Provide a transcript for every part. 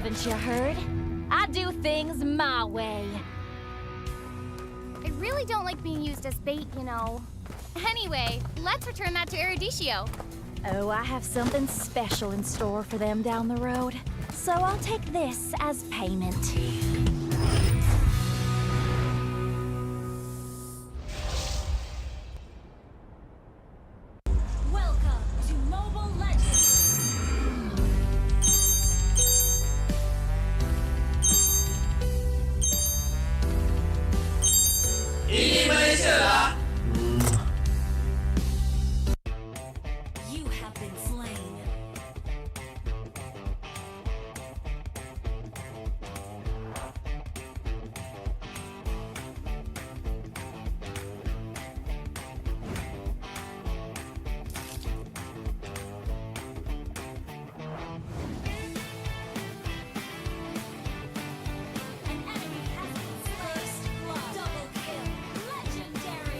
Haven't you heard? I do things my way. I really don't like being used as bait, you know. Anyway, let's return that to Eruditio. Oh, I have something special in store for them down the road. So I'll take this as payment. Welcome to Mobile Legends. Ini Malaysia lah. You have been slain. An enemy has been slain. Double kill. Legendary.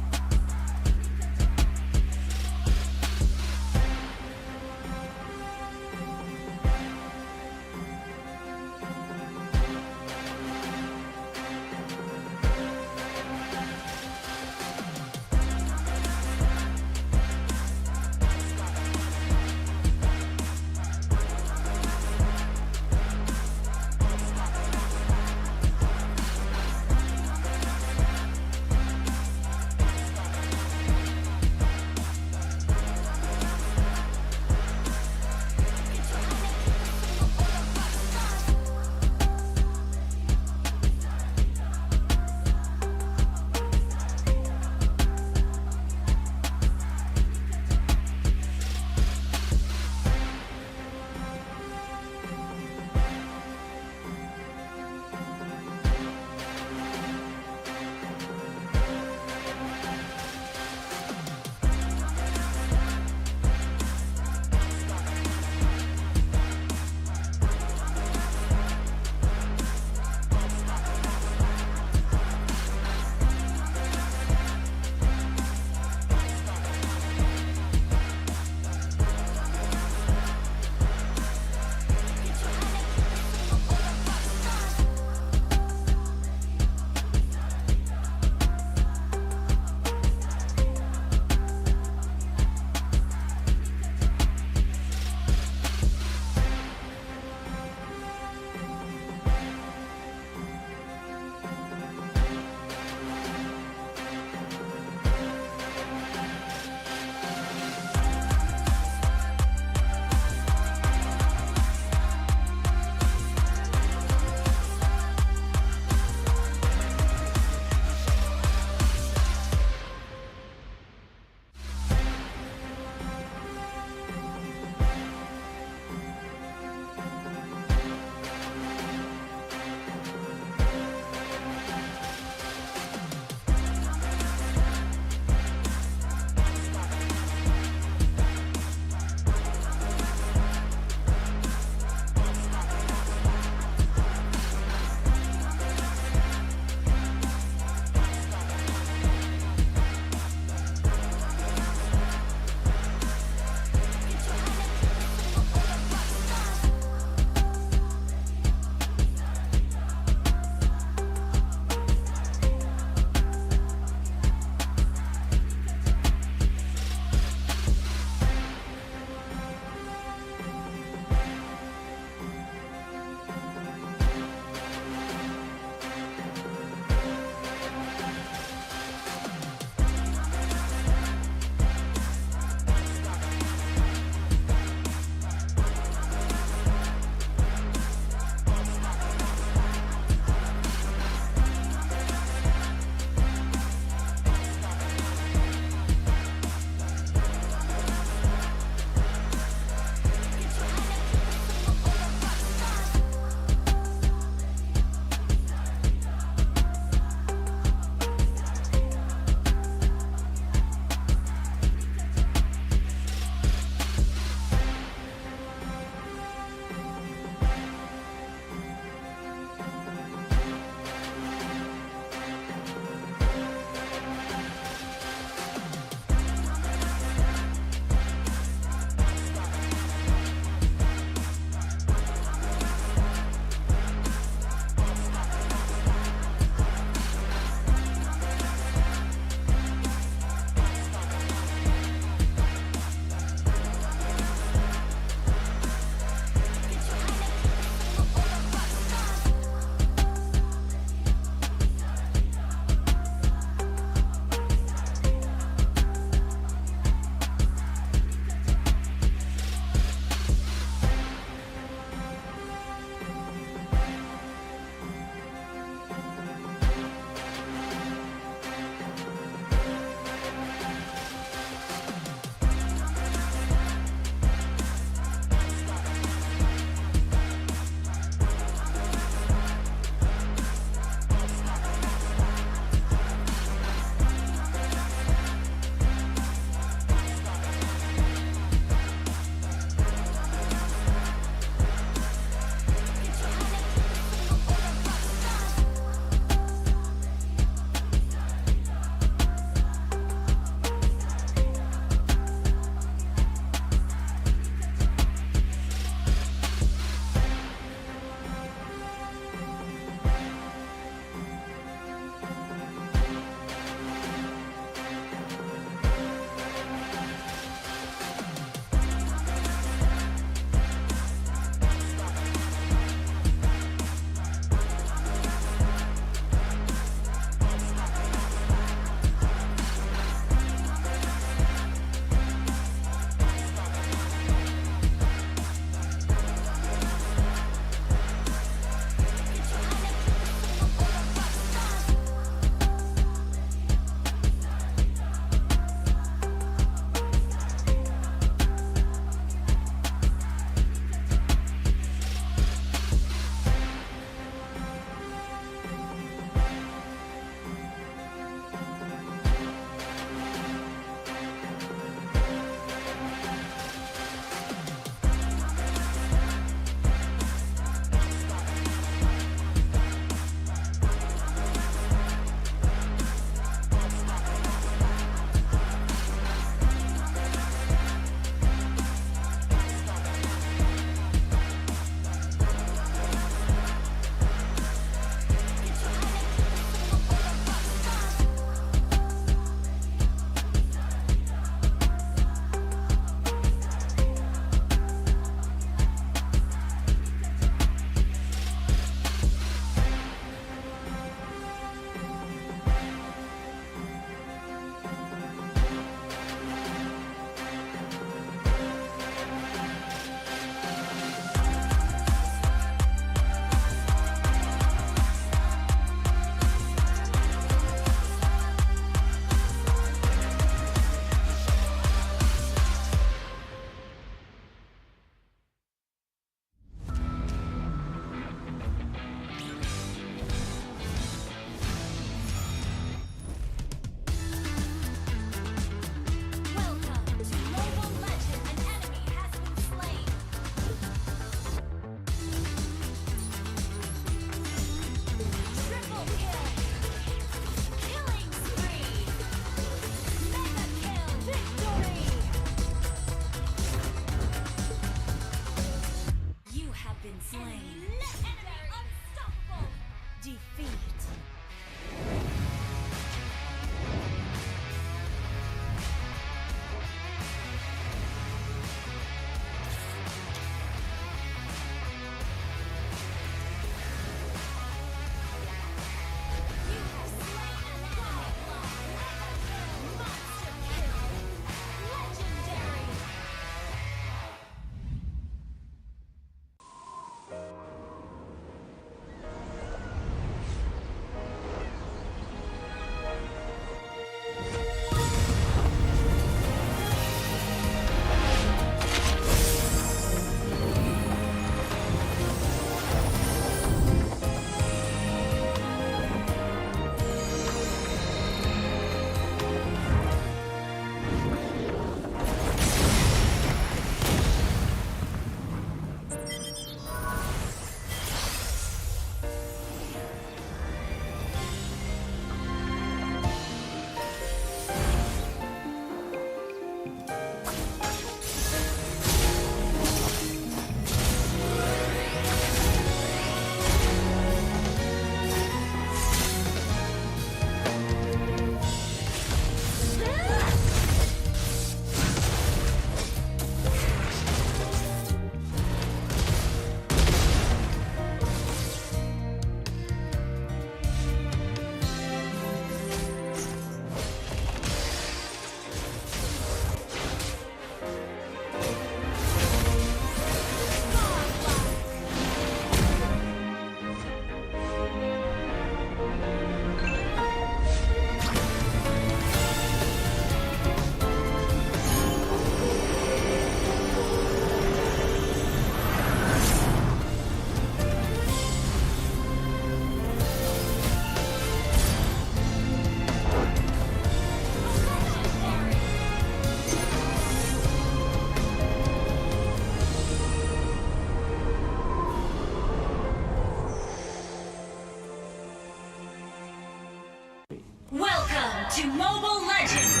to Mobile Legends!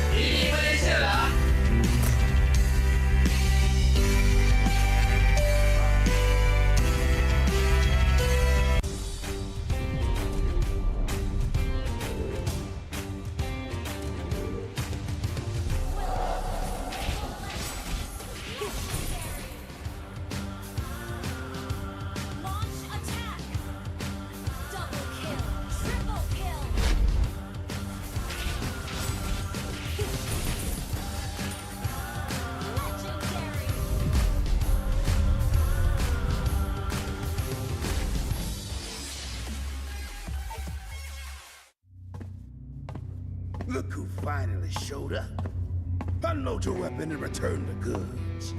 Ini Malaysia lah. Launch attack! Double kill! Triple kill! Legendary! Look who finally showed up. Unload your weapon and return the goods.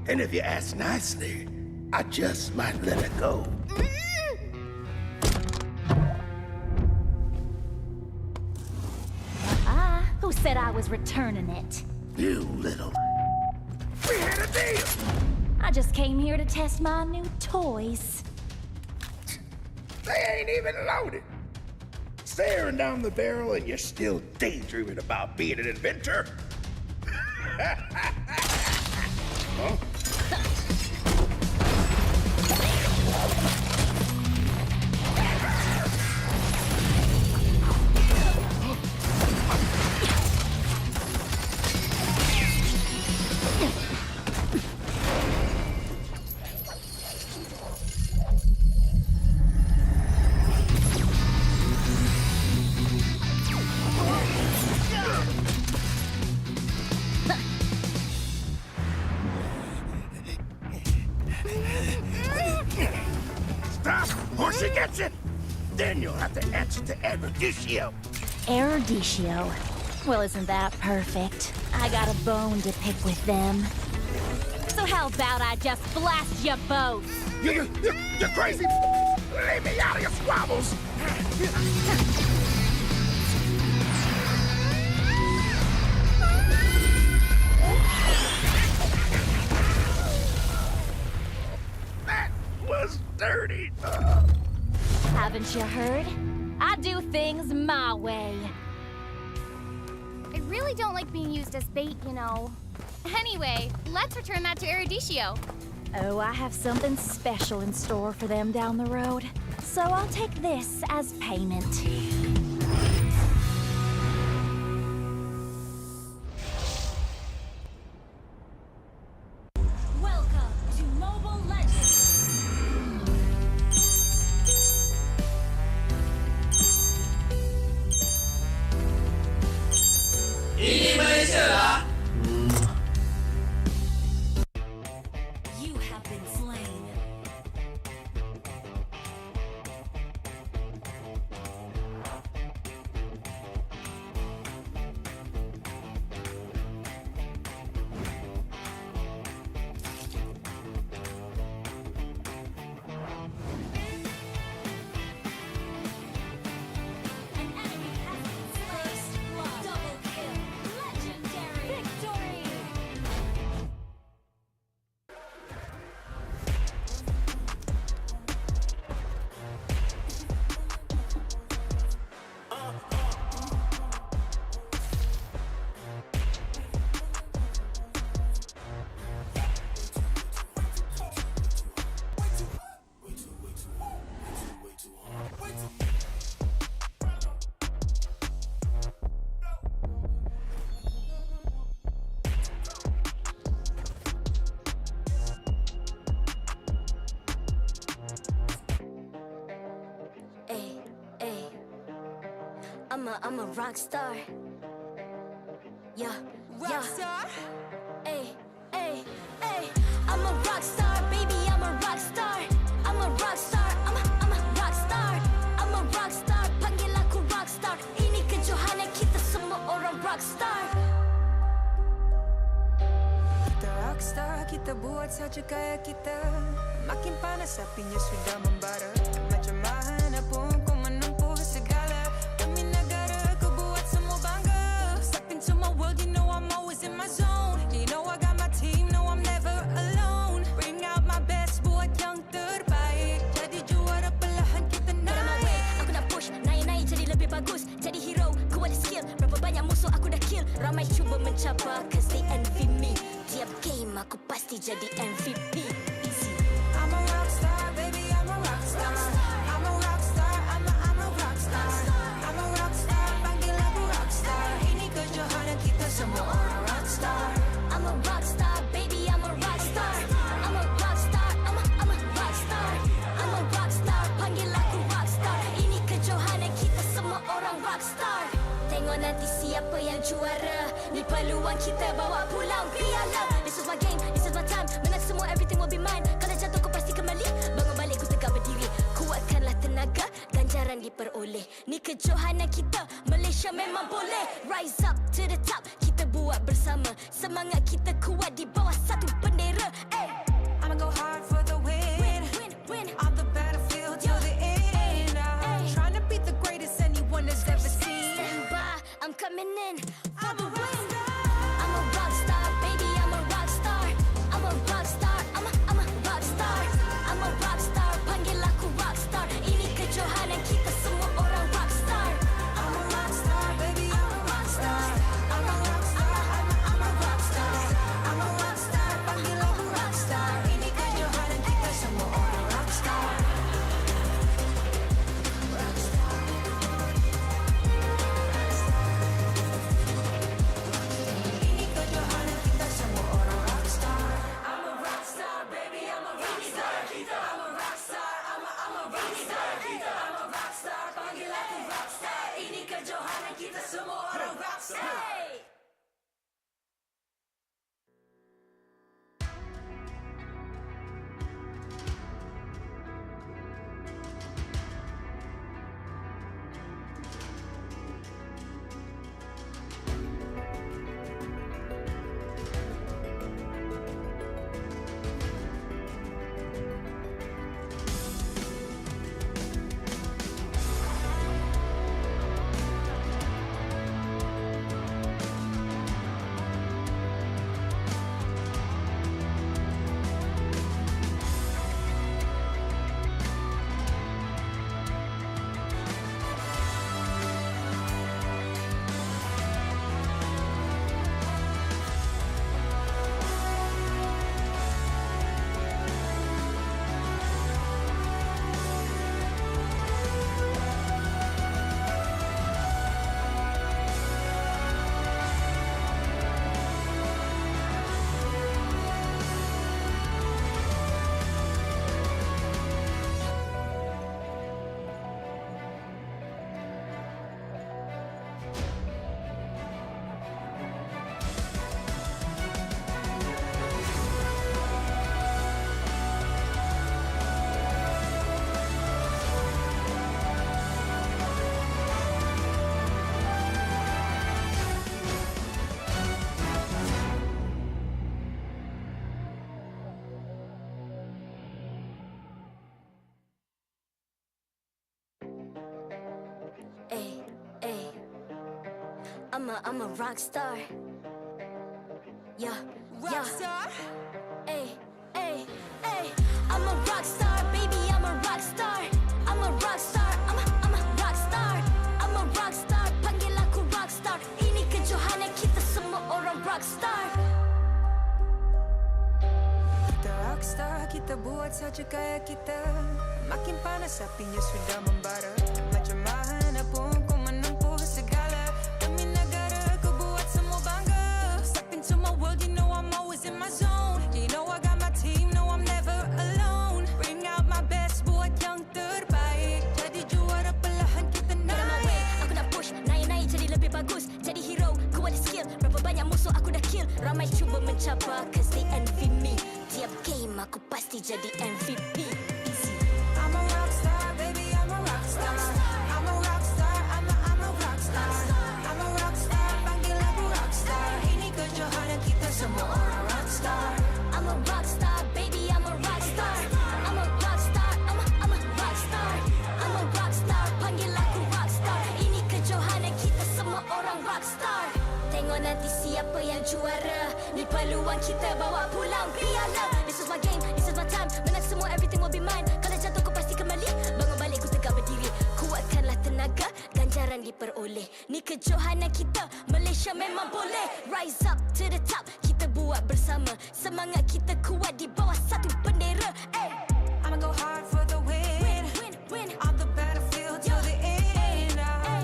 And if you ask nicely, I just might let it go. Who said I was returning it? You little... We had a deal! I just came here to test my new toys. They ain't even loaded. Staring down the barrel and you're still daydreaming about being an inventor? Huh? Stop, or she gets it! Then you'll have to answer to Eruditio. Eruditio. Well, isn't that perfect? I got a bone to pick with them. So how about I just blast you both? You're crazy! Leave me out of your squabbles! That was dirty! Haven't you heard? I do things my way. I really don't like being used as bait, you know. Anyway, let's return that to Eruditio. Oh, I have something special in store for them down the road. So I'll take this as payment. Welcome to Mobile Legends! Ini Malaysia lah. You have been slain. An enemy has been slain. Double kill. Legendary. Victory! Ay, ay. I'm a rock star. Yeah, rock star. Ay, ay, ay. I'm a rock star, baby. I'm a rock star. I'm a rock star. I'm a rock star. I'm a rock star. Panggil aku rock star. Ini kejohanan kita semua orang rock star. Kita rockstar, kita buat saja gaya kita. Makin panas apinya sudah membara. Macam mana pun kau menempuh segala. Demi negara kau buat semua bangga. Step into my world, you know I'm always in my zone. You know I got my team, no I'm never alone. Bring out my Ramai cuba mencabar cause they envy me. Tiap game aku pasti jadi MVP. Easy. I'm a rock star, baby, I'm a rock star. I'm a rock star, I'm a rock star. I'm a rock star, panggil aku rock star. Ini kejohanan kita semua orang rock star. I'm a rock star, baby, I'm a rock star. I'm a rock star, I'm a rock star. I'm a rock star, panggil aku rock star. Ini kejohanan kita semua orang rock star. Tengok nanti siapa yang juara. Ni peluang kita bawa pulang piala. This is my game, this is my time. Menang semua, everything will be mine. Kalau jatuh kau pasti kembali. Bangun balik ku tegak berdiri. Kuatkanlah tenaga, ganjaran diperoleh. Ni kejohanan kita, Malaysia memang boleh. Rise up to the top, kita buat bersama. Semangat kita kuat di bawah satu bendera. Ay. I'ma go hard for the win. Win. On the battlefield till the end. Trying to beat the greatest anyone has ever seen. Stand by, I'm coming in for the win. I'm a rock star, baby, I'm a rock star. I'm a rock star, I'm a rock star. I'm a rock star, panggil aku rock star. Ini kejohanan kita semua orang rock star. I'm a rock star, baby, I'm a rock star. I'm a rock star, I'm a rock star. I'm a rock star, panggil aku rock star. Ini kejohanan kita semua orang rock star. Ini kejohanan kita semua orang rock star. I'm a rock star, baby, I'm a rock star. I'm a rock star, I'm a rock star. I'm a rock star, panggil aku rock star. Ini kejohanan kita semua orang rock star. I'm a rock star. Yeah, rock star. Ay. I'm a rock star, baby, I'm a rock star. I'm a rock star, I'm a rock star. I'm a rock star, panggil aku rock star. Ini kejohanan kita semua orang rock star. Kita rock star, kita buat saja gaya kita. Makin panas apinya sudah membara. Macam mana pun ku menempuh segala. Demi negara ku buat semua bangga. Step into my world, you know I'm always in my zone. You know I got my team, no I'm never alone. Bring out my best, buat yang terbaik. Jadi juara perlahan kita Get on my way, naik. aku nak push. Naik jadi lebih bagus. Jadi hero, ku ada skill. Berapa banyak musuh aku dah kill. Ramai cuba mencabar cause they envy me. Tiap game aku pasti jadi MVP. Easy. I'm a rock star, baby, I'm a rock star. I'm a rock star, I'm a rock star. I'm a rock star, panggil aku rock star. Ini kejohanan kita semua orang rock star. I'm a rock star, baby, I'm a rock star. I'm a rock star, I'm a rock star. I'm a rock star, panggil aku rock star. Ini kejohanan kita semua orang rock star. Tengok nanti siapa yang juara. Ni peluang kita bawa pulang piala. This is my game, this is my time. Menang semua, everything will be mine. Kalau jatuh kau pasti kembali. Bangun balik ku tegak berdiri. Kuatkanlah tenaga, ganjaran jarang diperoleh. Ni kejohanan kita, Malaysia memang boleh. Rise up to the top, kita buat bersama. Semangat kita kuat di bawah satu bendera. I'ma go hard for the win. On the battlefield till the end.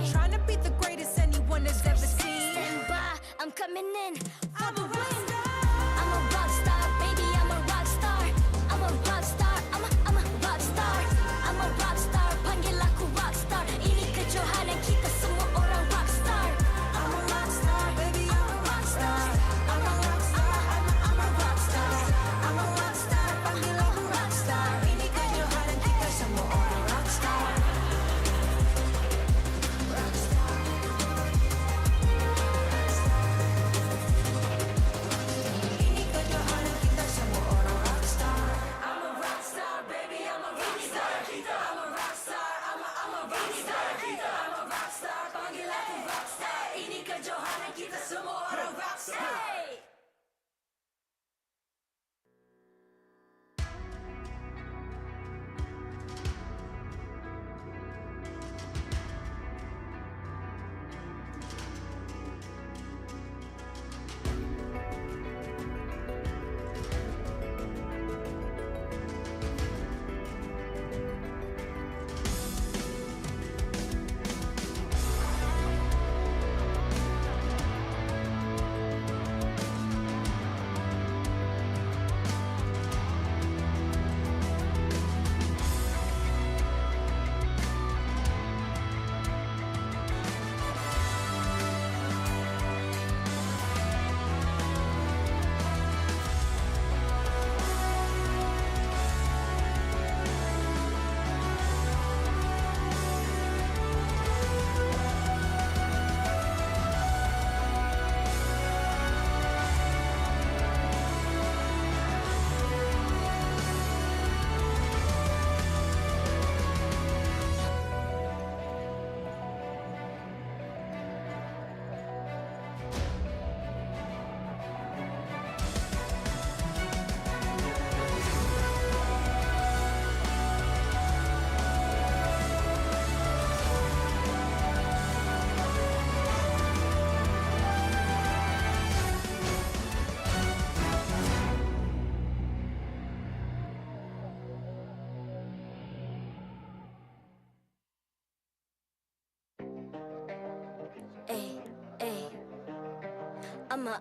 Trying to beat the greatest anyone has ever seen. Stand by, I'm coming in for the win. I'm a rock star, baby, I'm a rock star. I'm a rock star, I'm a rock star. I'm a rock star, panggil aku rock star. Ini kejohanan kita semua orang rock star. I'm a rock star, baby, I'm a rock star. I'm a rock star, I'm a rock star. I'm a rock star, panggil aku rock star. Ini kejohanan kita semua orang rock star. Rock star. Ini kejohanan kita semua orang rock star. I'm a rock star, baby, I'm a rock star. I'm a rock star, I'm a rock star. I'm a rock star, panggil aku rock star. Ini kejohanan kita semua orang rock star.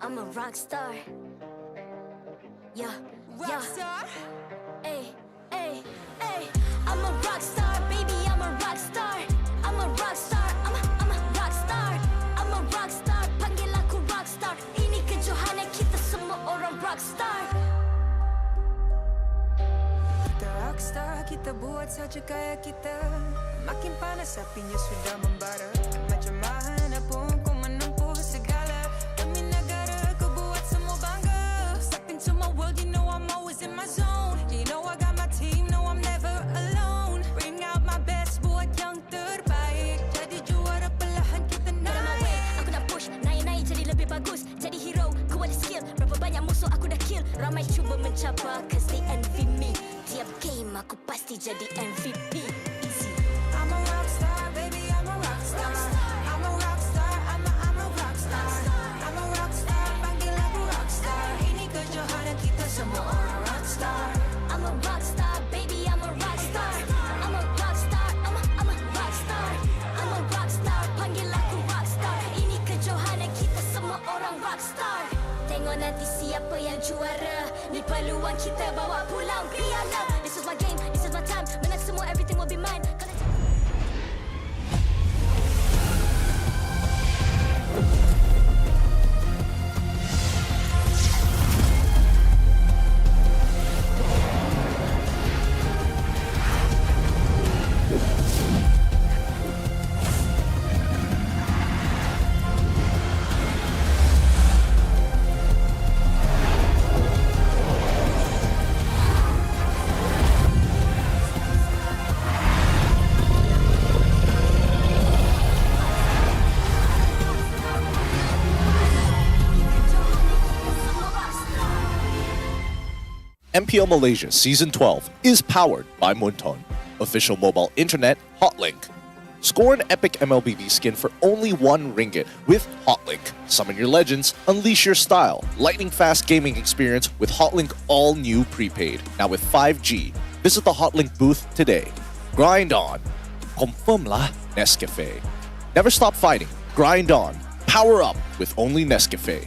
I'm a rock star. Yeah, Rock star. I'm a rock star, baby, I'm a rock star. I'm a rock star, I'm a rock star. I'm a rock star, panggil aku rock star. Ini kejohanan kita semua orang rock star. Kita rockstar, kita buat saja gaya kita. Makin panas apinya sudah membara. Macam mana pun kau menempuh segala. Demi negara kau buat semua bangga. Step into my world, you know I'm always in my zone. You know I got my team, no I'm never alone. Bring out my best, buat yang terbaik. Jadi juara perlahan kita Get on my way, naik. aku nak push, naik-naik jadi lebih bagus. Jadi hero, ku ada skill. Berapa banyak musuh aku dah kill. Ramai cuba mencabar, cause they envy me. Tiap game aku pasti jadi MVP. Easy. I'm a rockstar, baby, I'm a rockstar. I'm a rockstar, I'm a rockstar. I'm a rockstar, panggil aku rockstar. Ini kejohanan kita semua orang rockstar. I'm a rockstar, baby, I'm a rockstar. I'm a rockstar, I'm a rockstar. I'm a rockstar, panggil aku rockstar. Ini kejohanan kita semua orang rockstar. Tengok nanti siapa yang juara. Ni peluang kita bawa pulang piala. This is my game, this is my time. Menang semua, everything will be mine. MPL Malaysia Season 12 is powered by Munton, official mobile internet hotlink. Score an epic MLBB skin for only 1 ringgit with Hotlink. Summon your legends, unleash your style. Lightning-fast gaming experience with Hotlink all new prepaid. Now with 5G. Visit the Hotlink booth today. Grind on. Confirm lah, Nescafe. Never stop fighting. Grind on. Power up with only Nescafe.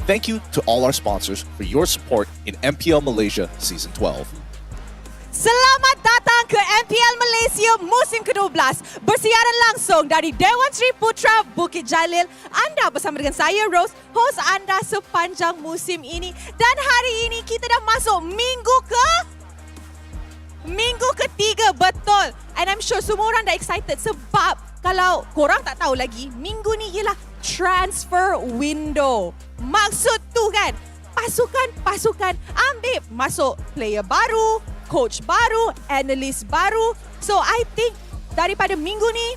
Thank you to all our sponsors for your support in MPL Malaysia Season 12. Selamat datang ke MPL Malaysia musim ke-12. Bersiaran langsung dari Dewan Sri Putra Bukit Jalil. Anda bersama dengan saya Rose, host anda sepanjang musim ini. Dan hari ini kita dah masuk minggu ketiga, betul. And I'm sure semua orang dah excited sebab kalau korang tak tahu lagi, minggu ni ialah transfer window. Maksud tu kan, pasukan ambil masuk player baru, coach baru, analyst baru. So I think daripada minggu ni,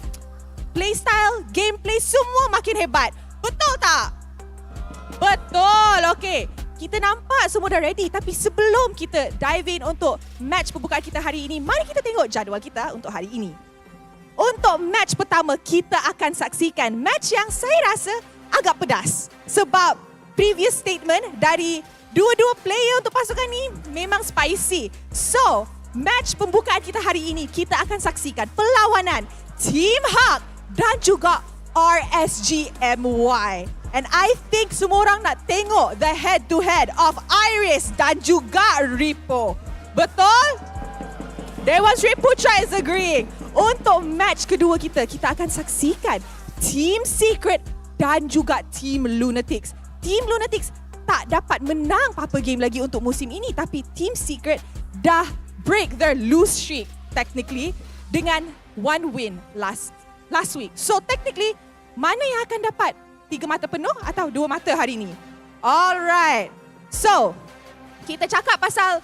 playstyle, gameplay semua makin hebat. Betul tak? Betul, okay. Kita nampak semua dah ready. Tapi sebelum kita dive in untuk match pembukaan kita hari ini, mari kita tengok jadual kita untuk hari ini. Untuk match pertama, kita akan saksikan match yang saya rasa agak pedas. Sebab previous statement dari dua-dua player untuk pasukan ni memang spicy. So, match pembukaan kita hari ini, kita akan saksikan perlawanan Team Hak dan juga RSG MY. And I think semua orang nak tengok the head-to-head of Iris dan juga Rippo. Betul? Dewan Sri Putra is agreeing. Untuk match kedua kita akan saksikan Team Secret dan juga Team Lunatix. Team Lunatix tak dapat menang apa-apa game lagi untuk musim ini, tapi Team Secret dah break their lose streak technically dengan 1 win last week. So technically, mana yang akan dapat 3 mata penuh atau 2 mata hari ini? Alright. So, kita cakap pasal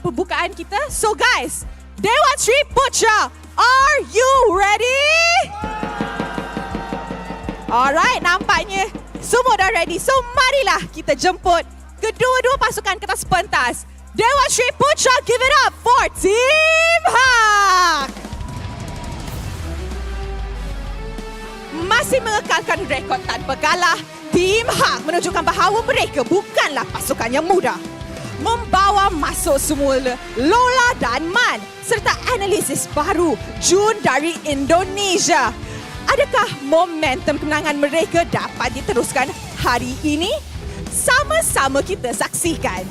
pembukaan kita. So guys, Dewan Sri Putra, are you ready? Alright, nampaknya semua dah ready. So marilah kita jemput kedua-dua pasukan ke atas pentas. Dewan Sri Putra, give it up for Team Hak. Masih mengekalkan rekod tanpa kalah, Team Hak menunjukkan bahawa mereka bukanlah pasukan yang mudah. Membawa masuk semula Lola dan Man serta analisis baru Jun dari Indonesia. Adakah momentum kemenangan mereka dapat diteruskan hari ini? Sama-sama kita saksikan.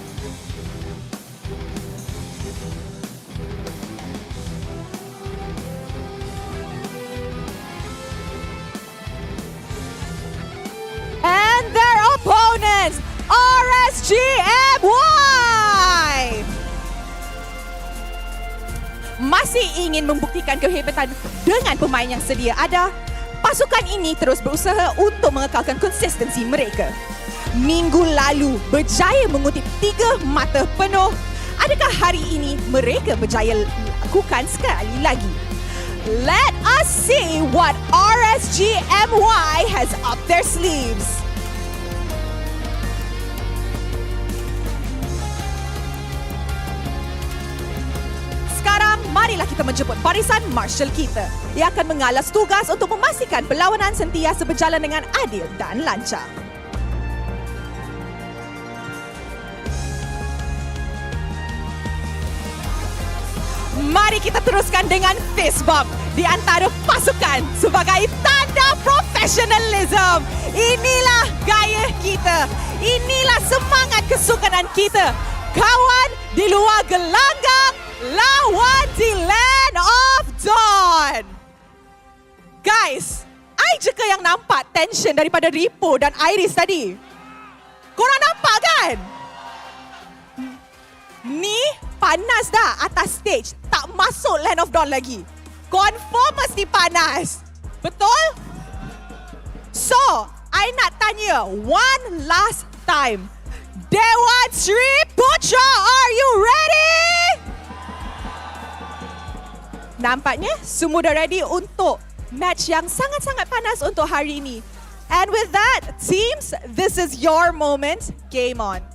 And their opponents, RSG MY. Masih ingin membuktikan kehebatan dengan pemain yang sedia ada, pasukan ini terus berusaha untuk mengekalkan konsistensi mereka. Minggu lalu berjaya mengutip 3 mata penuh. Adakah hari ini mereka berjaya lakukan sekali lagi? Let us see what RSG MY has up their sleeves. Sekarang, marilah kita menjemput barisan marshal kita. Ia akan mengalas tugas untuk memastikan perlawanan sentiasa berjalan dengan adil dan lancar. Mari kita teruskan dengan fist bump di antara pasukan sebagai tanda profesionalism. Inilah gaya kita. Inilah semangat kesukanan kita. Kawan di luar gelanggang, lawan di Land of Dawn. Guys, I je ke yang nampak tension daripada Rippo dan Iris tadi? Korang nampak kan? Ni panas dah atas stage. Tak masuk Land of Dawn lagi. Confirm mesti panas. Betul? So, I nak tanya one last time. Dewan Sri Putra, are you ready? Nampaknya semua dah ready untuk match yang sangat-sangat panas untuk hari ini. And with that, teams, this is your moment. Game on.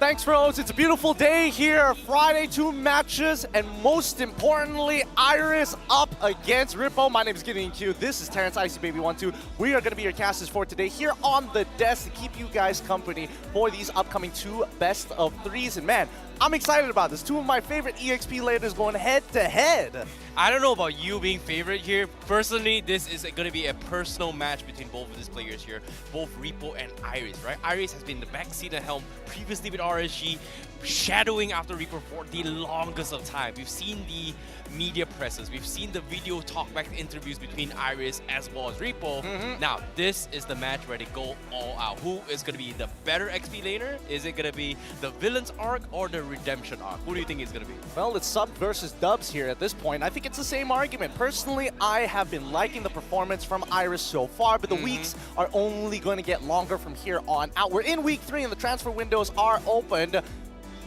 Thanks, Rose. It's a beautiful day here. Friday, 2 matches, and most importantly, Iris up against Rippo. My name is Gideon Q. This is Terrence IcyBaby12. We are going to be your casters for today here on the desk to keep you guys company for these upcoming 2 best of 3s. And man, I'm excited about this. 2 of my favorite EXP leaders going head to head. I don't know about you being favorite here. Personally, this is going to be a personal match between both of these players here, both Rippo and Iris, right? Iris has been the backseat at helm previously with RSG, shadowing after Rippo for the longest of time. We've seen the media presses, we've seen the video talkback interviews between Iris as well as Rippo. Now, this is the match where they go all out. Who is going to be the better XP laner? Is it going to be the villain's arc or the redemption arc? Who do you think it's going to be? Well, it's sub versus dubs here at this point. I think it's the same argument. Personally, I have been liking the performance from Iris so far, but the weeks are only going to get longer from here on out. We're in week 3 and the transfer windows are opened.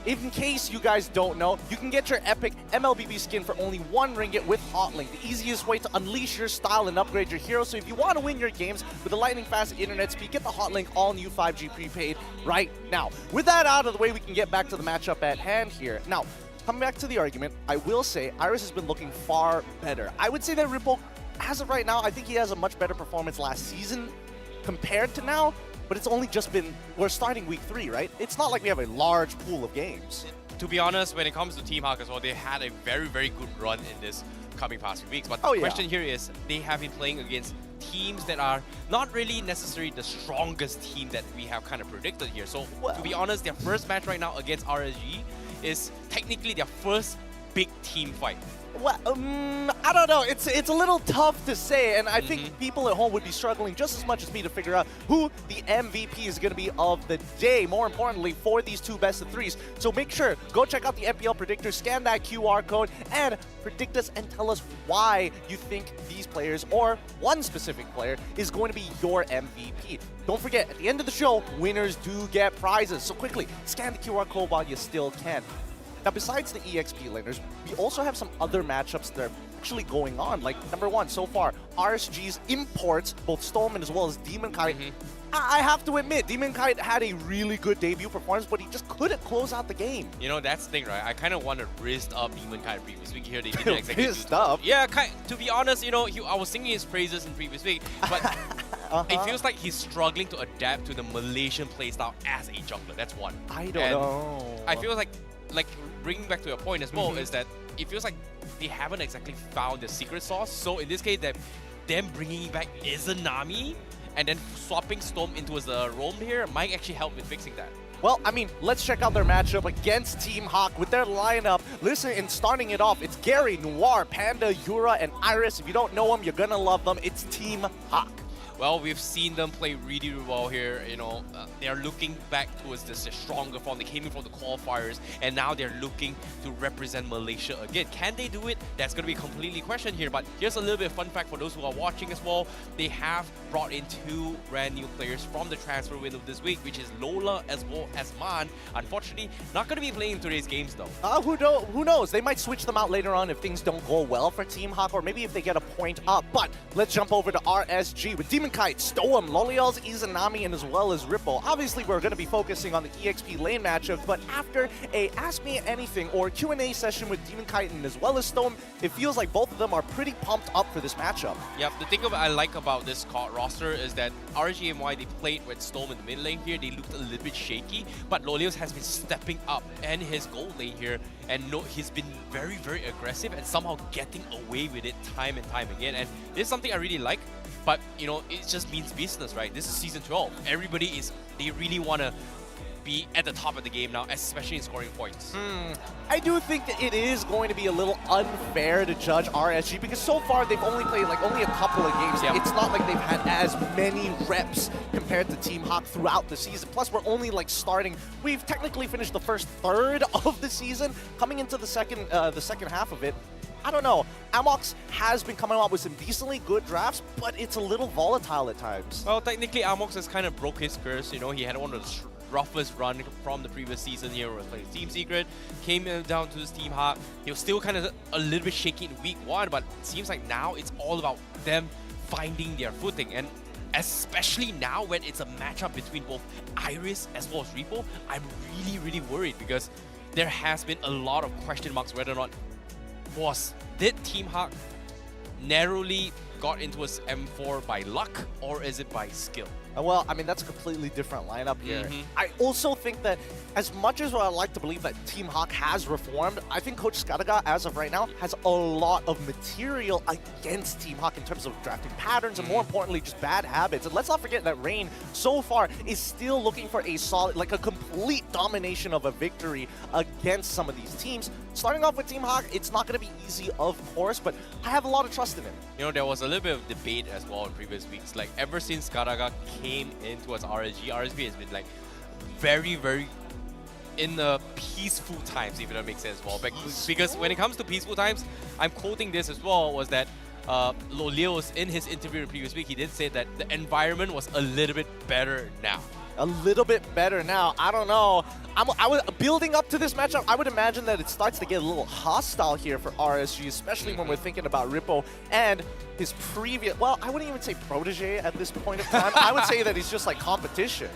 In case you guys don't know, you can get your epic MLBB skin for only 1 ringgit with Hotlink, the easiest way to unleash your style and upgrade your hero. So if you want to win your games with a lightning fast internet speed, get the Hotlink all new 5G prepaid right now. With that out of the way, we can get back to the matchup at hand here. Now, coming back to the argument, I will say Iris has been looking far better. I would say that Rippo, as of right now, I think he has a much better performance last season compared to now. But it's only just been, we're starting week 3, right? It's not like we have a large pool of games. To be honest, when it comes to Team Hawk as well, they had a very, very good run in this coming past few weeks. But the question here is, they have been playing against teams that are not really necessarily the strongest team that we have kind of predicted here. So, to be honest, their first match right now against RSG is technically their first big team fight. Well, I don't know. It's a little tough to say, and I think people at home would be struggling just as much as me to figure out who the MVP is going to be of the day, more importantly, for these 2 best of 3s. So make sure, go check out the MPL predictor, scan that QR code, and predict us and tell us why you think these players, or one specific player, is going to be your MVP. Don't forget, at the end of the show, winners do get prizes. So quickly, scan the QR code while you still can. Now, besides the EXP laners, we also have some other matchups that are actually going on. Like, number 1, so far, RSG's imports, both Stolman as well as Demon Kite. I have to admit, Demon Kite had a really good debut performance, but he just couldn't close out the game. You know, that's the thing, right? I kind of want to wrist up Demon Kite previous week here. They didn't exactly Pissed up? Yeah, to be honest, you know, I was singing his praises in previous week, but it feels like he's struggling to adapt to the Malaysian playstyle as a jungler. That's one. I don't know. I feel like bringing back to your point as well, is that it feels like they haven't exactly found the secret sauce. So in this case, that them bringing back Izanami and then swapping Storm into his roam here might actually help with fixing that. Well, I mean, let's check out their matchup against Team Hawk with their lineup. Listen, and starting it off, it's Gary, Noir, Panda, Yura, and Iris. If you don't know them, you're gonna love them. It's Team Hawk. Well, we've seen them play really, really well here. You know, they're looking back towards this stronger form. They came in from the qualifiers, and now they're looking to represent Malaysia again. Can they do it? That's going to be completely questioned here. But here's a little bit of fun fact for those who are watching as well. They have brought in 2 brand new players from the transfer window this week, which is Lola as well as Man. Unfortunately, not going to be playing today's games though. Who knows? They might switch them out later on if things don't go well for Team Hawk, or maybe if they get a point up. But let's jump over to RSG with Demon Kite, Stoem, Loliel's, Izanami, and as well as Rippo. Obviously, we're going to be focusing on the EXP lane matchups, but after a Ask Me Anything or Q&A session with Demon Kite and as well as Stoem, it feels like both of them are pretty pumped up for this matchup. Yep, the thing I like about this roster is that RSG MY, they played with Stoem in the mid lane here. They looked a little bit shaky, but Loliel's has been stepping up in his gold lane here, and he's been very, very aggressive and somehow getting away with it time and time again. And this is something I really like. But, you know, it just means business, right? This is Season 12. They really want to be at the top of the game now, especially in scoring points. I do think that it is going to be a little unfair to judge RSG because so far they've only played like only a couple of games. Yep. It's not like they've had as many reps compared to Team Hawk throughout the season. Plus, we're only like starting. We've technically finished the first third of the season, coming into the second half of it. I don't know. Amox has been coming out with some decently good drafts, but it's a little volatile at times. Well, technically, Amox has kind of broke his curse. You know, he had one of the roughest run from the previous season here, where he was playing Team Secret, came down to this Team Hawk. He was still kind of a little bit shaky in week 1, but it seems like now it's all about them finding their footing. And especially now when it's a matchup between both Iris as well as Rippo, I'm really worried because there has been a lot of question marks whether or not did Team Hawk narrowly got into his M4 by luck or is it by skill? Well, I mean, that's a completely different lineup here. I also think that as much as I'd like to believe that Team Hawk has reformed, I think Coach Skadaga, as of right now, has a lot of material against Team Hawk in terms of drafting patterns and more importantly, just bad habits. And let's not forget that Rain, so far, is still looking for a solid, like a complete domination of a victory against some of these teams. Starting off with Team Hawk, it's not going to be easy, of course, but I have a lot of trust in him. You know, there was a little bit of debate as well in previous weeks. Like, ever since Skadaga came in towards RSG has been like very in the peaceful times, if that makes sense as well. Because when it comes to peaceful times, I'm quoting this as well, was that Leo's in his interview in the previous week, he did say that the environment was a little bit better now. A little bit better now. I don't know. I was building up to this matchup. I would imagine that it starts to get a little hostile here for RSG, especially when we're thinking about Rippo and his previous, well, I wouldn't even say protege at this point of time. I would say that he's just like competition.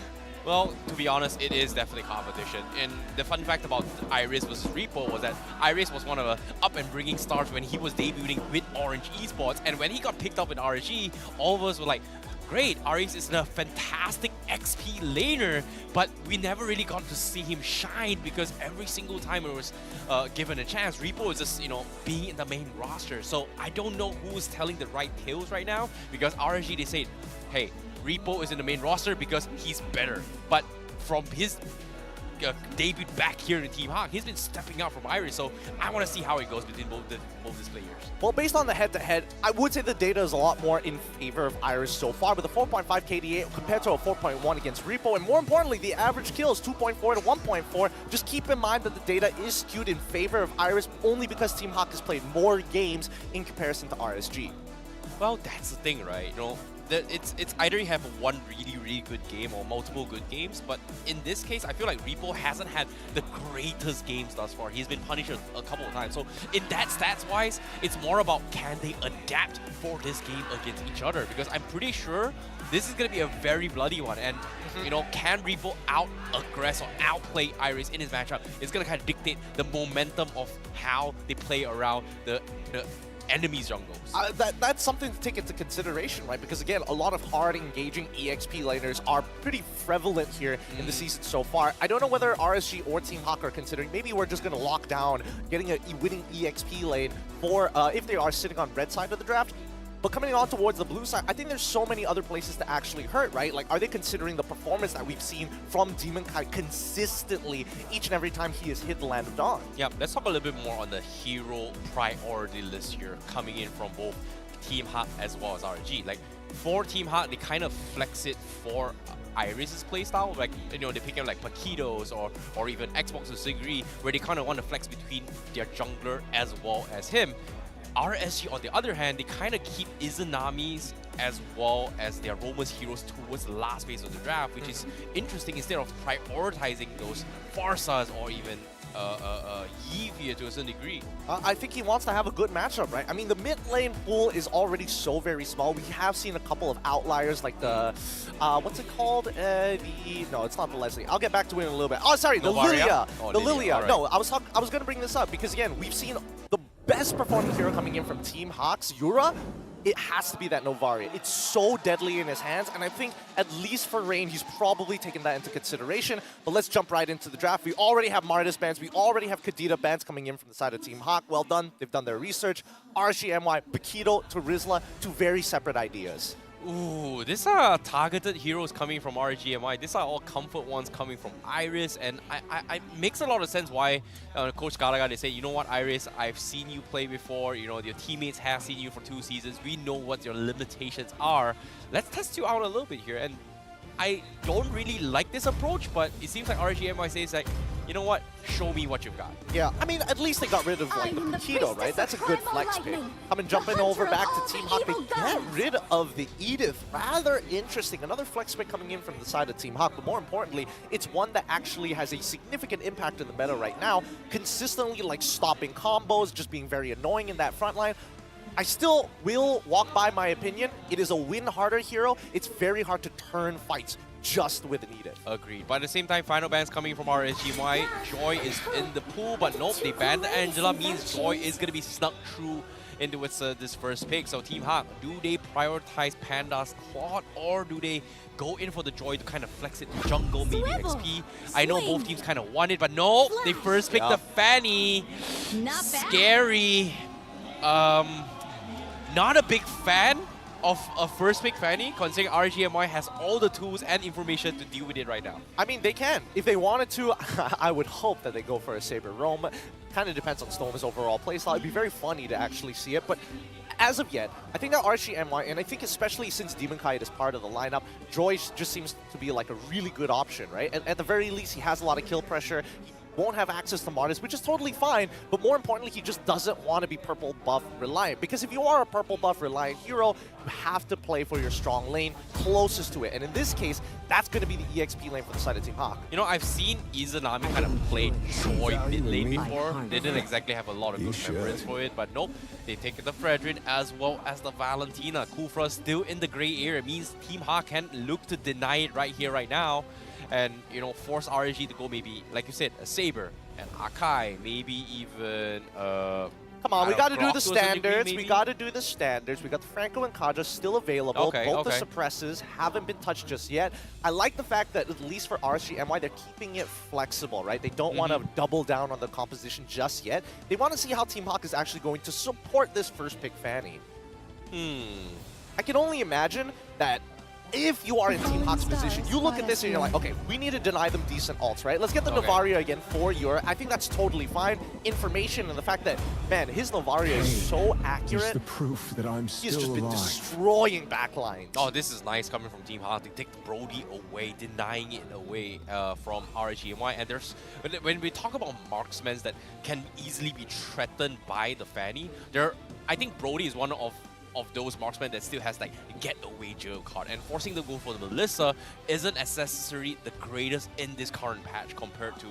Well, to be honest, it is definitely competition. And the fun fact about Iris versus Rippo was that Iris was one of the up-and-bringing stars when he was debuting with Orange Esports. And when he got picked up in RSG, all of us were like, great, Iris is a fantastic XP laner, but we never really got to see him shine because every single time it was given a chance, Rippo is just, you know, being in the main roster. So I don't know who's telling the right tales right now because RSG, they say, hey, Rippo is in the main roster because he's better. But from his debut back here in Team Hawk, he's been stepping out from Iris, so I want to see how it goes between both these players. Well, based on the head-to-head, I would say the data is a lot more in favor of Iris so far, with a 4.5 KDA compared to a 4.1 against Rippo, and more importantly, the average kill is 2.4 to 1.4. Just keep in mind that the data is skewed in favor of Iris only because Team Hawk has played more games in comparison to RSG. Well, that's the thing, right? You know, it's either you have one really good game or multiple good games, but in this case, I feel like Rippo hasn't had the greatest games thus far. He's been punished a couple of times. So in that stats-wise, it's more about can they adapt for this game against each other? Because I'm pretty sure this is going to be a very bloody one. And, you know, can Rippo out-aggress or outplay Iris in his matchup? It's going to kind of dictate the momentum of how they play around the enemies' jungles. That's something to take into consideration, right? Because again, a lot of hard engaging EXP laners are pretty prevalent here in the season so far. I don't know whether RSG or Team Hawk are considering, maybe we're just going to lock down getting a winning EXP lane for if they are sitting on red side of the draft. But coming on towards the blue side, I think there's so many other places to actually hurt, right? Like, are they considering the performance that we've seen from Demon Kai consistently each and every time he has hit the Land of Dawn? Yeah, let's talk a little bit more on the hero priority list here, coming in from both Team Hawk as well as RSG. Like, for Team Hawk, they kind of flex it for Iris's playstyle. Like, you know, they pick up like Paquitos or even Xbox or Sigri, where they kind of want to flex between their jungler as well as him. RSG, on the other hand, they kind of keep Izanamis as well as their Roma's heroes towards the last phase of the draft, which is interesting instead of prioritizing those Farsas or even Yivia to a certain degree. I think he wants to have a good matchup, right? I mean, the mid lane pool is already so very small. We have seen a couple of outliers like the, what's it called? No, it's not the Leslie. I'll get back to it in a little bit. Oh, sorry, the Lilia. Oh, the Lilia. Right. No, I was going to bring this up because, again, we've seen the best performing hero coming in from Team Hawk's Yura. It has to be that Novaria. It's so deadly in his hands, and I think at least for Rain, he's probably taken that into consideration. But let's jump right into the draft. We already have Martis bans. We already have Kadita bans coming in from the side of Team Hawk. Well done. They've done their research. RSG MY, Paquito to Rizla, two very separate ideas. Ooh, these are targeted heroes coming from RSG MY. These are all comfort ones coming from Iris, and I makes a lot of sense why Coach Gallagher, they say, you know what, Iris, I've seen you play before, you know, your teammates have seen you for 2 seasons, we know what your limitations are. Let's test you out a little bit here, and I don't really like this approach, but it seems like RSG MY says like, you know what, show me what you've got. Yeah, I mean, at least they got rid of like the Paquito, right? That's a good flex pick. Jumping over back to Team Hawk, they get rid of the Edith. Rather interesting. Another flex pick coming in from the side of Team Hawk, but more importantly, it's one that actually has a significant impact in the meta right now, consistently like stopping combos, just being very annoying in that front line. I still will walk by my opinion. It is a win harder hero. It's very hard to turn fights just with an Edith. Agreed. But at the same time, final bans coming from RSG MY. Joy is in the pool, but nope, they banned Angela. Means Joy is going to be snuck through into this first pick. So Team Hawk, do they prioritize Panda's Claude, or do they go in for the Joy to kind of flex it to jungle, maybe XP? I know both teams kind of want it, but no, they first picked the Fanny. Not bad. Scary. Not a big fan of a first pick Fanny, considering RSG MY has all the tools and information to deal with it right now. I mean, they can. If they wanted to, I would hope that they go for a Saber Roam. Kind of depends on Stone's overall playstyle. It'd be very funny to actually see it, but as of yet, I think that RSG MY, and I think especially since Demon Kite is part of the lineup, Joy just seems to be like a really good option, right? And at the very least, he has a lot of kill pressure. He won't have access to Martis, which is totally fine, but more importantly, he just doesn't want to be purple buff reliant, because if you are a purple buff reliant hero, you have to play for your strong lane closest to it, and in this case, that's going to be the EXP lane for the side of Team Hawk. You know, I've seen Izanami kind of play Joy mid lane before. They didn't exactly have a lot of good memories for it, but nope, they take the Fredrin as well as the Valentina. Kufra still in the gray area, means Team Hawk can look to deny it right here, right now. And, you know, force RSG to go maybe, like you said, a Saber, and Akai, maybe even, Come on, we got to do the standards. We got to do the standards. We got the Franco and Kaja still available. Okay, Both the suppresses haven't been touched just yet. I like the fact that, at least for RSG MY, they're keeping it flexible, right? They don't want to double down on the composition just yet. They want to see how Team Hawk is actually going to support this first pick Fanny. I can only imagine that if you are in Team Hawk's position, you look at this and you're like, okay, we need to deny them decent ults, right? Let's get the Novaria again for Euro. I think that's totally fine. Information and the fact that, man, his Novaria is so accurate. It's the proof that I'm He's still just been alive. destroying backlines. Oh, this is nice coming from Team Hawk. They take the Brody away, denying it away from RSG MY. And there's, when we talk about marksmen that can easily be threatened by the Fanny, I think Brody is one of those marksmen that still has like get-away jail card, and forcing them to go for the Melissa isn't necessarily the greatest in this current patch compared to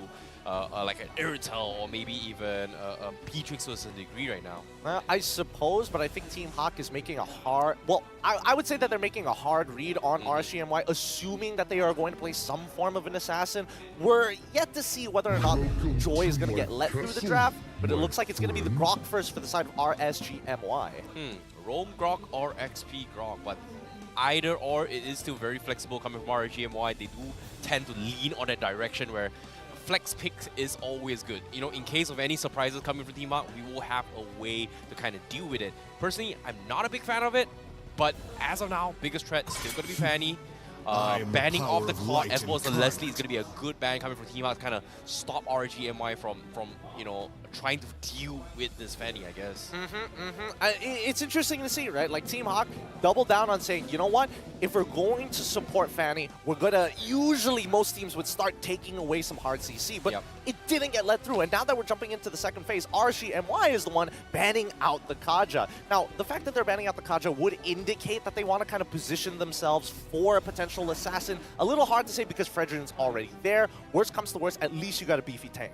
like an Irritel or maybe even a P-Trix to a certain degree right now. I suppose, but I think Team Hawk is making a hard... Well, I would say that they're making a hard read on RSG MY, assuming that they are going to play some form of an assassin. We're yet to see whether or not Joy is going to get let through the draft, but it looks like it's going to be the Grok first for the side of RSG MY. Roam Grok or XP Grok, but either or, it is still very flexible coming from RSG MY. They do tend to lean on that direction where flex picks is always good. You know, in case of any surprises coming from Team Hawk, we will have a way to kind of deal with it. Personally, I'm not a big fan of it, but as of now, biggest threat is still going to be Fanny. Banning off the Claude as well as the Leslie is going to be a good ban coming from Team Hawk to kind of stop RSG MY from you know, trying to deal with this Fanny, I guess. It's interesting to see, right? Like, Team Hawk doubled down on saying, you know what? If we're going to support Fanny, we're going to... Usually, most teams would start taking away some hard CC, but it didn't get let through. And now that we're jumping into the second phase, RSG MY is the one banning out the Kaja. Now, the fact that they're banning out the Kaja would indicate that they want to kind of position themselves for a potential assassin. A little hard to say because Fredrin's already there. Worst comes to worst, at least you got a beefy tank.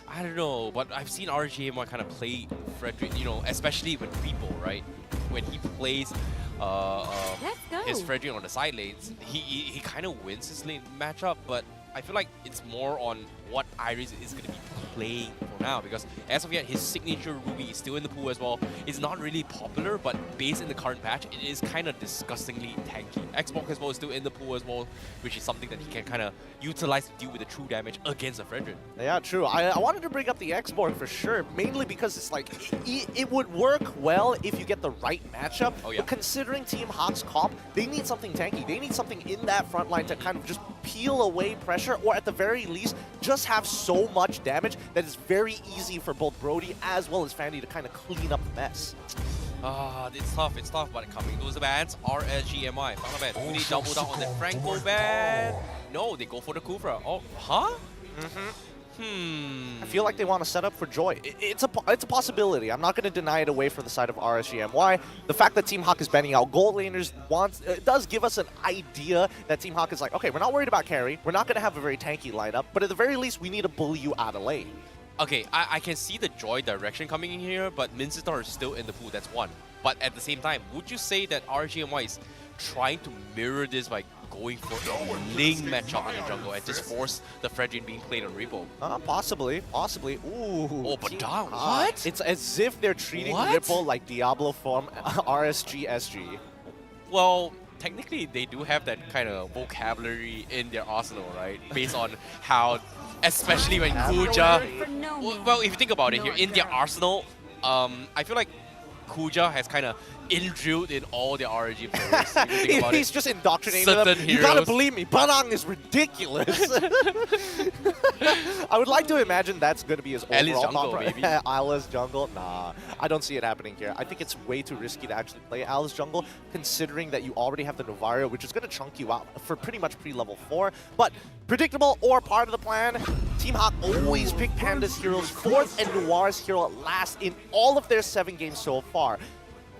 I don't know, but I've seen RSG MY kind of play Fredrin, you know, especially with Rippo, right? When he plays his Fredrin on the side lanes, he kind of wins his lane matchup, but I feel like it's more on what Iris is going to be playing for now, because as of yet, his signature Ruby is still in the pool as well. It's not really popular, but based in the current patch, it is kind of disgustingly tanky. Xbox as well is still in the pool as well, which is something that he can kind of utilize to deal with the true damage against a Fredrin. Yeah, true. I wanted to bring up the Xborg for sure, mainly because it's like, it would work well if you get the right matchup, but considering Team Hawk's comp, they need something tanky. They need something in that front line to kind of just peel away pressure, or at the very least, just have so much damage that it's very easy for both Brody as well as Fanny to kind of clean up the mess. It's tough, but coming those bans, RSG MY, final ban. Do they double down on the Franco ban? No, they go for the Kufra. Oh, huh? I feel like they want to set up for Joy. It's a possibility. I'm not going to deny it away for the side of RSG MY. The fact that Team Hawk is banning out gold laners does give us an idea that Team Hawk is like, okay, we're not worried about carry. We're not going to have a very tanky lineup, but at the very least, we need to bully you out of lane. Okay, I can see the Joy direction coming in here, but Minstar is still in the pool, that's one. But at the same time, would you say that RSG MY is trying to mirror this by going for a Ling matchup in the jungle and just force the Fredrin being played on Rippo? Possibly. Ooh. Oh, but Team what? It's as if they're treating What? Rippo like Diablo from RSG SG. Well, technically they do have that kind of vocabulary in their arsenal, right? Based on how, especially when Kuja... Well, if you think about it here, in their arsenal, I feel like Kuja has kind of in-drilled in all the RSG players. If you think about He's it. just indoctrinating Certain them. You gotta heroes. believe me, Banang is ridiculous. I would like to imagine that's gonna be his Alice overall jungle, top maybe. Alice jungle? Nah, I don't see it happening here. I think it's way too risky to actually play Alice jungle, considering that you already have the Novario, which is gonna chunk you out for pretty much pre-level 4. But predictable or part of the plan, Team Hawk always pick Panda's heroes 4th and Noir's hero last in all of their 7 games so far.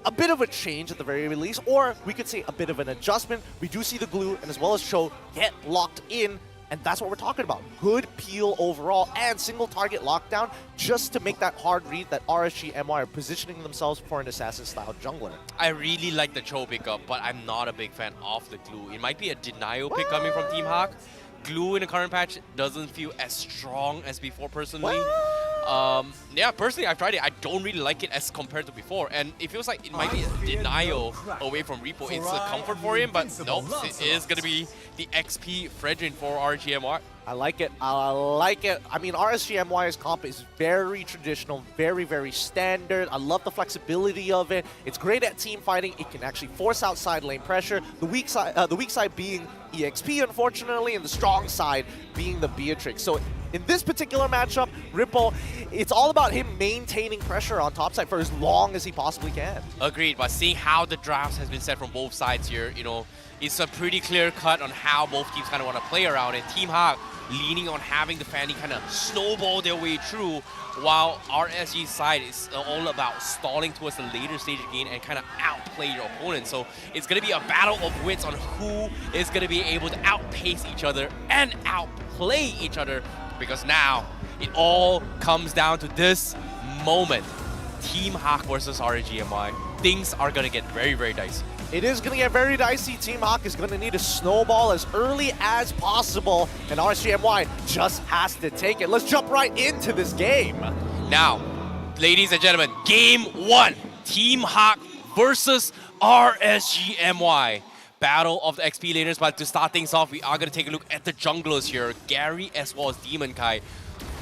A bit of a change at the very least, or we could say a bit of an adjustment. We do see the Glue and as well as Cho get locked in, and that's what we're talking about. Good peel overall and single target lockdown just to make that hard read that RSG MY are positioning themselves for an assassin-style jungler. I really like the Cho pickup, but I'm not a big fan of the Glue. It might be a denial pick coming from Team Hawk. Glue in the current patch doesn't feel as strong as before personally. Yeah, personally I've tried it. I don't really like it as compared to before, and it feels like it might be a denial away from Rippo. It's a comfort for him, but nope, it is going to be the XP Fredrin for RSG MY. I like it. I like it. I mean, RSG MY's comp is very traditional, very, very standard. I love the flexibility of it. It's great at team fighting. It can actually force out side lane pressure. The weak side being EXP, unfortunately, and the strong side being the Beatrix. So in this particular matchup, Rippo, it's all about him maintaining pressure on top side for as long as he possibly can. Agreed, but seeing how the drafts has been set from both sides here, you know, it's a pretty clear cut on how both teams kind of want to play around it. Team Hawk leaning on having the Fanny kind of snowball their way through, while RSG's side is all about stalling towards the later stage of the game and kind of outplay your opponent. So it's going to be a battle of wits on who is going to be able to outpace each other and outplay each other, because now it all comes down to this moment. Team Hawk versus RSG MY. Things are going to get very, very dicey. It is going to get very dicey. Team Hawk is going to need a snowball as early as possible, and RSG MY just has to take it. Let's jump right into this game. Now, ladies and gentlemen, game 1. Team Hawk versus RSG MY. Battle of the XP laners, but to start things off, we are going to take a look at the junglers here. Gary as well as Demon Kai.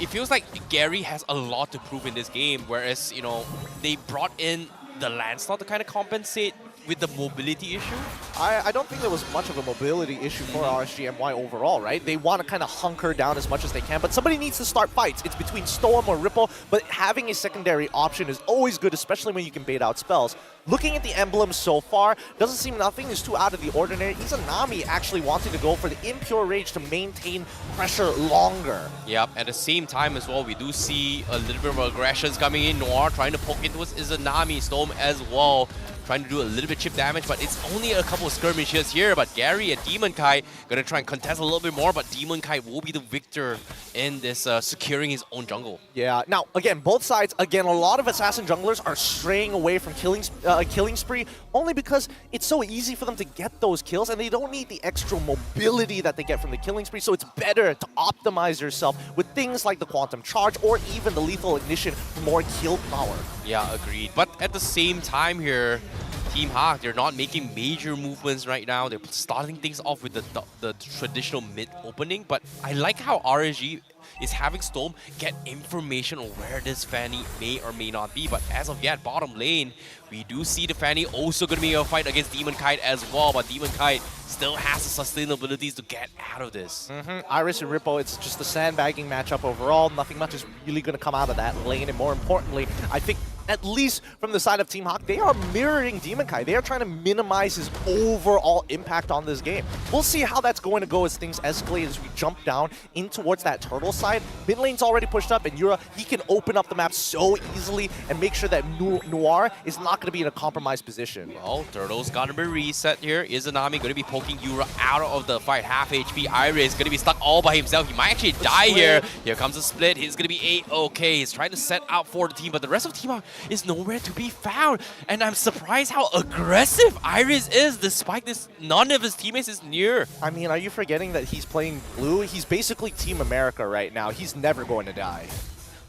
It feels like Gary has a lot to prove in this game, whereas, you know, they brought in the Lancelot to kind of compensate with the mobility issue. I don't think there was much of a mobility issue for RSG MY overall, right? They want to kind of hunker down as much as they can, but somebody needs to start fights. It's between Storm or Rippo, but having a secondary option is always good, especially when you can bait out spells. Looking at the emblems so far, doesn't seem nothing is too out of the ordinary. Izanami actually wanting to go for the Impure Rage to maintain pressure longer. Yep, at the same time as well, we do see a little bit of aggressions coming in. Noir trying to poke into Izanami, Storm as well, trying to do a little bit chip damage, but it's only a couple of skirmishes here. But Gary and Demon Kai gonna try and contest a little bit more, but Demon Kai will be the victor in this securing his own jungle. Yeah, now again, both sides, again, a lot of assassin junglers are straying away from killing spree only because it's so easy for them to get those kills and they don't need the extra mobility that they get from the killing spree. So it's better to optimize yourself with things like the Quantum Charge or even the Lethal Ignition for more kill power. Yeah, agreed. But at the same time here, Team Hawk, they're not making major movements right now. They're starting things off with the traditional mid opening, but I like how RSG is having Storm get information on where this Fanny may or may not be. But as of yet, bottom lane, we do see the Fanny also going to be a fight against Demon Kite as well, but Demon Kite still has the sustainabilities to get out of this. Iris and Rippo, it's just a sandbagging matchup overall. Nothing much is really going to come out of that lane, and more importantly, I think at least from the side of Team Hawk, they are mirroring Demon Kai. They are trying to minimize his overall impact on this game. We'll see how that's going to go as things escalate as we jump down in towards that turtle side. Mid lane's already pushed up, and Yura, he can open up the map so easily and make sure that Noir is not going to be in a compromised position. Well, Turtle's got to be reset here. Izanami going to be poking Yura out of the fight. Half HP. Iris going to be stuck all by himself. He might actually die here. Here comes a split. He's going to be A-okay. He's trying to set out for the team, but the rest of the team is nowhere to be found. And I'm surprised how aggressive Iris is, despite this. None of his teammates is near. I mean, are you forgetting that he's playing blue? He's basically Team America right now. He's never going to die.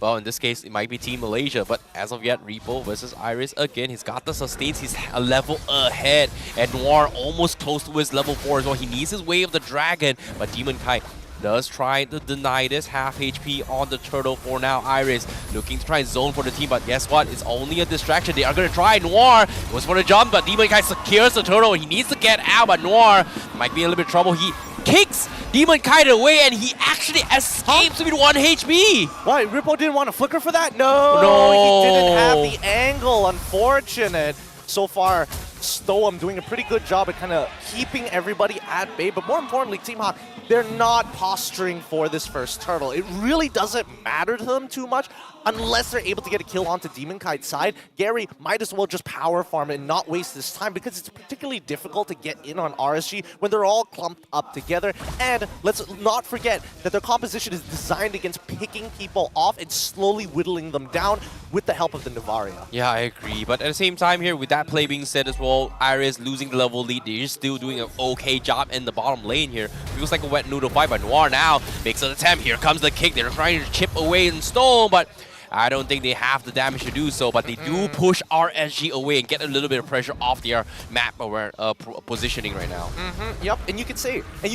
Well, in this case, it might be Team Malaysia, but as of yet, Rippo versus Iris again. He's got the sustains. He's a level ahead. And Noir almost close to his level 4 as well. He needs his Way of the Dragon, but Demon Kai does try to deny this. Half HP on the turtle for now. Iris looking to try and zone for the team, but guess what? It's only a distraction. They are going to try. Noir goes for the jump, but Demon Kai secures the turtle. He needs to get out, but Noir might be in a little bit of trouble. He kicks Demon Kai away, and he actually escapes with 1 HP. Why? Rippo didn't want to flicker for that? No, he didn't have the angle. Unfortunate. So far, Stoem doing a pretty good job at kind of keeping everybody at bay, but more importantly, Team Hawk, they're not posturing for this first turtle. It really doesn't matter to them too much unless they're able to get a kill onto Demon Kite's side. Gary might as well just power farm and not waste this time because it's particularly difficult to get in on RSG when they're all clumped up together. And let's not forget that their composition is designed against picking people off and slowly whittling them down with the help of the Navaria. Yeah, I agree. But at the same time here, with that play being said as well, Iris losing the level lead, they're still doing an okay job in the bottom lane here. Feels like a wet noodle fight, but Noir now makes an attempt. Here comes the kick. They're trying to chip away in stone, but I don't think they have the damage to do so, but they do push RSG away and get a little bit of pressure off their map positioning right now. Yep, and you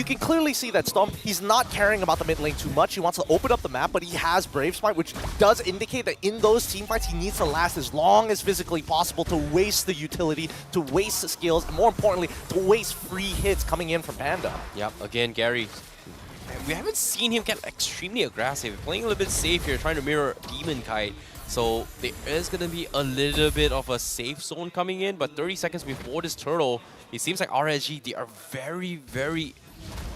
can clearly see that Storm, he's not caring about the mid lane too much. He wants to open up the map, but he has Brave Smite, which does indicate that in those team fights, he needs to last as long as physically possible to waste the utility, to waste the skills, and more importantly, to waste free hits coming in from Panda. Yep, again, Gary, we haven't seen him get extremely aggressive. Playing a little bit safe here, trying to mirror Demon Kite. So there is going to be a little bit of a safe zone coming in, but 30 seconds before this turtle, it seems like RSG, they are very, very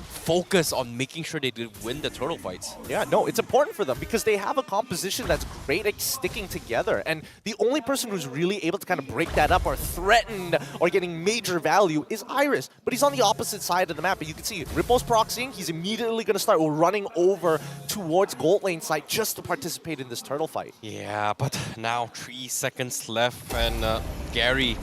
focused on making sure they win the turtle fights. Yeah, no, it's important for them because they have a composition that's great at sticking together. And the only person who's really able to kind of break that up or threaten or getting major value is Iris. But he's on the opposite side of the map. But you can see Rippo's proxying. He's immediately going to start running over towards gold lane side just to participate in this turtle fight. Yeah, but now 3 seconds left and Gary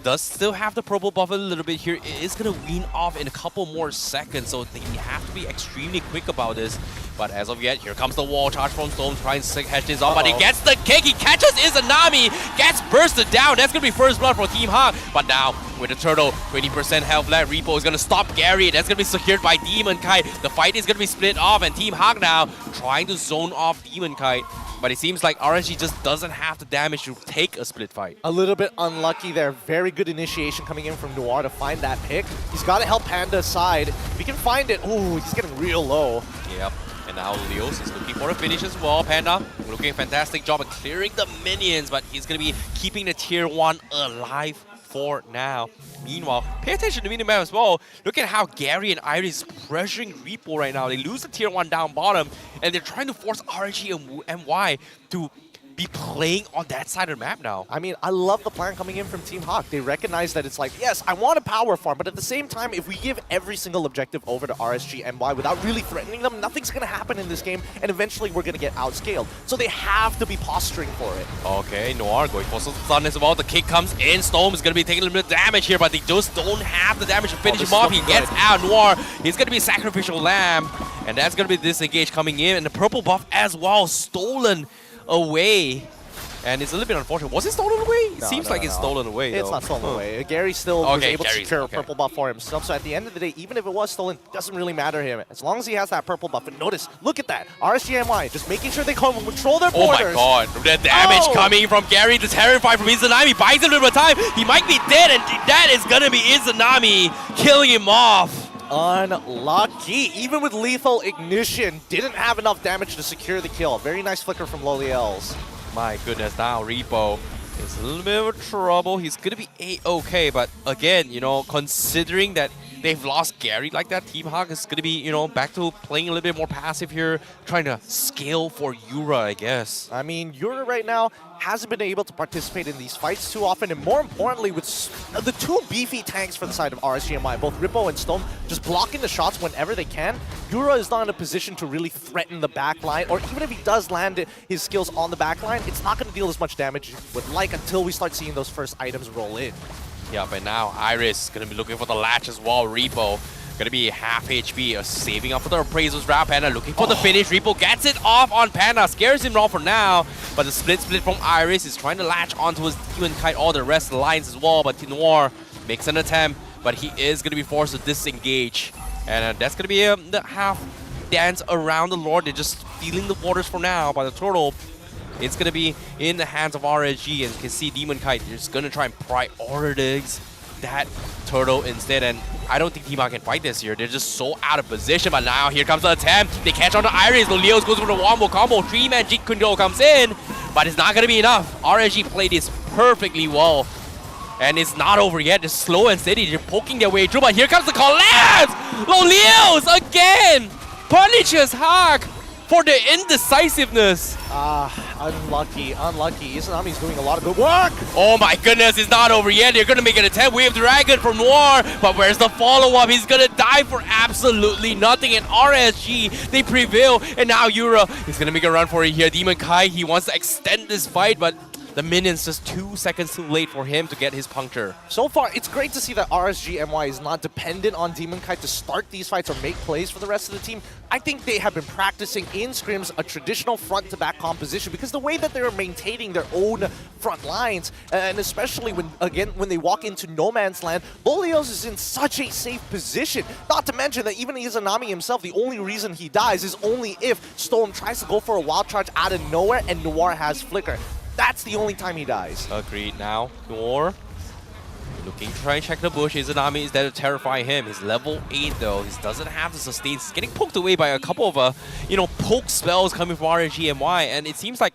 does still have the purple buff a little bit here. It is going to wean off in a couple more seconds, so they have to be extremely quick about this. But as of yet, here comes the wall charge from Storm, trying to catch this off, but he gets the kick, he catches Izanami, gets bursted down. That's going to be first blood for Team Hawk. But now, with the turtle, 20% health left, Rippo is going to stop Gary. That's going to be secured by Demon Kite. The fight is going to be split off, and Team Hawk now trying to zone off Demon Kite. But it seems like RSG just doesn't have the damage to take a split fight. A little bit unlucky there. Very good initiation coming in from Noir to find that pick. He's got to help Panda's side. If he can find it, ooh, he's getting real low. Yep. And now Leos is looking for a finish as well. Panda looking a fantastic job at clearing the minions, but he's going to be keeping the tier 1 alive for now. Meanwhile, pay attention to the minimap as well. Look at how Gary and Iris pressuring Rippo right now. They lose the tier 1 down bottom, and they're trying to force RSG and MY to be playing on that side of the map now. I mean, I love the plan coming in from Team Hawk. They recognize that it's like, yes, I want a power farm, but at the same time, if we give every single objective over to RSG MY without really threatening them, nothing's going to happen in this game, and eventually we're going to get outscaled. So they have to be posturing for it. Okay, Noir going for some stun as well. The kick comes in. Storm is going to be taking a little bit of damage here, but they just don't have the damage to finish him off. He gets out. Noir, he's going to be a sacrificial lamb, and that's going to be disengaged coming in, and the purple buff as well, stolen away. And it's a little bit unfortunate. Was it stolen away? It seems like it's stolen away, It's though. not stolen away. Gary still was able to secure a purple buff for himself. So at the end of the day, even if it was stolen, it doesn't really matter to him. As long as he has that purple buff. And notice, look at that. RSG MY just making sure they control their borders. Oh my god. The damage coming from Gary. The terrified from Izanami. Buys a little bit of time. He might be dead. And that is going to be Izanami killing him off. Unlucky. Even with lethal ignition, didn't have enough damage to secure the kill. Very nice flicker from Loliel's. My goodness, now Rippo is a little bit of trouble. He's going to be A-okay, but again, you know, considering that they've lost Gary like that, Team Hawk is going to be, you know, back to playing a little bit more passive here, trying to scale for Yura, I guess. I mean, Yura right now hasn't been able to participate in these fights too often, and more importantly, with the two beefy tanks for the side of RSG MY, both Rippo and Stone, just blocking the shots whenever they can, Yura is not in a position to really threaten the backline, or even if he does land his skills on the backline, it's not going to deal as much damage with like until we start seeing those first items roll in. Yep, and now Iris is going to be looking for the latch as well. Rippo going to be half HP, saving up for the appraisals round. Panda looking for the finish. Rippo gets it off on Panda, scares him off for now. But the split from Iris is trying to latch onto his Demon Kite, all the rest of the lines as well. But Noir makes an attempt, but he is going to be forced to disengage. And that's going to be the half dance around the Lord. They're just feeling the waters for now by the turtle. It's going to be in the hands of RSG, and you can see Demon Kite is going to try and prioritize that turtle instead, and I don't think Team Hawk can fight this here. They're just so out of position, but now here comes the attempt. They catch on to Iris. Leos goes for the wombo combo. 3-man Jeet control comes in, but it's not going to be enough. RSG played this perfectly well, and it's not over yet. They're slow and steady. They're poking their way through, but here comes the collapse! Leos again punishes Hawk for the indecisiveness. Unlucky. Izanami's doing a lot of good work. Oh my goodness, it's not over yet. They're going to make an attempt. Wave Dragon from Noir, but where's the follow-up? He's going to die for absolutely nothing. And RSG, they prevail. And now Yura is going to make a run for it here. Demon Kai, he wants to extend this fight, but the minion's just 2 seconds too late for him to get his puncture. So far, it's great to see that RSG MY is not dependent on Demon Kite to start these fights or make plays for the rest of the team. I think they have been practicing in scrims a traditional front-to-back composition, because the way that they're maintaining their own front lines, and especially when they walk into no man's land, Bolios is in such a safe position. Not to mention that even Izanami himself, the only reason he dies is only if Stone tries to go for a wild charge out of nowhere and Noir has Flicker. That's the only time he dies. Agreed. Now, Noir looking to try and check the bush. Izanami is there to terrify him. He's level 8 though. He doesn't have the sustain. He's getting poked away by a couple of, poke spells coming from RSG MY. And it seems like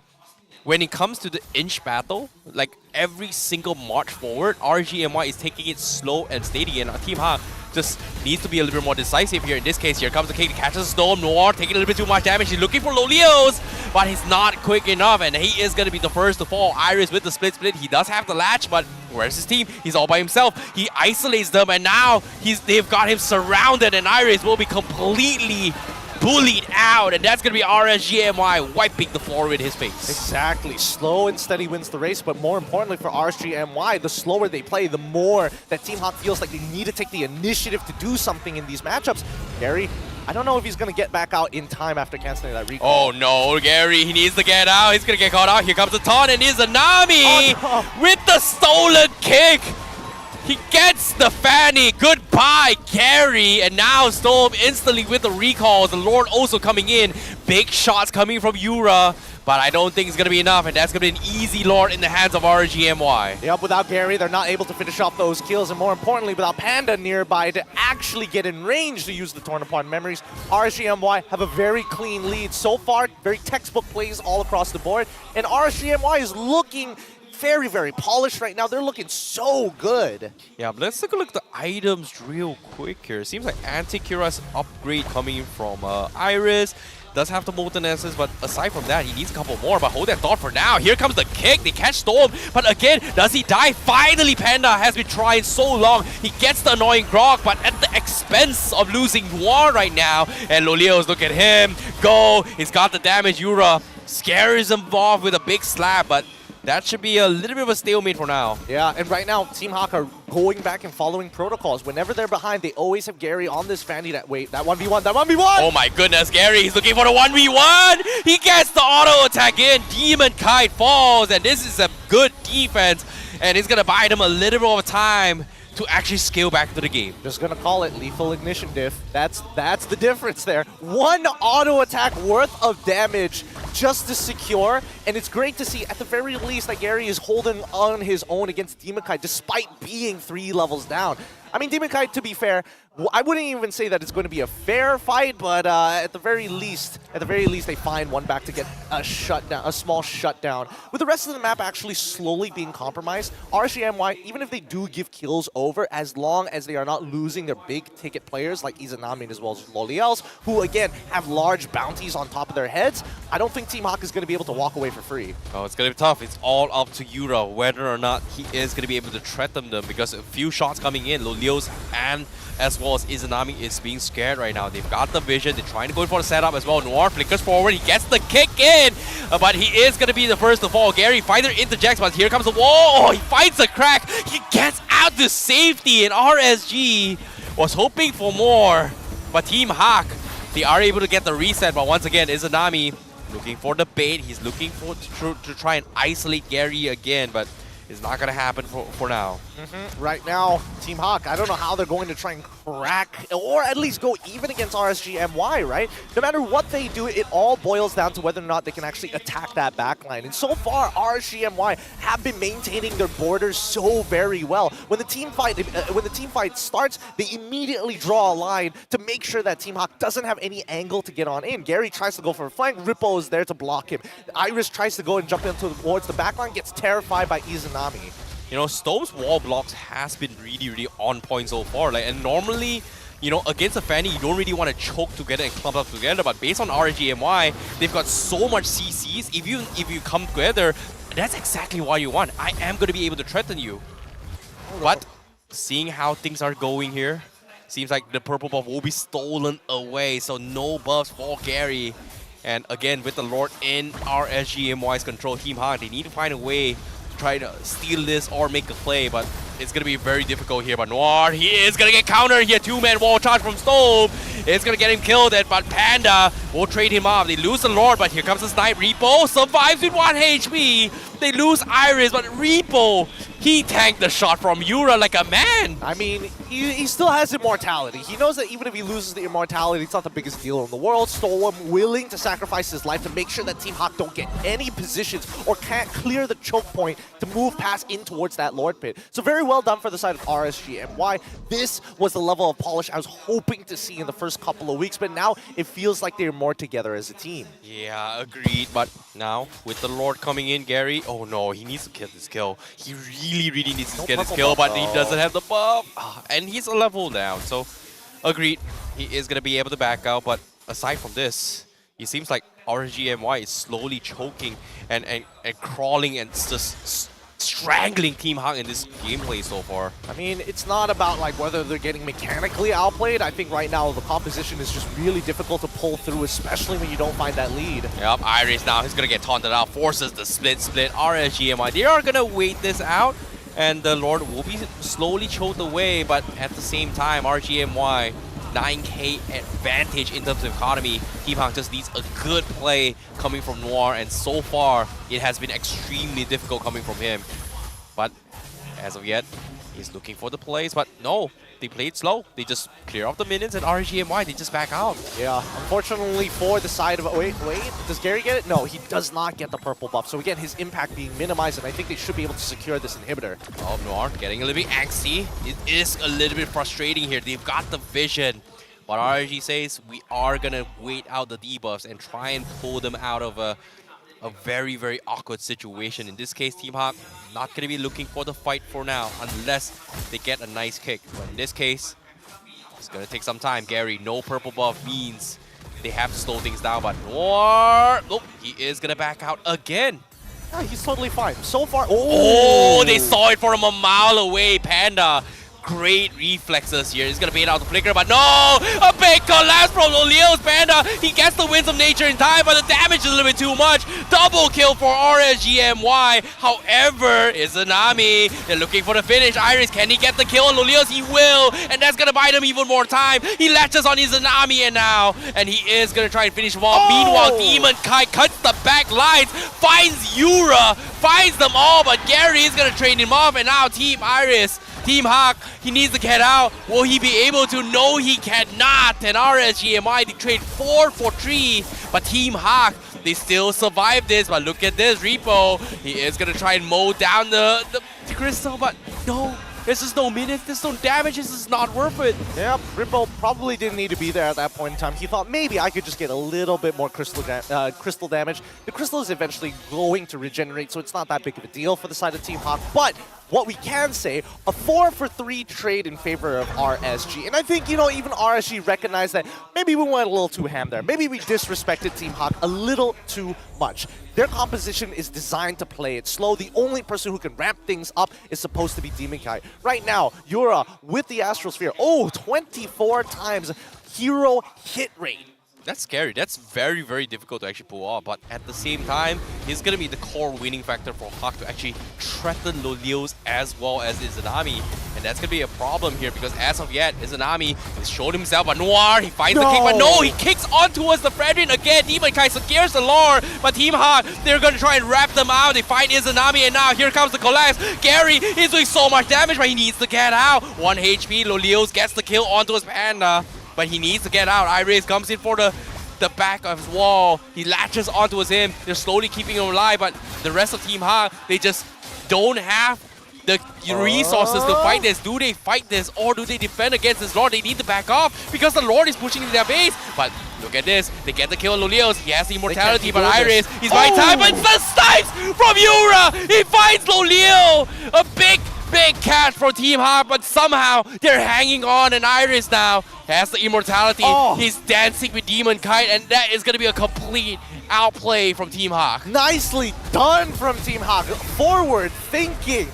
when it comes to the inch battle, like every single march forward, RSG MY is taking it slow and steady. And Team Hawk just needs to be a little bit more decisive here. In this case, here comes the kick, catches the storm. Noir taking a little bit too much damage. He's looking for Lolios, but he's not quick enough, and he is going to be the first to fall. Iris with the split. He does have the latch, but where's his team? He's all by himself. He isolates them, and now they've got him surrounded, and Iris will be completely bullied out, and that's going to be RSG MY wiping the floor with his face. Exactly. Slow and steady wins the race, but more importantly for RSG MY, the slower they play, the more that Team Hawk feels like they need to take the initiative to do something in these matchups. Gary, I don't know if he's going to get back out in time after canceling that recall. Oh no, Gary, he needs to get out. He's going to get caught out. Here comes the taunt, and Izanami with the stolen kick. He gets the Fanny. Goodbye, Gary. And now Storm instantly with the recalls. The Lord also coming in. Big shots coming from Yura. But I don't think it's going to be enough. And that's going to be an easy Lord in the hands of RSG MY. Yep, without Gary, they're not able to finish off those kills. And more importantly, without Panda nearby to actually get in range to use the Torn Apart Memories, RSG MY have a very clean lead. So far, very textbook plays all across the board. And RSG MY is looking very, very polished right now. They're looking so good. Yeah, but let's take a look at the items real quick here. Seems like Anti-Cura's upgrade coming from Iris. Does have the Molten Essence, but aside from that, he needs a couple more. But hold that thought for now. Here comes the kick. They catch Storm. But again, does he die? Finally, Panda has been trying so long. He gets the annoying Grog, but at the expense of losing Noir right now. And Lolios, look at him. Go. He's got the damage. Yura scares him off with a big slap, but that should be a little bit of a stalemate for now. Yeah, and right now, Team Hawk are going back and following protocols. Whenever they're behind, they always have Gary on this Fanny that 1v1, that 1v1! Oh my goodness, Gary, he's looking for the 1v1! He gets the auto attack in, Demon Kite falls, and this is a good defense, and it's gonna buy them a little bit of time to actually scale back to the game. Just gonna call it lethal ignition diff. That's the difference there. One auto attack worth of damage just to secure, and it's great to see at the very least that Gary is holding on his own against Demon Kite despite being 3 levels down. I mean, Demon Kite, to be fair, I wouldn't even say that it's going to be a fair fight, but at the very least, they find one back to get a shutdown, a small shutdown. With the rest of the map actually slowly being compromised, RSG MY, even if they do give kills over, as long as they are not losing their big ticket players like Izanami as well as Loliels, who again have large bounties on top of their heads, I don't think Team Hawk is going to be able to walk away for free. Oh, it's going to be tough. It's all up to Yura whether or not he is going to be able to threaten them, because a few shots coming in, Loliels and as well as Izanami is being scared right now. They've got the vision. They're trying to go for the setup as well. Noir flickers forward. He gets the kick in, but he is going to be the first to fall. Gary Fighter interjects, but here comes the wall. Oh, he finds a crack. He gets out to safety, and RSG was hoping for more, but Team Hawk, they are able to get the reset. But once again, Izanami looking for the bait. He's looking for to try and isolate Gary again, but it's not going to happen for now. Right now, Team Hawk, I don't know how they're going to try and crack, or at least go even against RSG MY, right? No matter what they do, it all boils down to whether or not they can actually attack that backline. And so far, RSG MY have been maintaining their borders so very well. When the team fight starts, they immediately draw a line to make sure that Team Hawk doesn't have any angle to get on in. Gary tries to go for a flank, Rippo is there to block him. Iris tries to go and jump towards the backline, gets terrified by Izanami. You know, Stove's wall blocks has been really on point so far. Like, and normally, you know, against a Fanny, you don't really want to choke together and clump up together. But based on RSG MY, they've got so much CCs. If you come together, that's exactly what you want. I am going to be able to threaten you. But seeing how things are going here, seems like the purple buff will be stolen away. So no buffs for Gary. And again, with the Lord in RSG MY's control, Team Hawk, they need to find a way try to steal this or make a play, but it's going to be very difficult here. But Noir, he is going to get countered here. Two-man wall charge from Stove. It's going to get him killed, but Panda will trade him off. They lose the Lord, but here comes the snipe. Rippo survives with 1 HP. They lose Iris, but Rippo, he tanked the shot from Yura like a man. I mean, he still has immortality. He knows that even if he loses the immortality, it's not the biggest deal in the world. Storm willing to sacrifice his life to make sure that Team Hawk don't get any positions or can't clear the choke point to move past in towards that Lord pit. So very well done for the side of RSG MY. This was the level of polish I was hoping to see in the first couple of weeks, but now it feels like they're more together as a team. Yeah, agreed. But now, with the Lord coming in, Gary, oh no, he needs to get this kill. He really needs to get this kill, but he doesn't have the buff. And he's a level down, so agreed. He is going to be able to back out, but aside from this, it seems like RSG MY is slowly choking and crawling and just strangling Team Hawk in this gameplay so far. I mean, it's not about like whether they're getting mechanically outplayed. I think right now the composition is just really difficult to pull through, especially when you don't find that lead. Yep, Iris now, he's going to get taunted out, forces the split. RSG MY, they are going to wait this out, and the Lord will be slowly choked away, but at the same time, RSG MY, 9k advantage in terms of economy. Team Hawk just needs a good play coming from Noir, and so far it has been extremely difficult coming from him. But as of yet, he's looking for the plays, but no, they played slow. They just clear off the minions, and RSG MY, they just back out. Yeah, unfortunately for the side of... Wait, does Gary get it? No, he does not get the purple buff. So again, his impact being minimized, and I think they should be able to secure this inhibitor. Oh, Noir getting a little bit angsty. It is a little bit frustrating here. They've got the vision. But RSG says we are going to wait out the debuffs and try and pull them out of a very awkward situation. In this case, Team Hawk not going to be looking for the fight for now unless they get a nice kick. But in this case, it's going to take some time. Gary, no purple buff means they have to slow things down. But Noir, nope, he is going to back out again. Yeah, he's totally fine. So far, oh, they saw it from a mile away. Panda. Great reflexes here. He's going to bait out the flicker, but no! A big collapse from Loliels. Panda, he gets the Winds of Nature in time, but the damage is a little bit too much. Double kill for RSG MY. However, Izanami, they're looking for the finish. Iris, can he get the kill on Loliels? He will, and that's going to buy him even more time. He latches on Izanami and he is going to try and finish him off. Oh. Meanwhile, Demon Kite cuts the back lines, finds Yura, finds them all, but Gary is going to train him off, and now Team Iris, Team Hawk, he needs to get out. Will he be able to? No, he cannot. And RSG MY, they trade 4 for 3. But Team Hawk, they still survive this. But look at this, Rippo. He is going to try and mow down the crystal, but no. There's just no minutes, there's no damage, this is not worth it. Yeah, Rippo probably didn't need to be there at that point in time. He thought maybe I could just get a little bit more crystal damage. The crystal is eventually going to regenerate, so it's not that big of a deal for the side of Team Hawk. But what we can say, a 4-for-3 trade in favor of RSG. And I think, even RSG recognized that maybe we went a little too ham there. Maybe we disrespected Team Hawk a little too much. Their composition is designed to play it slow. The only person who can ramp things up is supposed to be Demon Kai. Right now, Yura with the Astral Sphere. 24 times hero hit rate. That's scary. That's very, very difficult to actually pull off. But at the same time, he's going to be the core winning factor for Hawk to actually threaten Lolios as well as Izanami. And that's going to be a problem here because as of yet, Izanami has showed himself. But Noir, he finds the kick. But no, he kicks on towards the Fredrin again. Demon Kai secures the lore. But Team Hawk, they're going to try and wrap them out. They find Izanami. And now here comes the collapse. Gary is doing so much damage, but he needs to get out. 1 HP. Lolios gets the kill onto his Panda. But he needs to get out. Iris comes in for the back of his wall. He latches onto him. They're slowly keeping him alive, but the rest of Team Hawk, they just don't have the resources to fight this. Do they fight this or do they defend against this Lord? They need to back off because the Lord is pushing in their base. But look at this. They get the kill on Lolios. He has the immortality, but Iris, he's by time. But the snipes from Yura! He finds Lolio! A big catch from Team Hawk, but somehow they're hanging on, and Iris now has the immortality. He's dancing with Demon Kite, and that is going to be a complete outplay from Team Hawk. Nicely done from Team Hawk. Forward thinking.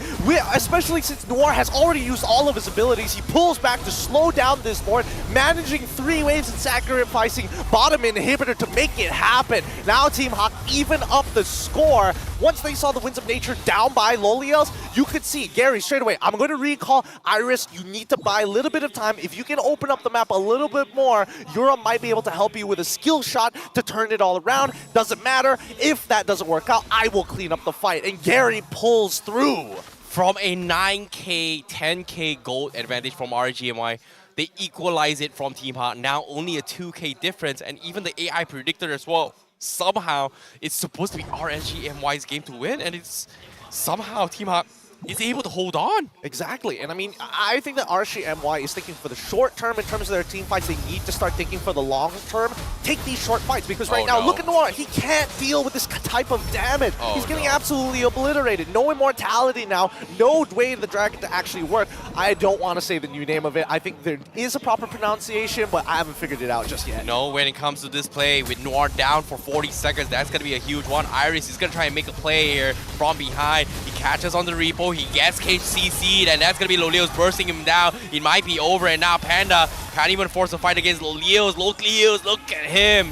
Especially since Noir has already used all of his abilities, he pulls back to slow down this board, managing 3 waves and sacrificing bottom inhibitor to make it happen. Now Team Hawk even up the score. Once they saw the Winds of Nature down by Lolios, you could see Gary straight away. I'm going to recall Iris. You need to buy a little bit of time. If you can open up the map a little bit more, Yura might be able to help you with a skill shot to turn it all around. Doesn't matter. If that doesn't work out, I will clean up the fight. And Gary pulls through. From a 9k, 10k gold advantage from RSG MY, they equalize it from Team Hawk. Now only a 2k difference, and even the AI predictor as well. Somehow, it's supposed to be RSG MY's game to win, and it's somehow Team Hawk is able to hold on. Exactly. And I mean, I think that RSG MY is thinking for the short term in terms of their team fights. They need to start thinking for the long term. Take these short fights because right now, look at Noir. He can't deal with this type of damage. He's getting absolutely obliterated. No immortality now. No way for the dragon to actually work. I don't want to say the new name of it. I think there is a proper pronunciation, but I haven't figured it out just yet. No, when it comes to this play with Noir down for 40 seconds, that's going to be a huge one. Iris is going to try and make a play here from behind. He catches on the Rippo. He gets KCC'd, and that's going to be Lolios bursting him down. It might be over, and now Panda can't even force a fight against Lolios. Look at him.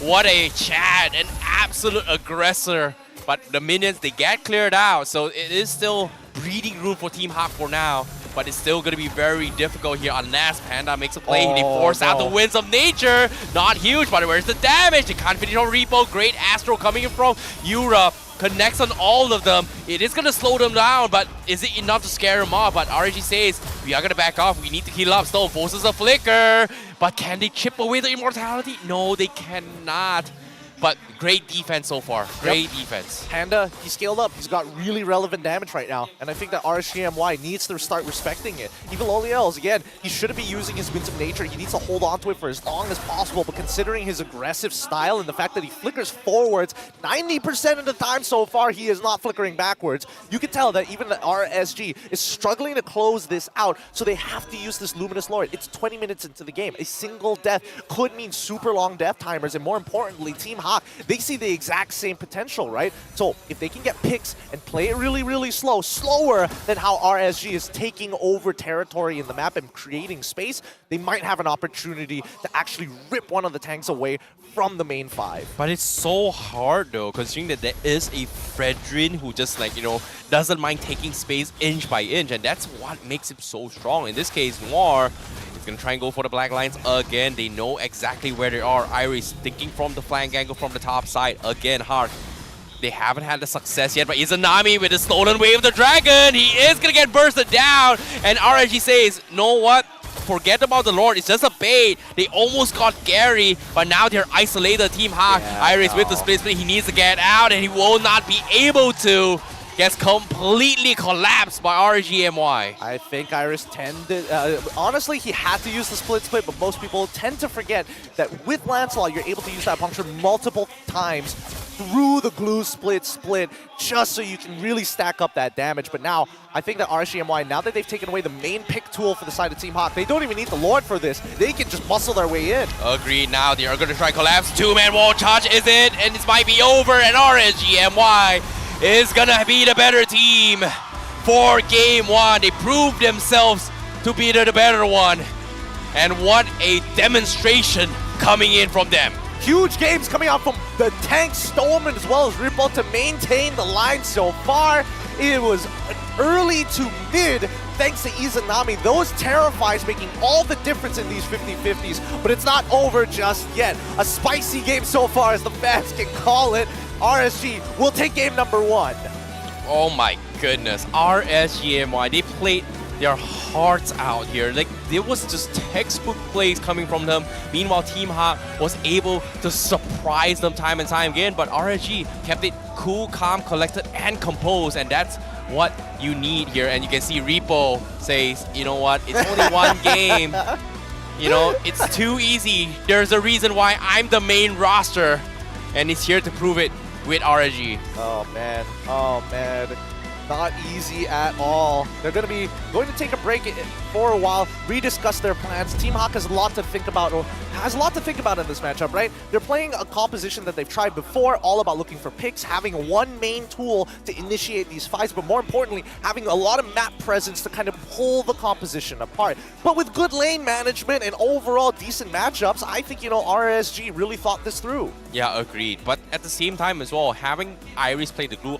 What a Chad, an absolute aggressor. But the minions, they get cleared out, so it is still breathing room for Team Hawk for now. But it's still going to be very difficult here unless Panda makes a play. They force out the Winds of Nature. Not huge, but where's the damage? They can't finish on Rippo. Great Astro coming in from Yura. Connects on all of them. It is going to slow them down, but is it enough to scare them off? But RSG says, we are going to back off. We need to heal up. Stone forces a flicker. But can they chip away the immortality? No, they cannot. But great defense so far. Great defense. Panda, he scaled up. He's got really relevant damage right now. And I think that RSG MY needs to start respecting it. Even Lolios, again, he shouldn't be using his Winds of Nature. He needs to hold on to it for as long as possible. But considering his aggressive style and the fact that he flickers forwards, 90% of the time so far, he is not flickering backwards. You can tell that even the RSG is struggling to close this out. So they have to use this Luminous Lord. It's 20 minutes into the game. A single death could mean super long death timers. And more importantly, Team Hawk, they see the exact same potential, right? So if they can get picks and play it really, really slow, slower than how RSG is taking over territory in the map and creating space, they might have an opportunity to actually rip one of the tanks away from the main 5. But it's so hard though, considering that there is a Fredrin who just doesn't mind taking space inch by inch, and that's what makes him so strong. In this case, Noir is going to try and go for the black lines again. They know exactly where they are. Iris thinking from the flank angle from the top side. Again, Hawk. They haven't had the success yet, but Izanami with the stolen wave of the dragon. He is going to get bursted down, and RSG says, know what? Forget about the Lord, it's just a bait. They almost got Gary, but now they're isolated. Team Hawk, Iris with the split, he needs to get out, and he will not be able to. gets completely collapsed by RSG MY. I think Iris tended, honestly, he had to use the split, but most people tend to forget that with Lancelot, you're able to use that puncture multiple times through the glue split, just so you can really stack up that damage. But now, I think that RSG MY, now that they've taken away the main pick tool for the side of Team Hawk, they don't even need the Lord for this. They can just muscle their way in. Agreed. Now they are going to try collapse. Two-man wall charge is it, and this might be over, and RSG MY is going to be the better team for Game 1. They proved themselves to be the better one. And what a demonstration coming in from them. Huge games coming out from the tank Stolman as well as Rippo to maintain the line so far. It was early to mid thanks to Izanami. Those Terrifies making all the difference in these 50-50s, but it's not over just yet. A spicy game so far, as the fans can call it. RSG will take game number 1. Oh my goodness, RSG MY, they played their hearts out here. Like, there was just textbook plays coming from them. Meanwhile, Team Hawk was able to surprise them time and time again, but RSG kept it cool, calm, collected, and composed, and that's what you need here. And you can see Rippo says, you know what, it's only one game. You know, it's too easy. There's a reason why I'm the main roster, and it's here to prove it with RSG. Oh man, not easy at all. They're going to take a break for a while, rediscuss their plans. Team Hawk has a lot to think about, or has a lot to think about in this matchup, right? They're playing a composition that they've tried before, all about looking for picks, having one main tool to initiate these fights, but more importantly, having a lot of map presence to kind of pull the composition apart. But with good lane management and overall decent matchups, I think, you know, RSG really thought this through. Yeah, agreed. But at the same time as well, having Iris play the glue,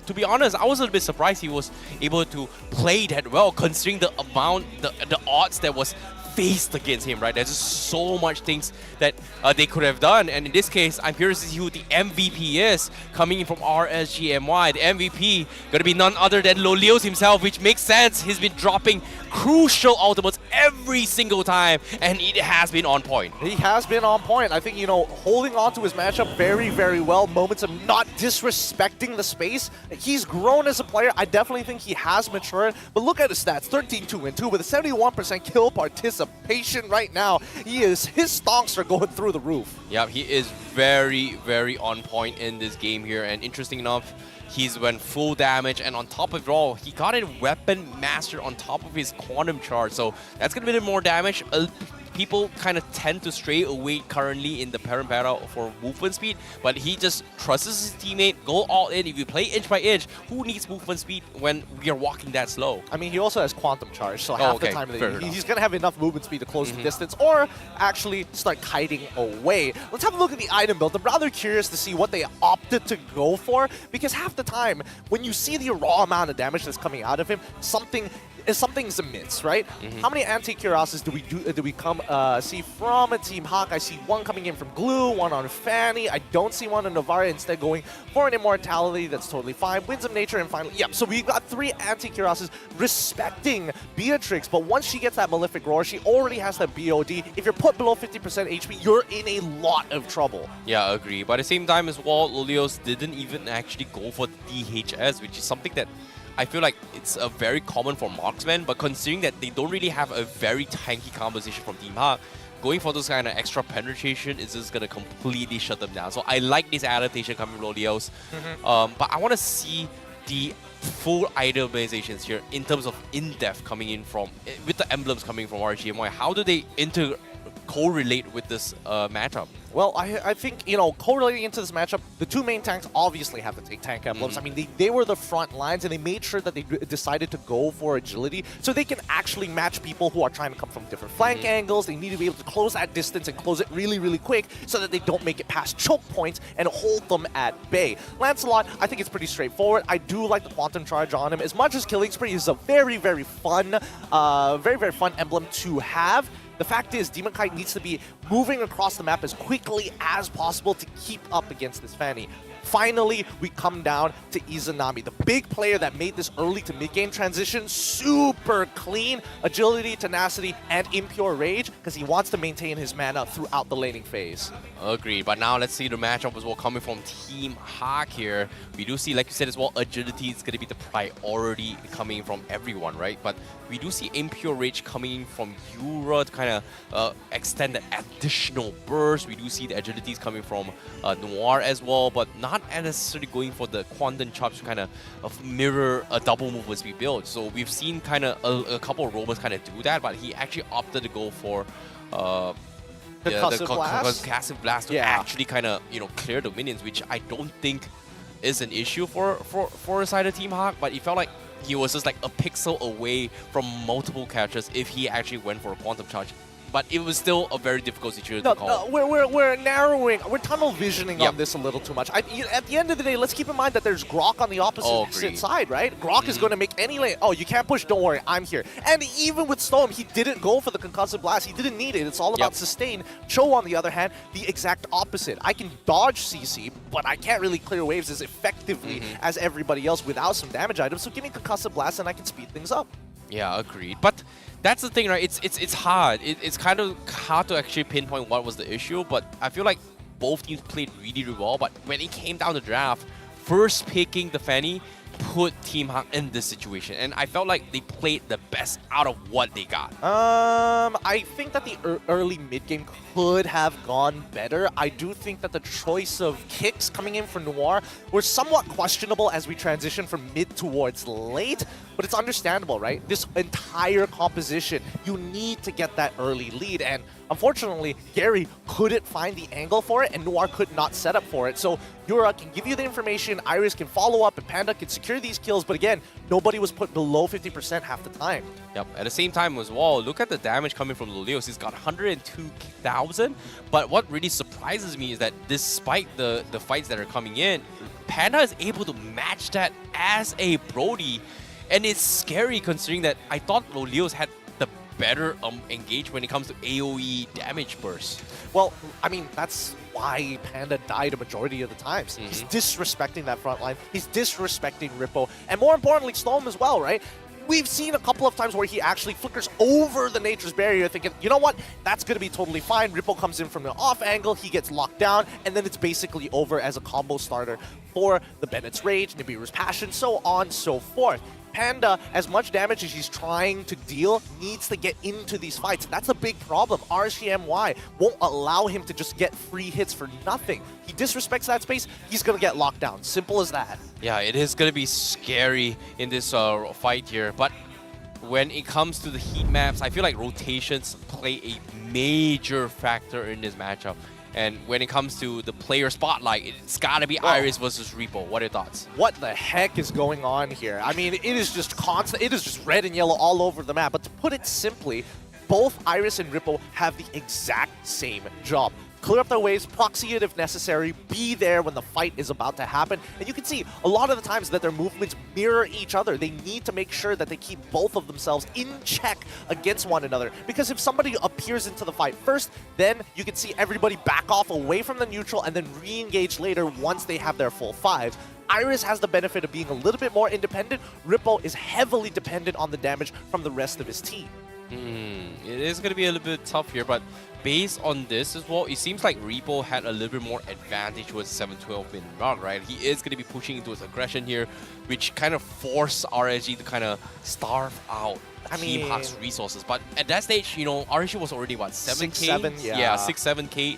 to be honest, I was a little bit surprised he was able to play that well, considering the amount, the odds that was faced against him, right? There's just so much things that they could have done, and in this case, I'm curious to see who the MVP is coming in from RSG MY. The MVP gonna be none other than Lolios himself, which makes sense. He's been dropping crucial ultimates every single time, and it has been on point. He has been on point. I think, you know, holding on to his matchup very, very well. Moments of not disrespecting the space. He's grown as a player. I definitely think he has matured. But look at his stats: 13-2-2 with a 71% kill participation right now. His stonks are going through the roof. Yeah, he is very, very on point in this game here. And interesting enough, he's went full damage, and on top of it all, he got a Weapon Master on top of his Quantum Charge. So that's going to be a bit more damage. People kind of tend to stray away currently in the parent battle for movement speed, but he just trusts his teammate, go all in. If you play inch by inch, who needs movement speed when we are walking that slow? I mean, he also has Quantum Charge, so half the time he's going to have enough movement speed to close the distance or actually start kiting away. Let's have a look at the item build. I'm rather curious to see what they opted to go for, because half the time, when you see the raw amount of damage that's coming out of him, something's amiss, right? How many anti-cuirasses do we see from a Team Hawk? I see one coming in from Glue, one on Fanny. I don't see one on Novara, instead going for an Immortality. That's totally fine. Winds of Nature, and finally, yep, so we've got 3 anti-cuirasses respecting Beatrix, but once she gets that Malefic Roar, she already has that BOD. If you're put below 50% HP, you're in a lot of trouble. Yeah, I agree. But at the same time as well, Lolios didn't even actually go for DHS, which is something that I feel like it's a very common for marksmen, but considering that they don't really have a very tanky composition from Team Hawk, going for this kind of extra penetration is just going to completely shut them down. So I like this adaptation coming from Lolios, but I want to see the full itemizations here in terms of in-depth coming in from, with the emblems coming from RSG MY. How do they correlate with this matchup? Well, I think, you know, correlating into this matchup, the 2 main tanks obviously have to take tank emblems. I mean, they were the front lines, and they made sure that they decided to go for agility so they can actually match people who are trying to come from different flank angles. They need to be able to close that distance and close it really, really quick so that they don't make it past choke points and hold them at bay. Lancelot, I think it's pretty straightforward. I do like the Quantum Charge on him. As much as Killing Spree is a very, very fun emblem to have, the fact is, Demon Kite needs to be moving across the map as quickly as possible to keep up against this Fanny. Finally, we come down to Izanami, the big player that made this early to mid-game transition super clean. Agility, tenacity, and impure rage, because he wants to maintain his mana throughout the laning phase. Agreed, but now let's see the matchup as well coming from Team Hawk here. We do see, like you said as well, agility is going to be the priority coming from everyone, right? But we do see impure rage coming from Yura to kind of extend that additional burst. We do see the agilities coming from Noir as well, but not necessarily going for the quantum charge to kind of mirror a double move as we build. So we've seen kind of a couple of roamers kind of do that, but he actually opted to go for the concussive blast to actually kind of clear the minions, which I don't think is an issue for a side of Team Hawk, but it felt like he was just like a pixel away from multiple catches if he actually went for a quantum charge. But it was still a very difficult situation to call. We're narrowing, we're tunnel visioning on this a little too much. At the end of the day, let's keep in mind that there's Grok on the opposite side, right? Grok is going to make any lane. Oh, you can't push, don't worry, I'm here. And even with Storm, he didn't go for the concussive blast. He didn't need it. It's all about sustain. Cho, on the other hand, the exact opposite. I can dodge CC, but I can't really clear waves as effectively as everybody else without some damage items. So give me concussive blast and I can speed things up. Yeah, agreed. But that's the thing, right? It's hard. It's kind of hard to actually pinpoint what was the issue, but I feel like both teams played really, really well. But when it came down to draft, first picking the Fanny put Team Hawk in this situation, and I felt like they played the best out of what they got. I think that the early mid-game could have gone better. I do think that the choice of kicks coming in for Noir were somewhat questionable as we transition from mid towards late, but it's understandable, right? This entire composition, you need to get that early lead, and unfortunately, Gary couldn't find the angle for it, and Noir could not set up for it. So Yura can give you the information, Iris can follow up, and Panda can secure these kills, but again, nobody was put below 50% half the time. Yep, at the same time as well, look at the damage coming from Lolios. He's got 102,000, but what really surprises me is that despite the fights that are coming in, Panda is able to match that as a Brody, and it's scary considering that I thought Lolios had the better engage when it comes to AoE damage burst. Well, I mean, that's why Panda died a majority of the times. He's disrespecting that front line. He's disrespecting Rippo. And more importantly, Storm as well, right? We've seen a couple of times where he actually flickers over the Nature's Barrier thinking, you know what, that's going to be totally fine. Rippo comes in from the off angle, he gets locked down, and then it's basically over as a combo starter for the Bennett's Rage, Nibiru's Passion, so on and so forth. Panda, as much damage as he's trying to deal, needs to get into these fights. That's a big problem. RSG MY won't allow him to just get free hits for nothing. He disrespects that space, he's going to get locked down. Simple as that. Yeah, it is going to be scary in this fight here. But when it comes to the heat maps, I feel like rotations play a major factor in this matchup. And when it comes to the player spotlight, it's gotta be Iris versus Rippo. What are your thoughts? What the heck is going on here? I mean, it is just constant. It is just red and yellow all over the map. But to put it simply, both Iris and Rippo have the exact same job. Clear up their waves, proxy it if necessary, be there when the fight is about to happen. And you can see a lot of the times that their movements mirror each other. They need to make sure that they keep both of themselves in check against one another. Because if somebody appears into the fight first, then you can see everybody back off away from the neutral and then re-engage later once they have their full five. Iris has the benefit of being a little bit more independent. Rippo is heavily dependent on the damage from the rest of his team. It is going to be a little bit tough here, but based on this as well, it seems like Rippo had a little bit more advantage towards 7-12 in round, right? He is going to be pushing into his aggression here, which kind of forced RSG to kind of starve out Team Hawk's resources. But at that stage, you know, RSG was already, what, 7K? Yeah, 6-7K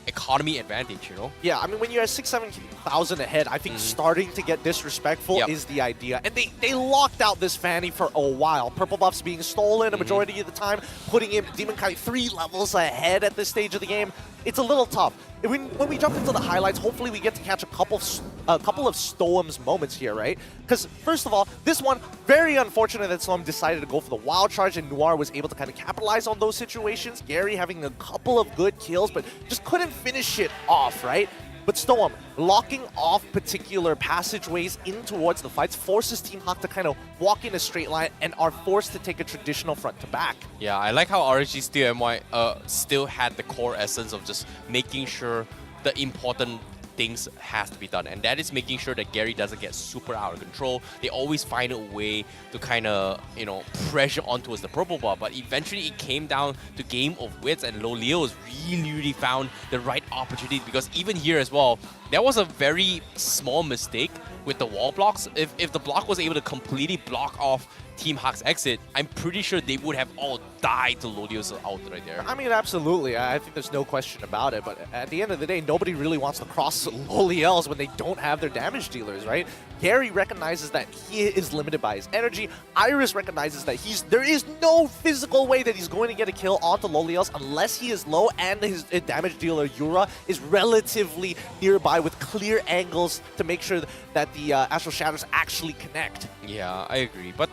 economy advantage, you know? Yeah, I mean, when you're at 6,000-7,000 ahead, I think starting to get disrespectful is the idea. And they locked out this Fanny for a while. Purple buffs being stolen a majority of the time, putting in Demon Kite 3 levels ahead at this stage of the game. It's a little tough. When we jump into the highlights, hopefully we get to catch a couple of Stoem's moments here, right? Because, first of all, this one, very unfortunate that Stoem decided to go for the wild charge and Noir was able to kind of capitalize on those situations. Gary having a couple of good kills, but just couldn't finish it off, right? But Storm, locking off particular passageways in towards the fights forces Team Hawk to kind of walk in a straight line and are forced to take a traditional front to back. Yeah, I like how RSG still MY still had the core essence of just making sure the important things has to be done, and that is making sure that Gary doesn't get super out of control. They always find a way to kind of, you know, pressure on towards the purple bar, but eventually it came down to game of wits, and Lolio's really found the right opportunity, because even here as well, there was a very small mistake with the wall blocks. If the block was able to completely block off Team Hawk's exit, I'm pretty sure they would have all died to Lolio's out right there. I mean, absolutely. I think there's no question about it. But at the end of the day, nobody really wants to cross Loliels when they don't have their damage dealers, right? Gary recognizes that he is limited by his energy. Iris recognizes that there is no physical way that he's going to get a kill onto Loliels unless he is low and his damage dealer Yura is relatively nearby with clear angles to make sure that the Astral Shatters actually connect. Yeah, I agree. But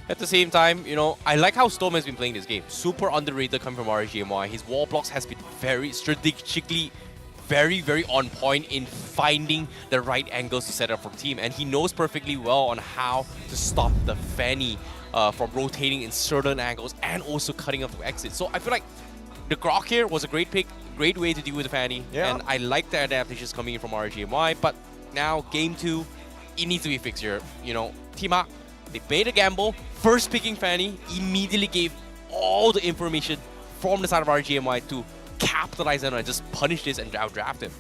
at the same time, you know, I like how Storm has been playing this game. Super underrated coming from RSG MY. His wall blocks has been very strategically very on point in finding the right angles to set up from team. And he knows perfectly well on how to stop the Fanny from rotating in certain angles and also cutting off the exit. So I feel like the Grok here was a great pick, great way to deal with the Fanny. Yeah. And I like the adaptations coming in from RSG MY. But now, game 2, it needs to be fixed here. You know, Team Hawk, they made a gamble. First picking Fanny, immediately gave all the information from the side of RGMY to capitalize on it and just punish this and outdraft him.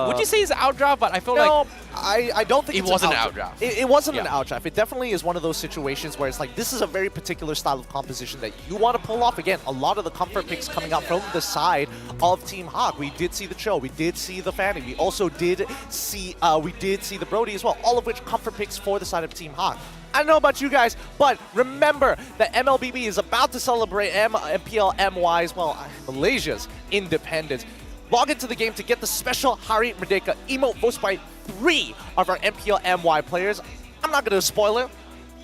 Would you say it's an outdraft? But I feel like I don't think it wasn't an outdraft. It wasn't an outdraft. It definitely is one of those situations where it's like, this is a very particular style of composition that you want to pull off. Again, a lot of the comfort picks coming out from the side of Team Hawk. We did see the Cho, we did see the Fanny, we also did see the Brody as well, all of which comfort picks for the side of Team Hawk. I don't know about you guys, but remember that MLBB is about to celebrate MPL MY's, well, Malaysia's independence. Log into the game to get the special Hari Merdeka emote voiced by 3 of our MPL MY players. I'm not going to spoil it.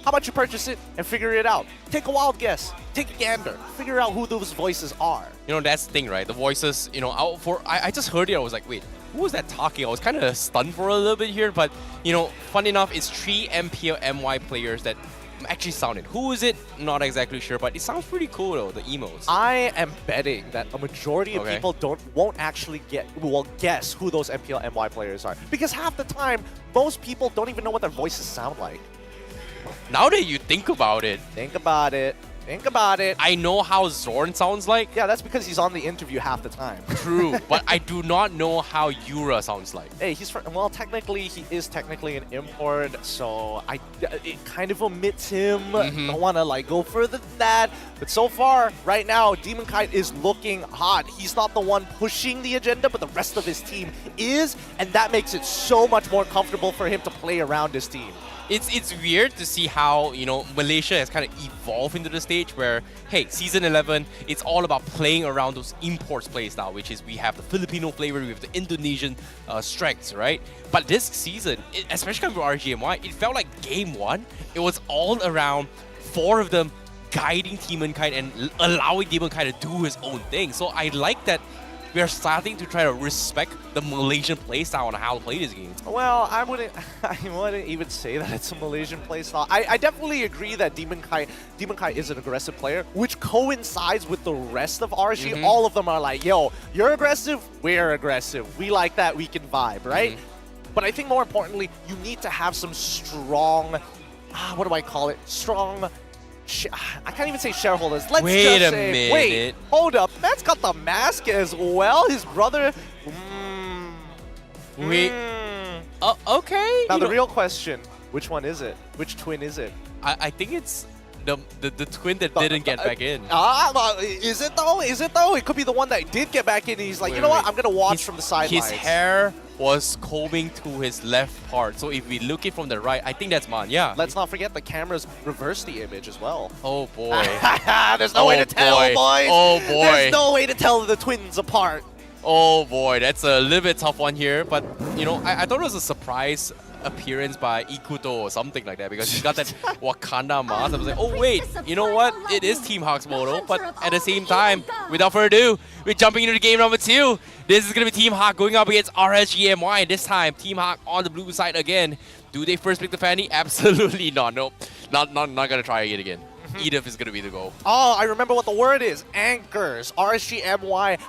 How about you purchase it and figure it out? Take a wild guess. Take a gander. Figure out who those voices are. You know, that's the thing, right? The voices, you know, I just heard it. I was like, wait, who was that talking? I was kind of stunned for a little bit here, but, you know, fun enough, it's 3 MPL MY players that actually sounded. Who is it? Not exactly sure, but it sounds pretty cool though, the emotes. I am betting that a majority of people won't actually guess who those MPL MY players are, because half the time, most people don't even know what their voices sound like. Now that you think about it. Think about it. Think about it. I know how Zorn sounds like. Yeah, that's because he's on the interview half the time. True, but I do not know how Yura sounds like. Hey, well, technically, he is technically an import, so it kind of omits him. Don't want to like go further than that. But so far, right now, Demon Kite is looking hot. He's not the one pushing the agenda, but the rest of his team is, and that makes it so much more comfortable for him to play around his team. It's weird to see how, you know, Malaysia has kind of evolved into the stage where, hey, Season 11, it's all about playing around those imports playstyle, which is we have the Filipino flavor, we have the Indonesian strengths, right? But this season, especially coming from RGMY, it felt like game 1, it was all around 4 of them guiding Demon Kite and allowing Demon Kite to do his own thing. So I like that we are starting to try to respect the Malaysian playstyle on how to play this game. Well, I wouldn't even say that it's a Malaysian playstyle. I definitely agree that Demon Kite is an aggressive player, which coincides with the rest of RSG. All of them are like, yo, you're aggressive, we're aggressive. We like that, we can vibe, right? But I think more importantly, you need to have some strong, what do I call it? Strong, I can't even say shareholders. Let's wait just a say, minute. Wait, hold up. Matt's got the mask as well. His brother. Okay. Now the real question: which one is it? Which twin is it? I think it's the twin that didn't get back in. Is it though? Is it though? It could be the one that did get back in. And he's like, you know what? I'm gonna watch from the sidelines. His hair was combing to his left part. So if we look it from the right, I think that's Man. Yeah. Let's not forget the cameras reverse the image as well. Oh boy. There's no way to tell, boys. Oh boy. There's no way to tell the twins apart. Oh boy, that's a little bit tough one here. But you know, I thought it was a surprise appearance by Ikuto or something like that because he's got that Wakanda mask. I was like, oh wait, you know what? It is Team Hawk's motto, but at the same time, without further ado, we're jumping into the game number 2. This is going to be Team Hawk going up against RSG MY. This time, Team Hawk on the blue side again. Do they first pick the Fanny? Absolutely not. Nope. Not going to try it again. Edith is going to be the goal. Oh, I remember what the word is. Anchors. RSG MY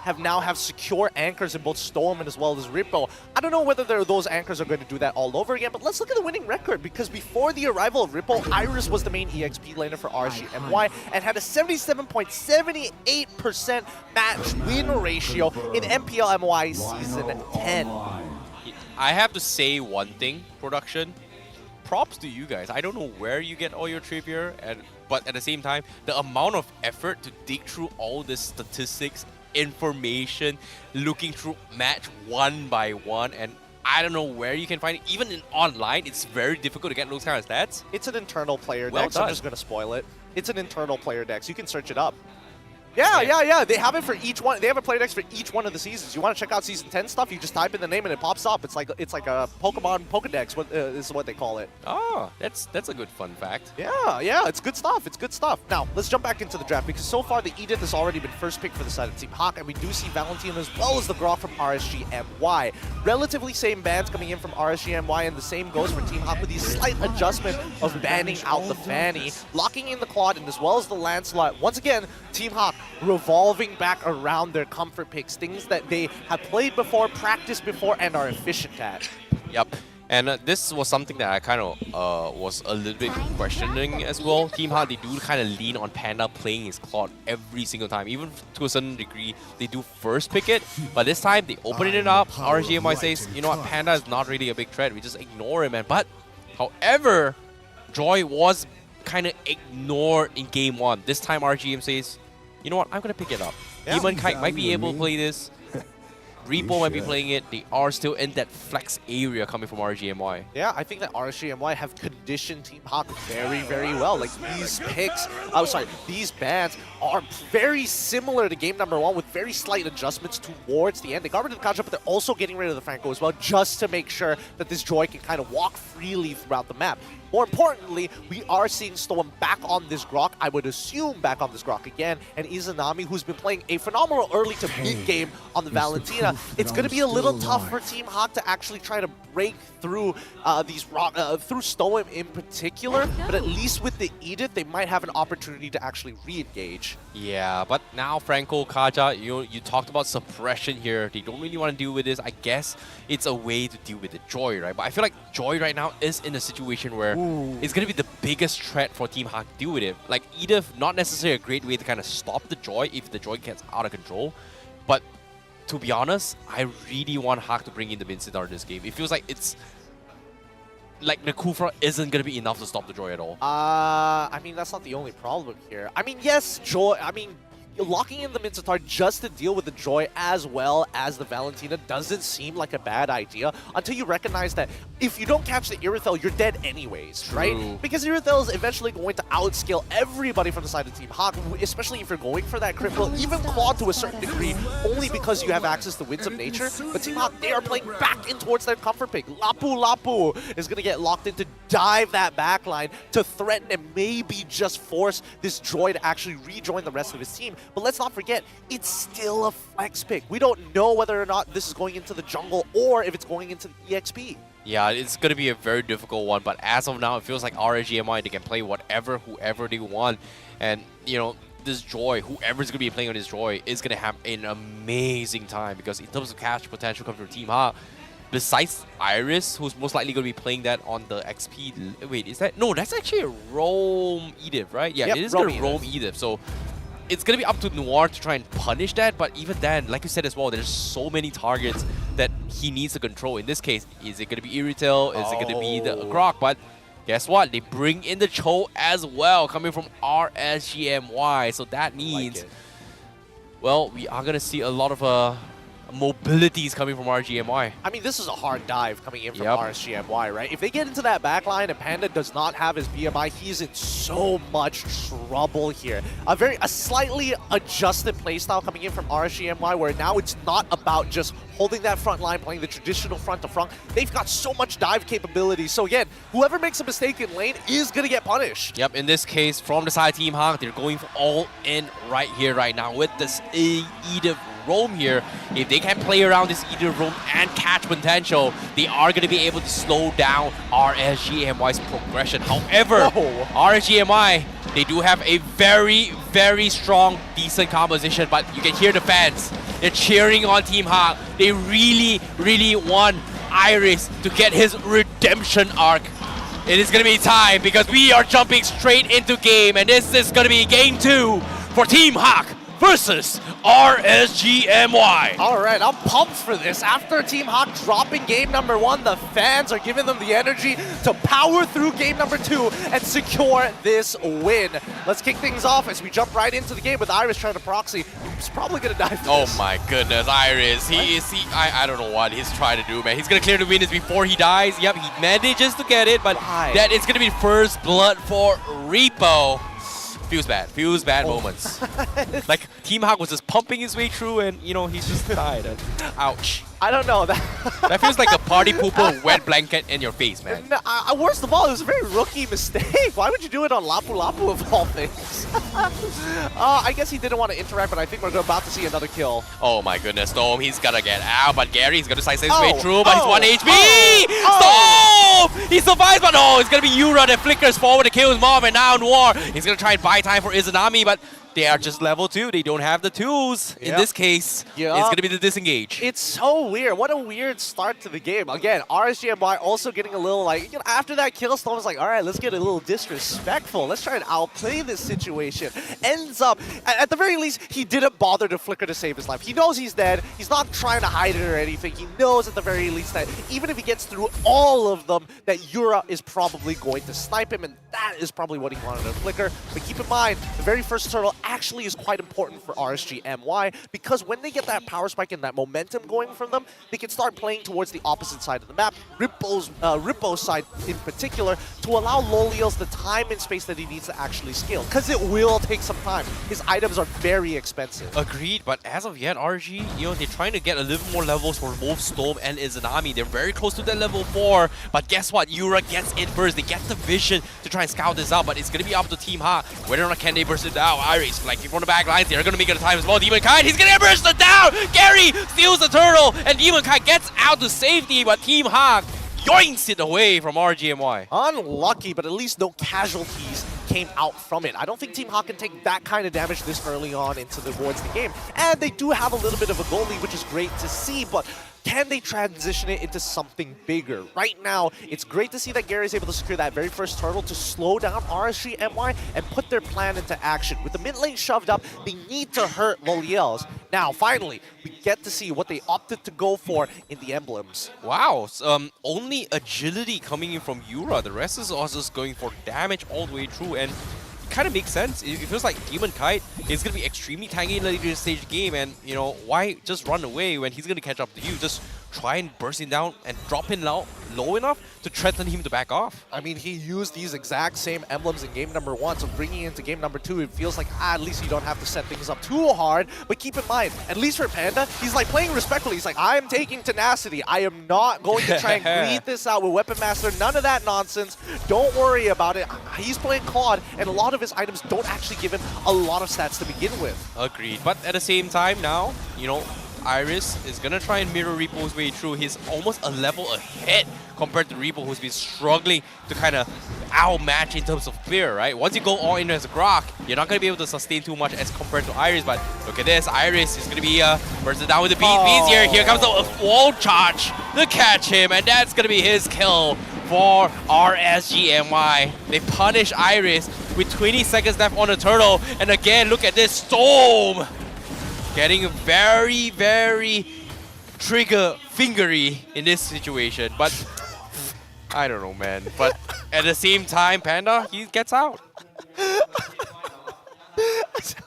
have secure anchors in both Storm and as well as Rippo. I don't know whether those anchors are going to do that all over again, but let's look at the winning record because before the arrival of Rippo, Iris was the main EXP laner for RSG MY and had a 77.78% match win ratio in MPL MY Season 10. I have to say one thing, production. Props to you guys. I don't know where you get all your trivia, but at the same time, the amount of effort to dig through all the statistics, information, looking through match one by one, and I don't know where you can find it. Even in online, it's very difficult to get those kind of stats. It's an internal player Well dex. done. I'm just going to spoil it. It's an internal player dex. You can search it up. Yeah. They have it for each one. They have a player dex for each one of the seasons. You want to check out Season 10 stuff? You just type in the name and it pops up. It's like a Pokemon Pokedex. Is what they call it. Oh, that's a good fun fact. Yeah. It's good stuff. It's good stuff. Now let's jump back into the draft because so far the Edith has already been first pick for the side of Team Hawk, and we do see Valentina as well as the Grok from RSG MY. Relatively same bans coming in from RSG MY, and the same goes for Team Hawk with the slight adjustment of banning out the Fanny, locking in the Claude, and as well as the Lancelot. Once again, Team Hawk revolving back around their comfort picks, things that they have played before, practiced before, and are efficient at. Yep. And this was something that I kind of was a little bit questioning as well. Team Hawk, they do kind of lean on Panda playing his Claude every single time. Even to a certain degree, they do first pick it. But this time, they open it up. RGMY says, you know what, Panda is not really a big threat. We just ignore him, man. But, however, Joy was kind of ignored in game 1. This time, RGM says, you know what, I'm going to pick it up. Demon Kite might be able to play this. Rippo might be playing it. They are still in that flex area coming from RGMY. Yeah, I think that RSGMY have conditioned Team Hawk very, very well. Like these picks, these bans are very similar to game number 1 with very slight adjustments towards the end. They got rid of the Kaja, but they're also getting rid of the Franco as well, just to make sure that this Joy can kind of walk freely throughout the map. More importantly, we are seeing Storm back on this Grok, I would assume back on this Grok again, and Izanami, who's been playing a phenomenal early to mid-game on the Valentina. It's going to be a little tough for Team Hawk to actually try to break through through Storm in particular, but at least with the Edith, they might have an opportunity to actually re-engage. Yeah, but now Franco, Kaja, you talked about suppression here. They don't really want to deal with this. I guess it's a way to deal with the Joy, right? But I feel like Joy right now is in a situation where it's going to be the biggest threat for Team Hawk to deal with it. Like, Edith, not necessarily a great way to kind of stop the Joy if the Joy gets out of control. But to be honest, I really want Hawk to bring in the Vincent out of this game. It feels like it's like the Kufra isn't going to be enough to stop the Joy at all. I mean, that's not the only problem here. I mean, yes, Joy, locking in the Mincetar just to deal with the Joy as well as the Valentina doesn't seem like a bad idea until you recognize that if you don't catch the Irithel, you're dead anyways, right? Because Irithel is eventually going to outscale everybody from the side of Team Hawk, especially if you're going for that critical, even Claude to a certain degree, only because you have access to Winds of Nature. But Team Hawk, they are playing back in towards their comfort pick. Lapu is going to get locked in to dive that backline to threaten and maybe just force this Joy to actually rejoin the rest of his team. But let's not forget, it's still a flex pick. We don't know whether or not this is going into the jungle or if it's going into the EXP. Yeah, it's going to be a very difficult one, but as of now, it feels like RSGMY, they can play whoever they want. And, you know, this Joy, whoever's going to be playing on this Joy is going to have an amazing time because in terms of catch potential coming from Team Hawk, besides Iris, who's most likely going to be playing that on the XP... Wait, is that... No, that's actually a Roam Edith, right? Yeah, yep, it is going to Roam Edith, so... It's going to be up to Noir to try and punish that, but even then, like you said as well, there's so many targets that he needs to control. In this case, is it going to be Irithel? Is it going to be the Grok? But guess what? They bring in the Cho as well, coming from RSGMY. So that means, well, we are going to see a lot of mobility is coming from RGMY. I mean, this is a hard dive coming in from Yep. RSGMY, right? If they get into that backline and Panda does not have his BMI, he's in so much trouble here. A slightly adjusted playstyle coming in from RSGMY, where now it's not about just holding that front line, playing the traditional front to front. They've got so much dive capability. So again, whoever makes a mistake in lane is going to get punished. Yep, in this case, from the side Team Hawk, they're going for all in right here, right now, with this Edith roam here. If they can play around this Edith roam and catch potential, they are going to be able to slow down RSGMY's progression. However, RSGMY, they do have a very, very strong, decent composition, but you can hear the fans. They're cheering on Team Hawk. They really, really want Iris to get his redemption arc. It is going to be time because we are jumping straight into game, and this is going to be game 2 for Team Hawk versus RSGMY. All right, I'm pumped for this. After Team Hawk dropping game number 1, the fans are giving them the energy to power through game number 2 and secure this win. Let's kick things off as we jump right into the game with Iris trying to proxy. He's probably going to die for this. Oh my goodness, Iris. I don't know what he's trying to do, man. He's going to clear the winners before he dies. Yep, he manages to get it, but that is going to be first blood for Rippo. Feels bad moments. Like, Team Hawk was just pumping his way through and, you know, he's just died. And, ouch. I don't know. That feels like a party pooper wet blanket in your face, man. No, worst of all, it was a very rookie mistake. Why would you do it on Lapu Lapu of all things? I guess he didn't want to interact, but I think we're about to see another kill. Oh my goodness, Storm, he's gonna get out, but Gary's gonna slice his way through, but he's 1 HP! Storm! He survives, but no, it's gonna be Yura that flickers forward to kill his mom, and now Noir, he's gonna try and buy time for Izanami, but they are just level 2. They don't have the tools. In this case, it's going to be the disengage. It's so weird. What a weird start to the game. Again, RSGMY also getting a little like, you know, after that kill, Storm was like, all right, let's get a little disrespectful. Let's try and outplay this situation. Ends up, at the very least, he didn't bother to flicker to save his life. He knows he's dead. He's not trying to hide it or anything. He knows at the very least that even if he gets through all of them, that Yura is probably going to snipe him, and that is probably what he wanted to flicker. But keep in mind, the very first turtle actually is quite important for RSGMY, because when they get that power spike and that momentum going from them, they can start playing towards the opposite side of the map, Rippo's side in particular, to allow Lolios the time and space that he needs to actually scale, because it will take some time. His items are very expensive. Agreed, but as of yet, RG, you know, they're trying to get a little more levels for both Storm and Izanami. They're very close to that level 4, but guess what? Yura gets in first. They get the vision to try and scout this out, but it's going to be up to Team Hawk. Whether or not can they burst it down. Iris, like, from the back lines, they're going to make it a time as well. Demon Kite, he's going to burst it down! Gary steals the turtle, and Demon Kite gets out to safety, but Team Hawk yoinks it away from RGMY. Unlucky, but at least no casualties came out from it. I don't think Team Hawk can take that kind of damage this early on towards the game. And they do have a little bit of a goal lead, which is great to see, but can they transition it into something bigger? Right now, it's great to see that Gary is able to secure that very first turtle to slow down RSGMY and put their plan into action. With the mid lane shoved up, they need to hurt Loliels. Now, finally, we get to see what they opted to go for in the emblems. Wow, only agility coming in from Yura. The rest is also just going for damage all the way through, and it kind of makes sense. It feels like Demon Kite is going to be extremely tanky in the later stage game, and, you know, why just run away when he's going to catch up to you? Just try and burst him down and drop him low enough to threaten him to back off. I mean, he used these exact same emblems in game number 1, so bringing it into game number 2, it feels like, at least you don't have to set things up too hard. But keep in mind, at least for Panda, he's like playing respectfully. He's like, I am taking tenacity. I am not going to try and greed this out with Weapon Master. None of that nonsense. Don't worry about it. He's playing Claude, and a lot of his items don't actually give him a lot of stats to begin with. Agreed. But at the same time now, you know, Iris is going to try and mirror Rippo's way through. He's almost a level ahead compared to Rippo, who's been struggling to kind of outmatch in terms of clear, right? Once you go all in as a Grok, you're not going to be able to sustain too much as compared to Iris, but look at this. Iris is going to be bursted down with the beats here. Here comes a wall charge to catch him, and that's going to be his kill for RSGMY. They punish Iris with 20 seconds left on the turtle, and again, look at this Storm! Getting very, very trigger fingery in this situation, but I don't know, man. But at the same time, Panda, he gets out.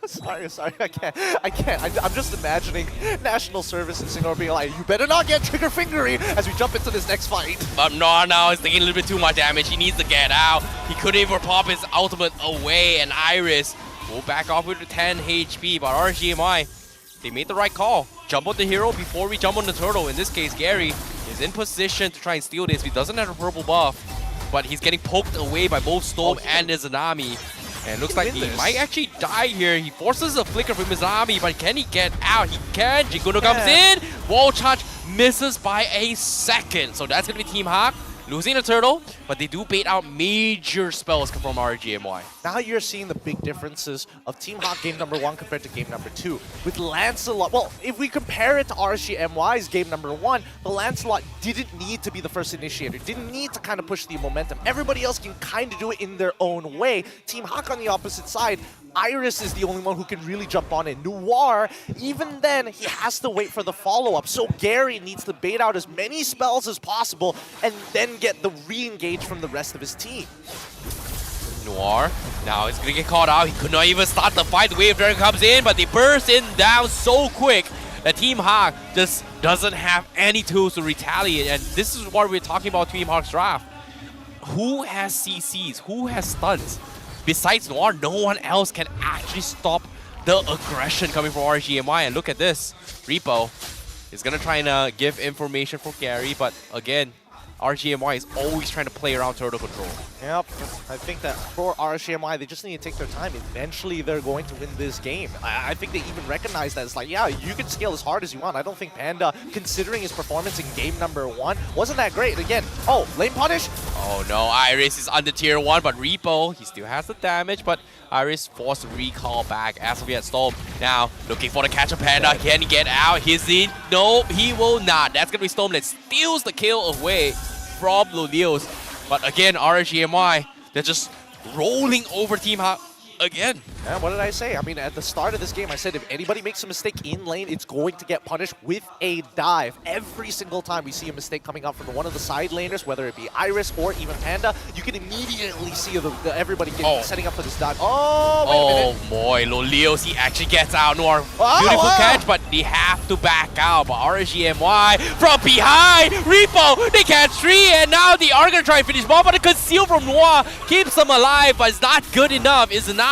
sorry, I can't. I'm just imagining national service in Singapore being like, you better not get trigger fingery as we jump into this next fight. But no, he's taking a little bit too much damage. He needs to get out. He couldn't even pop his ultimate away, and Iris will back off with 10 HP. But RSG MY, they made the right call. Jump on the hero before we jump on the turtle. In this case, Gary is in position to try and steal this. He doesn't have a purple buff, but he's getting poked away by both Storm and Izanami. And it looks like he might actually die here. He forces a flicker from Izanami, but can he get out? He can. Jiguno comes in. Wall charge misses by a second. So that's going to be Team Hawk losing the turtle, but they do bait out major spells from RSG MY. Now you're seeing the big differences of Team Hawk game number 1 compared to game number 2. With Lancelot, well, if we compare it to RSG MY's game number 1, the Lancelot didn't need to be the first initiator, didn't need to kind of push the momentum. Everybody else can kind of do it in their own way. Team Hawk on the opposite side, Iris is the only one who can really jump on it. Noir, even then, he has to wait for the follow-up. So Gary needs to bait out as many spells as possible and then get the re-engage from the rest of his team. Noir, now he's gonna get caught out. He could not even start the fight. The Wave Dragon comes in, but they burst in down so quick that Team Hawk just doesn't have any tools to retaliate. And this is what we're talking about Team Hawk's draft. Who has CCs? Who has stuns? Besides Noir, no one else can actually stop the aggression coming from RSG MY. And look at this. Rippo is going to try and give information for Gary, but again, RSG MY is always trying to play around turtle control. Yep, I think that for RSG MY, they just need to take their time. Eventually, they're going to win this game. I think they even recognize that. It's like, yeah, you can scale as hard as you want. I don't think Panda, considering his performance in game number 1, wasn't that great. Again, oh, lane punish? Oh no, Iris is under tier 1, but Rippo, he still has the damage, but Iris forced to recall back as we had Storm. Now, looking for the catcher Panda. Can he get out? He's in. No, he will not. That's going to be Storm that steals the kill away from Lolios. But again, RSG MY, they're just rolling over Team Hawk again. And what did I say? I mean, at the start of this game, I said if anybody makes a mistake in lane, it's going to get punished with a dive. Every single time we see a mistake coming up from one of the side laners, whether it be Iris or even Panda, you can immediately see everybody setting up for this dive. Oh, wait a minute. Oh boy, Lolios, he actually gets out. Noir, beautiful catch, but they have to back out. But RSG MY from behind, Rippo, they catch 3, and now they are going to try and finish more, but the conceal from Noir keeps them alive, but it's not good enough. Izanami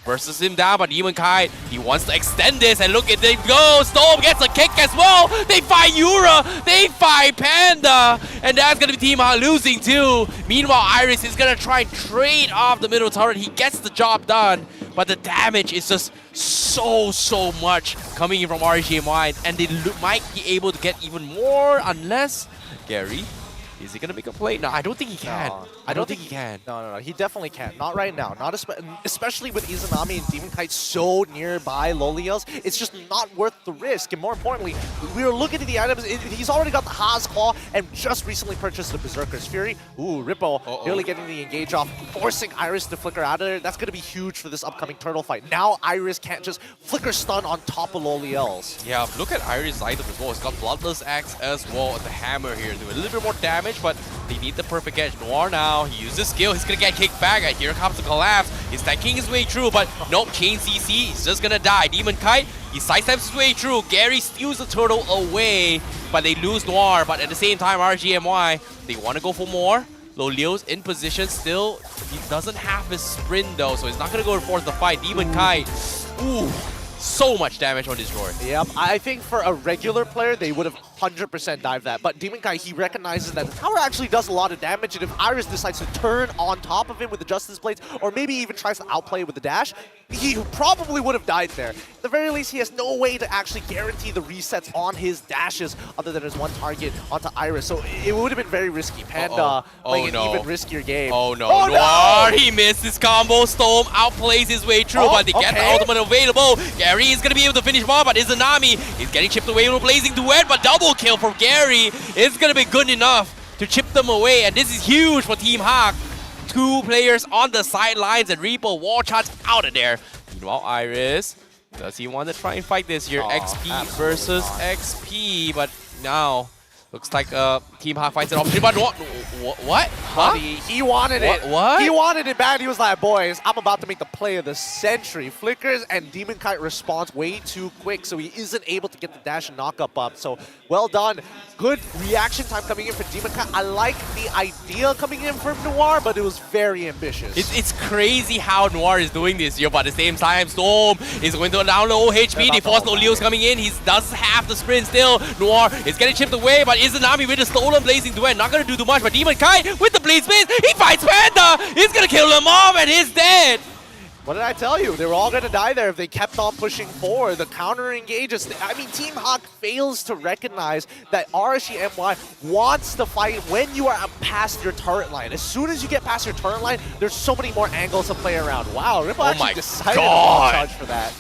versus him down, but Demon Kite, he wants to extend this, and look at them go. Storm gets a kick as well. They fight Yura, they fight Panda, and that's gonna be Team Hawk losing too. Meanwhile, Iris is gonna try and trade off the middle turret. He gets the job done, but the damage is just so much coming in from RSG MY, and they might be able to get even more unless Gary. Is he going to make a play? No, I don't think he can. No, I don't think he can. No, he definitely can't. Not right now. Not especially with Izanami and Demon Kite so nearby Lolios. It's just not worth the risk. And more importantly, we were looking at the items. He's already got the Haas Claw and just recently purchased the Berserker's Fury. Ooh, Rippo nearly getting the engage off, forcing Iris to flicker out of there. That's going to be huge for this upcoming turtle fight. Now Iris can't just flicker stun on top of Lolios. Yeah, look at Iris' item as well. It's got Bloodless Axe as well as the hammer here. Do a little bit more damage, but they need the perfect edge. Noir now, he uses skill, he's gonna get kicked back, and here comes the collapse. He's tanking his way through, but nope, chain CC, he's just gonna die. Demon Kite, he sidesteps his way through. Gary steals the turtle away, but they lose Noir. But at the same time, RSG MY, they wanna go for more. Lolios in position still, he doesn't have his sprint though, so he's not gonna go to force the fight. Demon Kite, ooh. So much damage on this droid. Yep, I think for a regular player, they would have 100% dived that. But Demon Kai, he recognizes that the tower actually does a lot of damage, and if Iris decides to turn on top of him with the Justice Blades, or maybe even tries to outplay it with the dash, he probably would have died there. At the very least, he has no way to actually guarantee the resets on his dashes other than his one target onto Iris. So it would have been very risky. Panda playing an even riskier game. Oh no, Noir, he missed his combo. Storm outplays his way through, but they get the ultimate available. Gary is going to be able to finish more, but Izanami is getting chipped away with a Blazing Duet, but double kill from Gary is going to be good enough to chip them away, and this is huge for Team Hawk. 2 players on the sidelines, and Rippo wall charge out of there. Meanwhile, Iris, does he want to try and fight this here? XP versus XP, but now Looks like Team Hawk finds an opportunity, but what? Huh? He wanted it. What? He wanted it bad. He was like, boys, I'm about to make the play of the century. Flickers and Demon Kite responds way too quick, so he isn't able to get the dash and knock-up up. So, well done. Good reaction time coming in for Demon Kite. I like the idea coming in from Noir, but it was very ambitious. It's crazy how Noir is doing this, yo, but at the same time, Storm is going to down low HP. They force Leo's coming in. He does have the sprint still. Noir is getting chipped away, but Izanami with the stolen blazing duet, not going to do too much. But Demon Kite with the blade spin, he fights Panda. He's going to kill him off, and he's dead. What did I tell you? They were all going to die there if they kept on pushing forward. The counter engages. I mean, Team Hawk fails to recognize that RSG MY wants to fight when you are past your turret line. As soon as you get past your turret line, there's so many more angles to play around. Wow, Rippo actually decided to charge for that.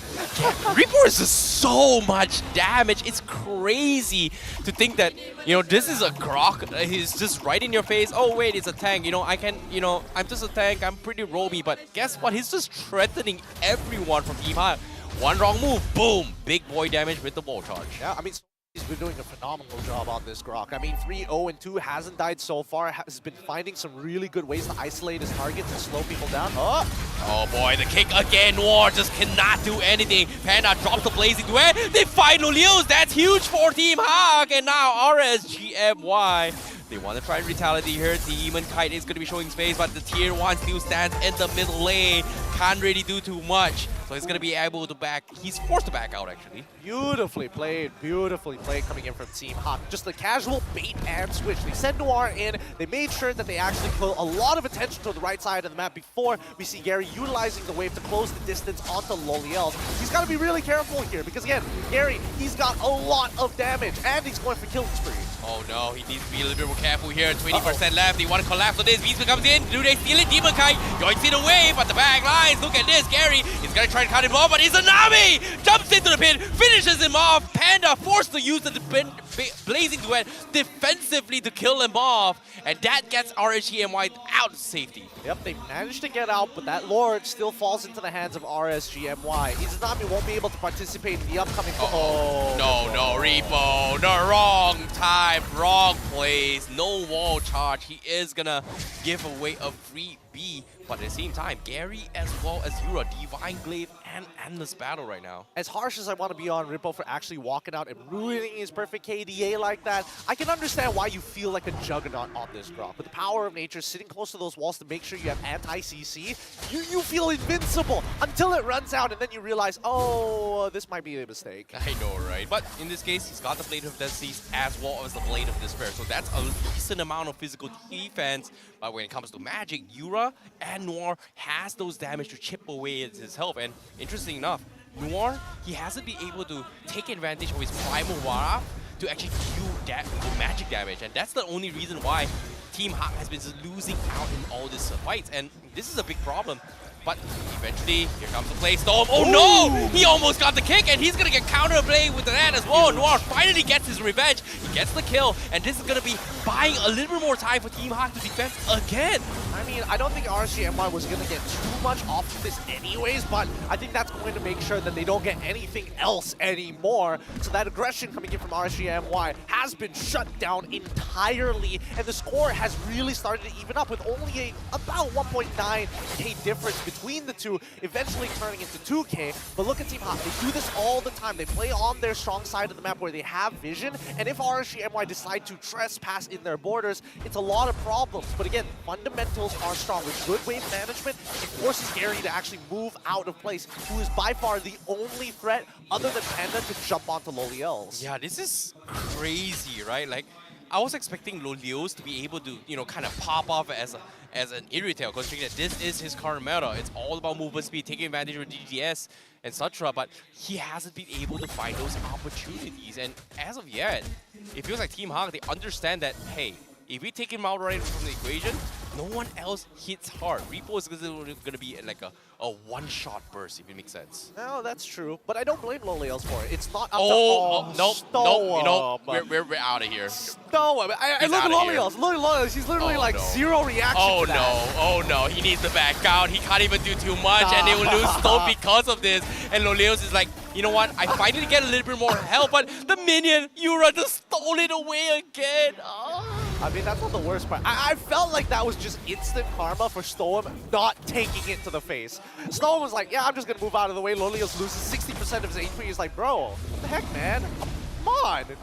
Rippo is just so much damage. It's crazy to think that, you know, this is a Grok. He's just right in your face. Oh, wait, it's a tank. You know, I'm just a tank. I'm pretty roamy. But guess what? He's just threatening everyone from Team Hawk. One wrong move, boom. Big boy damage with the ball charge. Yeah, I mean, he's been doing a phenomenal job on this Grok. I mean, 3-0-2 hasn't died so far, has been finding some really good ways to isolate his targets and slow people down. Oh boy, the kick again. Noir just cannot do anything. Panda drops the blazing duet. They finally lose. That's huge for Team Hawk. And now RSG MY. They want to try and retaliate here. Demon Kite is going to be showing space, but the tier 1 still stands in the middle lane. Can't really do too much. So he's going to be able to back. He's forced to back out, actually. Beautifully played coming in from Team Hawk. Just a casual bait and switch. They sent Noir in. They made sure that they actually put a lot of attention to the right side of the map before we see Gary utilizing the wave to close the distance onto Loliels. He's got to be really careful here because, again, Gary, he's got a lot of damage and he's going for killing spree. Oh no, he needs to be a little bit more careful here. 20% left. They want to collapse on this. Beast comes in. Do they steal it? Demon Kite joins in the wave, but the back lines. Look at this. Gary is going to try to cut him off, but Izanami jumps into the pit, finishes him off. Panda forced to use the blazing duet defensively to kill him off, and that gets RSG MY out of safety. Yep, they managed to get out, but that Lord still falls into the hands of RSG MY. Izanami won't be able to participate in the upcoming... No, Rippo. The wrong time, wrong place. No wall charge. He is gonna give away a free B. But at the same time, Gary as well as Yura, Divine Glaive and Endless Battle right now. As harsh as I want to be on Rippo for actually walking out and ruining his perfect KDA like that, I can understand why you feel like a juggernaut on this Grok. With the power of nature, sitting close to those walls to make sure you have anti-CC, you feel invincible until it runs out and then you realize, oh, this might be a mistake. I know, right? But in this case, he's got the Blade of Destiny as well as the Blade of Despair. So that's a decent amount of physical defense. But when it comes to magic, Yura and Noir has those damage to chip away at his health. And interesting enough, Noir, he hasn't been able to take advantage of his Primal Wara to actually do that magic damage. And that's the only reason why Team Hawk has been losing out in all these fights. And this is a big problem. But eventually, here comes the play. Storm. Oh no! He almost got the kick, and he's going to get counter-played with that as well. Noir finally gets his revenge. He gets the kill, and this is going to be buying a little bit more time for Team Hawk to defend again. I mean, I don't think RSG MY was going to get too much off of this anyways, but I think that's going to make sure that they don't get anything else anymore. So that aggression coming in from RSG MY has been shut down entirely, and the score has really started to even up with only about 1.9k difference between the two, eventually turning into 2k. But look at Team Hawk, they do this all the time. They play on their strong side of the map where they have vision, and if RSG MY decide to trespass in their borders, it's a lot of problems. But again, fundamentals are strong. With good wave management, it forces Gary to actually move out of place, who is by far the only threat other than Panda to jump onto Loliels. Yeah, this is crazy, right? Like, I was expecting Loliels to be able to, you know, kind of pop off as an Irritail, considering that this is his current meta. It's all about movement speed, taking advantage of DGS, etc. But he hasn't been able to find those opportunities. And as of yet, it feels like Team Hawk, they understand that, hey, if we take him out right from the equation, no one else hits hard. Rippo is going to be like a one-shot burst, if it makes sense. No, that's true, but I don't blame Loliels for it. It's not up to Nope, you know, we're out of here. No, I look at Loliels. Look at Loliels. He's literally zero reaction to that. Oh no, he needs to back out. He can't even do too much, and they will lose Stone because of this. And Loliels is like, you know what? I finally get a little bit more help, but the minion, Yura, just stole it away again. I mean, that's not the worst part. I felt like that was just instant karma for Storm not taking it to the face. Storm was like, yeah, I'm just going to move out of the way. Loliels loses 60% of his HP. He's like, bro, what the heck, man?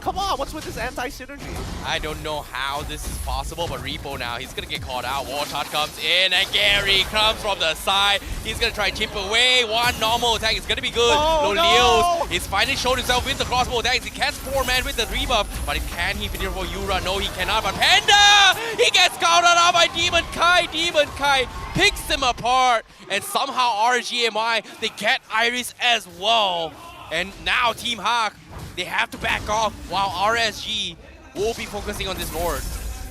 Come on, what's with this anti-synergy? I don't know how this is possible, but Rippo now, he's gonna get caught out. Wall shot comes in, and Gary comes from the side. He's gonna try to chip away. One normal attack is gonna be good. Loliels is finally shown himself with the crossbow attacks. He catches 4-man with the rebuff, but can he finish for Yura? No, he cannot. But Panda, he gets countered out by Demon Kai. Demon Kai picks him apart, and somehow RSG MY, they get Iris as well. And now Team Hawk, they have to back off while RSG will be focusing on this Lord.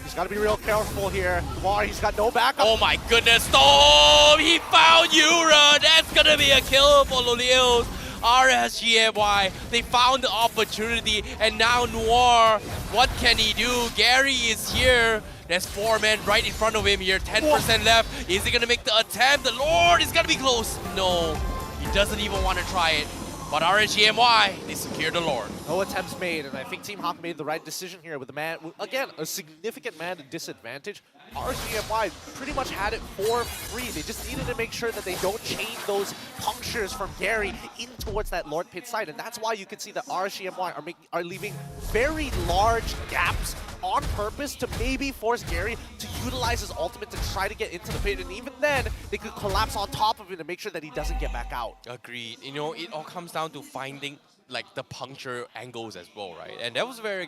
He's got to be real careful here. Kamar, he's got no backup. Oh my goodness, Storm! He found Yura! That's gonna be a kill for Loliels. RSG MY, they found the opportunity, and now Noir, what can he do? Gary is here. There's 4 men right in front of him here, 10% left. Is he gonna make the attempt? The Lord is gonna be close. No, he doesn't even want to try it. But RSG MY, they secure the Lord. No attempts made, and I think Team Hawk made the right decision here with the man, again, a significant man disadvantage. RSG MY pretty much had it for free. They just needed to make sure that they don't chain those punctures from Gary in towards that Lord Pit side, and that's why you can see that RSG MY are leaving very large gaps on purpose to maybe force Gary to utilize his ultimate to try to get into the pit, and even then, they could collapse on top of it to make sure that he doesn't get back out. Agreed. You know, it all comes down to finding like the puncture angles as well, right? And that was very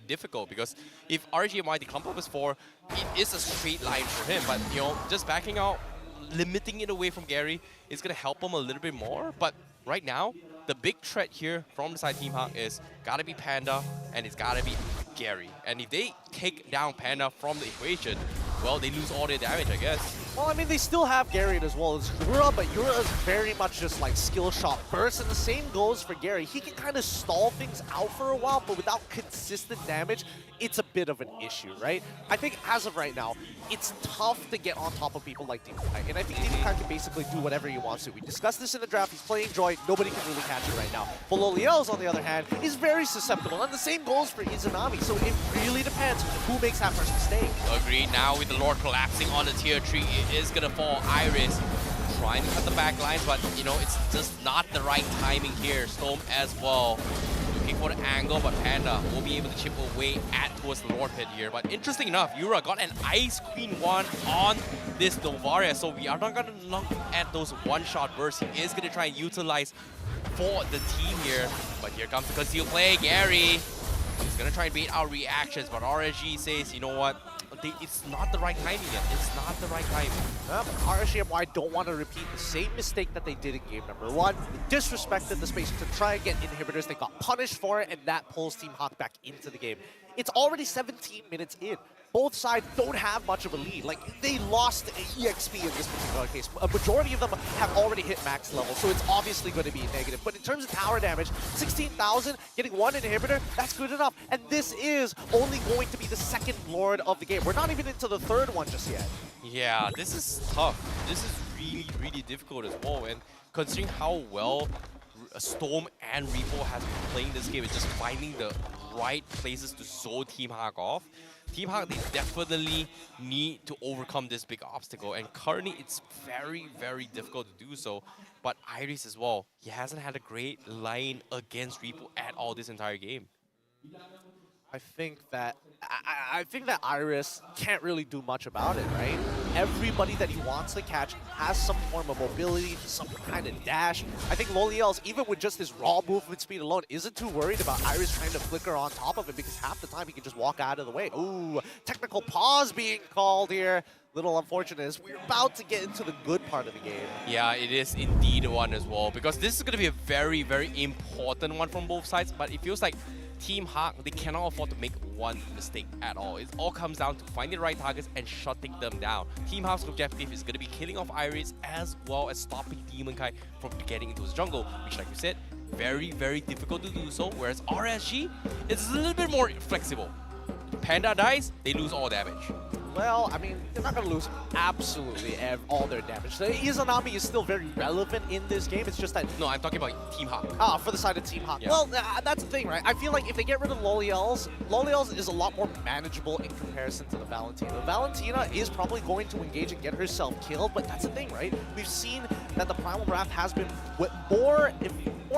difficult because if RSG MY, the clump up is 4, it is a straight line for him, but you know, just backing out, limiting it away from Gary is gonna help him a little bit more. But right now, the big threat here from the side Team Hawk is gotta be Panda and it's gotta be Gary. And if they take down Panda from the equation, well, they lose all their damage, I guess. Well, I mean, they still have Gary as well as Yura, but Yura is very much just like skill shot burst, and the same goes for Gary. He can kind of stall things out for a while, but without consistent damage, it's a bit of an issue, right? I think as of right now, it's tough to get on top of people like Demon Kai, and I think Demon Kai can basically do whatever he wants to. We discussed this in the draft. He's playing Joy. Nobody can really catch it right now. But Loliels, on the other hand, is very susceptible, and the same goes for Izanami, so it really depends who makes that first mistake. Agreed. Now with the Lord collapsing on the tier 3, it is gonna fall. Iris trying to cut the back lines, but you know, it's just not the right timing here. Storm as well, looking for the angle, but Panda will be able to chip away towards the Lord Pit here. But interesting enough, Yura got an Ice Queen 1 on this Novaria, so we are not gonna look at those one-shot bursts. He is gonna try and utilize for the team here. But here comes the concealed play. Gary, he's gonna try and bait out reactions, but RSG says, you know what? It's not the right timing yet. It's not the right timing. RSG MY don't want to repeat the same mistake that they did in game number 1. They disrespected the space to try and get inhibitors. They got punished for it, and that pulls Team Hawk back into the game. It's already 17 minutes in. Both sides don't have much of a lead. Like, they lost EXP in this particular case. A majority of them have already hit max level, so it's obviously going to be negative. But in terms of tower damage, 16,000, getting 1 inhibitor, that's good enough. And this is only going to be the second Lord of the game. We're not even into the third one just yet. Yeah, this is tough. This is really, really difficult as well. And considering how well Storm and Rippo has been playing this game, it's just finding the right places to show Team Hawk off. Team Hawk, they definitely need to overcome this big obstacle, and currently it's very, very difficult to do so. But Iris as well, he hasn't had a great line against Rippo at all this entire game. I think that Iris can't really do much about it, right? Everybody that he wants to catch has some form of mobility, some kind of dash. I think Loliels, even with just his raw movement speed alone, isn't too worried about Iris trying to flicker on top of him, because half the time he can just walk out of the way. Ooh, technical pause being called here. Little unfortunate as we're about to get into the good part of the game. Yeah, it is indeed one as well, because this is going to be a very, very important one from both sides, but it feels like Team Hawk, they cannot afford to make one mistake at all. It all comes down to finding the right targets and shutting them down. Team Hawk's objective is going to be killing off Iris as well as stopping Demon Kai from getting into his jungle, which, like you said, very, very difficult to do so, whereas RSG is a little bit more flexible. Panda dies, they lose all damage. Well, I mean, they're not going to lose absolutely all their damage. The Izanami is still very relevant in this game. It's just that... No, I'm talking about Team Hawk. Ah, for the side of Team Hawk. Yeah. Well, that's the thing, right? I feel like if they get rid of Loliels is a lot more manageable in comparison to the Valentina. The Valentina is probably going to engage and get herself killed, but that's the thing, right? We've seen that the Primal Wrath has been more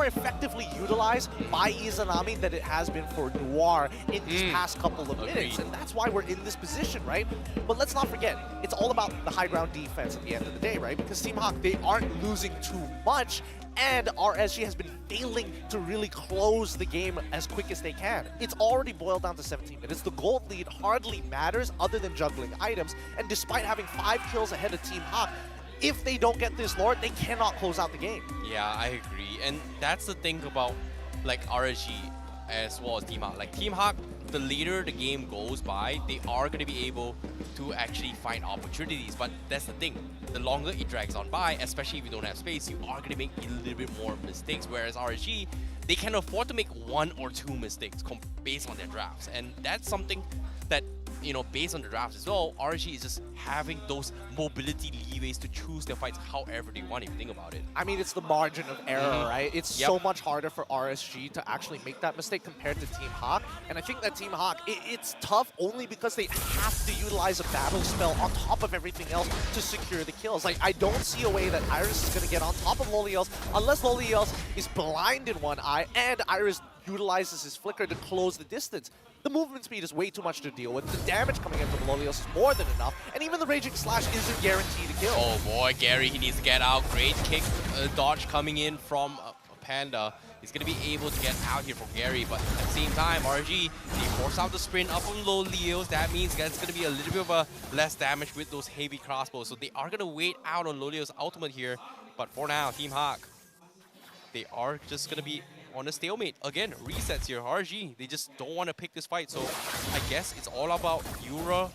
effectively utilized by Izanami than it has been for Noir in these past couple of minutes, and that's why we're in this position, right? But let's not forget, it's all about the high ground defense at the end of the day, right? Because Team Hawk, they aren't losing too much, and RSG has been failing to really close the game as quick as they can. It's already boiled down to 17 minutes. The gold lead hardly matters other than juggling items, and despite having 5 kills ahead of Team Hawk, if they don't get this Lord, they cannot close out the game. Yeah, I agree. And that's the thing about like RSG as well as Team Hawk. Like Team Hawk, the later the game goes by, they are going to be able to actually find opportunities. But that's the thing. The longer it drags on by, especially if you don't have space, you are going to make a little bit more mistakes. Whereas RSG, they can afford to make 1 or 2 mistakes based on their drafts. And that's something that, you know, based on the drafts as well, RSG is just having those mobility leeways to choose their fights however they want, if you think about it. I mean, it's the margin of error, right? It's so much harder for RSG to actually make that mistake compared to Team Hawk. And I think that Team Hawk, it's tough only because they have to utilize a battle spell on top of everything else to secure the kills. Like, I don't see a way that Iris is going to get on top of Loliels unless Loliels is blind in one eye and Iris utilizes his flicker to close the distance. The movement speed is way too much to deal with. The damage coming in from Lolios is more than enough, and even the Raging Slash isn't guaranteed to kill. Oh boy, Gary, he needs to get out. Great kick, dodge coming in from Panda. He's going to be able to get out here from Gary, but at the same time, RG, they force out the sprint up on Lolios. That means that's going to be a little bit of a less damage with those heavy crossbows. So they are going to wait out on Lolios' ultimate here. But for now, Team Hawk, they are just going to be on a stalemate. Again, resets here. RG, they just don't want to pick this fight. So I guess it's all about Yura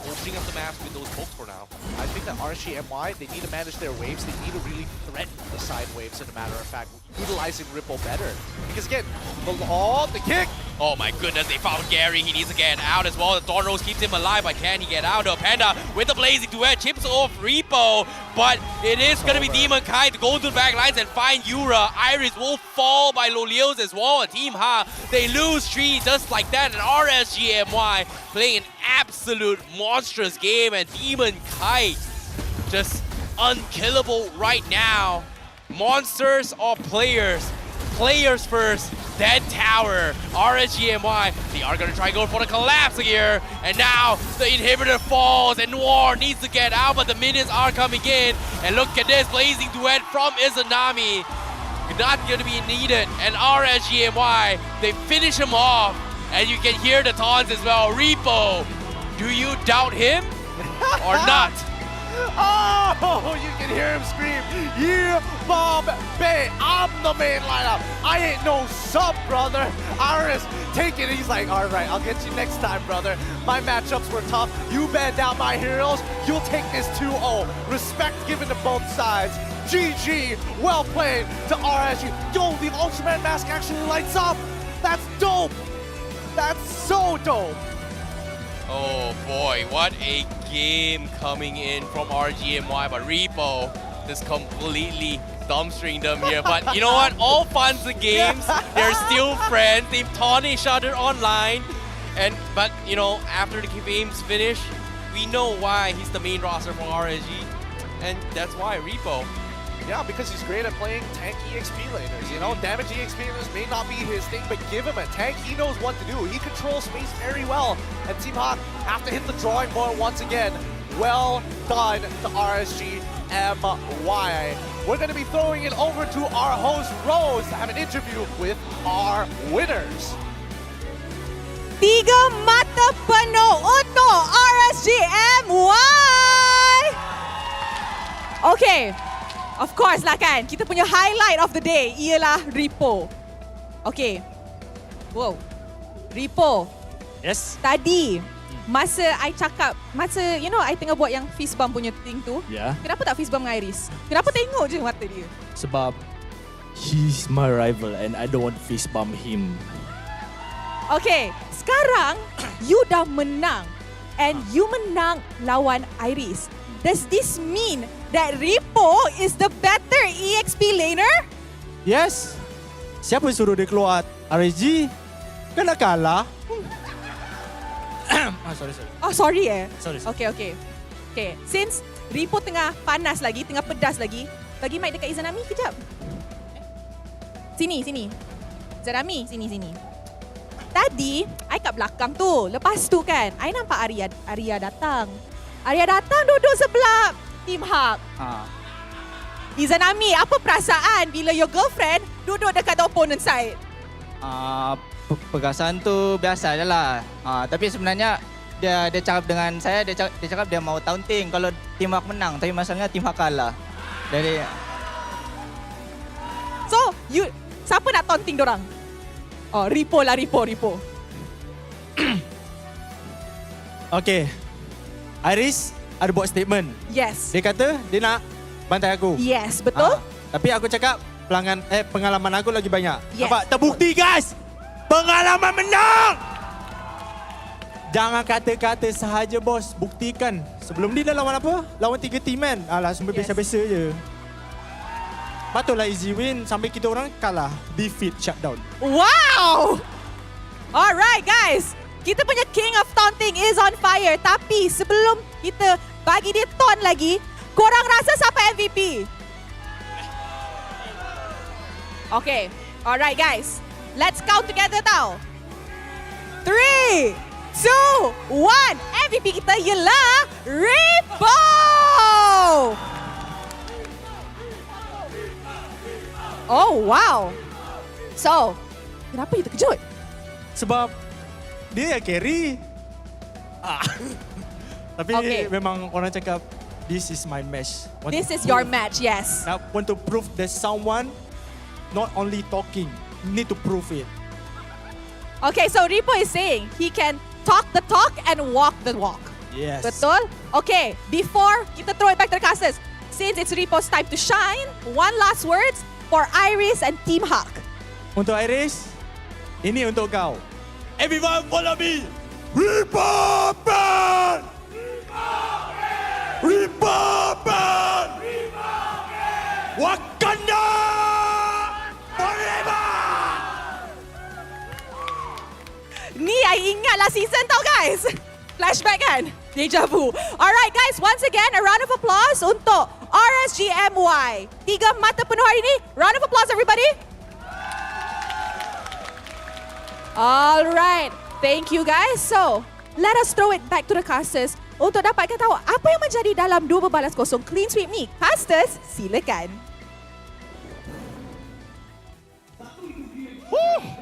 opening up the maps with those pokes for now. I think that RSG MY, they need to manage their waves. They need to really threaten the side waves, as a matter of fact, utilizing Rippo better. Because again, the kick! Oh my goodness, they found Gary. He needs to get out as well. The Dawn Rose keeps him alive, but can he get out? Panda with the blazing duet chips off Rippo, but it is going to be Demon Kai to go to the back lines and find Yura. Iris will fall by Lolios as well. Team Ha, they lose 3 just like that, and RSG MY playing an absolute monstrous game, and Demon Kai just unkillable right now. Monsters or players? Players first, then tower. RSG MY, they are going to try going for the collapse here. And now the inhibitor falls and Noir needs to get out, but the minions are coming in. And look at this blazing duet from Izanami. Not going to be needed. And RSG MY, they finish him off. And you can hear the taunts as well. Rippo, do you doubt him or not? Oh, you can hear him scream, "Yeah, Bob Bay, I'm the main lineup. I ain't no sub, brother." Iris, take it. He's like, "All right, I'll get you next time, brother. My matchups were tough. You banned out my heroes. You'll take this 2-0. Respect given to both sides. GG, well played to RSG. Yo, the Ultraman mask actually lights up. That's dope. That's so dope." Oh boy, what a game coming in from RGMY, but Rippo just completely dumbstring them here. But you know what? All fun's and games. They're still friends. They've taunted each other online. But you know, after the game's finish, we know why he's the main roster for RSG. And that's why Rippo. Yeah, because he's great at playing tank EXP laners, you know? Damage EXP laners may not be his thing, but give him a tank, he knows what to do. He controls space very well. And Team Hawk have to hit the drawing board once again. Well done to RSG MY. We're going to be throwing it over to our host, Rose, to have an interview with our winners. 3 mata penuh untuk RSG MY. Okay. Of course lah kan, kita punya highlight of the day ialah Rippo. Okay. Wow. Rippo, Yes. tadi masa I cakap, you know I tengah buat yang fist bump punya thing tu. Ya. Kenapa tak fist bump dengan Iris? Kenapa tengok je mata dia? Sebab he's my rival and I don't want to fist bump him. Okay, sekarang you dah menang and you menang lawan Iris. Does this mean that Rippo is the better EXP laner? Yes. Siapa suruh dia keluar RSG? Kan dah kalah. Sorry. Oh, sorry Sorry. Okay, since Rippo tengah panas lagi, tengah pedas lagi, bagi mic dekat Izanami kejap. Sini. Izanami, sini. Tadi, I kat belakang tu. Lepas tu kan, I nampak Arya datang. Arya datang duduk sebelah Team Hak. Izanami, apa perasaan bila your girlfriend duduk dekat the opponent side? Perasaan tu biasa je lah. Tapi sebenarnya dia cakap dengan saya, dia cakap dia mau taunting kalau Team Hak menang. Tapi masalahnya Team Hak kalah. Dari So, siapa nak taunting dorang? Oh, Rippo lah, Rippo. Okay. Iris ada buat statement. Yes. Dia kata dia nak bantai aku. Yes, betul? Tapi aku cakap pengalaman aku lagi banyak. Yes. Nampak? Terbukti guys. Pengalaman menang. Jangan kata-kata sahaja bos. Buktikan. Sebelum ni dah lawan apa? Lawan 3 team kan? Alah, semua biasa-biasa je. Patutlah easy win sampai kita orang kalah. Defeat, shutdown. Wow! Alright guys, kita punya King of Taunting is on fire. Tapi sebelum kita bagi dia taunt lagi, korang rasa siapa MVP? Okay, alright guys. Let's count together tau. 3, 2, 1. MVP kita ialah Rippo! Oh, wow. So, kenapa you terkejut? Sebab dia yang carry. Tapi memang orang cakap, this is my match. This is your match, yes. I want to prove that someone not only talking, need to prove it. Okay, so Rippo is saying he can talk the talk and walk the walk. Yes. Betul? Okay, before kita throw it back to the casters, since it's Rippo's time to shine, one last words for Iris and Team Hak. Untuk Iris, ini untuk kau. Everyone follow me. Rippo ban! Rippo ban! Wakanda forever! Ni I ingat last season tau guys. Flashback kan? Deja vu. Alright guys, once again a round of applause untuk RSG MY. 3 mata penuh hari ni. Round of applause everybody. Alright, thank you guys. So, let us throw it back to the casters untuk dapatkan tahu apa yang menjadi dalam 2 berbalas kosong clean sweep ni. Casters, silakan.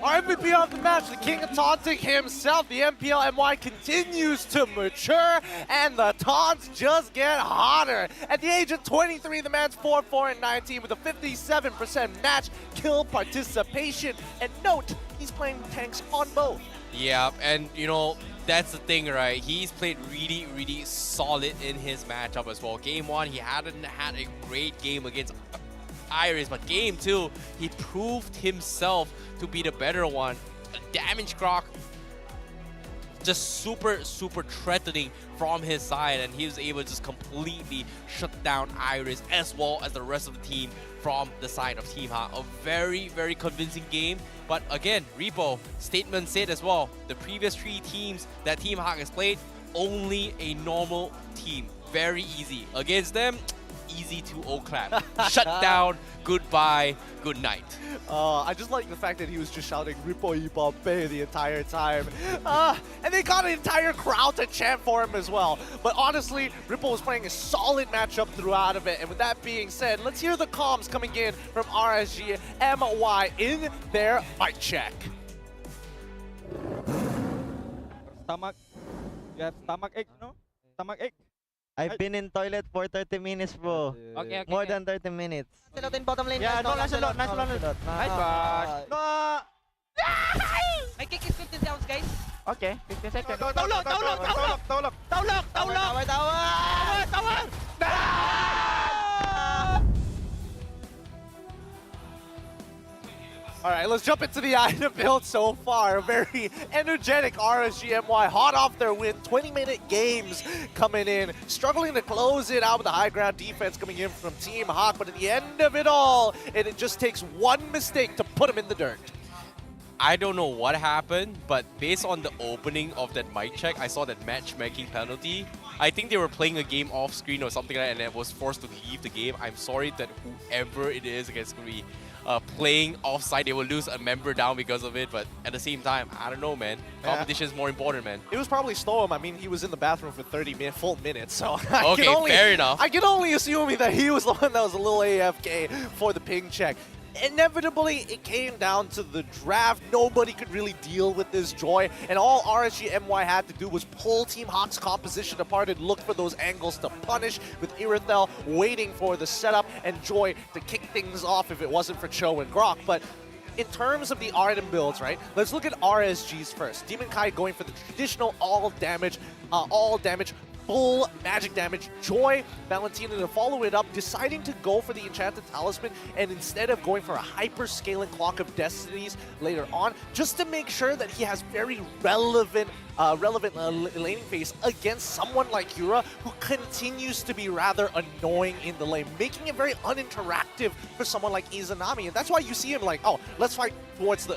Our MVP of the match, the king of taunting himself, the MPL MY continues to mature, and the taunts just get hotter. At the age of 23, the man's 4-4-19 with a 57% match kill participation. And note, he's playing tanks on both. Yeah, and you know, that's the thing, right? He's played really, really solid in his matchup as well. Game 1, he hadn't had a great game against Iris, but game 2, he proved himself to be the better one. Damage Croc just super threatening from his side, and he was able to just completely shut down Iris as well as the rest of the team from the side of Team Ha. A very convincing game, but again, Rippo statement said as well, the previous 3 teams that Team Ha has played, only a normal team. Very easy. Against them, easy 2-0 clap. Shut down, goodbye, good night. I just like the fact that he was just shouting Rippo Ipape the entire time. And they got an entire crowd to chant for him as well. But honestly, Rippo was playing a solid matchup throughout of it. And with that being said, let's hear the comms coming in from RSG MY in their mic check. Stomach, you have stomach ache, no? Stomach ache. I've been in toilet for 30 minutes, bro. Okay. More than 30 minutes. Lancelot in bottom lane. Yeah, guys. no, Lancelot. Nice back. No. My kick is 15 rounds, guys. Okay, 15 seconds. Tolong! Tower! All right, let's jump into the item build so far. A very energetic RSG MY, hot off their win. 20-minute games coming in, struggling to close it out with the high ground defense coming in from Team Hawk. But at the end of it all, it just takes one mistake to put them in the dirt. I don't know what happened, but based on the opening of that mic check, I saw that matchmaking penalty. I think they were playing a game off screen or something like that, and it was forced to leave the game. I'm sorry that whoever it is against going to be playing offside, they will lose a member down because of it. But at the same time, I don't know, man. Competition is more important, man. It was probably Storm. I mean, he was in the bathroom for 30 full minutes, so fair enough. I can only assume that he was the one that was a little AFK for the ping check. Inevitably, it came down to the draft. Nobody could really deal with this Joy, and all RSG MY had to do was pull Team Hawk's composition apart and look for those angles to punish, with Irithel waiting for the setup and Joy to kick things off if it wasn't for Cho and Grok. But in terms of the item builds, right, let's look at RSG's first. Demon Kai going for the traditional all damage, full magic damage. Joy, Valentina to follow it up, deciding to go for the Enchanted Talisman, and instead of going for a hyper-scaling Clock of Destinies later on, just to make sure that he has very relevant laning phase against someone like Yura, who continues to be rather annoying in the lane, making it very uninteractive for someone like Izanami. And that's why you see him like, oh, let's fight towards the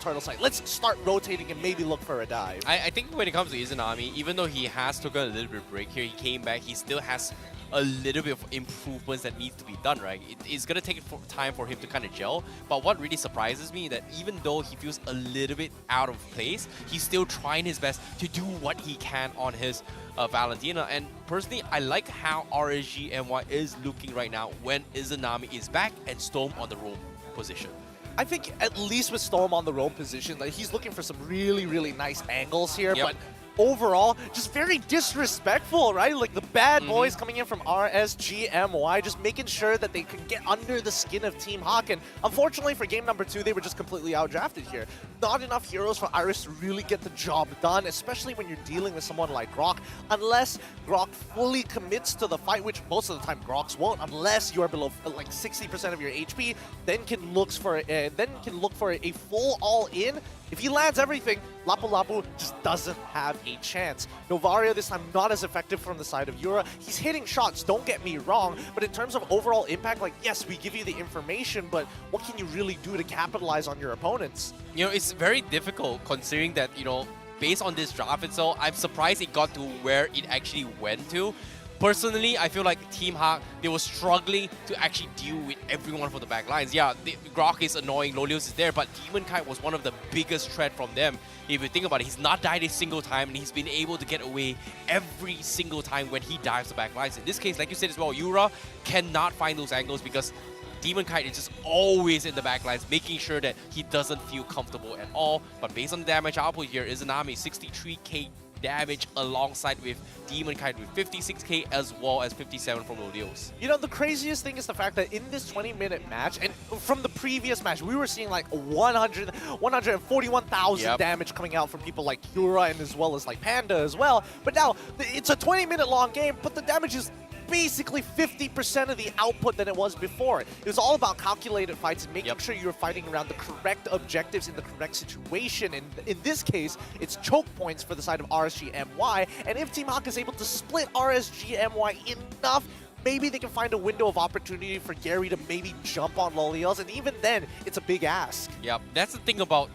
turtle side. Let's start rotating and maybe look for a dive. I think when it comes to Izanami, even though he has taken a little bit of break here, he came back, he still has a little bit of improvements that needs to be done, right? It's going to take time for him to kind of gel. But what really surprises me that even though he feels a little bit out of place, he's still trying his best to do what he can on his Valentina. And personally, I like how RSG MY is looking right now when Izanami is back and Storm on the roam position. I think at least with Storm on the roam position, like, he's looking for some really, really nice angles here, but overall, just very disrespectful, right? Like the bad boys coming in from RSG MY, just making sure that they could get under the skin of Team Hawk. And unfortunately for game number 2, they were just completely outdrafted here. Not enough heroes for Iris to really get the job done, especially when you're dealing with someone like Grok. Unless Grok fully commits to the fight, which most of the time Groks won't, unless you are below like 60% of your HP, then can look for a full all-in. If he lands everything, Lapu Lapu just doesn't have a chance. Novaria this time not as effective from the side of Yura. He's hitting shots, don't get me wrong, but in terms of overall impact, like, yes, we give you the information, but what can you really do to capitalize on your opponents? You know, it's very difficult considering that, you know, based on this draft itself, I'm surprised it got to where it actually went to. Personally, I feel like Team Hawk, they were struggling to actually deal with everyone from the back lines. Yeah, Grok is annoying, Lolios is there, but Demon Kite was one of the biggest threat from them. If you think about it, he's not died a single time, and he's been able to get away every single time when he dives the back lines. In this case, like you said as well, Yura cannot find those angles because Demon Kite is just always in the back lines, making sure that he doesn't feel comfortable at all. But based on the damage output here, Izanami 63k damage alongside with Demon Kite with 56k as well as 57 from Lolios. You know, the craziest thing is the fact that in this 20-minute match, and from the previous match, we were seeing like 141,000 damage coming out from people like Yura and as well as like Panda as well. But now, it's a 20-minute long game, but the damage is basically 50% of the output than it was before. It was all about calculated fights and making sure you're fighting around the correct objectives in the correct situation. And in this case, it's choke points for the side of RSG MY. And if Team Hawk is able to split RSG MY enough, maybe they can find a window of opportunity for Gary to maybe jump on Lolios. And even then, it's a big ask. Yeah, that's the thing about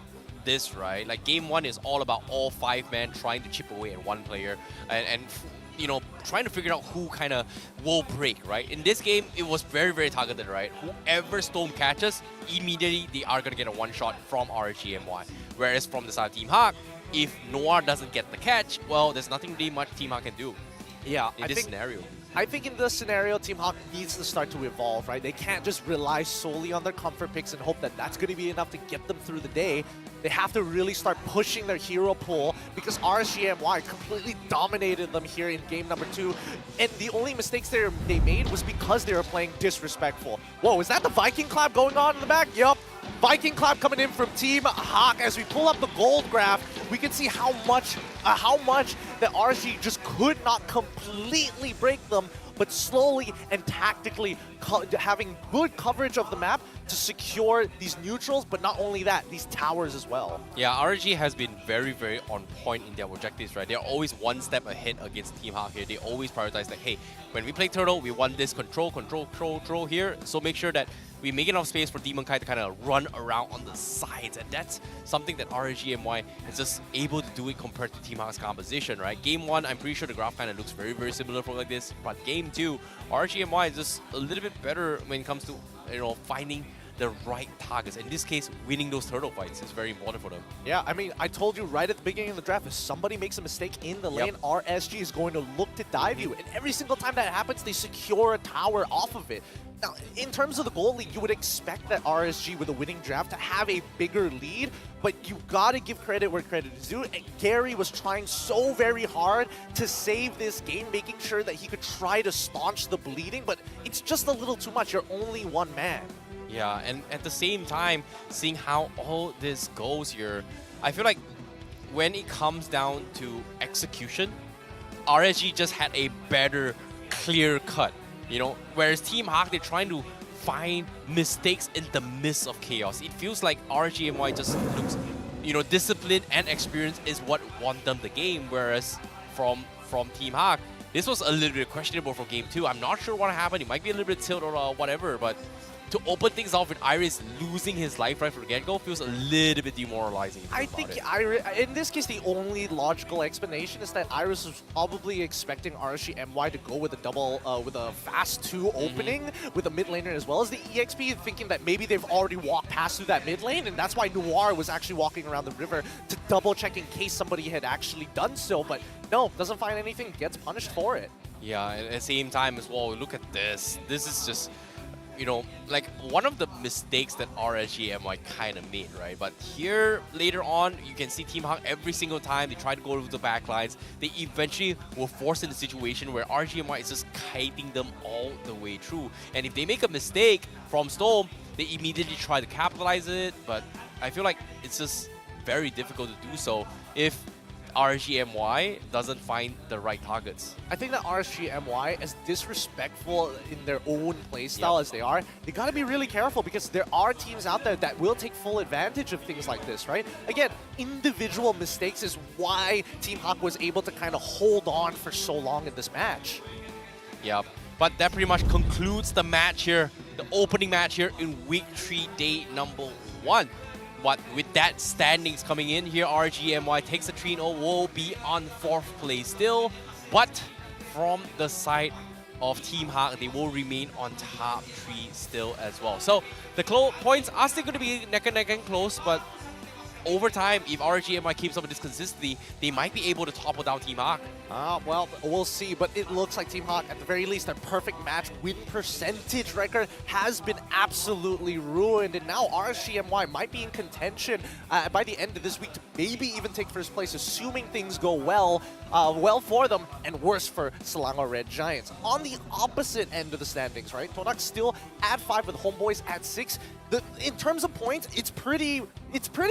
this, right? Like, game 1 is all about all 5 men trying to chip away at one player. And you know, trying to figure out who kind of will break, right? In this game, it was very, very targeted, right? Whoever Storm catches, immediately they are going to get a one-shot from RSG MY. Whereas from the side of Team Hawk, if Noir doesn't get the catch, well, there's nothing really much Team Hawk can do in this scenario. I think in this scenario, Team Hawk needs to start to evolve, right? They can't just rely solely on their comfort picks and hope that that's going to be enough to get them through the day. They have to really start pushing their hero pool because RSG MY completely dominated them here in game number 2. And the only mistakes they made was because they were playing disrespectful. Whoa, is that the Viking clap going on in the back? Yup. Viking clap coming in from Team Hawk. As we pull up the gold graph, we can see how much that RSG just could not completely break them, but slowly and tactically having good coverage of the map to secure these neutrals, but not only that, these towers as well. Yeah, RSG has been very, very on point in their objectives, right? They're always one step ahead against Team Hawk here. They always prioritize like, hey, when we play Turtle, we want this control here, so make sure that we make enough space for Demon Kai to kind of run around on the sides, and that's something that RSG MY is just able to do it compared to Team Hawk's composition, right? Game 1, I'm pretty sure the graph kind of looks very, very similar for like this, but Game 2, RSG MY is just a little bit better when it comes to, you know, finding the right targets. In this case, winning those turtle fights is very important for them. Yeah, I mean, I told you right at the beginning of the draft, if somebody makes a mistake in the lane, RSG is going to look to dive you. And every single time that happens, they secure a tower off of it. Now, in terms of the goal lead, you would expect that RSG with a winning draft to have a bigger lead, but you gotta give credit where credit is due. And Gary was trying so very hard to save this game, making sure that he could try to staunch the bleeding, but it's just a little too much. You're only one man. Yeah, and at the same time, seeing how all this goes here, I feel like when it comes down to execution, RSG just had a better clear cut, you know, whereas Team Hawk, they're trying to find mistakes in the midst of chaos. It feels like RSG MY just looks, you know, discipline and experience is what won them the game, whereas from Team Hawk, this was a little bit questionable for Game 2. I'm not sure what happened. It might be a little bit tilt or whatever, but to open things off with Iris losing his life right from the get-go feels a little bit demoralizing. I think Iris, in this case, the only logical explanation is that Iris was probably expecting RSG MY to go with a double, with a fast 2 opening with a mid laner as well as the EXP, thinking that maybe they've already walked past through that mid lane, and that's why Noir was actually walking around the river to double check in case somebody had actually done so, but no, doesn't find anything, gets punished for it. Yeah, and at the same time as well, look at this. This is just, you know, like one of the mistakes that RSG MY kind of made, right? But here, later on, you can see Team Hawk every single time they try to go to the backlines, they eventually were forced in a situation where RSG MY is just kiting them all the way through. And if they make a mistake from Storm, they immediately try to capitalize it, but I feel like it's just very difficult to do so if RSG MY doesn't find the right targets. I think that RSG MY, as disrespectful in their own playstyle as they are, they gotta be really careful because there are teams out there that will take full advantage of things like this, right? Again, individual mistakes is why Team Hawk was able to kind of hold on for so long in this match. Yeah, but that pretty much concludes the match here, the opening match here in Week 3, day number 1. But with that standings coming in here, RSG MY takes a 3-0, will be on 4th place still. But from the side of Team Hawk, they will remain on top 3 still as well. So the points are still going to be neck and neck and close, but over time, if RSG MY keeps up with this consistency, they might be able to topple down Team Hawk. Well, we'll see, but it looks like Team Hawk, at the very least, their perfect match win percentage record has been absolutely ruined, and now RSG MY might be in contention by the end of this week to maybe even take first place, assuming things go well for them, and worse for Selangor Red Giants. On the opposite end of the standings, right? Tonak still at 5 with Homeboys at 6. In terms of points, it's pretty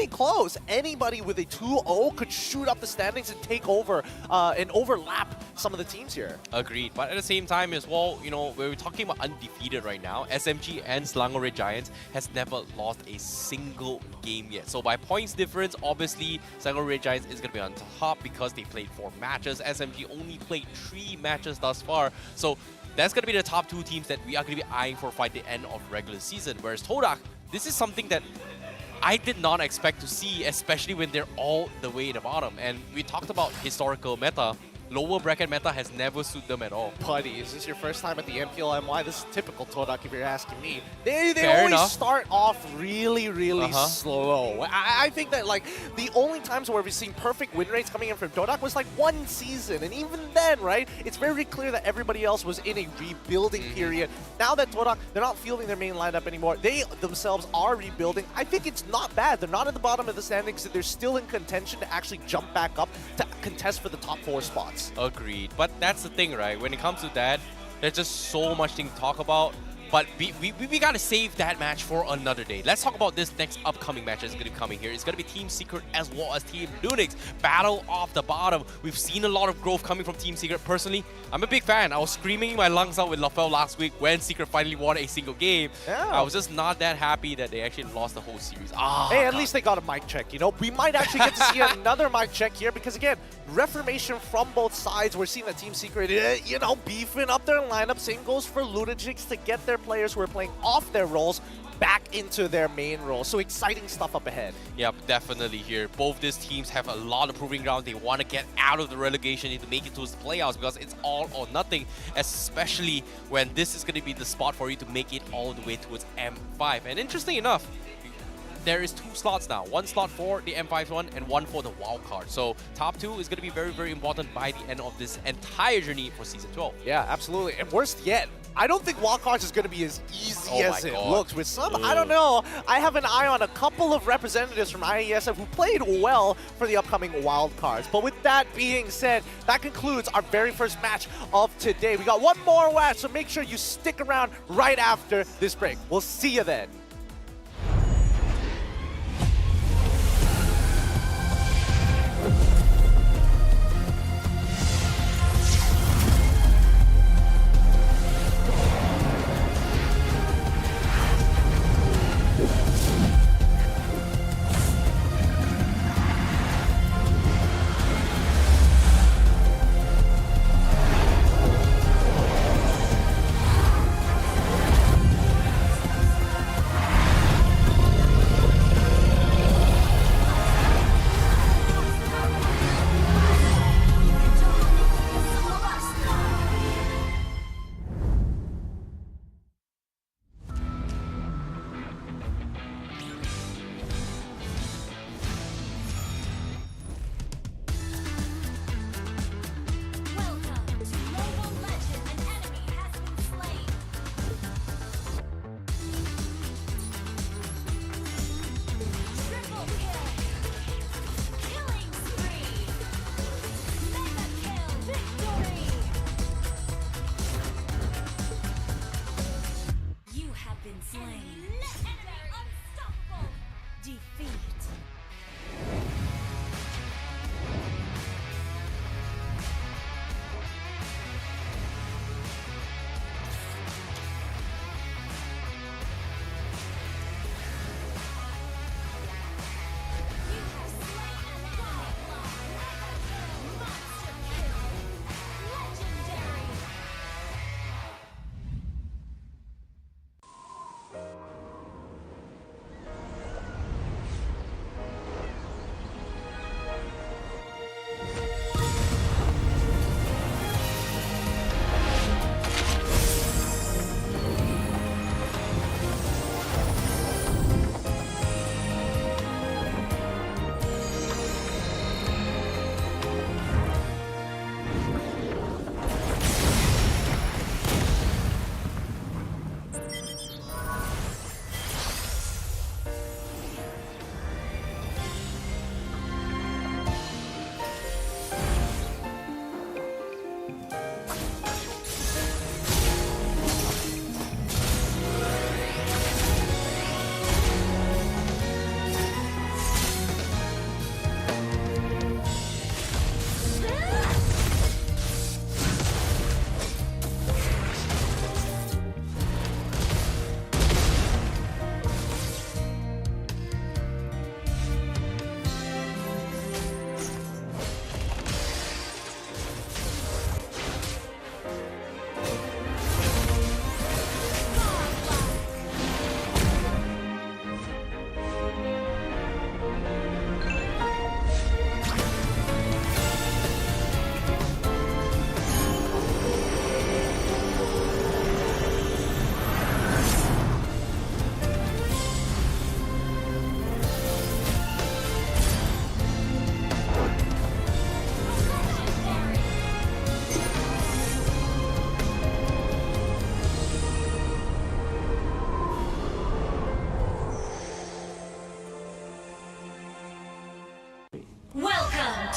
close. Anybody with a 2-0 could shoot up the standings and take over and overlap some of the teams here. Agreed. But at the same time as well, you know, we're talking about undefeated right now. SMG and Selangor Red Giants has never lost a single game yet. So by points difference, obviously, Selangor Red Giants is going to be on top because they played 4 matches. SMG only played 3 matches thus far. So that's going to be the top 2 teams that we are going to be eyeing for fight the end of regular season. Whereas Todak, this is something that I did not expect to see, especially when they're all the way at the bottom. And we talked about historical meta. Lower bracket meta has never suited them at all. Buddy, is this your first time at the MPL MY? This is typical Todak if you're asking me. They Fair always enough. start off really slow. I think that like the only times where we've seen perfect win rates coming in from Todak was like 1 season. And even then, right, it's very clear that everybody else was in a rebuilding period. Now that Todak, they're not fielding their main lineup anymore. They themselves are rebuilding. I think it's not bad. They're not at the bottom of the standings. They're still in contention to actually jump back up to contest for the top 4 spots. Agreed. But that's the thing, right? When it comes to that, there's just so much thing to talk about. But we gotta save that match for another day. Let's talk about this next upcoming match that's gonna be coming here. It's gonna be Team Secret as well as Team Lunatix. Battle off the bottom. We've seen a lot of growth coming from Team Secret. Personally, I'm a big fan. I was screaming my lungs out with LaFell last week when Secret finally won a single game. Yeah. I was just not that happy that they actually lost the whole series. Hey, at least they got a mic check, you know? We might actually get to see another mic check here because, again, reformation from both sides. We're seeing that Team Secret, you know, beefing up their lineup. Same goes for Lunatix to get their players who are playing off their roles back into their main role. So exciting stuff up ahead. Yep, definitely here. Both these teams have a lot of proving ground. They want to get out of the relegation to make it to the playoffs because it's all or nothing, especially when this is going to be the spot for you to make it all the way towards M5. And interesting enough, there is 2 slots now. 1 slot for the M5 one and 1 for the wild card. So top 2 is going to be very, very important by the end of this entire journey for Season 12. Yeah, absolutely. And worst yet, I don't think wildcards is going to be as easy as it looks. With some, I don't know. I have an eye on a couple of representatives from IESF who played well for the upcoming wildcards. But with that being said, that concludes our very first match of today. We got one more match, so make sure you stick around right after this break. We'll see you then.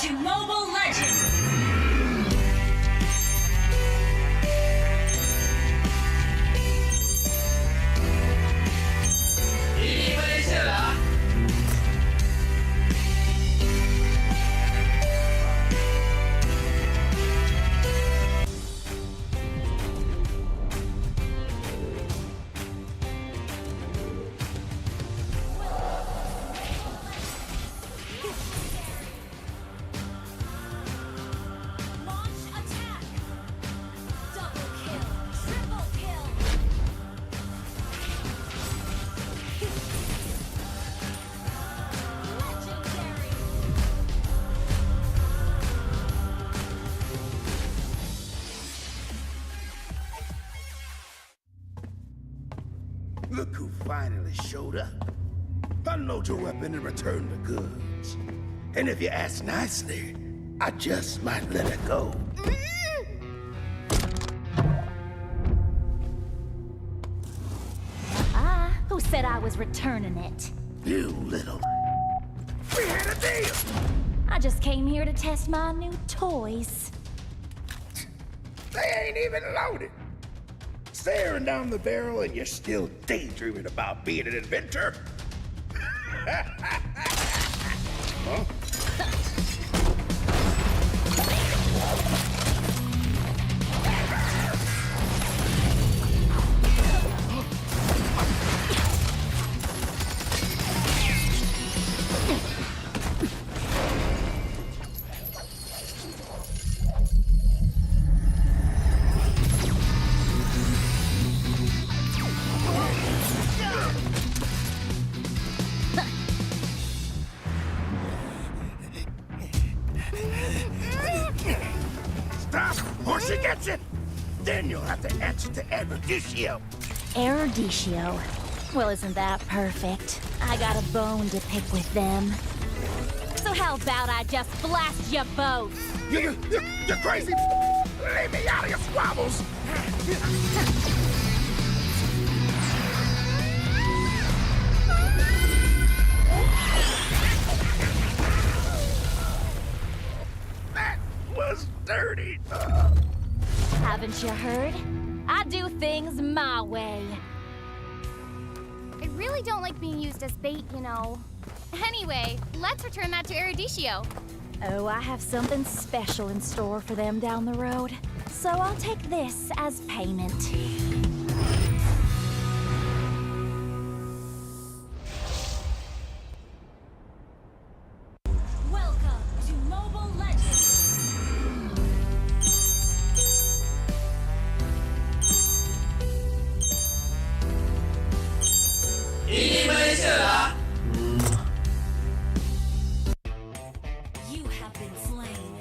to Mobile Legends! finally showed up. Unload your weapon and return the goods. And if you ask nicely, I just might let it go. Who said I was returning it? You little... We had a deal! I just came here to test my new toys. They ain't even loaded. Staring down the barrel and you're still daydreaming about being an inventor? Huh? Or she gets it, then you'll have to answer to Eruditio. Eruditio? Well, isn't that perfect? I got a bone to pick with them. So how about I just blast you both? You're crazy! Leave me out of your squabbles! That was dirty. Haven't you heard? I do things my way. I really don't like being used as bait, you know. Anyway, let's return that to Eruditio. Oh, I have something special in store for them down the road. So I'll take this as payment. Welcome to Mobile Legends. Ini Malaysia lah. You have been slain.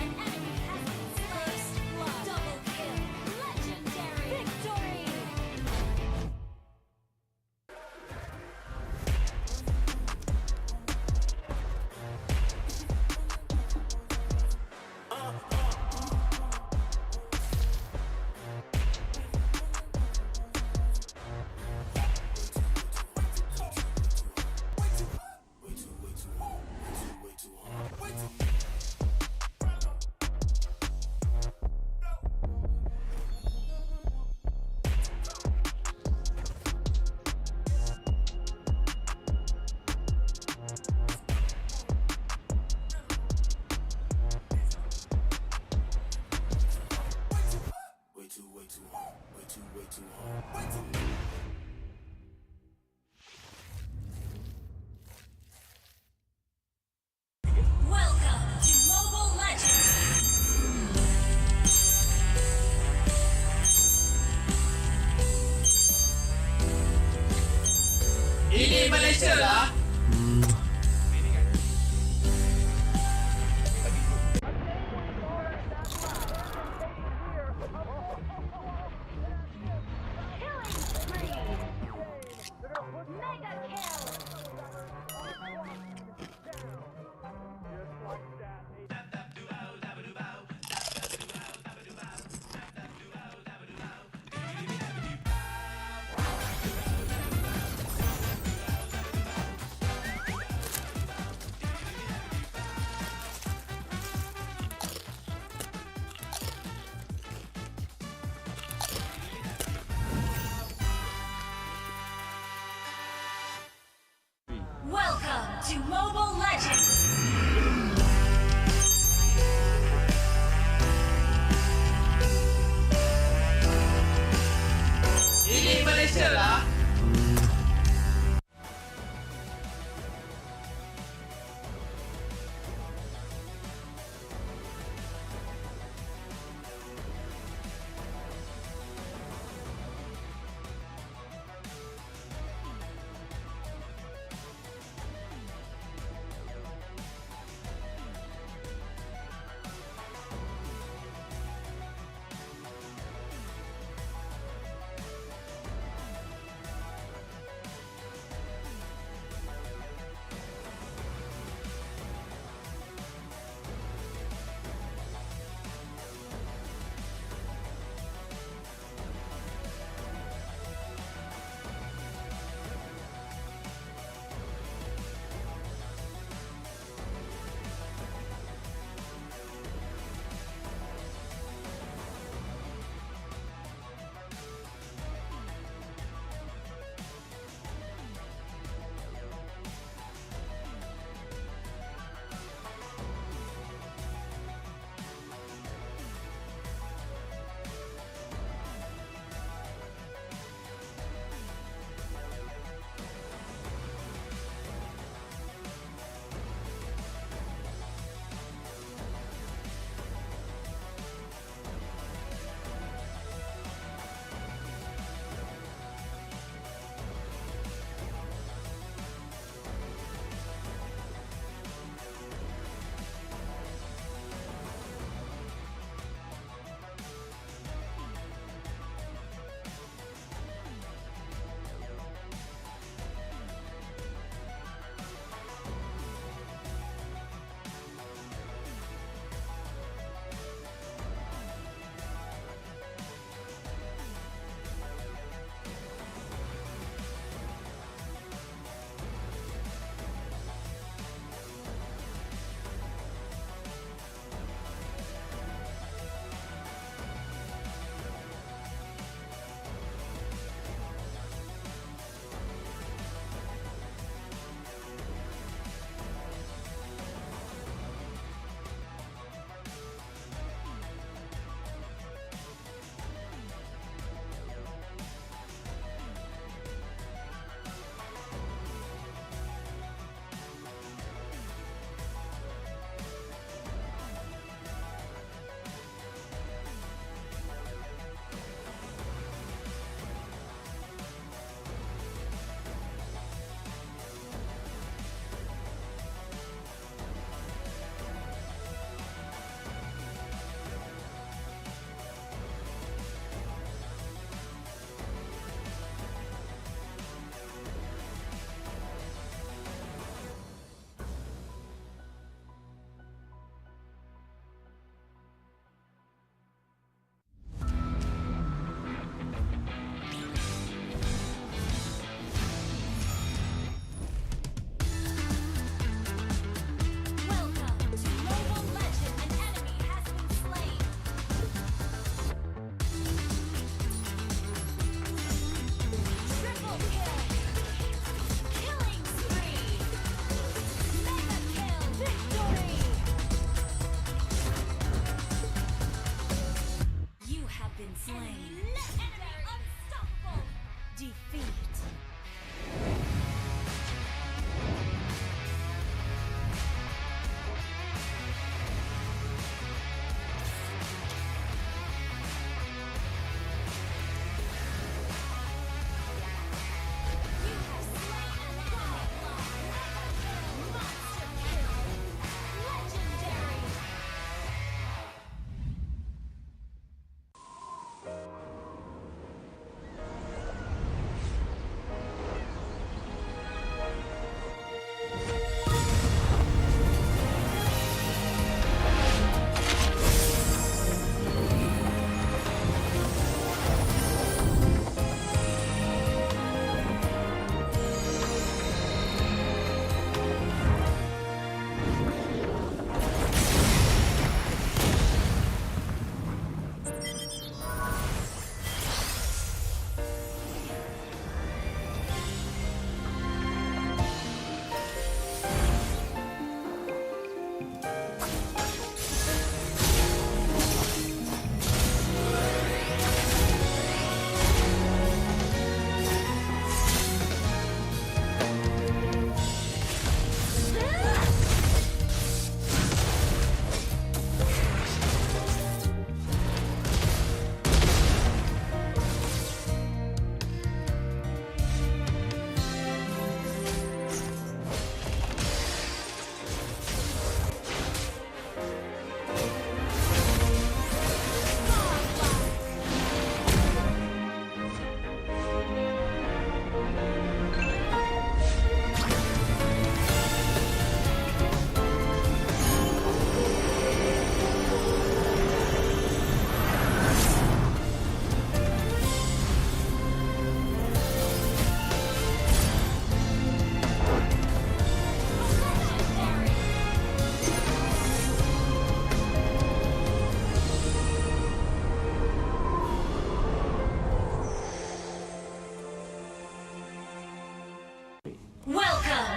An enemy has been slain. First blood. Double kill. Legendary. Victory. Welcome to Mobile Legends. Ini Malaysia lah. Welcome to Mobile Legends. Ini Malaysia lah.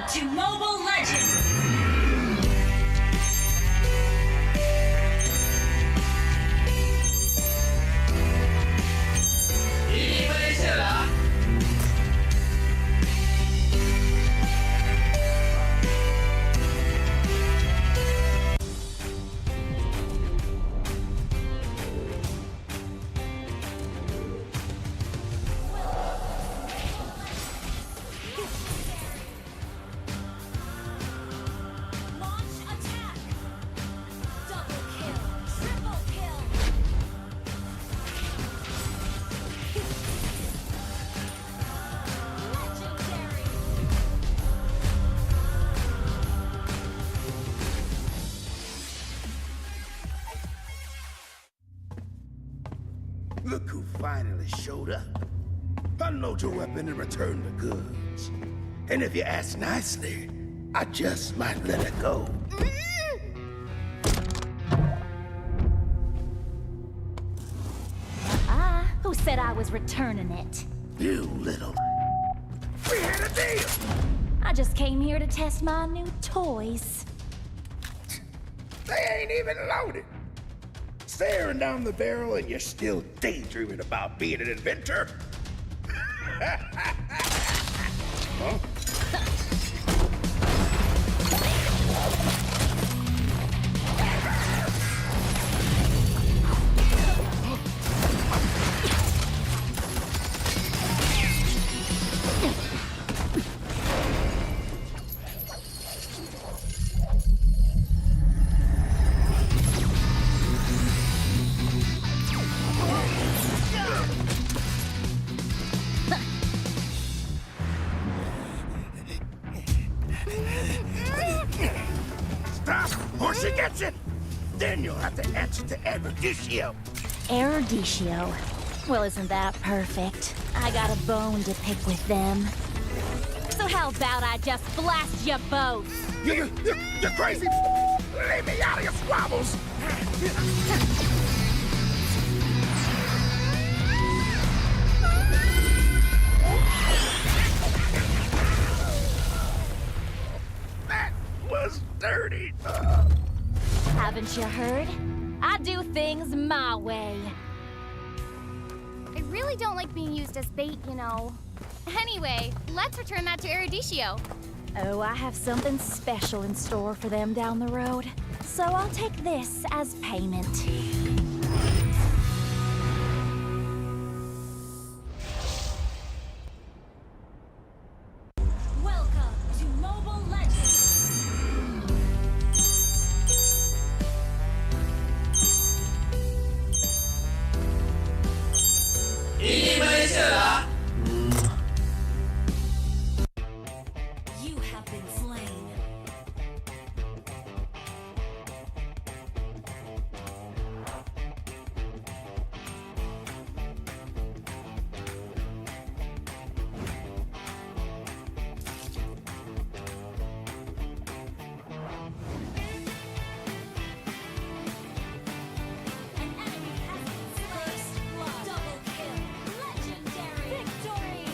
to Mobile Legends! Ini Malaysia lah. Launch attack! Double kill! Triple kill! Legendary! Look who finally showed up. Unload your weapon and return the goods. And if you ask nicely, I just might let it go. Who said I was returning it? You little... We had a deal! I just came here to test my new toys. They ain't even loaded. Staring down the barrel and you're still daydreaming about being an inventor? Huh? Stop, or she gets it! Then you'll have to answer to Eruditio. Eruditio? Well, isn't that perfect? I got a bone to pick with them. So how about I just blast you both? You're crazy! Leave me out of your squabbles! That was dirty! Haven't you heard? I do things my way. I really don't like being used as bait, you know. Anyway, let's return that to Eruditio. Oh, I have something special in store for them down the road. So I'll take this as payment. Welcome to Mobile Legends! Ini Malaysia lah. You have been slain. An enemy has been slain. Double kill. Legendary. Victory!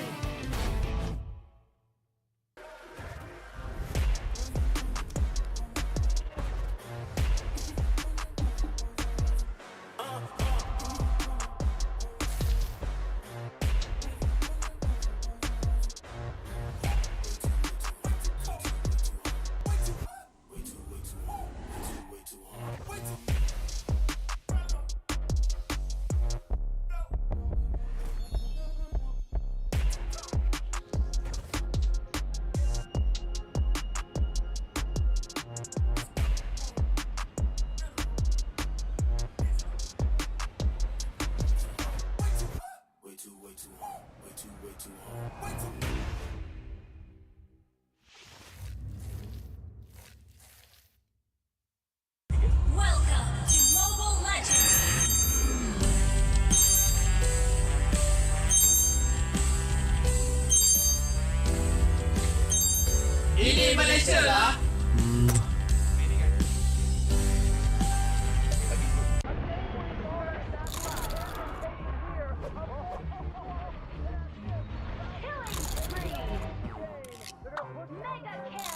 Welcome to Mobile Legends! Ini Malaysia lah. Mega kill!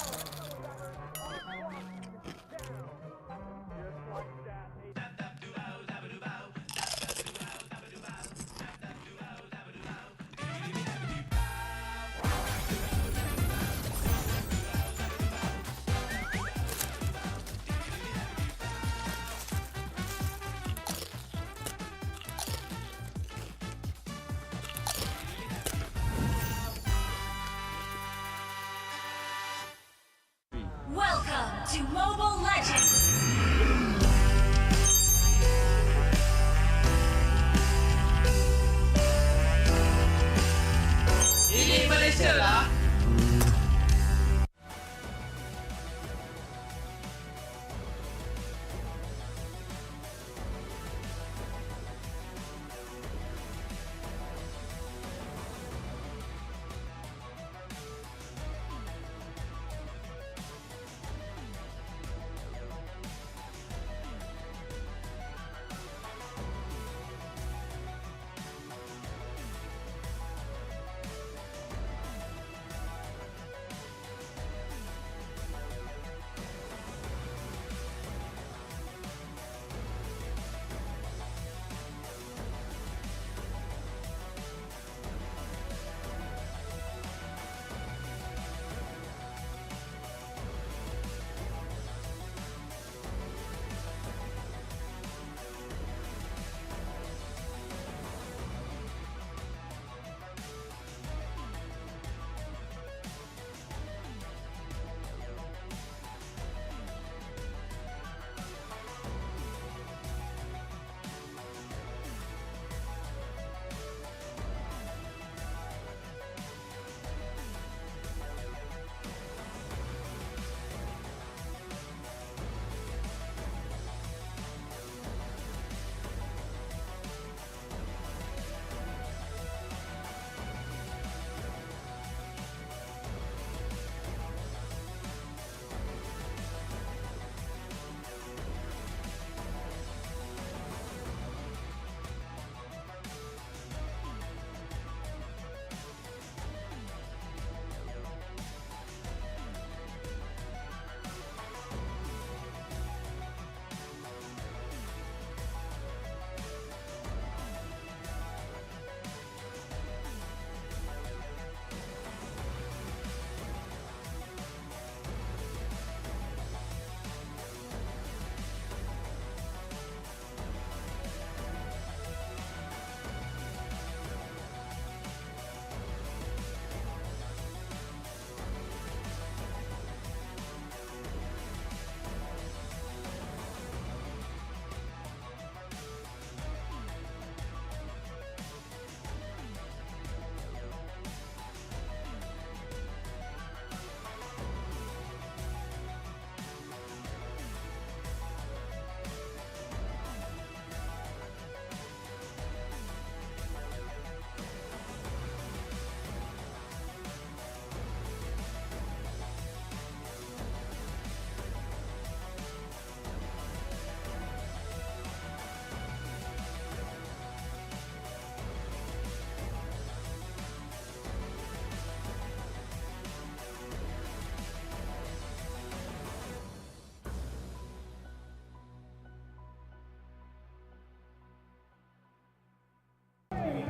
to Mobile Legends! Ini Malaysia lah.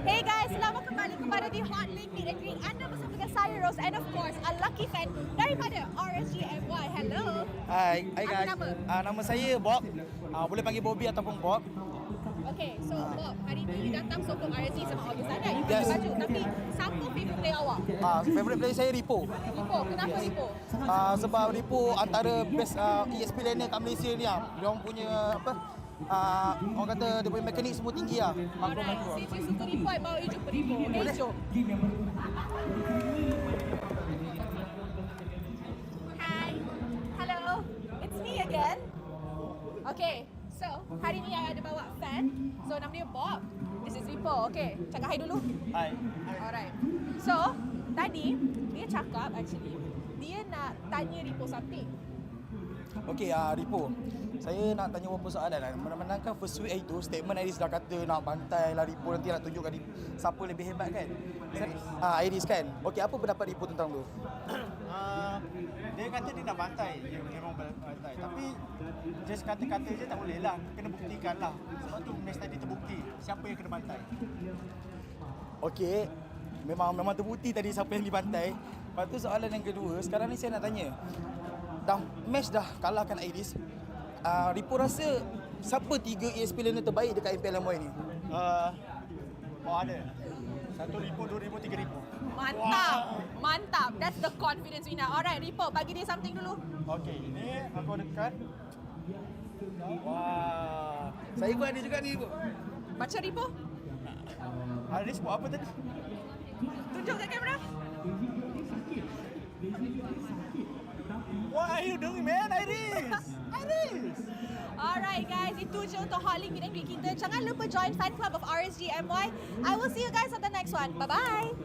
Hey guys, selamat kembali kepada di Hot League Meet and Greet. Anda bersama dengan saya Rose and of course a lucky fan daripada RSG MY. Hello. Hai guys. Apa nama? Nama saya Bob. Boleh panggil Bobby ataupun Bob. Okay, so Bob, hari ni datang sokong RSG sama August ada. You Yes. pakai baju. Tapi siapa favourite player awak? Favorite player saya Rippo. Rippo. Kenapa Rippo? Sebab Rippo antara best ESP laner kat Malaysia ni lah. Dia orang punya apa? Orang kata dia punya mekanik semua tinggi lah. Alright, since you suka Rippo, I bawa you jumpa Rippo. Okay, jom. Hi. Hello. It's me again. Okay, so hari ni I ada bawa fan. So nama dia Bob. This is Rippo. Okay, cakap hi dulu. Hai. Alright. So, tadi dia cakap actually dia nak tanya Rippo something. Okay, Rippo. Saya nak tanya beberapa soalan lah. Menangkan first week itu, statement Iris dah kata nak bantai lah Rippo, nanti nak tunjukkan siapa lebih hebat kan? Iris kan? Okay, apa pendapat Rippo tentang tu? Dia kata dia nak bantai, dia memang bantai. Tapi just kata-kata je tak boleh lah, kena buktikan lah. Sebab tu match tadi terbukti siapa yang kena bantai. Okay, memang terbukti tadi siapa yang dibantai. Lepas tu soalan yang kedua, sekarang ni saya nak tanya. Match dah kalahkan Iris. Rippo rasa siapa 3 ESP laner terbaik dekat MPL MY ni? Ada. 1 Rippo, 2 Rippo, 3 Rippo. Mantap. Mantap. That's the confidence winner. Alright, Rippo, bagi dia something dulu. Okey, ini aku dekat. Wah, saya pun ada juga ni, Bu. Baca Rippo. Aris buat apa tadi? Tunjuk kat kamera. What are you doing, man, Iris? Iris! Alright guys, itu je untuk Hotlink meet and greet kita. Jangan lupa join fan club of RSG MY. I will see you guys on the next one. Bye-bye.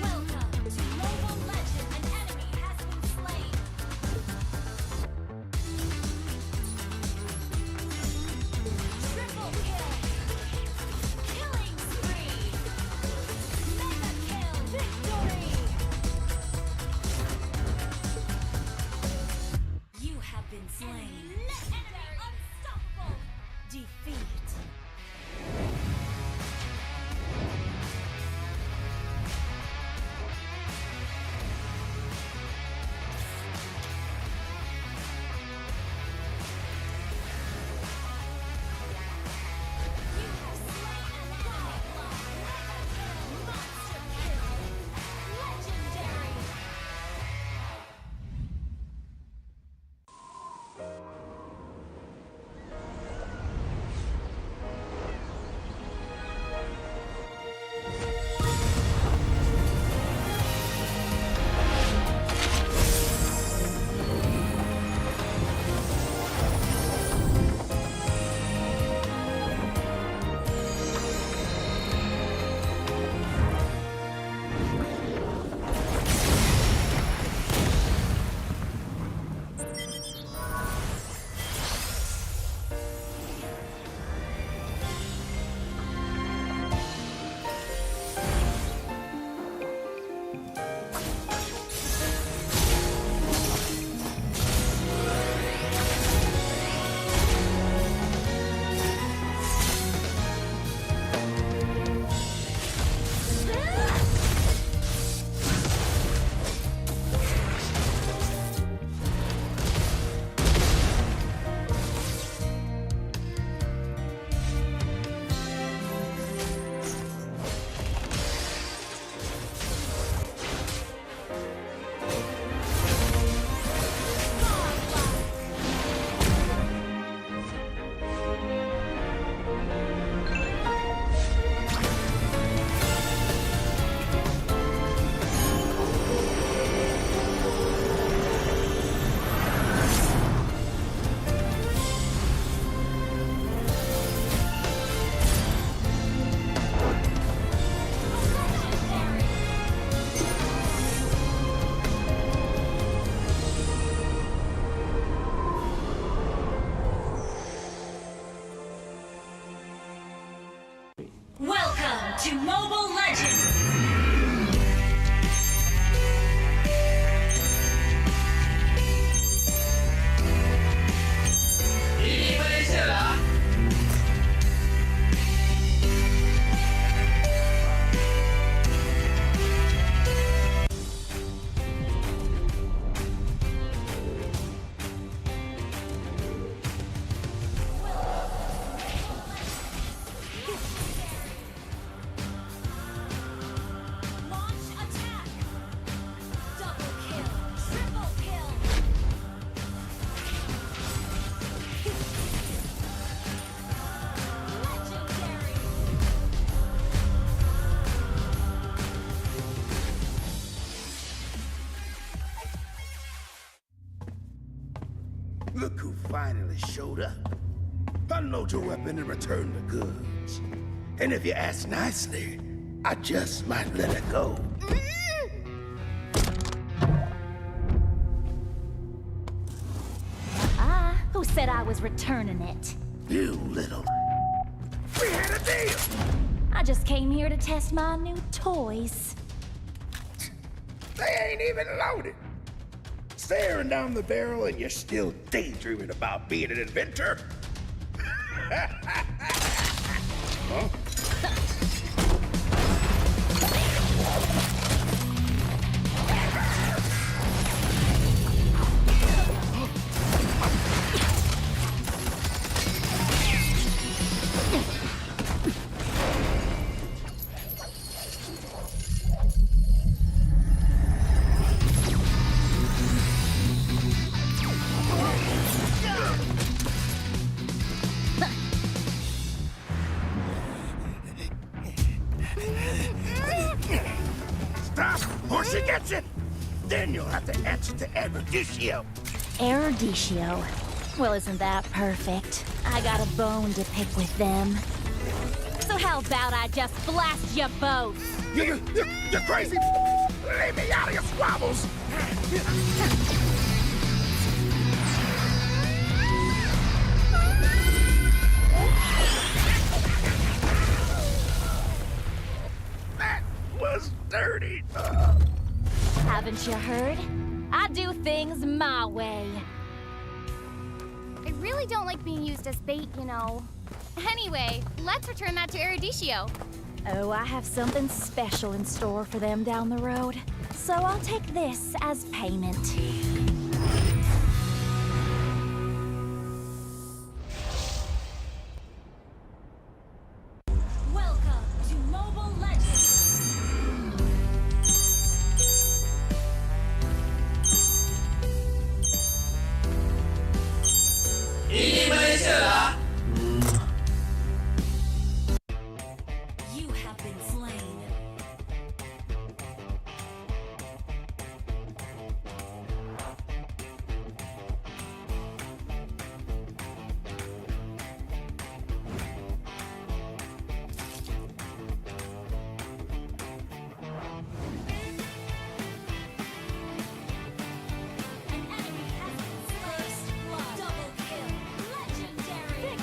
Welcome to Mobile Legends. An enemy has been slain. Triple kill. Killing spree. Mega kill. Victory. You have been slain. Legendary. Unstoppable. Defeat. Welcome to Mobile Legends! Ini Malaysia lah. Launch attack. Double kill. Triple kill. Legendary. Look who finally showed up. Unload your weapon and return the goods. And if you ask nicely, I just might let it go. Who said I was returning it? You little... We had a deal! I just came here to test my new toys. They ain't even loaded. Staring down the barrel and you're still daydreaming about being an inventor? Huh? Then you'll have to answer to RSG. RSG. Well, isn't that perfect? I got a bone to pick with them. So how about I just blast you both? You're crazy! Leave me out of your squabbles! That was dirty! Haven't you heard? I do things my way. I really don't like being used as bait, you know. Anyway, let's return that to RSG. Oh, I have something special in store for them down the road. So I'll take this as payment. Welcome to Mobile Legends. Ini Malaysia lah. You have been slain. An enemy has been slain. First blood. Double kill. Legendary.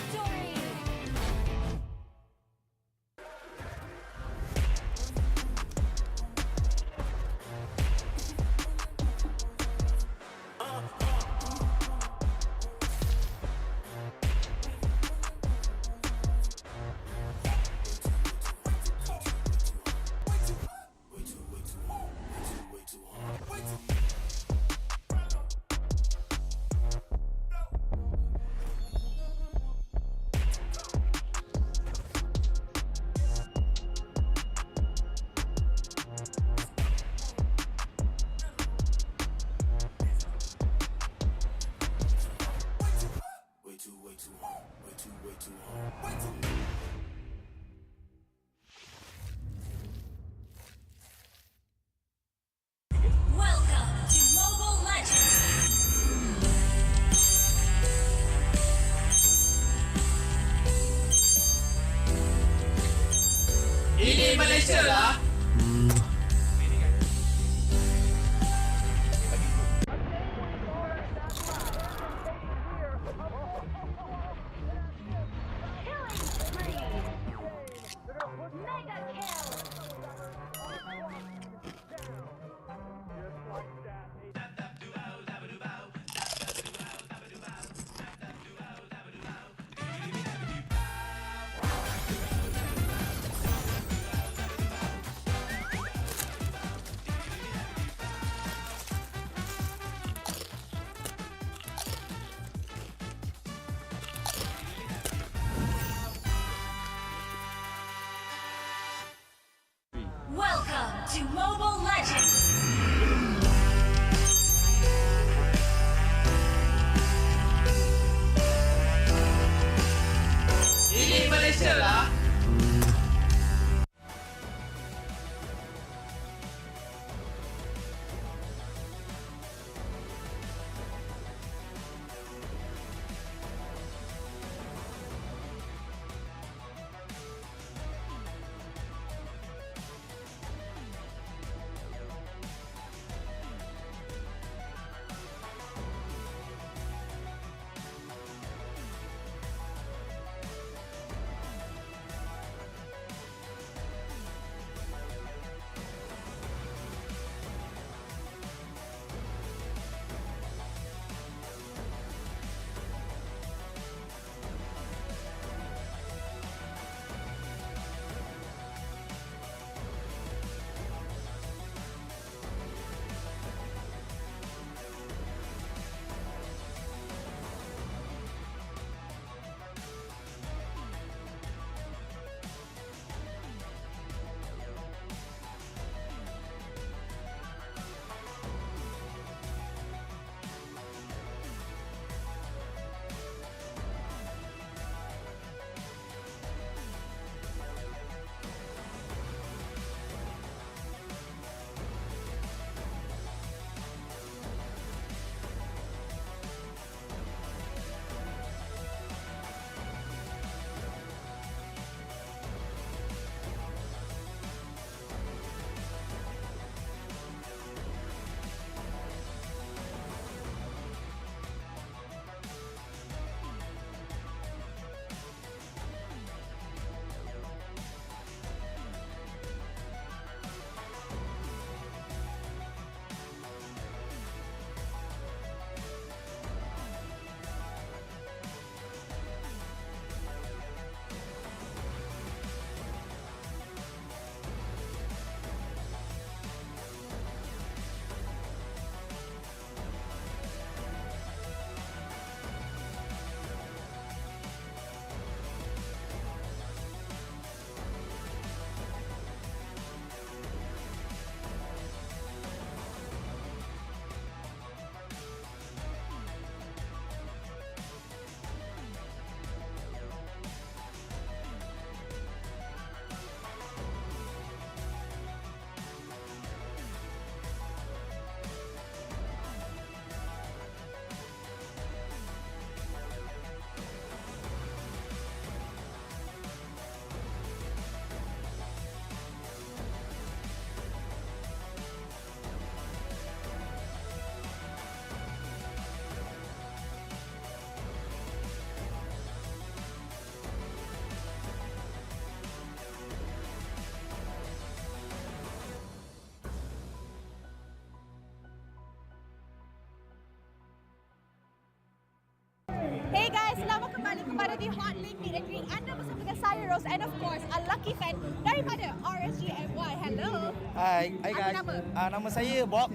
kepada The Hotlink Meet and Greet. Anda bersama dengan saya, Rose, and of course, a lucky fan daripada RSG MY. Hello. Hai guys. Apa nama? Nama saya Bob.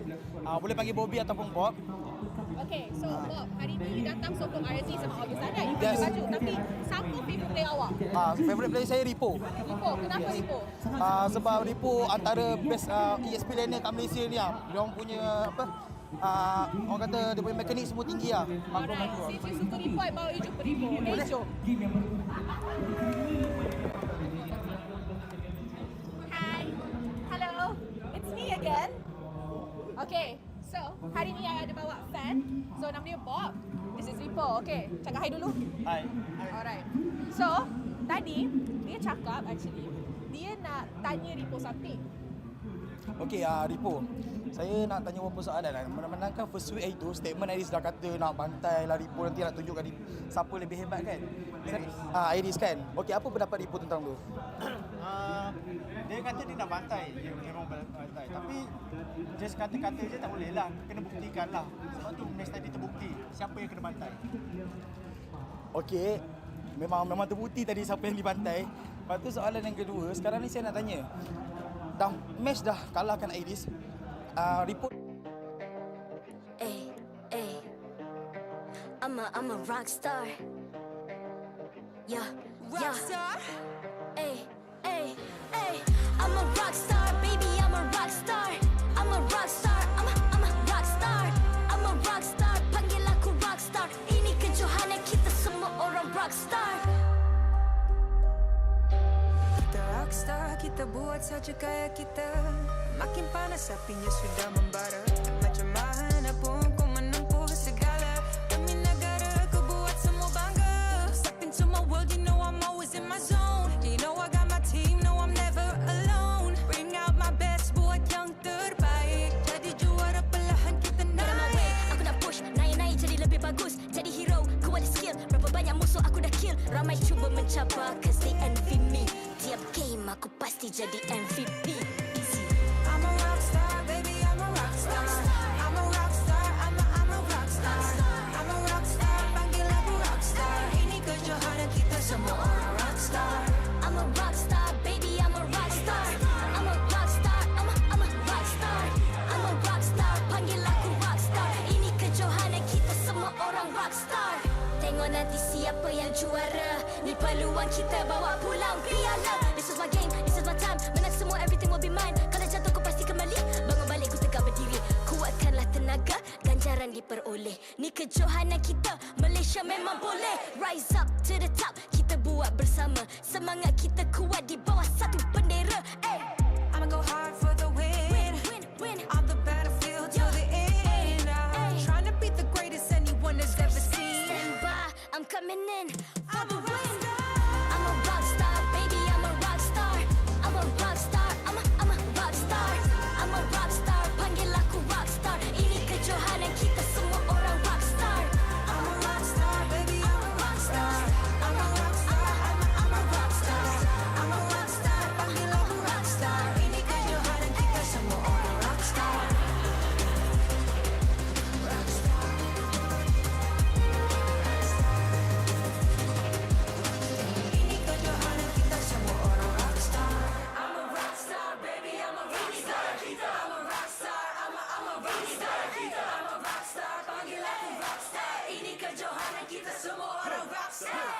Boleh panggil Bobby ataupun Bob. Okay, so Bob, hari ni you datang sokong RSG sama August ada. You Yes. baju. Tapi siapa favourite player awak? Favorite player saya Rippo. Rippo. Kenapa Rippo? Sebab Rippo antara best ESP laner kat Malaysia ni lah. Dia orang punya apa? Orang kata dia punya mekanik semua tinggi lah. Alright, since you suka Rippo, I bawa you jumpa Rippo. Okay, jom. Hi. Hello. It's me again. Okay, so hari ni I ada bawa fan. So nama dia Bob. This is Rippo. Okay, cakap hi dulu. Hai. Alright. So, tadi dia cakap actually dia nak tanya Rippo something. Okey, Rippo. Saya nak tanya beberapa soalan. Menangkan first week itu, statement Iris dah kata nak bantai lah Rippo, nanti nak tunjukkan siapa lebih hebat kan? Iris kan? Okey, apa pendapat Rippo tentang tu? Dia kata dia nak bantai. Dia memang bantai. Tapi just kata-kata je tak boleh lah. Kena buktikan lah. Sebab tu match tadi terbukti siapa yang kena bantai. Okey, memang terbukti tadi siapa yang dibantai. Lepas tu soalan yang kedua, sekarang ni saya nak tanya. Match dah kalahkan Iris. Rippo. I'm a rock star. Yeah, rock star. I'm a rock star, baby. I'm a rock star. I'm a rock star. I'm a rock star. I'm a rock star. Panggil aku rock star. Ini kejohanan kita semua orang rock star. Kita rockstar, kita buat saja gaya kita. Makin panas apinya sudah membara. Macam mana pun ku menempuh segala. Demi negara ku buat semua bangga. Step into my world, you know I'm always in my zone. You know I got my team, no I'm never alone. Bring out my best, buat yang terbaik. Jadi juara perlahan kita naik. Get on my way, aku nak push. Naik-naik jadi lebih bagus. Jadi hero, ku ada skill. Berapa banyak musuh aku dah kill. Ramai cuba mencabar, cause they envy me. Tiap game aku pasti jadi MVP. Easy. I'm a rockstar, baby, I'm a rockstar. I'm a rockstar, I'm a rockstar. I'm a rockstar, panggil aku rockstar. Ini kejohanan kita semua orang rockstar. I'm a rockstar, baby, I'm a rockstar. I'm a rockstar, I'm a rockstar. I'm a rockstar, panggil aku rockstar. Ini kejohanan kita semua orang rockstar. Tengok nanti siapa yang juara. Ni peluang kita bawa pulang piala. This is my game, this is my time. Menang semua, everything will be mine. Kalau jatuh ku pasti kembali. Bangun balik ku tegak berdiri. Kuatkanlah tenaga, ganjaran diperoleh. Ni kejohanan kita, Malaysia memang boleh. Rise up to the top, kita buat bersama. Semangat kita kuat di bawah satu bendera. I'ma go hard for the win. Win. On the battlefield till the end. I'm trying to beat the greatest anyone has ever seen. Stand by, I'm coming in for I'm the a win. rockstar. I'm a rockstar, baby, I'm a rockstar. I'm a rockstar, I'm a rockstar. I'm a rockstar, panggil aku rockstar. Ini kejohanan kita semua orang rockstar. I'm a rockstar, baby, I'm a rockstar. I'm a rockstar, I'm a rockstar. I'm a rockstar, panggil aku rockstar. Ini kejohanan kita semua orang rockstar. Rockstar. Ini kejohanan kita semua orang rockstar. I'm a rockstar, baby, I'm a rockstar. I'm a rockstar, I'm a rockstar. I'm a rockstar, panggil aku rockstar. Ini kejohanan kita semua orang rockstar.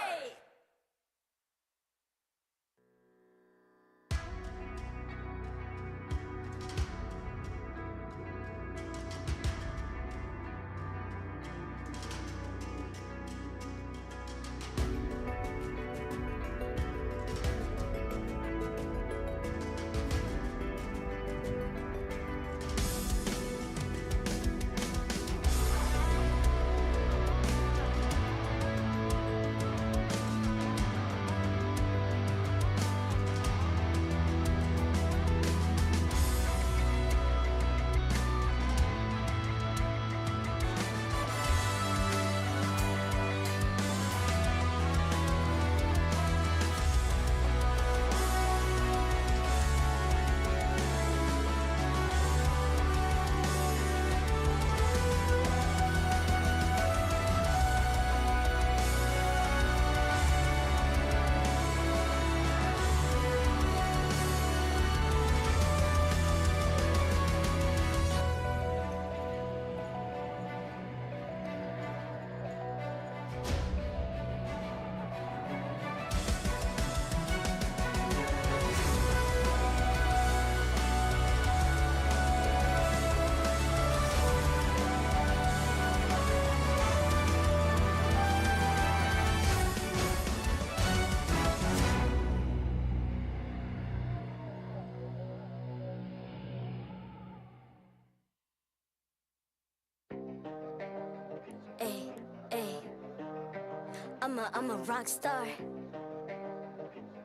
I'm a rock star.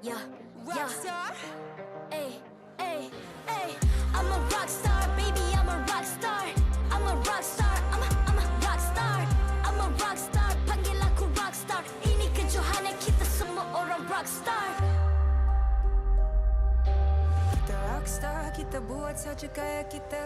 Yeah, rock star. Hey, hey, hey. I'm a rock star, baby. I'm a rock star. I'm a rock star. I'm a rock star. I'm a rock star. Panggil aku rock star. Ini kejohanan kita semua orang rock star. Kita rockstar, kita buat saja gaya kita.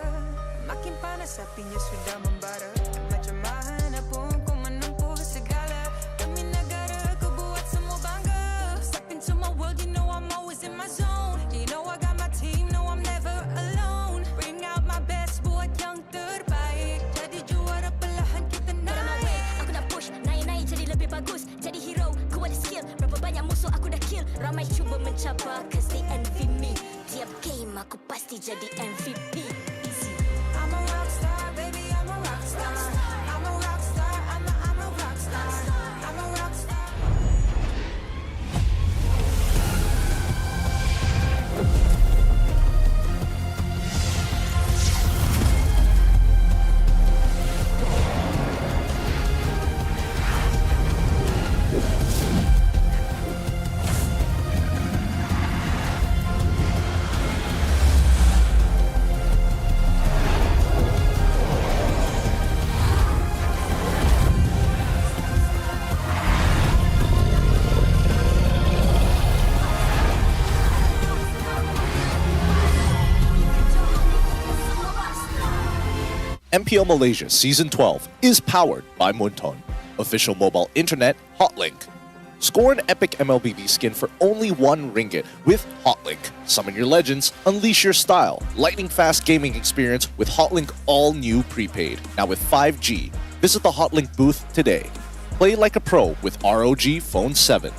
Makin panas apinya sudah membara. Macam mana pun ku menempuh segala. Demi negara ku buat semua bangga. Step into my world, you know I'm always in my zone. You know I got my team, know I'm never alone. Bring out my best, buat yang terbaik. Jadi juara perlahan kita naik. Aku nak push, naik-naik jadi lebih bagus. Jadi hero, ku ada skill. Berapa banyak musuh aku dah kill. Ramai cuba mencabar, cause they envy me. Tiap game aku pasti jadi MVP. Easy. I'm a rockstar, baby, I'm a rockstar. I'm a rockstar, I'm a rockstar. I'm a rockstar. MPL Malaysia Season 12 is powered by Munton, official mobile internet Hotlink. Score an epic MLBB skin for only RM1 with Hotlink. Summon your legends, unleash your style. Lightning-fast gaming experience with Hotlink all-new prepaid. Now with 5G. Visit the Hotlink booth today. Play like a pro with ROG Phone 7.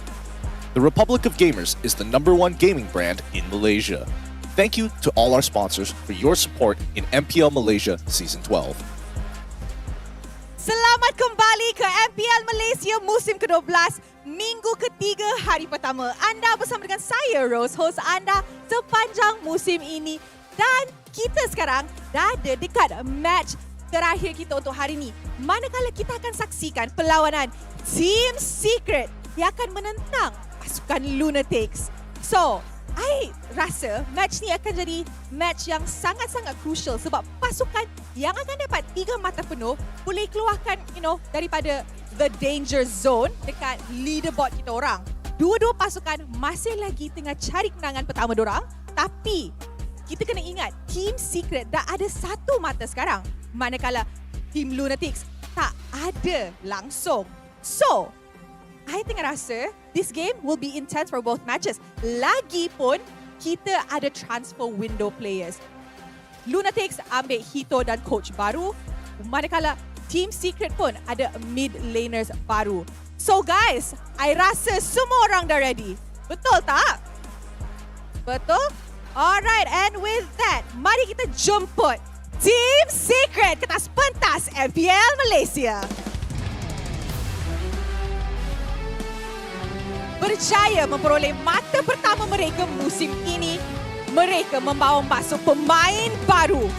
The Republic of Gamers is the #1 gaming brand in Malaysia. Thank you to all our sponsors for your support in MPL Malaysia Season 12. Selamat kembali ke MPL Malaysia musim ke-12, minggu ketiga hari pertama. Anda bersama dengan saya, Rose, host anda sepanjang musim ini. Dan kita sekarang dah ada dekat match terakhir kita untuk hari ini. Manakala kita akan saksikan perlawanan Team Secret yang akan menentang pasukan Lunatix. So, I rasa match ni akan jadi match yang sangat-sangat crucial sebab pasukan yang akan dapat 3 mata penuh boleh keluarkan, daripada the danger zone dekat leaderboard kita orang. Dua-dua pasukan masih lagi tengah cari kemenangan pertama dorang, tapi kita kena ingat Team Secret dah ada 1 mata sekarang, manakala Team Lunatix tak ada langsung. So, I tengah rasa this game will be intense for both matches. Lagipun kita ada transfer window players. Lunatix ambil Hito dan coach baru, manakala Team Secret pun ada mid laners baru. So guys, I rasa semua orang dah ready. Betul tak? Betul? Alright, and with that, mari kita jemput Team Secret ke atas pentas MPL Malaysia. Berjaya memperoleh mata pertama mereka musim ini, mereka membawa masuk pemain baru,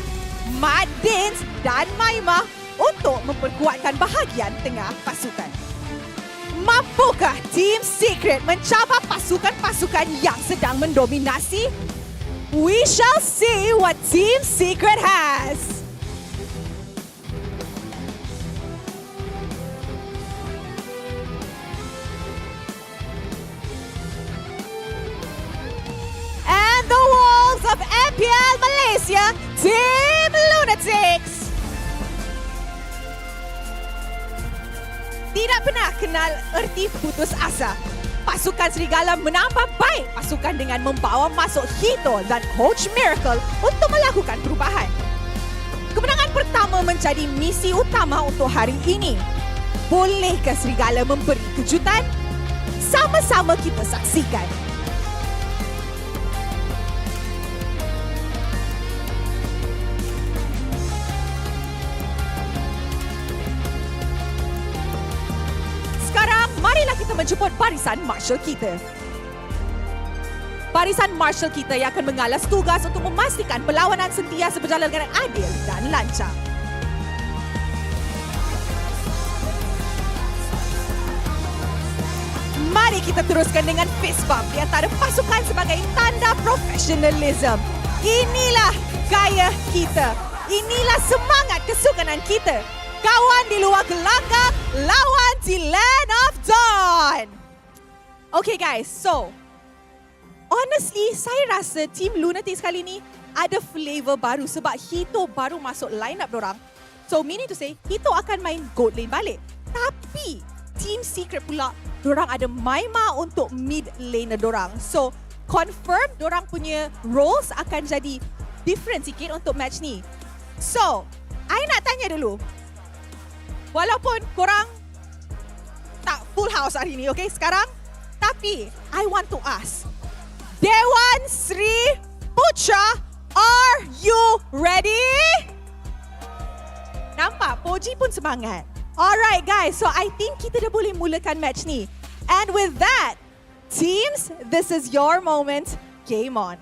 Mat Dinz dan Maima, untuk memperkuatkan bahagian tengah pasukan. Mampukah Team Secret mencabar pasukan-pasukan yang sedang mendominasi? We shall see what Team Secret has. And the walls of MPL Malaysia, Team Lunatix. Tidak pernah kenal erti putus asa. Pasukan Serigala menambah baik pasukan dengan membawa masuk Hito dan Coach Miracle untuk melakukan perubahan. Kemenangan pertama menjadi misi utama untuk hari ini. Bolehkah Serigala memberi kejutan? Sama-sama kita saksikan. Sekarang, marilah kita menjemput barisan marshal kita. Barisan marshal kita yang akan mengalas tugas untuk memastikan perlawanan sentiasa berjalan dengan adil dan lancar. Mari kita teruskan dengan fist bump di antara pasukan sebagai tanda profesionalism. Inilah gaya kita. Inilah semangat kesukanan kita. Kawan di luar gelanggang, lawan di Land of Dawn. Okay guys, so honestly, saya rasa Team Lunatix kali ni ada flavor baru sebab Hito baru masuk lineup dorang. So meaning to say, Hito akan main gold lane balik. Tapi Team Secret pula, dorang ada Maima untuk mid laner dorang. So confirm dorang punya roles akan jadi different sikit untuk match ni. So, I nak tanya dulu. Walaupun korang tak full house hari ni, okay, sekarang. Tapi, I want to ask. Dewan Sri Putra, are you ready? Nampak, Poji pun semangat. Alright guys, so I think kita dah boleh mulakan match ni. And with that, teams, this is your moment. Game on.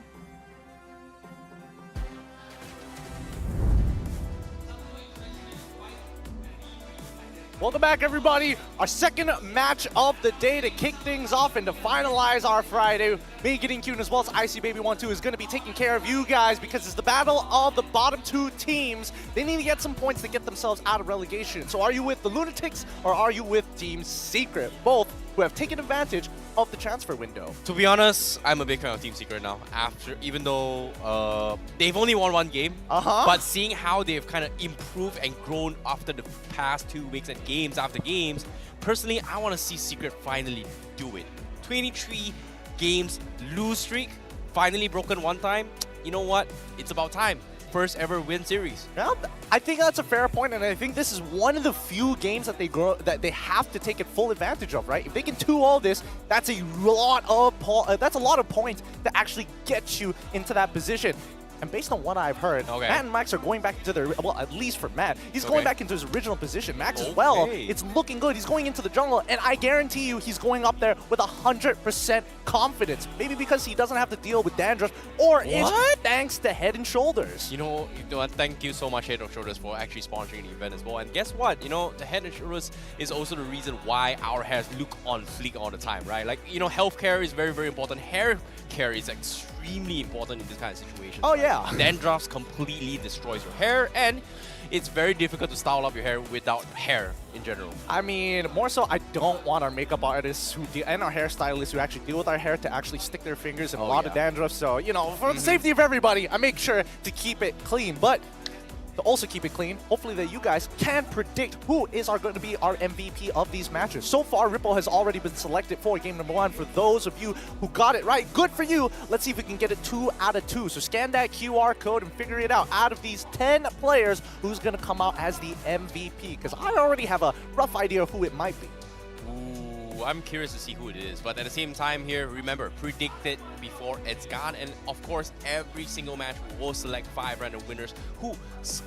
Welcome back, everybody. Our second match of the day to kick things off and to finalize our Friday. Me getting cute as well as Icy Baby 1-2 is going to be taking care of you guys because it's the battle of the bottom two teams. They need to get some points to get themselves out of relegation. So are you with the Lunatix or are you with Team Secret? Both who have taken advantage of the transfer window. To be honest, I'm a big fan of Team Secret now. Even though they've only won one game, but seeing how they've kind of improved and grown after the past 2 weeks and games after games, personally, I want to see Secret finally do it. 23 games lose streak, finally broken one time. You know what? It's about time. First ever win series. Yeah, I think that's a fair point, and I think this is one of the few games that they have to take full advantage of, right? If they can do all this, that's a lot of points to actually get you into that position. And based on what I've heard, Matt and Max are going back into their, well, at least for Matt, he's going back into his original position. Max as well, it's looking good. He's going into the jungle, and I guarantee you he's going up there with 100% confidence. Maybe because he doesn't have to deal with dandruff, or it's thanks to Head and Shoulders. You know what, thank you so much, Head and Shoulders, for actually sponsoring the event as well. And guess what? You know, the Head and Shoulders is also the reason why our hairs look on fleek all the time, right? Like, you know, healthcare is very, very important. Hair care is extremely important in this kind of situation. Oh, yeah. Dandruff completely destroys your hair, and it's very difficult to style up your hair without hair in general. I mean, more so, I don't want our makeup artists and our hairstylists who actually deal with our hair to actually stick their fingers in a lot of dandruff. So, you know, for the safety of everybody, I make sure to keep it clean. But to also keep it clean, hopefully that you guys can predict who is going to be our MVP of these matches. So far, Rippo has already been selected for game number 1. For those of you who got it right, good for you. Let's see if we can get it 2 out of 2. So scan that QR code and figure it out. Out of these 10 players, who's going to come out as the MVP? Because I already have a rough idea of who it might be. I'm curious to see who it is, but at the same time here, remember, predict it before it's gone, and of course, every single match will select 5 random winners who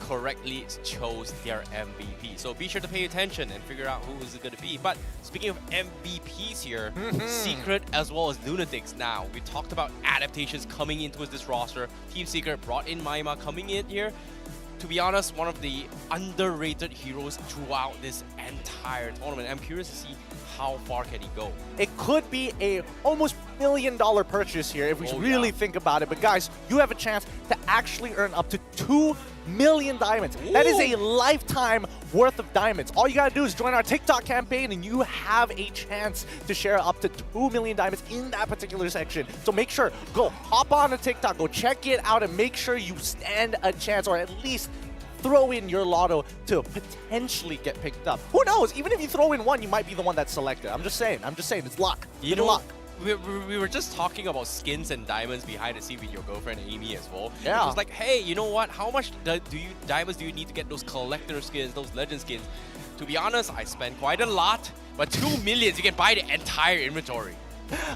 correctly chose their MVP. So be sure to pay attention and figure out who is it going to be. But speaking of MVPs here, Secret as well as Lunatix now. We talked about adaptations coming into this roster. Team Secret brought in Maima coming in here. To be honest, one of the underrated heroes throughout this entire tournament. I'm curious to see how far can he go. It could be a almost $1 million purchase here if we really think about it. But guys, you have a chance to actually earn up to 2 million diamonds. That is a lifetime worth of diamonds. All you gotta do is join our TikTok campaign and you have a chance to share up to 2 million diamonds in that particular section. So make sure, go hop on to TikTok, go check it out and make sure you stand a chance, or at least throw in your lotto to potentially get picked up. Who knows? Even if you throw in one, you might be the one that's selected. I'm just saying, it's luck. You know, luck. We were just talking about skins and diamonds behind the scene with your girlfriend Amy as well. Yeah. It was like, hey, you know what? How much diamonds do you need to get those collector skins, those legend skins? To be honest, I spent quite a lot, but 2 million, you can buy the entire inventory.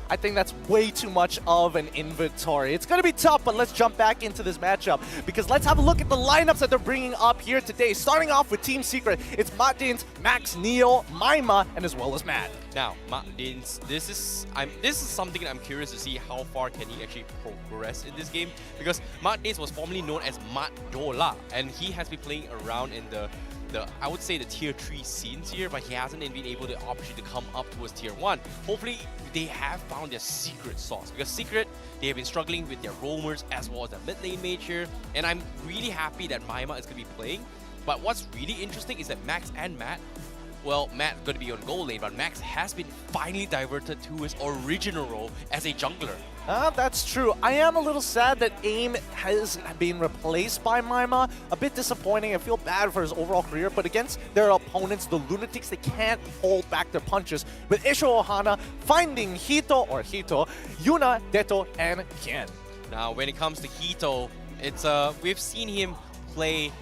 I think that's way too much of an inventory. It's going to be tough, but let's jump back into this matchup because let's have a look at the lineups that they're bringing up here today. Starting off with Team Secret, it's Mat Dinz, Max, Neo, Maima, and as well as Matt. Now, Mat Dinz, this is something that I'm curious to see how far can he actually progress in this game, because Mat Dinz was formerly known as Mat Dola, and he has been playing around in the I would say the tier 3 scenes here, but he hasn't been able to opportunity to come up towards tier 1. Hopefully they have found their secret sauce, because secret, they have been struggling with their roamers as well as the mid lane mage here, and I'm really happy that Maima is going to be playing. But what's really interesting is that Max and Matt, well, Matt's going to be on gold lane, but Max has been finally diverted to his original role as a jungler. That's true. I am a little sad that AIM has been replaced by Maima. A bit disappointing. I feel bad for his overall career, but against their opponents, the Lunatix, they can't hold back their punches. With Isho Ohana finding Hito, Yuna, Deto, and Ken. Now, when it comes to Hito, it's we've seen him play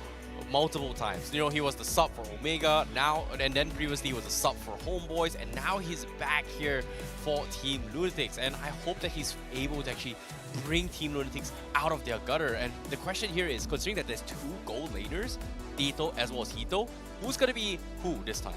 multiple times. You know, he was the sub for Omega, now, and then previously he was a sub for Homeboys, and now he's back here for Team Lunatix. And I hope that he's able to actually bring Team Lunatix out of their gutter. And the question here is, considering that there's 2 gold laners, Hito as well as Hito, who's gonna be who this time?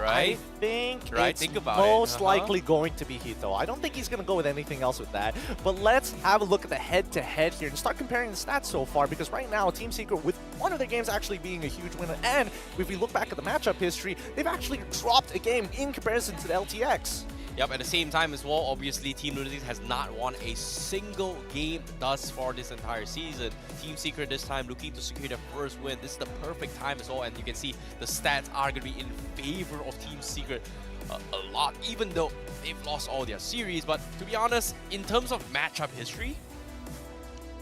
I think think about most likely going to be Hito. I don't think he's going to go with anything else with that. But let's have a look at the head-to-head here and start comparing the stats so far, because right now, Team Secret, with one of their games actually being a huge winner, and if we look back at the matchup history, they've actually dropped a game in comparison to the LTX. Yep, at the same time as well, obviously, Team Lunatix has not won a single game thus far this entire season. Team Secret this time looking to secure their first win. This is the perfect time as well, and you can see the stats are going to be in favor of Team Secret a lot, even though they've lost all their series. But to be honest, in terms of matchup history,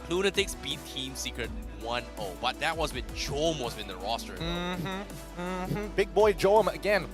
Lunatix beat Team Secret 1-0, but that was with Jom was in the roster. Big boy Jom, again,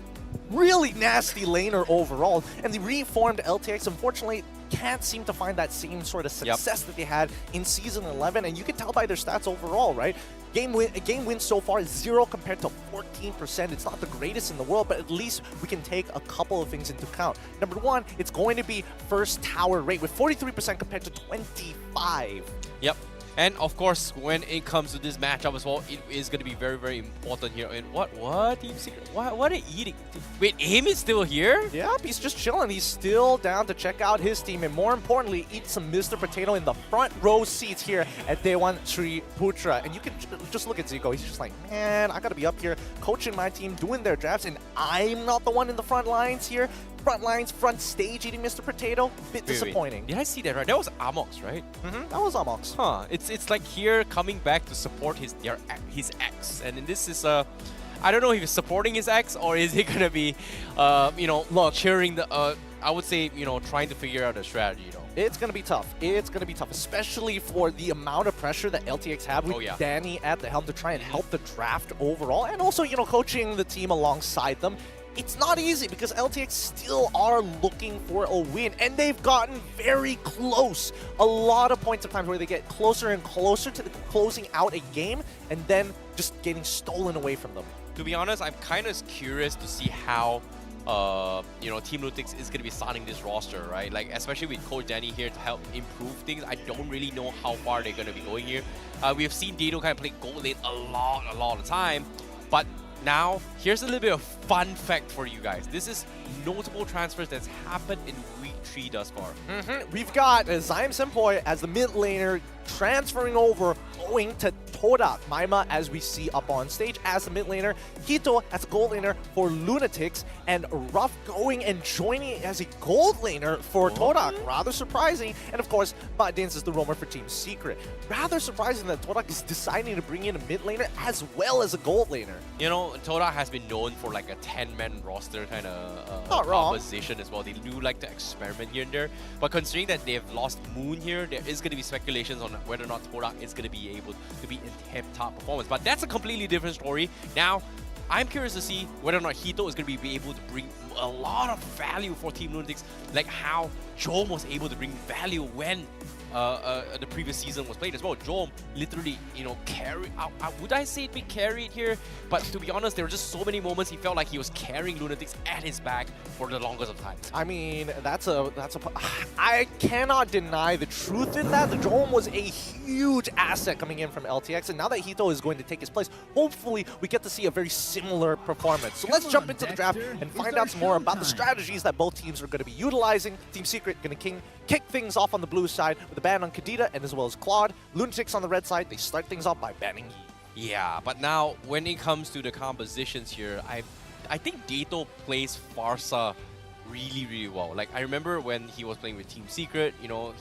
really nasty laner overall, and the reformed LTX unfortunately can't seem to find that same sort of success that they had in Season 11, and you can tell by their stats overall, right? Game win so far is 0 compared to 14%. It's not the greatest in the world, but at least we can take a couple of things into account. Number 1, it's going to be first tower rate with 43% compared to 25. Yep. And of course, when it comes to this matchup as well, it is going to be very, very important here. And what Team Secret? What are eating? Wait, AIM is still here? Yep, he's just chilling. He's still down to check out his team, and more importantly, eat some Mr. Potato in the front row seats here at Day 1 Sri Putra. And you can just look at Zico. He's just like, man, I got to be up here coaching my team, doing their drafts, and I'm not the one in the front lines here. Front lines, front stage, eating Mr. Potato. Bit disappointing. Did I see that right? That was Amox, right? That was Amox. Huh. It's like here coming back to support his ex, and this is I don't know if he's supporting his ex or is he gonna be you know, cheering the I would say, you know, trying to figure out a strategy, though. It's going to be tough. It's going to be tough, especially for the amount of pressure that LTX have with Danny at the helm to try and help the draft overall, and also, you know, coaching the team alongside them. It's not easy because LTX still are looking for a win, and they've gotten very close. A lot of points of times where they get closer and closer to closing out a game and then just getting stolen away from them. To be honest, I'm kind of curious to see how you know, Team Lunatix is going to be starting this roster, right? Like, especially with Coach Danny here to help improve things. I don't really know how far they're going to be going here. We have seen Dado kind of play gold lane a lot of the time, but now, here's a little bit of fun fact for you guys. This is notable transfers that's happened in Week 3 thus far. We've got Zyme Senpoi as the mid laner transferring over, going to Todak. Maima, as we see up on stage, as the mid laner. Hito as a gold laner for Lunatix. And Ruff going and joining as a gold laner for Todak. Rather surprising. And of course, Mat Dinz is the roamer for Team Secret. Rather surprising that Todak is deciding to bring in a mid laner as well as a gold laner. You know, Todak has been known for like a 10-man roster kind of composition as well. They do like to experiment here and there. But considering that they've lost Moon here, there is going to be speculations on whether or not Todak is going to be able to be in tip-top performance. But that's a completely different story. Now, I'm curious to see whether or not Hito is going to be able to bring a lot of value for Team Lunatix, like how Jom was able to bring value when the previous season was played as well. Jom literally, you know, carried out. Would I say be carried here? But to be honest, there were just so many moments he felt like he was carrying Lunatix at his back for the longest of time. I mean, I cannot deny the truth in that. The Jom was a huge asset coming in from LTX, and now that Hito is going to take his place, hopefully we get to see a very similar performance. So let's jump into the draft and find out some more about the strategies that both teams are going to be utilizing. Team Secret going to kick things off on the blue side with a ban on Kadita and as well as Claude. Lunatix on the red side, they start things off by banning Yi. Yeah, but now when it comes to the compositions here, I think Hito plays Farsa really well. Like I remember when he was playing with Team Secret, you know,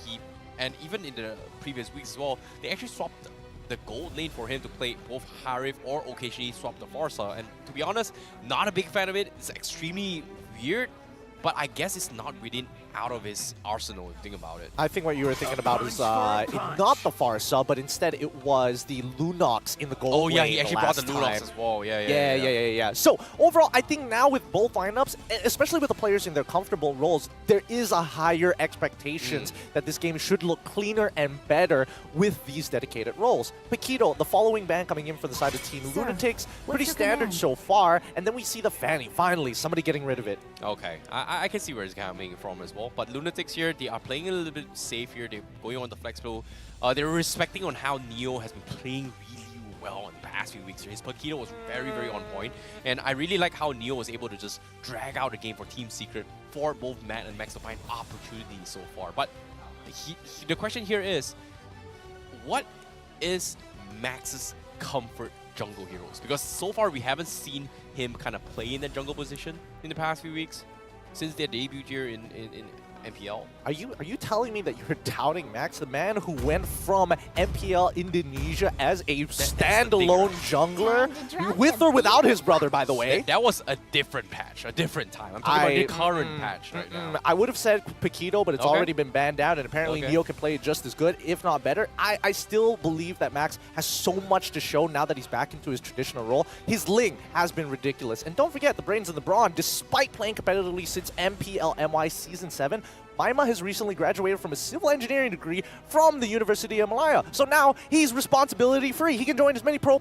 and even in the previous weeks as well, they actually swapped the gold lane for him to play both Harif or occasionally swap the Farsa. And to be honest, not a big fan of it. It's extremely weird, but I guess it's not within out of his arsenal if you think about it. I think what you were thinking about is not the Farsa, but instead it was the Lunox in the gold Oh yeah, lane he actually brought the Lunox as well. Yeah. So overall, I think now with both lineups, especially with the players in their comfortable roles, there is a higher expectations that this game should look cleaner and better with these dedicated roles. Paquito, the following ban coming in for the side of Team Lunatix, pretty standard so far, and then we see the Fanny, finally, somebody getting rid of it. Okay, I can see where it's coming from as well. But Lunatix here, they are playing a little bit safe here. They're going on the flex flow. They're respecting on how Neo has been playing really well in the past few weeks. His Paquito was very on point. And I really like how Neo was able to just drag out the game for Team Secret for both Matt and Max to find opportunities so far. But the question here is, what is Max's comfort jungle heroes? Because so far we haven't seen him kind of play in the jungle position in the past few weeks since their debut here in MPL. Are you telling me that you're doubting Max, the man who went from MPL Indonesia as a standalone jungler, with or without his brother, by the way? That was a different patch, a different time. I'm talking about the current patch right now. I would have said Paquito, but it's already been banned out, and apparently Neo can play it just as good, if not better. I still believe that Max has so much to show now that he's back into his traditional role. His Ling has been ridiculous. And don't forget, the brains and the brawn, despite playing competitively since MPL MY Season 7, Maima has recently graduated from a civil engineering degree from the University of Malaya. So now he's responsibility free. He can join as many pro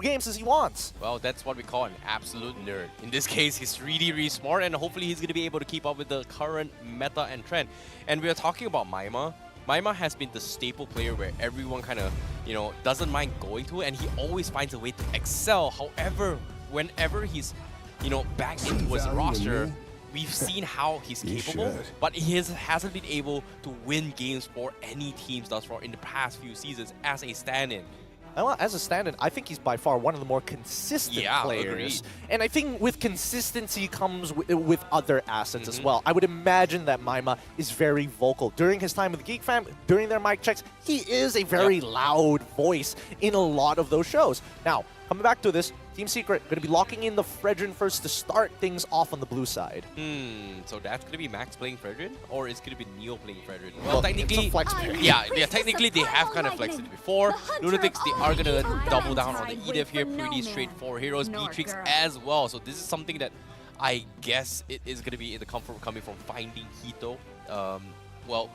games as he wants. Well, that's what we call an absolute nerd. In this case, he's really smart, and hopefully he's going to be able to keep up with the current meta and trend. And we are talking about Maima. Maima has been the staple player where everyone kind of, you know, doesn't mind going to it, and he always finds a way to excel. However, whenever he's, you know, back into his roster, we've seen how he's capable, but he hasn't been able to win games for any teams thus far in the past few seasons as a stand-in. Well, as a stand-in, I think he's by far one of the more consistent players. Agreed. And I think with consistency comes with other assets as well. I would imagine that Maima is very vocal. During his time with Geek Fam, during their mic checks, he is a very loud voice in a lot of those shows. Now, coming back to this, Team Secret going to be locking in the Fredrin first to start things off on the blue side. So that's going to be Max playing Fredrin, or is it going to be Neo playing Fredrin? Well, technically, it's a flex pick. yeah, technically they have kind of flexed it before. Lunatix, they are going to double down on the Edith here. Pretty straightforward heroes. Beatrix as well. So this is something that I guess it is going to be in the comfort coming from finding Hito. Well,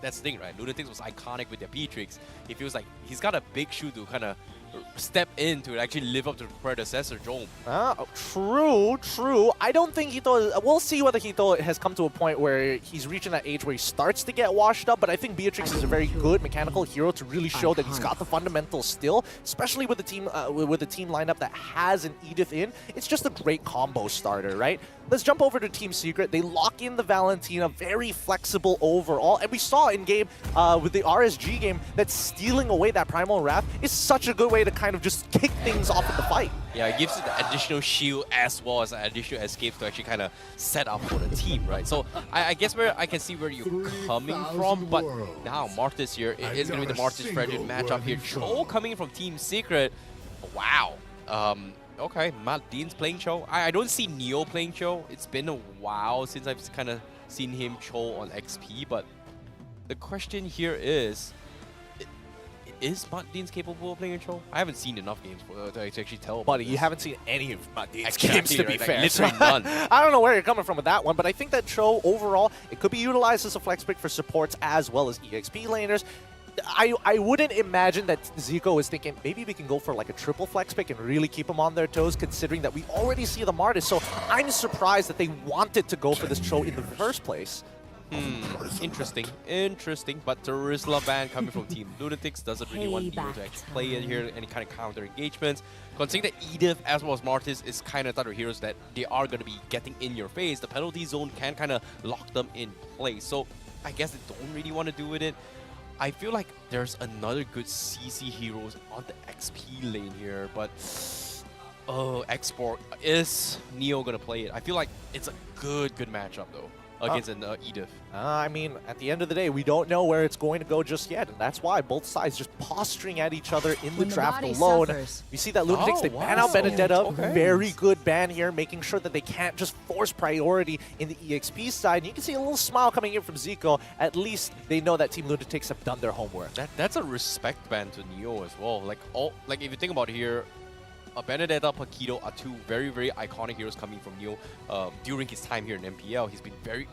that's the thing, right? Lunatix was iconic with their Beatrix. It feels like he's got a big shoe to kind of step in to actually live up to the predecessor, Jom. True. I don't think Hito... We'll see whether Hito has come to a point where he's reaching that age where he starts to get washed up, but I think Beatrix is a very good mechanical hero to really show that he's got the fundamentals still, especially with the team lineup that has an Edith in. It's just a great combo starter, right? Let's jump over to Team Secret. They lock in the Valentina, very flexible overall, and we saw in game with the RSG game that stealing away that Primal Wrath is such a good way to kind of just kick things off of the fight. Yeah, it gives you the additional shield as well as an additional escape to actually kind of set up for the team, right? So I guess where I can see where you're coming from, but now Martis here, it is going to be the Martis Fredrin matchup here. Cho coming from Team Secret. Wow. Okay, Mat Dinz playing Cho. I don't see Neo playing Cho. It's been a while since I've kind of seen him Cho on XP, but the question here is Mat Dinz capable of playing a Cho? I haven't seen enough games to actually tell. Buddy, you haven't seen any of Mat Dinz games, to be fair. Literally none. I don't know where you're coming from with that one, but I think that Cho, overall, it could be utilized as a flex pick for supports as well as EXP laners. I wouldn't imagine that Zico is thinking, maybe we can go for like a triple flex pick and really keep them on their toes, considering that we already see the Martis. So I'm surprised that they wanted to go for this Cho in the first place. Interesting. But Terizla ban coming from Team Lunatix doesn't really want Neo to actually play in here, any kind of counter engagements. Considering that Edith as well as Martis is kind of other heroes that they are going to be getting in your face, the penalty zone can kind of lock them in place. So I guess they don't really want to do with it. I feel like there's another good CC heroes on the XP lane here, but Export, is Neo gonna play it? I feel like it's a good matchup though against an Edith. I mean, at the end of the day, we don't know where it's going to go just yet, and that's why both sides just posturing at each other in the draft alone. We see that Lunatix, they ban out Benedetta. Very good ban here, making sure that they can't just force priority in the EXP side. And you can see a little smile coming in from Zico. At least they know that Team Lunatix have done their homework. That's a respect ban to Neo as well. Like if you think about it here, Benedetta, Hito are two very iconic heroes coming from Neo during his time here in MPL. He's been very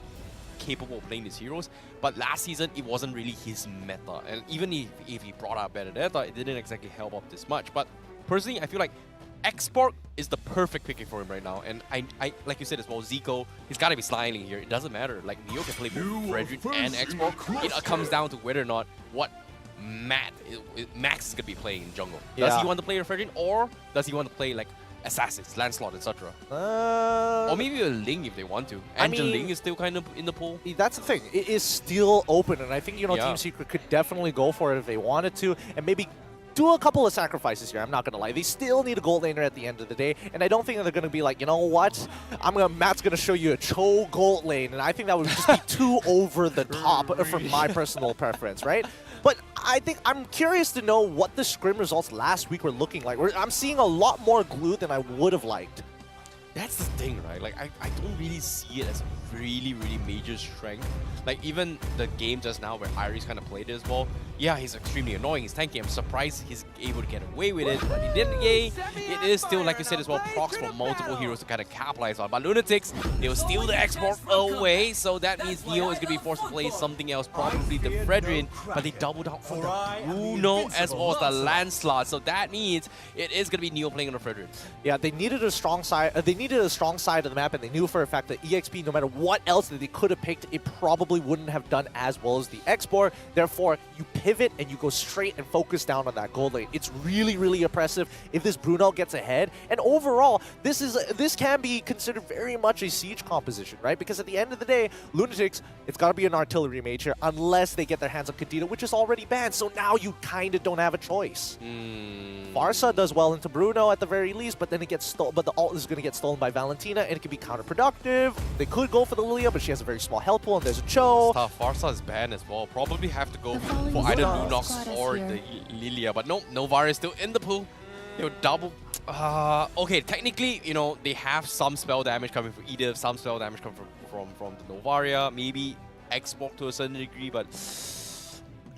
capable of playing these heroes, but last season it wasn't really his meta, and even if he brought out Benedetta, it didn't exactly help out this much. But personally, I feel like Export is the perfect picking for him right now, and I like you said as well, Zico, he's got to be slying here. It doesn't matter, like Neo can play both Frederick and Export. It comes down to whether or not what Max is going to be playing in jungle. Does he want to play Frederick, or does he want to play like Assassins, Lancelot, etc.? Or maybe a Ling if they want to. Angel Ling is still kind of in the pool. That's the thing. It is still open, and I think, you know, Team Secret could definitely go for it if they wanted to, and maybe do a couple of sacrifices here. I'm not going to lie. They still need a gold laner at the end of the day, and I don't think they're going to be like, you know what? Matt's going to show you a Cho gold lane, and I think that would just be too over the top for my personal preference, right? But I think I'm curious to know what the scrim results last week were looking like. I'm seeing a lot more glue than I would have liked. That's the thing, right? Like, I don't really see it as a really major strength. Like, even the game just now where Iris kind of played it as well, yeah, he's extremely annoying, he's tanky. I'm surprised he's able to get away with it, but in the end of the day, it is still, like you said as well, procs for multiple heroes to kind of capitalize on. But Lunatix, they will steal the export away, so that means Neo is going to be forced to play something else, probably the Fredrin, but they doubled out for the Bruno as well as the Lancelot, so that means it is going to be Neo playing on the Fredrin. Yeah, they needed a strong side. They needed a strong side of the map, and they knew for a fact that EXP, no matter what else that they could have picked, it probably wouldn't have done as well as the export. Therefore, you pivot and you go straight and focus down on that gold lane. It's really impressive if this Bruno gets ahead. And overall, this can be considered very much a siege composition, right? Because at the end of the day, Lunatix, it's got to be an artillery mage here unless they get their hands on Kadita, which is already banned. So now you kind of don't have a choice. Farsa does well into Bruno at the very least, but then it gets stolen. But the ult is going to get stolen by Valentina, and it can be counterproductive. They could go for the Lilia, but she has a very small health pool, and there's a Cho. Tough. Farsa is banned as well. Probably have to go for either Lunox or the Lilia, but no, Novara is still in the pool. They'll double. Okay, technically, you know, they have some spell damage coming from Edith, some spell damage coming from the Novaria, maybe Xbox to a certain degree, but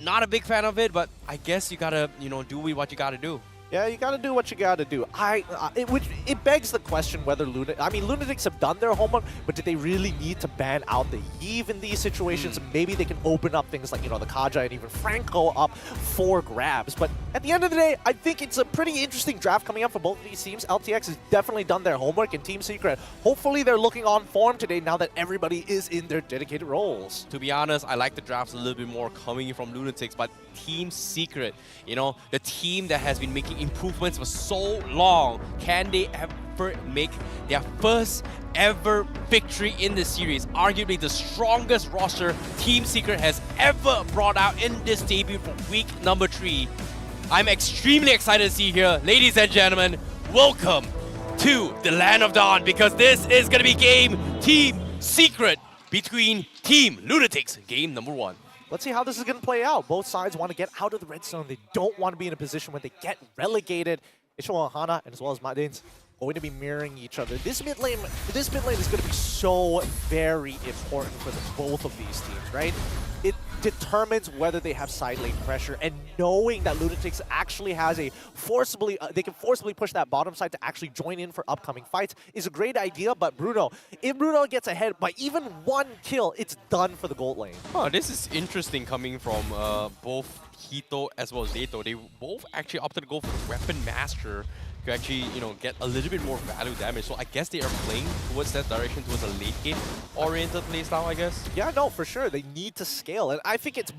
not a big fan of it. But I guess you gotta, you know, do what you gotta do. Yeah, you gotta do what you gotta do. It begs the question whether Lunatix have done their homework, but did they really need to ban out the Eve in these situations? Maybe they can open up things like, you know, the Kaja and even Franco up for grabs. But at the end of the day, I think it's a pretty interesting draft coming up for both of these teams. LTX has definitely done their homework, and Team Secret, hopefully they're looking on form today now that everybody is in their dedicated roles. To be honest, I like the drafts a little bit more coming from Lunatix, but Team Secret, you know, the team that has been making improvements for so long, can they ever make their first ever victory in the series? Arguably the strongest roster Team Secret has ever brought out in this debut for week number 3. I'm extremely excited to see here, ladies and gentlemen, welcome to the Land of Dawn, because this is going to be game Team Secret between Team Lunatix, game number 1. Let's see how this is going to play out. Both sides want to get out of the red zone. They don't want to be in a position where they get relegated. Isho and Hana, and as well as Mat Dinz, going to be mirroring each other. This mid lane is going to be so very important for both of these teams, right? It determines whether they have side lane pressure, and knowing that Lunatix actually has a they can forcibly push that bottom side to actually join in for upcoming fights is a great idea. But if Bruno gets ahead by even 1 kill, it's done for the gold lane. Oh, this is interesting coming from both Hito as well as Hito. They both actually opted to go for Weapon Master, to actually, get a little bit more value damage. So I guess they are playing towards that direction, towards a late game oriented playstyle, I guess. Yeah, no, for sure. They need to scale. And I think it's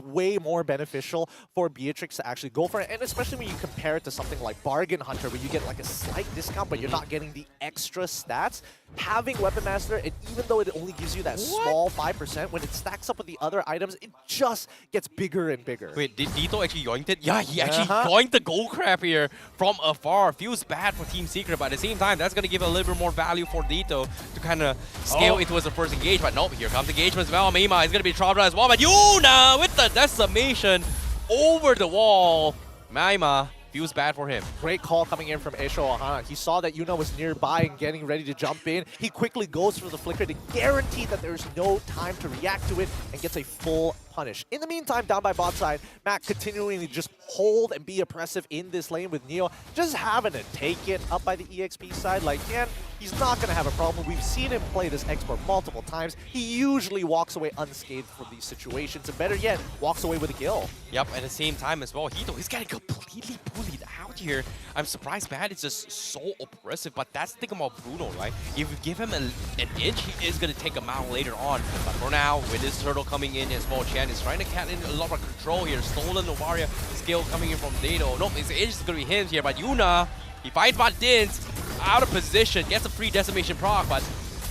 way more beneficial for Beatrix to actually go for it. And especially when you compare it to something like Bargain Hunter, where you get like a slight discount, but you're not getting the extra stats. Having Weapon Master, and even though it only gives you that small 5%, when it stacks up with the other items, it just gets bigger and bigger. Wait, did Hito actually yoinked it? Yeah, he actually yoinked the gold crab here from afar. Feels bad for Team Secret, but at the same time, that's going to give a little bit more value for Hito to kind of scale it towards the first engage. But nope, here comes engagement as well. Maima is going to be trapped as well, but Yuna with the decimation over the wall. Maima feels bad for him. Great call coming in from Esho Ohana. He saw that Yuna was nearby and getting ready to jump in. He quickly goes for the flicker to guarantee that there's no time to react to it and gets a full punish. In the meantime, down by bot side, Matt continuing to just hold and be oppressive in this lane with Neo, just having to take it up by the EXP side. Like, man, he's not going to have a problem. We've seen him play this export multiple times. He usually walks away unscathed from these situations, and better yet, walks away with a kill. Yep, at the same time as well, Hito, he's getting completely bullied out here. I'm surprised Matt is just so oppressive, but that's the thing about Bruno, right? If you give him an inch, he is going to take him out later on. But for now, with this turtle coming in as well, Chan is trying to cat in a lot of control here. Stolen Novaria skill coming in from Dado. Nope, it's going to be him here, but Yuna, he finds Mat Dinz out of position, gets a free decimation proc, but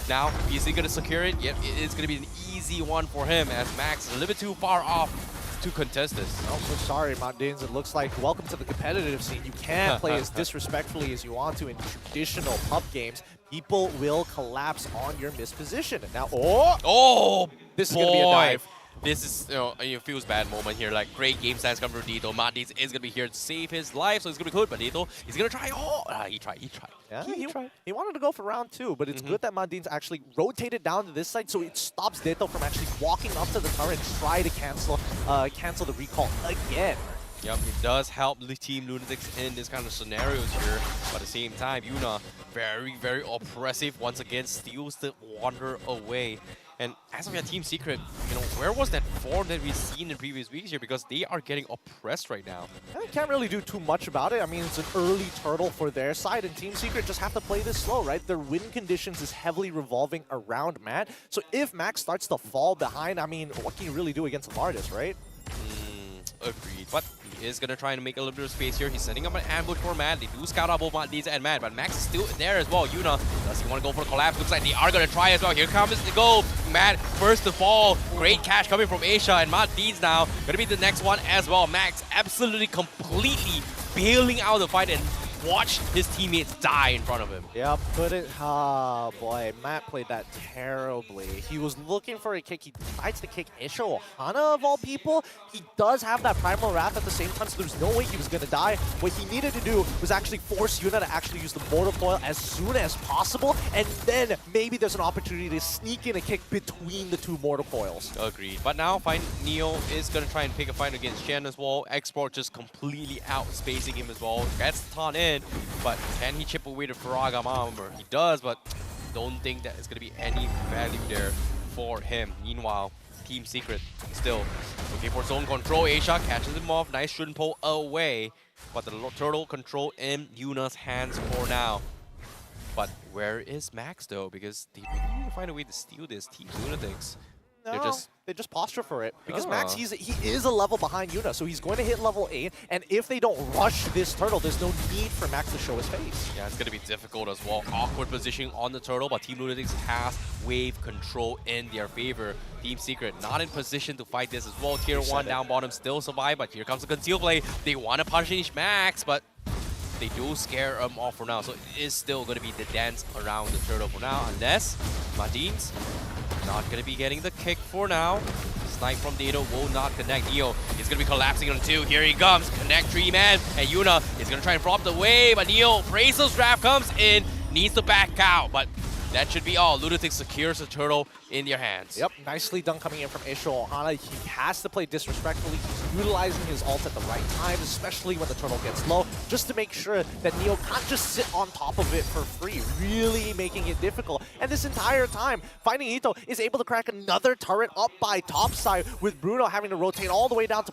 now, is he going to secure it? Yep, it's going to be an easy one for him as Max is a little bit too far off to contest this. I'm so sorry, Mat Dinz. It looks like welcome to the competitive scene. You can't play as disrespectfully as you want to in traditional pub games. People will collapse on your misposition. And now, this is going to be a dive. This is, it feels bad moment here. Like, great game stance coming from Hito. Mat Dinz is going to be here to save his life, so it's going to be good. But Hito, he's going to try. He tried. Yeah, he tried. He wanted to go for round 2, but it's good that Mat Dinz actually rotated down to this side, so it stops Hito from actually walking up to the tower and try to cancel the recall again. Yep, it does help the Team Lunatix in this kind of scenarios here. But at the same time, Yuna, very, very oppressive. Once again, steals the wander away. And as of your Team Secret, where was that form that we've seen in previous weeks here? Because they are getting oppressed right now. And they can't really do too much about it. I mean, it's an early turtle for their side, and Team Secret just have to play this slow, right? Their win conditions is heavily revolving around Matt. So if Max starts to fall behind, I mean, what can you really do against Lardis, right? Agreed. But he is going to try and make a little bit of space here. He's setting up an ambush for Matt. They do scout out both Mat Dinz and Matt, but Max is still there as well. Yuna, does he want to go for the collapse? Looks like they are going to try as well. Here comes the goal. Matt first to fall. Great catch coming from Asia, and Mat Dinz now going to be the next one as well. Max absolutely completely bailing out of the fight and watched his teammates die in front of him. Yeah, oh boy, Matt played that terribly. He was looking for a kick. He decides to kick Isho Ohana of all people. He does have that Primal Wrath at the same time, so there's no way he was going to die. What he needed to do was actually force Yuna to actually use the Mortal Coil as soon as possible, and then maybe there's an opportunity to sneak in a kick between the two Mortal Coils. Agreed. But now, Neo is going to try and pick a fight against Shen as well. Export just completely out-spacing him as well. Gets the taunt in. But can he chip away the Faraga armor? He does, but don't think that it's going to be any value there for him. Meanwhile, Team Secret still looking for zone control. Asia catches him off. Nice shouldn't pull away. But the turtle control in Yuna's hands for now. But where is Max though? Because they really need to find a way to steal this Team Lunatix. No, they just posture for it. Because Max, he is a level behind Yuna, so he's going to hit level 8, and if they don't rush this turtle, there's no need for Max to show his face. Yeah, it's going to be difficult as well. Awkward positioning on the turtle, but Team Lunatix has wave control in their favor. Team Secret not in position to fight this as well. Tier 1 down bottom still survive, but here comes the conceal play. They want to punish Max, but they do scare him off for now, so it is still going to be the dance around the turtle for now, unless Mat Dinz not going to be getting the kick for now. Snipe from Dado will not connect. Neo is going to be collapsing on 2. Here he comes. Connect 3-man. And Yuna is going to try and prop the wave. But Neo, Brazel's draft comes in. Needs to back out. But that should be all. Lunatix secures the turtle in their hands. Yep, nicely done coming in from Isho Ohana. He has to play disrespectfully. He's utilizing his ult at the right time, especially when the turtle gets low, just to make sure that Neo can't just sit on top of it for free, really making it difficult. And this entire time, Finding Hito is able to crack another turret up by top side, with Bruno having to rotate all the way down to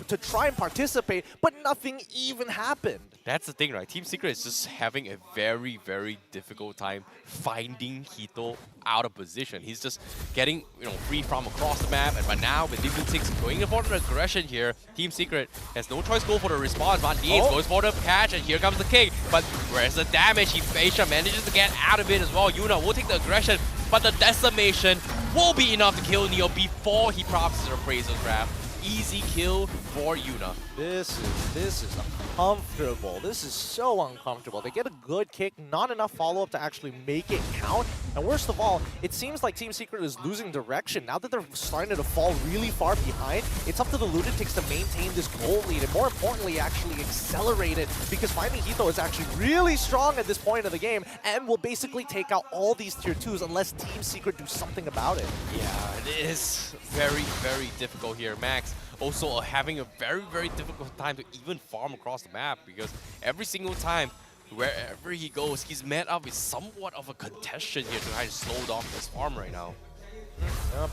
to try and participate, but nothing even happened. That's the thing, right? Team Secret is just having a very, very difficult time finding Hito out of position. He's just getting, free from across the map, but now with Team Lunatix going for an aggression here, Team Secret has no choice, go for the response. Mat Dinz goes for the catch, and here comes the kick. But where's the damage? Asia manages to get out of it as well. Yuna will take the aggression, but the decimation will be enough to kill Neo before he processes the appraisal grab. Easy kill for Yuna. This is uncomfortable. This is so uncomfortable. They get a good kick, not enough follow-up to actually make it count. And worst of all, it seems like Team Secret is losing direction. Now that they're starting to fall really far behind, it's up to the Lunatix to maintain this goal lead and more importantly, actually accelerate it, because finding Hito is actually really strong at this point of the game and will basically take out all these tier 2s unless Team Secret do something about it. Yeah, it is very, very difficult here. Max also having a very, very difficult time to even farm across the map, because every single time, wherever he goes, he's met up with somewhat of a contention here to try to slow down this farm right now. Yep.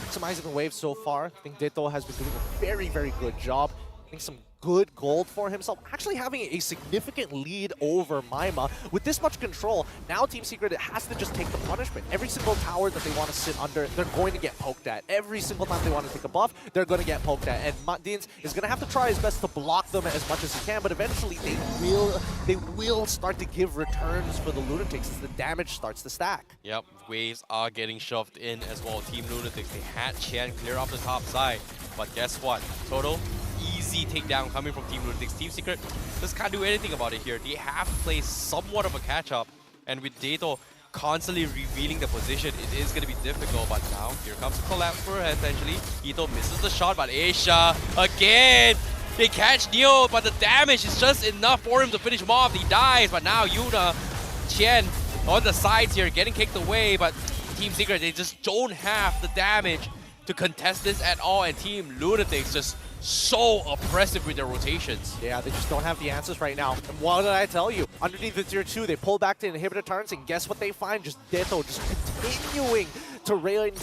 Maximizing the wave so far. I think Hito has been doing a very, very good job. I think some good gold for himself, actually having a significant lead over Maima. With this much control, now Team Secret has to just take the punishment. Every single tower that they want to sit under, they're going to get poked at. Every single time they want to take a buff, they're going to get poked at. And Mat Dinz is going to have to try his best to block them as much as he can, but eventually they will start to give returns for the Lunatix as the damage starts to stack. Yep, waves are getting shoved in as well. Team Lunatix, they had Chen clear off the top side, but guess what? Total easy takedown coming from Team Lunatix. Team Secret just can't do anything about it here. They have to play somewhat of a catch-up, and with Hito constantly revealing the position, it is going to be difficult. But now, here comes the collapse for her, essentially. Hito misses the shot, but Asia, again, they catch Neo, but the damage is just enough for him to finish him off. He dies, but now Yuna, Chen on the sides here, getting kicked away, but Team Secret, they just don't have the damage to contest this at all, and Team Lunatix just so oppressive with their rotations. Yeah, they just don't have the answers right now. And what did I tell you? Underneath the tier 2, they pull back to inhibitor turns, and guess what they find? Just Hito just continuing to rain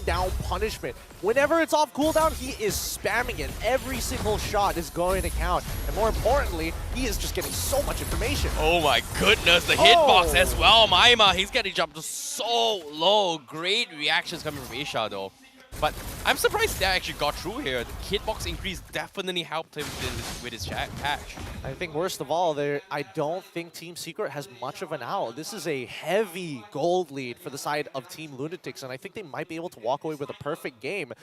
down punishment. Whenever it's off cooldown, he is spamming it. Every single shot is going to count. And more importantly, he is just getting so much information. Oh my goodness, the hitbox as well. Maima, he's getting jumped so low. Great reactions coming from Asia though. But I'm surprised that actually got through here. The hitbox increase definitely helped him with his patch. I think worst of all, I don't think Team Secret has much of an out. This is a heavy gold lead for the side of Team Lunatix, and I think they might be able to walk away with a perfect game.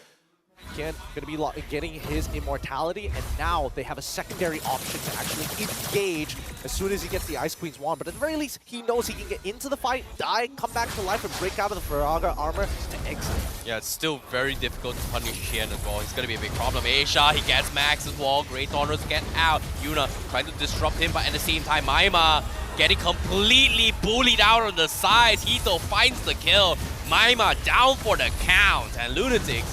Ken going to be getting his immortality, and now they have a secondary option to actually engage as soon as he gets the Ice Queen's wand. But at the very least, he knows he can get into the fight, die, come back to life, and break out of the Faraga armor to exit. Yeah, it's still very difficult to punish Xian as well. He's going to be a big problem. Asia, he gets Max as well. Great honors to get out. Yuna trying to disrupt him, but at the same time, Maima getting completely bullied out on the sides. Hito finds the kill. Maima down for the count, and Lunatix,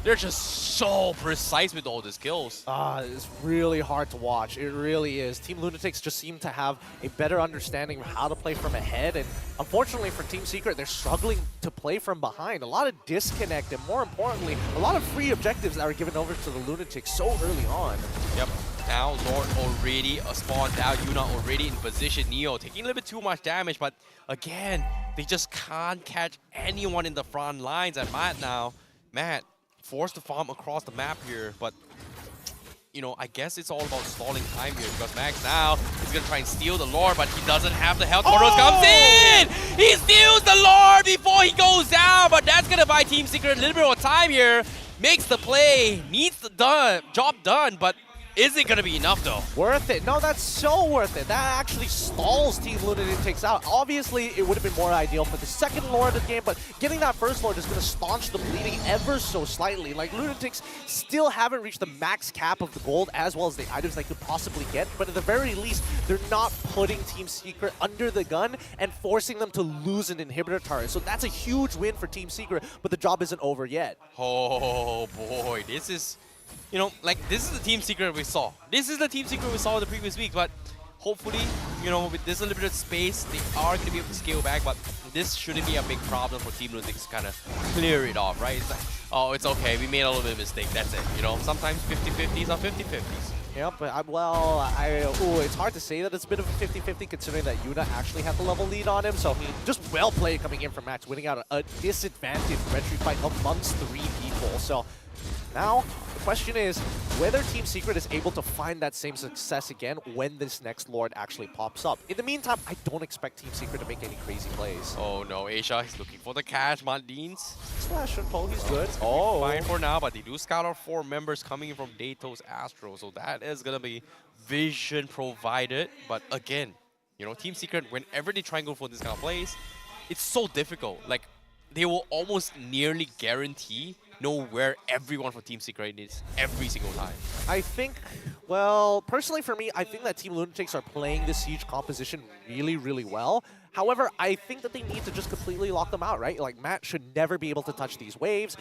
they're just so precise with all these kills. It's really hard to watch. It really is. Team Lunatix just seem to have a better understanding of how to play from ahead. And unfortunately for Team Secret, they're struggling to play from behind. A lot of disconnect, and more importantly, a lot of free objectives that are given over to the Lunatix so early on. Yep. Now Lord already spawned out. Yuna already in position. Neo taking a little bit too much damage, but again, they just can't catch anyone in the front lines. And Matt forced to farm across the map here, but I guess it's all about stalling time here, because Max now is gonna try and steal the Lord, but he doesn't have the health. Koros comes in! He steals the Lord before he goes down, but that's gonna buy Team Secret a little bit more time here. Makes the play, needs the job done, but is it going to be enough, though? Worth it. No, that's so worth it. That actually stalls Team Lunatix out. Obviously, it would have been more ideal for the second Lord of the game, but getting that first Lord is going to staunch the bleeding ever so slightly. Like, Lunatix still haven't reached the max cap of the gold as well as the items they could possibly get, but at the very least, they're not putting Team Secret under the gun and forcing them to lose an inhibitor turret. So that's a huge win for Team Secret, but the job isn't over yet. Oh, boy. This is... this is the Team Secret we saw. This is the Team Secret we saw the previous week, but hopefully, you know, with this limited space, they are going to be able to scale back, but this shouldn't be a big problem for Team Lunatix to kind of clear it off, right? It's like, oh, it's okay, we made a little bit of mistake, that's it. You know, sometimes 50-50s are 50-50s. Yep, but it's hard to say that it's a bit of a 50-50 considering that Yuna actually had the level lead on him. So just well played coming in from Max, winning out a disadvantaged retreat fight amongst 3 people. So now the question is whether Team Secret is able to find that same success again when this next Lord actually pops up. In the meantime, I don't expect Team Secret to make any crazy plays. Oh no, Asia, he's looking for the cash. Mat Dinz. Slash and pull, he's good. Oh, fine for now, but they do scout out 4 members coming in from Dato's Astro, so that is gonna be vision provided. But again, you know, Team Secret, whenever they try and go for this kind of plays, it's so difficult. Like, they will almost nearly guarantee know where everyone for Team Secret is every single time. I think, well, personally for me, I think that Team Lunatix are playing the Siege composition really, really well. However, I think that they need to just completely lock them out, right? Like, Matt should never be able to touch these waves.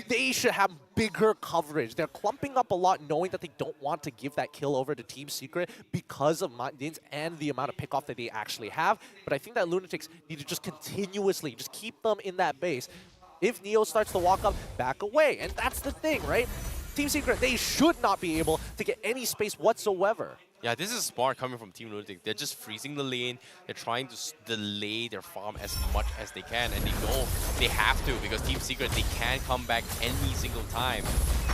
They should have bigger coverage. They're clumping up a lot knowing that they don't want to give that kill over to Team Secret because of Mat Dinz and the amount of pick-off that they actually have. But I think that Lunatix need to just continuously just keep them in that base. If Neo starts to walk up, back away. And that's the thing, right? Team Secret, they should not be able to get any space whatsoever. Yeah, this is smart coming from Team Lunatix. They're just freezing the lane. They're trying to delay their farm as much as they can. And they know they have to because Team Secret, they can come back any single time.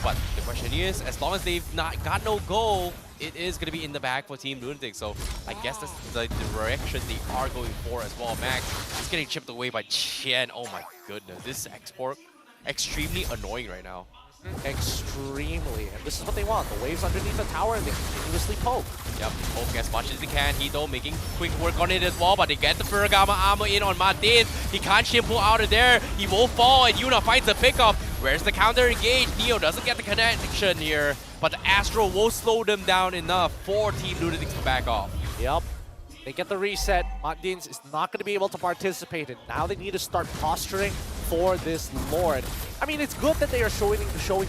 But the question is, as long as they've not got no goal, it is going to be in the bag for Team Lunatix. So I guess that's the direction they are going for as well. Max is getting chipped away by Chen. Oh my goodness, this export extremely annoying right now. Extremely, and this is what they want. The waves underneath the tower and they continuously poke. Yep, poke as much as they can. Hito making quick work on it as well, but they get the Furigama armor in on Mat Dinz. He can't shimple out of there. He will fall and Yuna finds the pickup. Where's the counter engage? Neo doesn't get the connection here, but the Astro will slow them down enough for Team Lunatix to back off. Yep. They get the reset. Mat Dinz is not going to be able to participate, and now they need to start posturing for this Lord. I mean, it's good that they are showing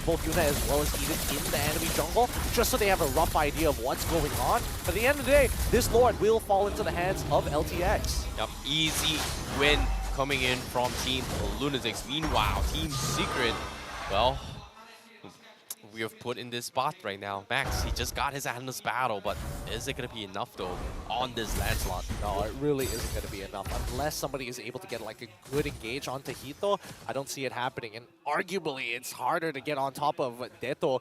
both Yuna as well as Eden in the enemy jungle, just so they have a rough idea of what's going on. But at the end of the day, this Lord will fall into the hands of LTX. Yep, easy win coming in from Team Lunatix. Meanwhile, Team Secret, well, we have put in this spot right now. Max, he just got his Atlas battle, but is it going to be enough though on this Lancelot? No, it really isn't going to be enough. Unless somebody is able to get like a good engage onto Hito, I don't see it happening. And arguably, it's harder to get on top of Deto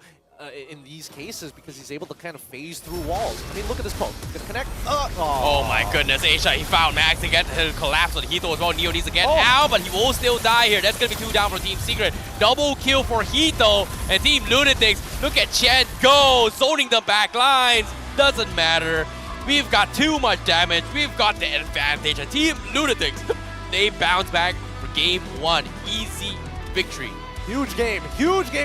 in these cases because he's able to kind of phase through walls. I mean, look at this poke. Gonna connect. Oh my goodness, Asia, he found Max to get to collapse on Hito as well. Neo needs to get out, but he will still die here. That's gonna be 2 down for Team Secret. Double kill for Hito and Team Lunatix. Look at Chen go, zoning the back lines. Doesn't matter. We've got too much damage. We've got the advantage. And Team Lunatix, they bounce back for game 1. Easy victory. Huge game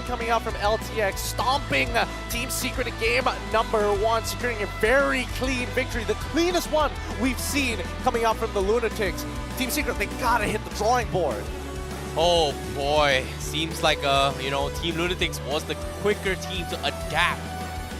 coming out from LTX, stomping Team Secret in game number 1, securing a very clean victory, the cleanest one we've seen coming out from the Lunatix. Team Secret, they gotta hit the drawing board. Oh boy, seems like you know, Team Lunatix was the quicker team to adapt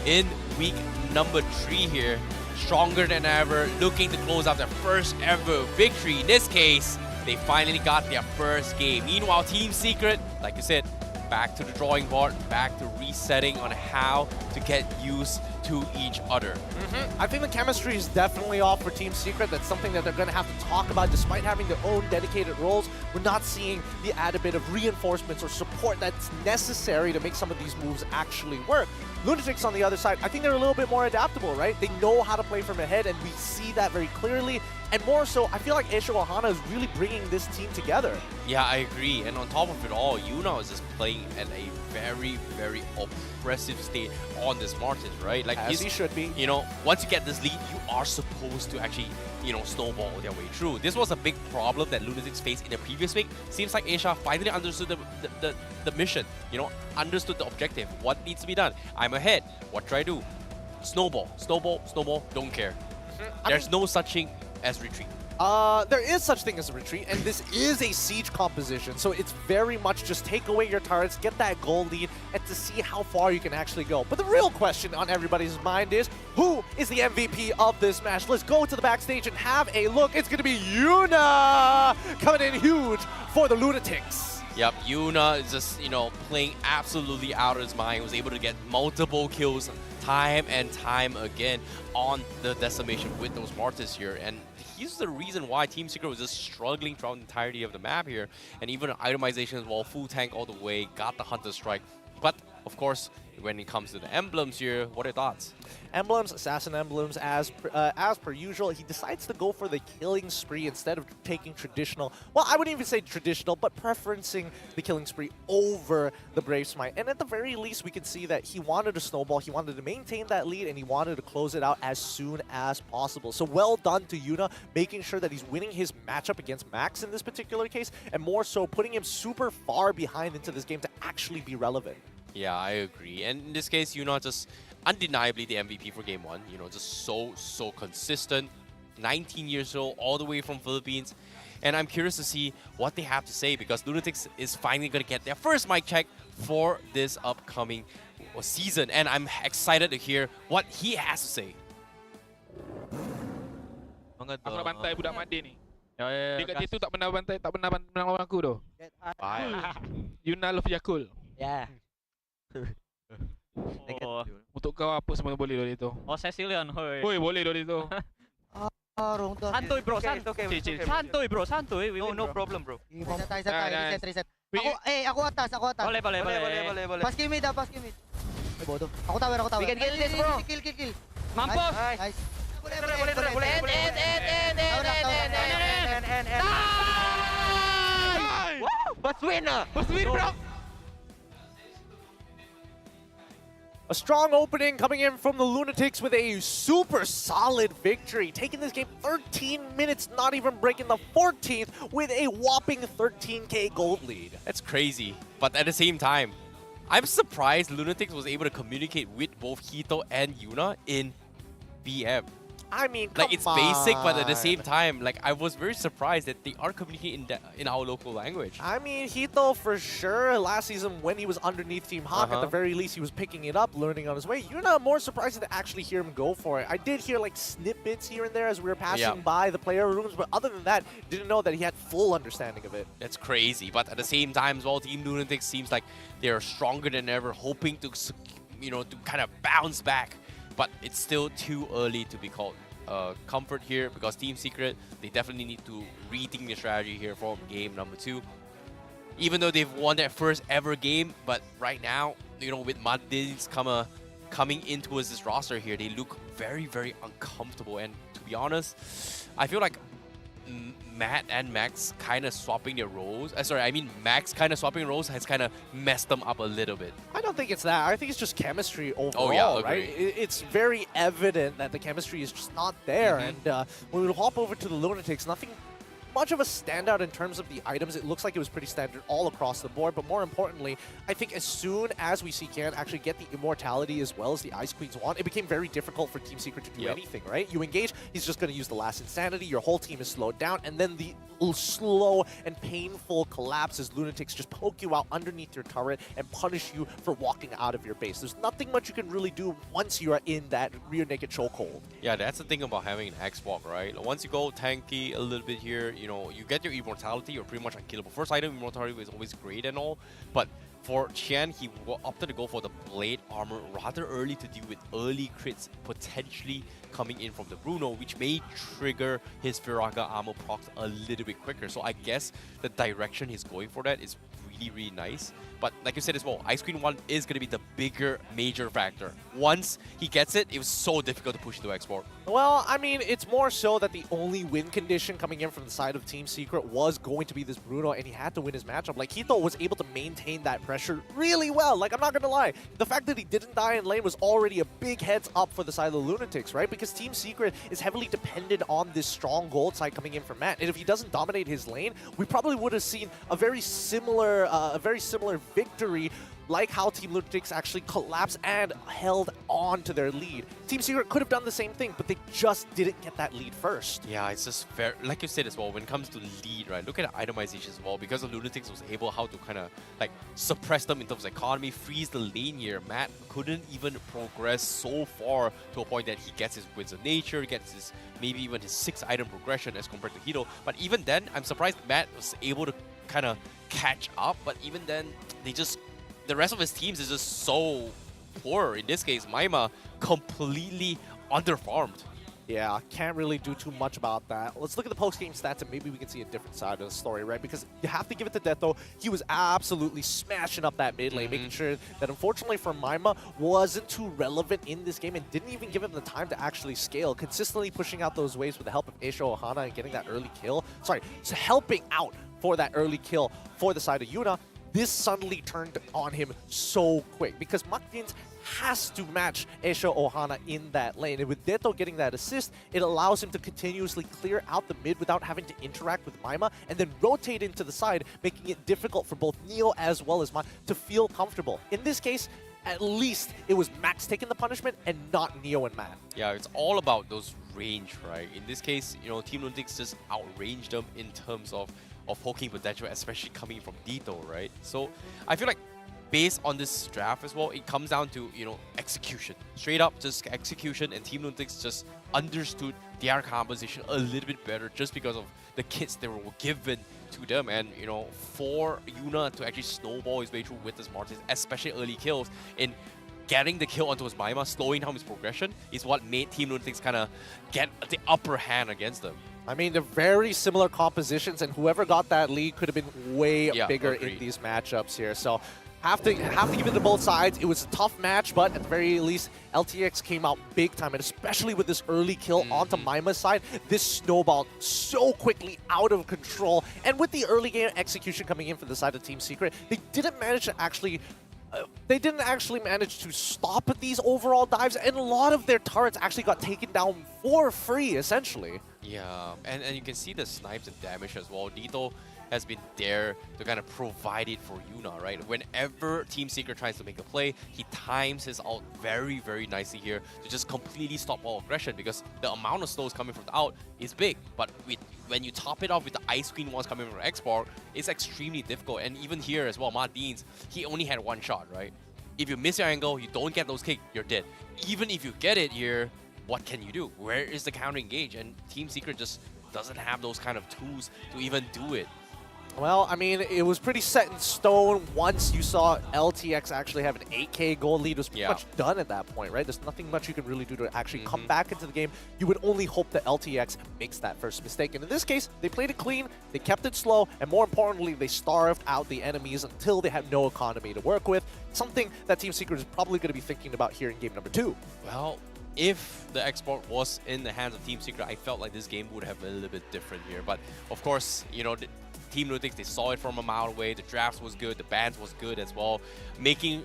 in week number 3 here. Stronger than ever, looking to close out their first ever victory. In this case, they finally got their first game. Meanwhile, Team Secret, like you said, back to the drawing board, back to resetting on how to get used to each other. I think the chemistry is definitely off for Team Secret. That's something that they're going to have to talk about. Despite having their own dedicated roles, we're not seeing the added bit of reinforcements or support that's necessary to make some of these moves actually work. Lunatix on the other side, I think they're a little bit more adaptable, right? They know how to play from ahead, and we see that very clearly. And more so, I feel like Aisha Ohana is really bringing this team together. Yeah, I agree. And on top of it all, Yuna is just playing at a very, very oppressive state on this Martin, right? Like, as he should be. You know, once you get this lead, you are supposed to actually, you know, snowball their way through. This was a big problem that Lunatix faced in the previous week. Seems like Aisha finally understood the mission, you know, understood the objective. What needs to be done? I'm ahead. What should I do? Snowball, snowball, snowball, don't care. There's no such thing as retreat. There is such thing as a retreat, and this is a siege composition, so it's very much just take away your turrets, get that goal lead, and to see how far you can actually go. But the real question on everybody's mind is, who is the MVP of this match? Let's go to the backstage and have a look. It's going to be Yuna coming in huge for the Lunatix. Yep, Yuna is just, playing absolutely out of his mind. He was able to get multiple kills time and time again on the decimation with those Martyrs here. And he's the reason why Team Secret was just struggling throughout the entirety of the map here. And even itemization as well, full tank all the way, got the Hunter Strike. But, of course, when it comes to the emblems here, what are your thoughts? Emblems, assassin emblems, as per usual, he decides to go for the killing spree instead of taking traditional, well, I wouldn't even say traditional, but preferencing the killing spree over the Brave Smite. And at the very least, we can see that he wanted to snowball, he wanted to maintain that lead, and he wanted to close it out as soon as possible. So well done to Yuna, making sure that he's winning his matchup against Max in this particular case, and more so putting him super far behind into this game to actually be relevant. Yeah, I agree. And in this case, Yuna just undeniably the MVP for game one. Just so consistent. 19 years old, all the way from Philippines. And I'm curious to see what they have to say, because Lunatix is finally going to get their first mic check for this upcoming season. And I'm excited to hear what he has to say. Aku nak bantai budak Madin ni. Dia kat situ tak pernah bantai, tak pernah lawan aku tu. Yuna love Yakul. Yeah. Untuk kau apa semua boleh dari itu? Oh, Cecilian, hoi. Hoi, boleh dari itu. Santuy bro, santuy bro, santuy. No problem bro. Reset. Aku atas. Boleh. Pas kimid. Bodoh. Aku tower. We can kill this bro. Kill. Mampus. Nice. Boleh. Bus winner bro. A strong opening coming in from the Lunatix with a super solid victory, taking this game 13 minutes, not even breaking the 14th, with a whopping 13k gold lead. That's crazy. But at the same time, I'm surprised Lunatix was able to communicate with both Hito and Yuna in BM. I mean, it's basic, but at the same time, I was very surprised that they are communicating in our local language. I mean, Hito for sure, last season when he was underneath Team Hawk, at the very least he was picking it up, learning on his way. You're not more surprised to actually hear him go for it. I did hear snippets here and there as we were passing by the player rooms, but other than that, didn't know that he had full understanding of it. That's crazy, but at the same time as well, Team Lunatix seems like they're stronger than ever, hoping to, to kind of bounce back. But it's still too early to be called comfort here, because Team Secret, they definitely need to rethink their strategy here for game number 2. Even though they've won their first ever game, but right now, with Mat Dinz coming into this roster here, they look very, very uncomfortable. And to be honest, I feel like Matt and Max kind of swapping their roles. Max kind of swapping roles has kind of messed them up a little bit. I don't think it's that. I think it's just chemistry overall, right? It's very evident that the chemistry is just not there. And when we hop over to the Lunatix, nothing much of a standout in terms of the items. It looks like it was pretty standard all across the board, but more importantly, I think as soon as we see Can actually get the immortality as well as the Ice Queen's wand, it became very difficult for Team Secret to do anything, right? You engage, he's just going to use the last insanity, your whole team is slowed down, and then the slow and painful collapse as Lunatix just poke you out underneath your turret and punish you for walking out of your base. There's nothing much you can really do once you are in that rear naked chokehold. Yeah, that's the thing about having an X-Walk, right? Once you go tanky a little bit here, you get your immortality, you're pretty much unkillable. First item, immortality is always great and all, but for Qian, he opted to go for the blade armor rather early to deal with early crits potentially coming in from the Bruno, which may trigger his Viraga armor procs a little bit quicker. So I guess the direction he's going for that is really, really nice. But like you said as well, Ice Queen 1 is going to be the bigger, major factor. Once he gets it, it was so difficult to push into export. Well, I mean, it's more so that the only win condition coming in from the side of Team Secret was going to be this Bruno, and he had to win his matchup. Hito was able to maintain that pressure really well. I'm not going to lie. The fact that he didn't die in lane was already a big heads up for the side of the Lunatix, right? Because Team Secret is heavily dependent on this strong gold side coming in from Matt. And if he doesn't dominate his lane, we probably would have seen a very similar victory like how Team Lunatix actually collapsed and held on to their lead. Team Secret could have done the same thing, but they just didn't get that lead first. Yeah, it's just fair. Like you said as well, when it comes to lead, right? Look at the itemization as well. Because of Lunatix was able how to kind of like suppress them in terms of economy, freeze the lane here. Matt couldn't even progress so far to a point that he gets his Winds of Nature, gets his maybe even his 6-item progression as compared to Hito. But even then, I'm surprised Matt was able to kind of catch up. But even then, the rest of his teams is just so poor. In this case, Maima completely underfarmed. Yeah, can't really do too much about that. Let's look at the post-game stats and maybe we can see a different side of the story, right? Because you have to give it to Death, though. He was absolutely smashing up that mid lane, making sure that unfortunately for Maima wasn't too relevant in this game and didn't even give him the time to actually scale, consistently pushing out those waves with the help of Aisho Ohana and getting that early kill. Sorry, so helping out for that early kill for the side of Yuna. This suddenly turned on him so quick because Mat Dinz has to match Aisho Ohana in that lane. And with Deto getting that assist, it allows him to continuously clear out the mid without having to interact with Maima and then rotate into the side, making it difficult for both Neo as well as Mat to feel comfortable. In this case, at least it was Max taking the punishment and not Neo and Matt. Yeah, it's all about those range, right? In this case, you know, Team Lunatix just outranged them in terms of poking potential, especially coming from Hito, right? So I feel like based on this draft as well, it comes down to, you know, execution. Straight up, just execution, and Team Lunatix just understood their composition a little bit better just because of the kits that were given to them. And, you know, for Yuna to actually snowball his way through with this Mortis, especially early kills, in getting the kill onto his Maima, slowing down his progression, is what made Team Lunatix kind of get the upper hand against them. I mean, they're very similar compositions, and whoever got that lead could have been way bigger in these matchups here. So have to give it to both sides. It was a tough match, but at the very least, LTX came out big time, and especially with this early kill onto Maima's side, this snowballed so quickly out of control. And with the early game execution coming in for the side of Team Secret, they didn't manage to actually manage to stop these overall dives, and a lot of their turrets actually got taken down for free, essentially. Yeah, and you can see the snipes and damage as well. Hito has been there to kind of provide it for Yuna, right? Whenever Team Secret tries to make a play, he times his ult very, very nicely here to just completely stop all aggression, because the amount of slows coming from the out is big. But when you top it off with the ice queen ones coming from export, it's extremely difficult. And even here as well, Mat Dinz, he only had one shot, right? If you miss your angle, you don't get those kicks, you're dead. Even if you get it here, what can you do? Where is the counter engage? And Team Secret just doesn't have those kind of tools to even do it. Well, I mean, it was pretty set in stone once you saw LTX actually have an 8K gold lead. It was pretty much done at that point, right? There's nothing much you can really do to actually come back into the game. You would only hope that LTX makes that first mistake. And in this case, they played it clean, they kept it slow, and more importantly, they starved out the enemies until they had no economy to work with. Something that Team Secret is probably going to be thinking about here in game number 2. Well, if the export was in the hands of Team Secret, I felt like this game would have been a little bit different here. But of course, you know, Team Lunatix, they saw it from a mile away. The drafts was good, the bans was good as well,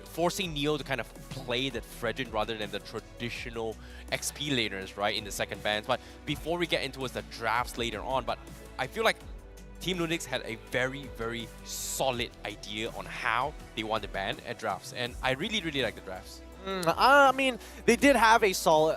forcing Neo to kind of play that Fredrin rather than the traditional XP laners, right, in the second bans. But before we get into the drafts later on, but I feel like Team Lunatix had a very, very solid idea on how they want to ban at drafts, and I really, really like the drafts. I mean, they did have a solid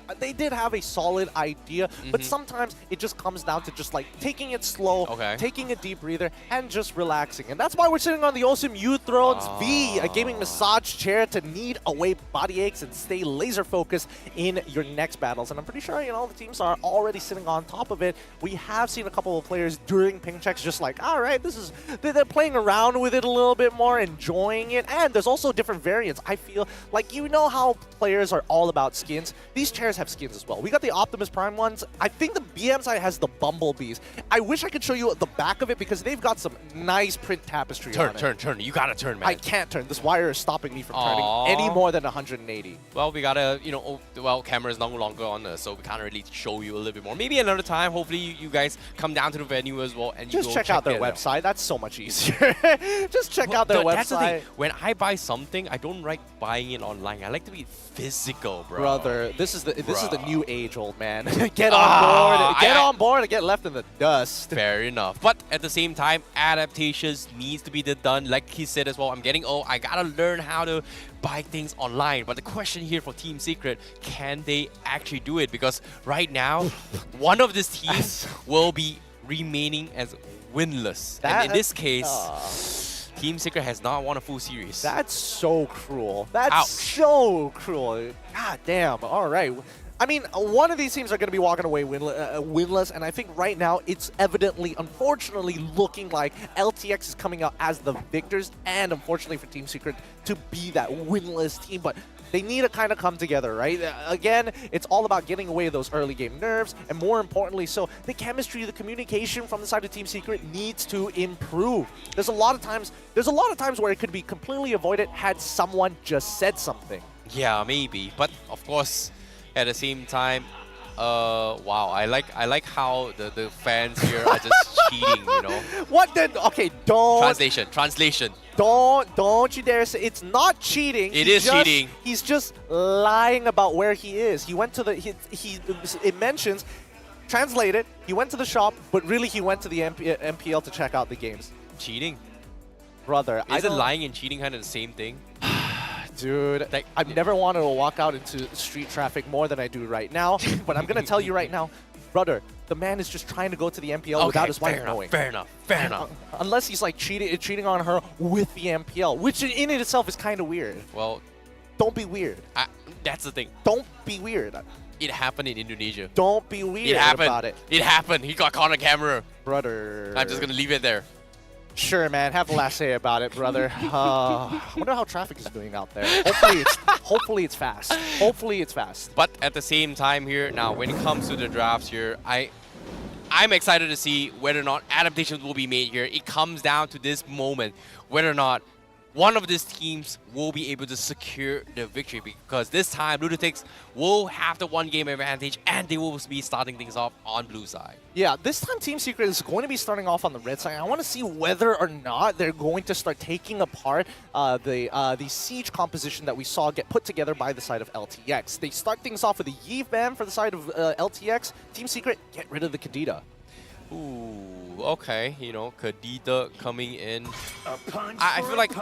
idea, but sometimes it just comes down to just like taking it slow, taking a deep breather, and just relaxing. And that's why we're sitting on the awesome Youth Thrones V, a gaming massage chair to knead away body aches and stay laser focused in your next battles. And I'm pretty sure, you know, the teams are already sitting on top of it. We have seen a couple of players during ping checks just like, all right, they're playing around with it a little bit more, enjoying it. And there's also different variants. I feel like, you know how players are all about skins. These chairs have skins as well. We got the Optimus Prime ones. I think the BM side has the Bumblebees. I wish I could show you the back of it because they've got some nice print tapestry on it. Turn. You gotta turn, man. I can't turn. This wire is stopping me from turning any more than 180. Well, we gotta, you know, camera is no longer on us, so we can't really show you a little bit more. Maybe another time. Hopefully you guys come down to the venue as well and just check out their website. That's so much easier. Just check out their website. That's the thing. When I buy something, I don't like buying it online. I like to be physical, bro. Brother, this is the new age, old man. Get on board. Get on board and get left in the dust. Fair enough. But at the same time, adaptations needs to be done. Like he said as well, I'm getting old. I gotta learn how to buy things online. But the question here for Team Secret, can they actually do it? Because right now, one of these teams will be remaining as winless. And in this case, Team Secret has not won a full series. That's so cruel. That's so cruel. God damn. All right. I mean, one of these teams are going to be walking away winless, and I think right now it's evidently, unfortunately, looking like LTX is coming out as the victors, and unfortunately for Team Secret to be that winless team. But they need to kind of come together, right? Again, it's all about getting away those early game nerves, and more importantly, so the chemistry, the communication from the side of Team Secret needs to improve. There's a lot of times where it could be completely avoided had someone just said something. Yeah, maybe, but of course, at the same time, wow, I like how the fans here are just cheating, you know. What then? Okay, don't. Translation. Don't you dare say it's not cheating. It is cheating. He's just lying about where he is. He went to the it mentions translated. He went to the shop, but really he went to the MPL to check out the games. Cheating, brother. Isn't lying and cheating kind of the same thing? Dude, I've never wanted to walk out into street traffic more than I do right now. But I'm gonna tell you right now, brother, the man is just trying to go to the MPL without his wife knowing. Fair enough. Unless he's like cheating on her with the MPL, which in itself is kind of weird. Well, don't be weird. That's the thing. Don't be weird. It happened in Indonesia. Don't be weird about it. It happened. He got caught on camera. Brother. I'm just gonna leave it there. Sure, man. Have the last say about it, brother. I wonder how traffic is doing out there. Hopefully it's fast. Hopefully it's fast. But at the same time here, now when it comes to the drafts here, I'm excited to see whether or not adaptations will be made here. It comes down to this moment, whether or not one of these teams will be able to secure the victory, because this time Lunatix will have the one game advantage and they will be starting things off on blue side. Yeah, this time Team Secret is going to be starting off on the red side. I want to see whether or not they're going to start taking apart the siege composition that we saw get put together by the side of LTX. They start things off with a Yves ban for the side of LTX. Team Secret, get rid of the Kadita. Ooh, okay, you know, Kadita coming in. I feel like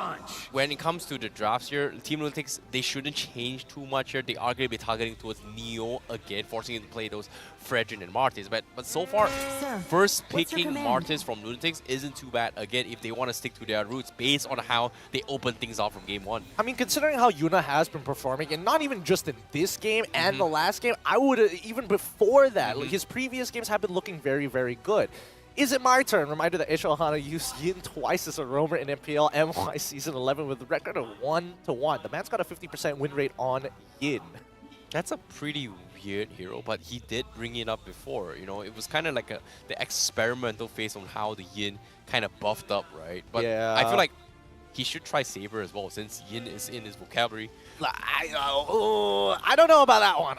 when it comes to the drafts here, Team Lunatix, they shouldn't change too much here. They are going to be targeting towards Neo again, forcing him to play those Fredrin and Martis. But so far, first picking Martis from Lunatix isn't too bad. Again, if they want to stick to their roots based on how they open things off from game one. I mean, considering how Yuna has been performing, and not even just in this game and the last game, I would even before that, like his previous games have been looking very, very good. Is it my turn? Reminder that Isho Ohana used Yin twice as a roamer in MPL MY Season 11 with a record of 1-1. The man's got a 50% win rate on Yin. That's a pretty weird hero, but he did bring it up before. You know, it was kind of like the experimental phase on how the Yin kind of buffed up, right? But yeah. I feel like he should try Saber as well, since Yin is in his vocabulary. I don't know about that one.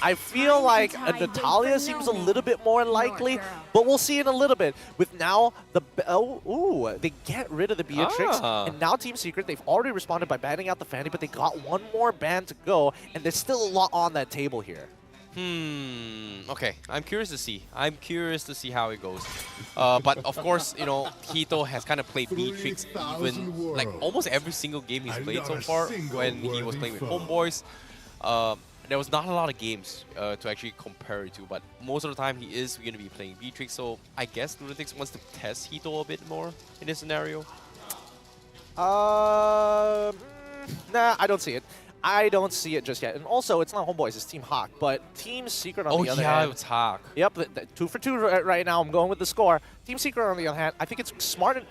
I feel like Natalia seems a little bit more likely, but we'll see in a little bit. With now they get rid of the Beatrix, and now Team Secret, they've already responded by banning out the Fanny, but they got one more ban to go, and there's still a lot on that table here. Okay, I'm curious to see. How it goes. But of course, you know, Hito has kind of played Beatrix even like almost every single game he's played so far when he was playing with Homeboys. There was not a lot of games to actually compare it to, but most of the time he is going to be playing Beatrix, so I guess Lunatix wants to test Hito a bit more in this scenario. Nah, I don't see it. I don't see it just yet. And also, it's not Homeboys, it's Team Hawk. But Team Secret on the other hand... Oh yeah, it's Hawk. Yep, 2 for 2 right now. I'm going with the score. Team Secret on the other hand, I think it's smart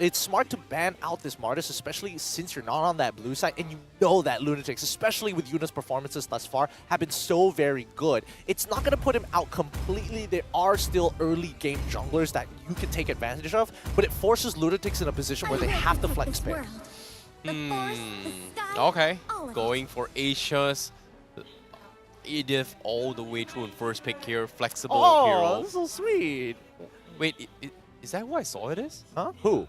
to ban out this Martis, especially since you're not on that blue side. And you know that Lunatix, especially with Yuna's performances thus far, have been so very good. It's not going to put him out completely. There are still early game junglers that you can take advantage of. But it forces Lunatix in a position where they have to flex pick. Okay, going for Asia's Edith all the way through in first pick here, flexible hero. Oh, that's so sweet. Wait, is that who I saw it is? Huh? Who?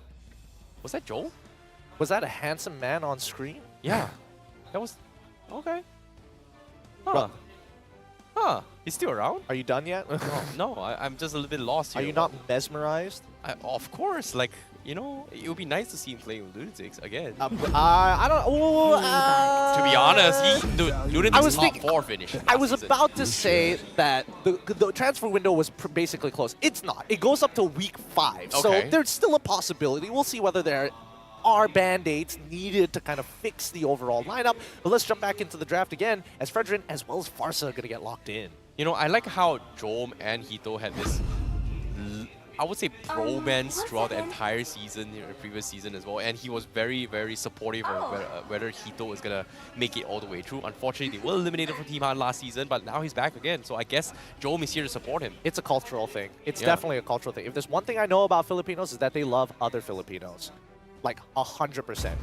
Was that Joel? Was that a handsome man on screen? Yeah. That was okay. Huh. Huh. He's still around? Are you done yet? No, I'm just a little bit lost here. Are you not mesmerized? Of course, like, you know, it would be nice to see him playing with Lunatix again. I don't. To be honest, Lunatix is top 4 finish. I was about to say that the transfer window was basically closed. It's not. It goes up to week 5, so Okay. there's still a possibility. We'll see whether there are band-aids needed to kind of fix the overall lineup. But let's jump back into the draft again, as Fredrin as well as Farsa are going to get locked in. You know, I like how Jom and Hito had this, I would say, bromance throughout the entire season, the previous season as well. And he was very, very supportive of whether Hito was going to make it all the way through. Unfortunately, they were eliminated from Team Han last season, but now he's back again. So I guess Jom is here to support him. It's a cultural thing. It's definitely a cultural thing. If there's one thing I know about Filipinos is that they love other Filipinos. Like 100%.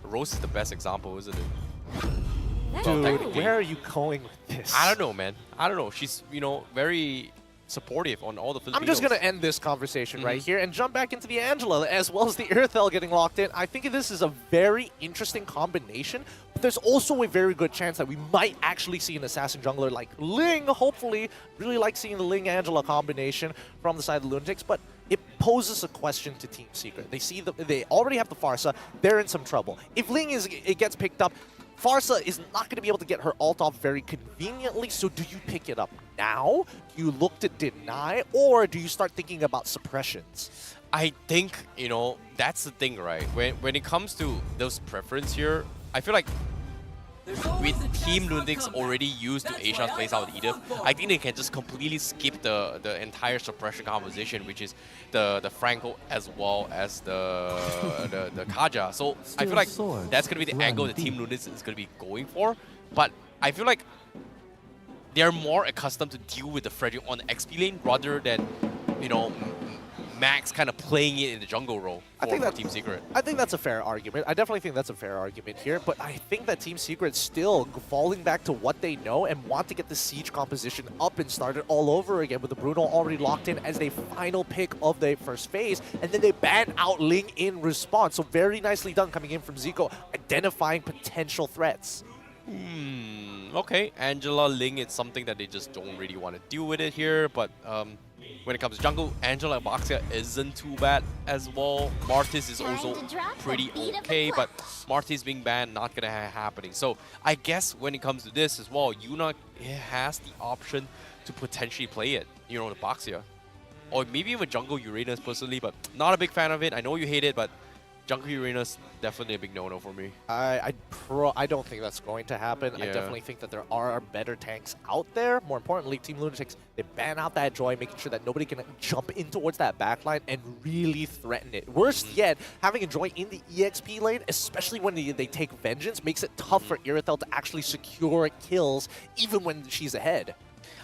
Rose is the best example, isn't it? Dude, where are you going with this? I don't know, man. I don't know. She's, you know, very supportive on all the Filipinos. I'm just going to end this conversation right here and jump back into the Angela, as well as the Irithel getting locked in. I think this is a very interesting combination, but there's also a very good chance that we might actually see an assassin jungler like Ling, hopefully. Really like seeing the Ling-Angela combination from the side of the Lunatix, but it poses a question to Team Secret. They see they already have the Farsa. They're in some trouble. If Ling gets picked up, Farsa is not going to be able to get her ult off very conveniently, so do you pick it up now? Do you look to deny, or do you start thinking about suppressions? I think, you know, that's the thing, right? When it comes to those preference here, I feel like with Team Lunatix already used to Asia's plays out with Edith, I think they can just completely skip the entire suppression composition, which is the Franco as well as the Kaja. So I feel like that's going to be the angle that Team Lunatix is going to be going for. But I feel like they're more accustomed to deal with the Frederick on the XP lane rather than, you know, Max kind of playing it in the jungle role for Team Secret. I think that's a fair argument. I definitely think that's a fair argument here, but I think that Team Secret's still falling back to what they know and want to get the siege composition up and started all over again with the Bruno already locked in as a final pick of the first phase, and then they ban out Ling in response. So very nicely done coming in from Zico, identifying potential threats. Okay, Angela, Ling, it's something that they just don't really want to deal with it here, but when it comes to jungle, Angela and Baxia isn't too bad as well. Martis is also pretty okay, but Martis being banned, not gonna happening. So I guess when it comes to this as well, Yuna has the option to potentially play it, you know, the Baxia. Or maybe even jungle Uranus personally, but not a big fan of it. I know you hate it, but jungle Uranus, definitely a big no-no for me. I don't think that's going to happen. I definitely think that there are better tanks out there. More importantly, Team Lunatix, they ban out that Joy, making sure that nobody can jump in towards that backline and really threaten it. Worst yet, having a Joy in the EXP lane, especially when they take Vengeance, makes it tough for Irithel to actually secure kills, even when she's ahead.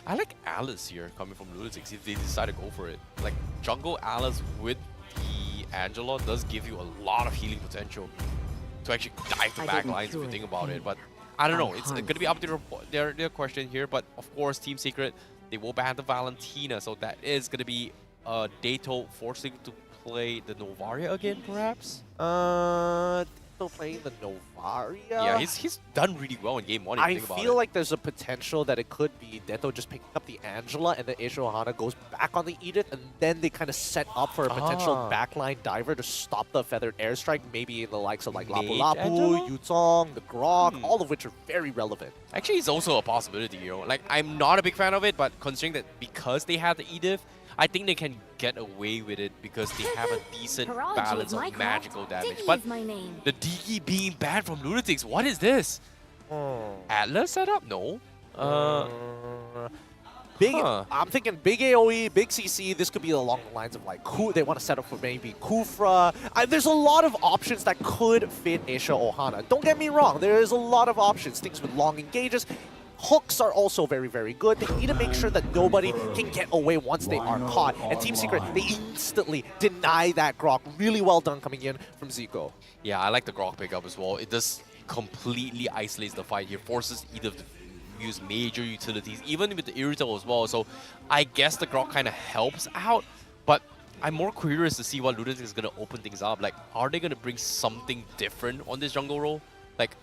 I like Alice here coming from Lunatix if they decide to go for it. Like, jungle Alice with the Angela does give you a lot of healing potential to actually dive the back lines if you think about it. But I don't know, it's going to be up to their question here. But of course, Team Secret, they will ban the Valentina, so that is going to be Dato forcing to play the Novaria again, perhaps? Still playing the Novaria? Yeah, he's done really well in game 1 if you think about it. I feel like there's a potential that it could be Deto just picking up the Angela and then Aisha Ohana goes back on the Edith, and then they kind of set up for a potential backline diver to stop the feathered airstrike, maybe in the likes of like Lapu Lapu, Yuzong, the Grog, all of which are very relevant. Actually, it's also a possibility, you know. Like, I'm not a big fan of it, but considering that because they have the Edith, I think they can get away with it because they have a decent balance of magical damage. But the DE being banned from Lunatix, what is this? Atlas setup? No. I'm thinking big AoE, big CC. This could be along the lines of like they want to set up for maybe Kufra. There's a lot of options that could fit Aisha Ohana. Don't get me wrong. There is a lot of options. Things with long engages. Hooks are also very, very good. They need to make sure that nobody can get away once they are caught. And Team Secret, they instantly deny that Grok. Really well done coming in from Zico. Yeah, I like the Grok pickup as well. It just completely isolates the fight here. Forces either to use major utilities, even with the Irritable as well. So I guess the Grok kind of helps out. But I'm more curious to see what Lunatix is going to open things up. Like, are they going to bring something different on this jungle role? Like,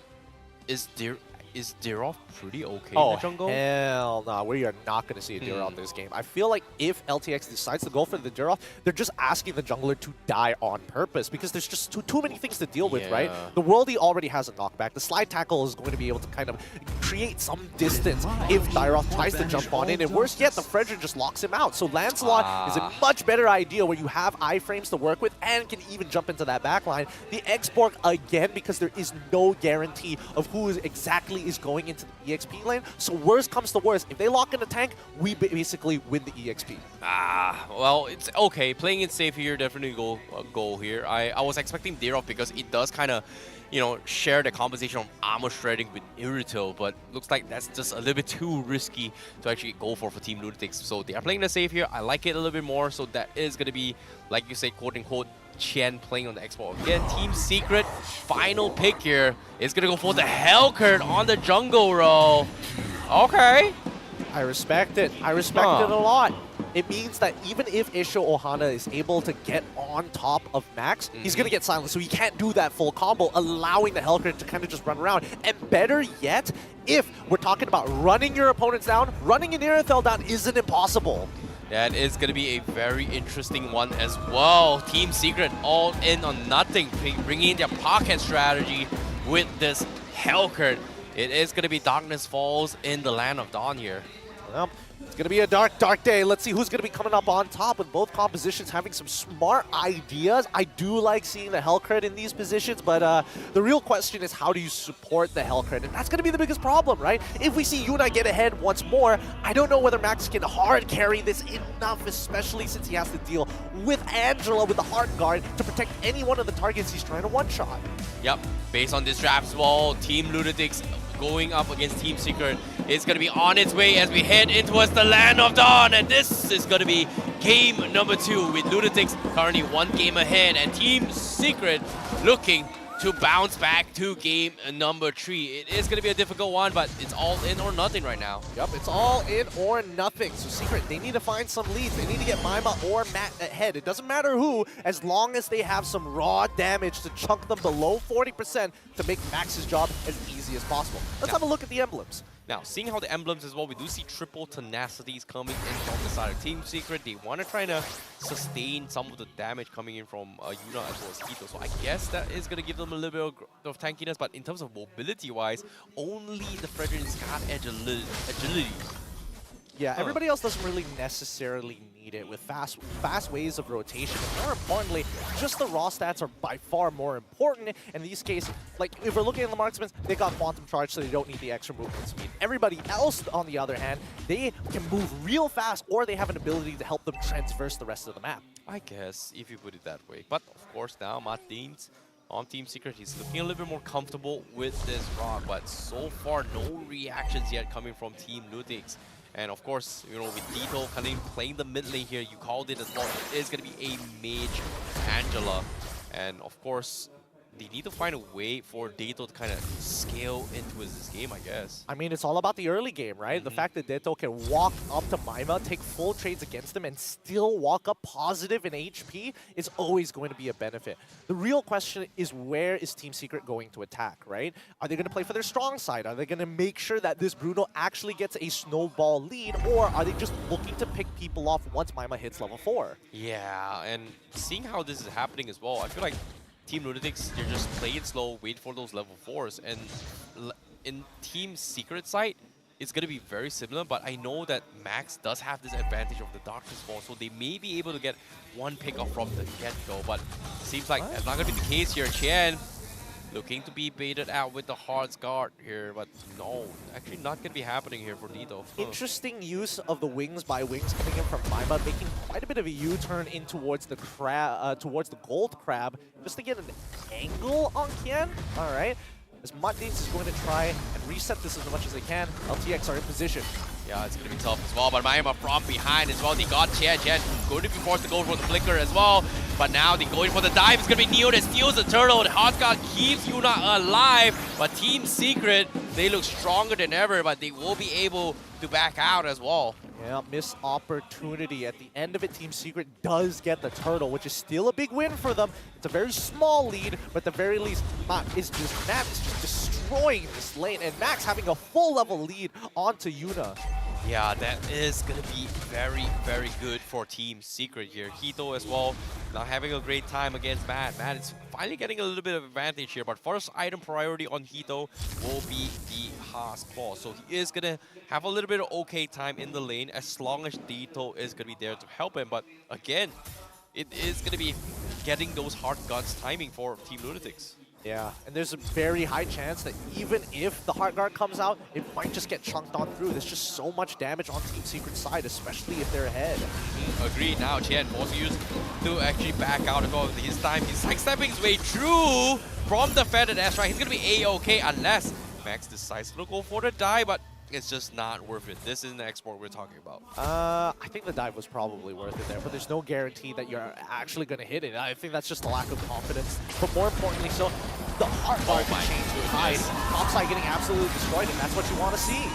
Is Dirov pretty okay Oh, in the jungle? hell no. We are not going to see a Dirov this game. I feel like if LTX decides to go for the Dirov, they're just asking the jungler to die on purpose because there's just too many things to deal with, right? The Worldie already has a knockback. The slide tackle is going to be able to kind of create some distance if Dirov tries to jump on in. And worse yet, the Frederick just locks him out. So Lancelot is a much better idea where you have iframes to work with and can even jump into that backline. The Exborg, again, because there is no guarantee of who is exactly is going into the EXP lane. So worst comes to worst, if they lock in a tank, we basically win the EXP. Well, it's okay. Playing it safe here, definitely goal here. I was expecting Dirov because it does kind of, you know, share the compensation of armor shredding with Irritil, but looks like that's just a little bit too risky to actually go for Team Lunatix. So they are playing the safe here. I like it a little bit more. So that is going to be, like you say, quote-unquote, Chen playing on the Xbox. Again, Team Secret, final pick here is going to go for the Hellcurt on the jungle row. Okay. I respect it. I respect it a lot. It means that even if Isho Ohana is able to get on top of Max, he's going to get silenced. So he can't do that full combo, allowing the Hellcurt to kind of just run around. And better yet, if we're talking about running your opponents down, running an Irithel down isn't impossible. That is going to be a very interesting one as well. Team Secret all in on nothing, bringing in their pocket strategy with this Hellcurt. It is going to be Darkness Falls in the Land of Dawn here. Well, it's going to be a dark day. Let's see who's going to be coming up on top with both compositions having some smart ideas. I do like seeing the Hellcurt in these positions, but the real question is how do you support the Hellcurt? And that's going to be the biggest problem, right? If we see Yuna get ahead once more, I don't know whether Max can hard carry this enough, especially since he has to deal with Angela with the Heart Guard to protect any one of the targets he's trying to one-shot. Yep, based on this draft as well, Team Lunatix going up against Team Secret is going to be on its way as we head in towards the Land of Dawn. And this is going to be game number 2 with Lunatix currently 1 game ahead and Team Secret looking to bounce back to game number 3. It is going to be a difficult one, but it's all in or nothing right now. Yep, it's all in or nothing. So Secret, they need to find some leads. They need to get Maima or Mat ahead. It doesn't matter who, as long as they have some raw damage to chunk them below 40% to make Max's job as easy as possible. Let's have a look at the emblems. Now, seeing how the emblems as well, we do see triple tenacities coming in from the side of Team Secret. They want to try to sustain some of the damage coming in from Yuna as well as Hito. So I guess that is going to give them a little bit of tankiness. But in terms of mobility-wise, only the Frederick's got agility. Yeah, everybody else doesn't really necessarily need it with fast ways of rotation. And more importantly, just the raw stats are by far more important. In these cases, like if we're looking at the marksmen, they got quantum charge, so they don't need the extra movement speed. Everybody else, on the other hand, they can move real fast, or they have an ability to help them transverse the rest of the map. I guess, if you put it that way. But of course now, Mat Dinz on Team Secret, he's looking a little bit more comfortable with this rock, but so far no reactions yet coming from Team Lunatix. And of course, you know, with Hito kind of playing the mid lane here, you called it as well. It is going to be a mage Angela. And of course, they need to find a way for Hito to kind of scale into this game, I guess. I mean, it's all about the early game, right? The fact that Hito can walk up to Maima, take full trades against him, and still walk up positive in HP is always going to be a benefit. The real question is, where is Team Secret going to attack, right? Are they going to play for their strong side? Are they going to make sure that this Bruno actually gets a snowball lead, or are they just looking to pick people off once Maima hits level 4? Yeah, and seeing how this is happening as well, I feel like Team Lunatix, they're just playing it slow, wait for those level 4s. And in Team Secret side, it's going to be very similar, but I know that Max does have this advantage of the Darkness Fall, so they may be able to get one pick off from the get-go, but it seems like that's not going to be the case here. Chen looking to be baited out with the Heart's Guard here, but no, actually not going to be happening here for Hito. Interesting use of the wings by wings coming in from Maima, making quite a bit of a U-turn in towards the crab, towards the gold crab, just to get an angle on Kian. All right, as Mat Dinz is going to try and reset this as much as they can. LTX are in position. Yeah, it's going to be tough as well, but Maima from behind as well. They got Chen going to be forced to go for the flicker as well, but now they're going for the dive. It's going to be Neo that steals the turtle. The Heart Guard keeps Yuna alive, but Team Secret, they look stronger than ever, but they will be able to back out as well. Yeah, missed opportunity. At the end of it, Team Secret does get the turtle, which is still a big win for them. It's a very small lead, but at the very least, Mat is just destroying destroying this lane, and Max having a full level lead onto Yuna. Yeah, that is going to be very, very good for Team Secret here. Hito as well, not having a great time against Matt. Matt is finally getting a little bit of advantage here, but first item priority on Hito will be the Haas Claw. So he is going to have a little bit of okay time in the lane as long as Hito is going to be there to help him. But again, it is going to be getting those hard guns timing for Team Lunatix. Yeah, and there's a very high chance that even if the Heart Guard comes out, it might just get chunked on through. There's just so much damage on Team Secret's side, especially if they're ahead. Agreed. Now Chen forcing you to actually back out as well. His time, he's sidestepping his way through from the feathered airstrike. He's going to be A-okay unless Max decides to go for the dive, but it's just not worth it. This isn't the export we're talking about. I think the dive was probably worth it there, but there's no guarantee that you're actually going to hit it. I think that's just a lack of confidence. But more importantly, so the Heart Guard can change the tide. Topside getting absolutely destroyed, and that's what you want to see.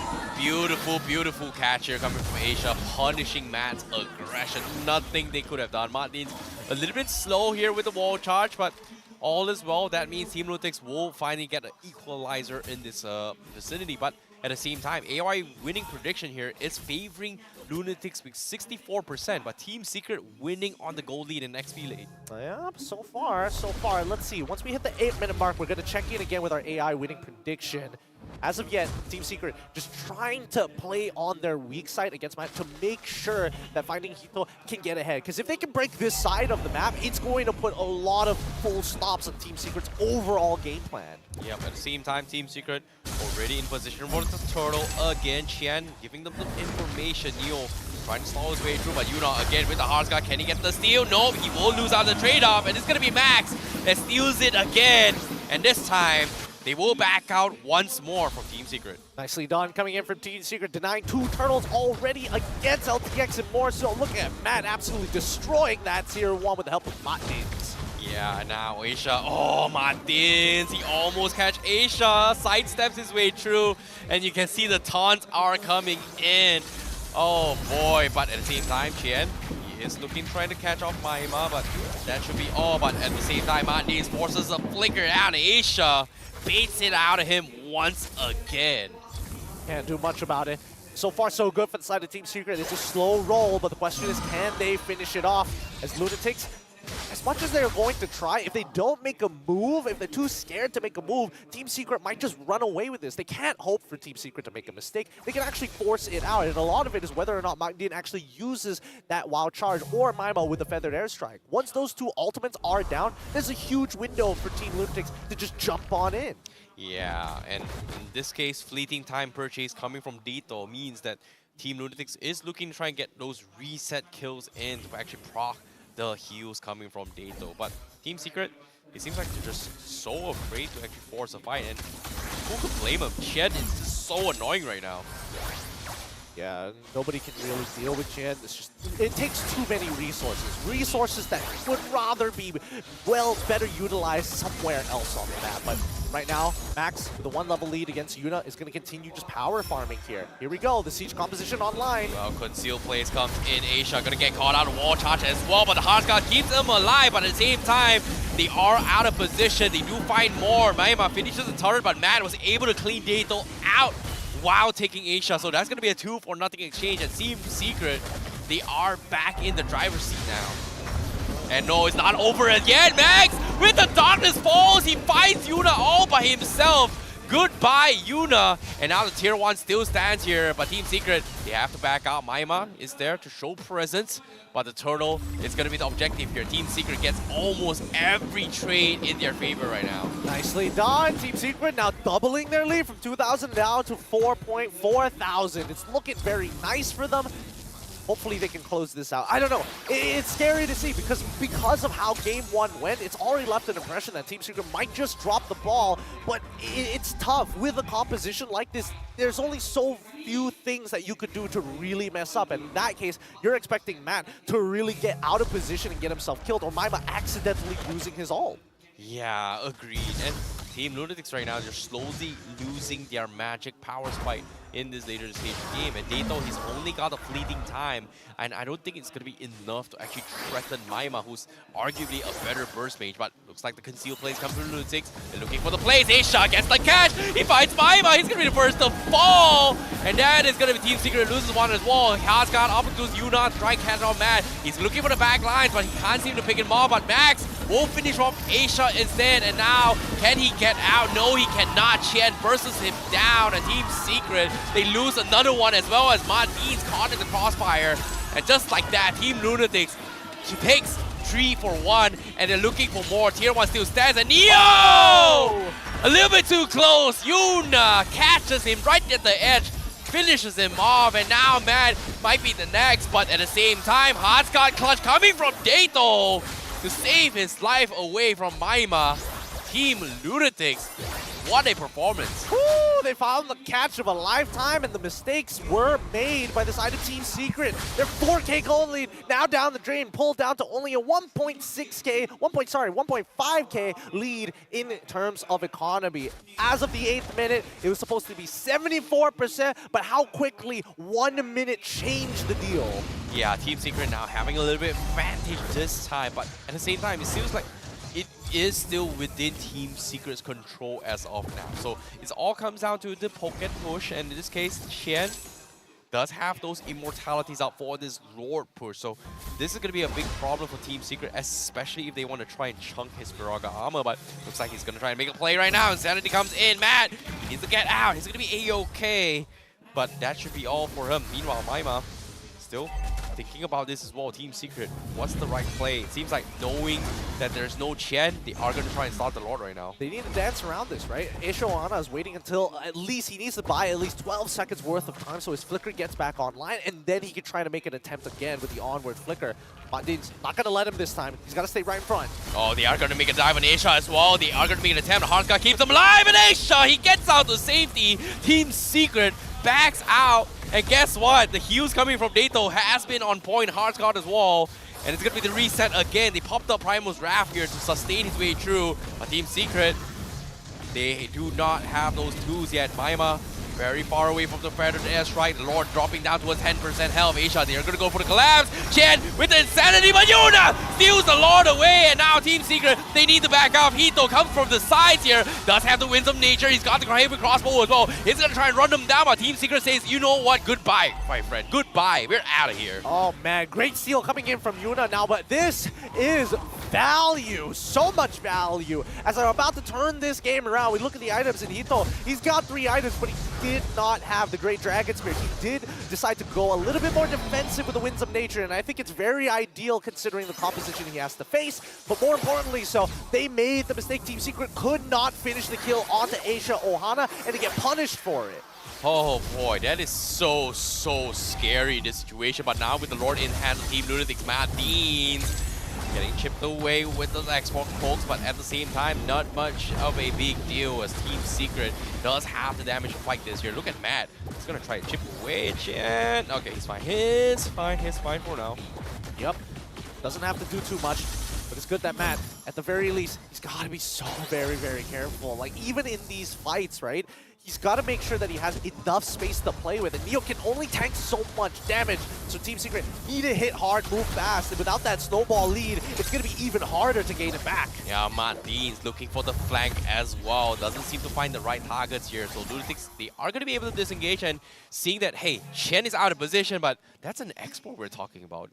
Beautiful, beautiful catch here coming from Asia, punishing Matt's aggression. Nothing they could have done. Mat Dinz a little bit slow here with the wall charge, but all is well. That means Team Lunatix will finally get an equalizer in this vicinity. But at the same time, AOI winning prediction here is favoring Lunatix with 64%, but Team Secret winning on the gold lead in XP lane. Yeah, so far. Let's see. Once we hit the 8-minute mark, we're going to check in again with our AI winning prediction. As of yet, Team Secret just trying to play on their weak side against Matt to make sure that Finding Hito can get ahead. Because if they can break this side of the map, it's going to put a lot of full stops on Team Secret's overall game plan. Yep, at the same time, Team Secret already in position for the turtle again. Qian giving them the information. Neo trying to slow his way through, but Yuna again with the hard guard. Can he get the steal? No, he will lose out the trade-off, and it's going to be Max that steals it again. And this time, they will back out once more from Team Secret. Nicely done coming in from Team Secret, denying 2 turtles already against LTX and more so. Look at Matt absolutely destroying that tier 1 with the help of Mat Dinz. Yeah, now Asia, oh, Mat Dinz, he almost catch Asia, sidesteps his way through, and you can see the taunts are coming in. Oh boy, but at the same time, Qian, he is looking, trying to catch off Maima, but that should be all. But at the same time, Mat Dinz forces a flicker out, Asia baits it out of him once again. Can't do much about it. So far, so good for the side of Team Secret. It's a slow roll, but the question is, can they finish it off? As Lunatix, as much as they're going to try, if they don't make a move, if they're too scared to make a move, Team Secret might just run away with this. They can't hope for Team Secret to make a mistake. They can actually force it out, and a lot of it is whether or not Maima actually uses that wild charge or Maima with the feathered airstrike. Once those 2 ultimates are down, there's a huge window for Team Lunatix to just jump on in. Yeah, and in this case, fleeting time purchase coming from Hito means that Team Lunatix is looking to try and get those reset kills in to actually proc the heals coming from Hito. But Team Secret, it seems like they're just so afraid to actually force a fight, and who could blame him? Qian is just so annoying right now. Yeah, nobody can really deal with Qian. It's just, it takes too many resources. Resources that would rather be, well, better utilized somewhere else on the map. But right now, Max, with a 1-level lead against Yuna, is going to continue just power farming here. Here we go, the siege composition online. Well, conceal plays comes in. Asia going to get caught out of wall charge as well, but the hard guard keeps them alive. But at the same time, they are out of position. They do find more. Maima finishes the turret, but Matt was able to clean Hito out while taking Asia. So that's going to be a 2-for-0 exchange. And Team Secret, they are back in the driver's seat now. And no, it's not over yet. Max, with the Darkness Falls, he finds Yuna all by himself. Goodbye, Yuna. And now the tier 1 still stands here, but Team Secret, they have to back out. Maima is there to show presence, but the turtle is going to be the objective here. Team Secret gets almost every trade in their favor right now. Nicely done. Team Secret now doubling their lead from 2,000 down to 4.4 thousand. It's looking very nice for them. Hopefully they can close this out. I don't know. It's scary to see because of how Game 1 went, it's already left an impression that Team Secret might just drop the ball, but it's tough. With a composition like this, there's only so few things that you could do to really mess up. And in that case, you're expecting Matt to really get out of position and get himself killed, or Maima accidentally using his ult. Yeah, agreed. And Team Lunatix right now, they're slowly losing their magic power spike in this later stage game. And Hito, he's only got a fleeting time, and I don't think it's going to be enough to actually threaten Maima, who's arguably a better burst mage. But looks like the concealed plays come from Lunatix. They're looking for the plays. Asia gets the catch. He finds Maima. He's going to be the first to fall. And that is going to be Team Secret loses one as well. Hasgard up to Yuna, try and catch on Matt. He's looking for the back lines, but he can't seem to pick him off. But Max will finish off Asia instead. And now, can he get out? No, he cannot. Chen bursts him down. And Team Secret, they lose another one as well as Mat Dinz caught in the crossfire. And just like that, Team Lunatix, she takes 3 for 1, and they're looking for more. Tier 1 still stands, and Neo! A little bit too close. Yuna catches him right at the edge, finishes him off, and now Matt might be the next, but at the same time, Hasgard clutch coming from Hito to save his life away from Maima. Team Lunatix, what a performance. Woo, they found the catch of a lifetime, and the mistakes were made by the side of Team Secret. Their 4K gold lead now down the drain, pulled down to only a 1.5K lead in terms of economy. As of the 8th minute, it was supposed to be 74%, but how quickly 1 minute changed the deal. Yeah, Team Secret now having a little bit of advantage this time, but at the same time, it seems like it is still within Team Secret's control as of now. So it all comes down to the poke and push, and in this case, Chen does have those immortalities out for this Lord push. So this is going to be a big problem for Team Secret, especially if they want to try and chunk his Viraga armor. But looks like he's going to try and make a play right now. Insanity comes in. Matt, he needs to get out. He's going to be A-okay. But that should be all for him. Meanwhile, Maima still thinking about this as well. Team Secret, what's the right play? It seems like knowing that there's no Chen, they are going to try and start the Lord right now. They need to dance around this, right? Ishoana is waiting until at least he needs to buy at least 12 seconds worth of time so his flicker gets back online, and then he can try to make an attempt again with the onward flicker. Mat Dinz not going to let him this time. He's got to stay right in front. Oh, they are going to make a dive on Asia as well. They are going to make an attempt. Harsgard keeps him alive, and Asia, he gets out to safety. Team Secret backs out. And guess what? The heals coming from Hito has been on point. Harsgard as well. And it's going to be the reset again. They popped up Primal's Wrath here to sustain his way through. But Team Secret, they do not have those tools yet. Maima, very far away from the feathered airstrike. The Lord dropping down towards 10% health. Asia, they are going to go for the collapse. Chen with the insanity, but Yuna steals the Lord away. And now Team Secret, they need to back off. Hito comes from the sides here. Does have the winds of nature. He's got the heavy crossbow as well. He's going to try and run them down, but Team Secret says, you know what? Goodbye, my friend. Goodbye. We're out of here. Oh, man. Great steal coming in from Yuna now, but this is value. So much value. As I'm about to turn this game around, we look at the items in Hito. He's got 3 items, but he did not have the great Dragon Spear. He did decide to go a little bit more defensive with the Winds of Nature, and I think it's very ideal considering the composition he has to face. But more importantly, so they made the mistake. Team Secret could not finish the kill onto Asia Ohana, and they get punished for it. Oh boy, that is so scary, this situation. But now with the Lord in hand, Team Lunatix, Mat Dinz getting chipped away with those export pokes, but at the same time, not much of a big deal as Team Secret does have the damage to fight this here. Look at Matt. He's going to try to chip away Chen. Okay, he's fine. He's fine for now. Yep. Doesn't have to do too much, but it's good that Matt, at the very least, he's got to be so very careful. Like, even in these fights, right? He's got to make sure that he has enough space to play with. And Neo can only tank so much damage. So Team Secret need to hit hard, move fast. And without that snowball lead, it's going to be even harder to gain it back. Yeah, Mat Dinz looking for the flank as well. Doesn't seem to find the right targets here. So Lunatix, they are going to be able to disengage. And seeing that, hey, Chen is out of position, but that's an export we're talking about.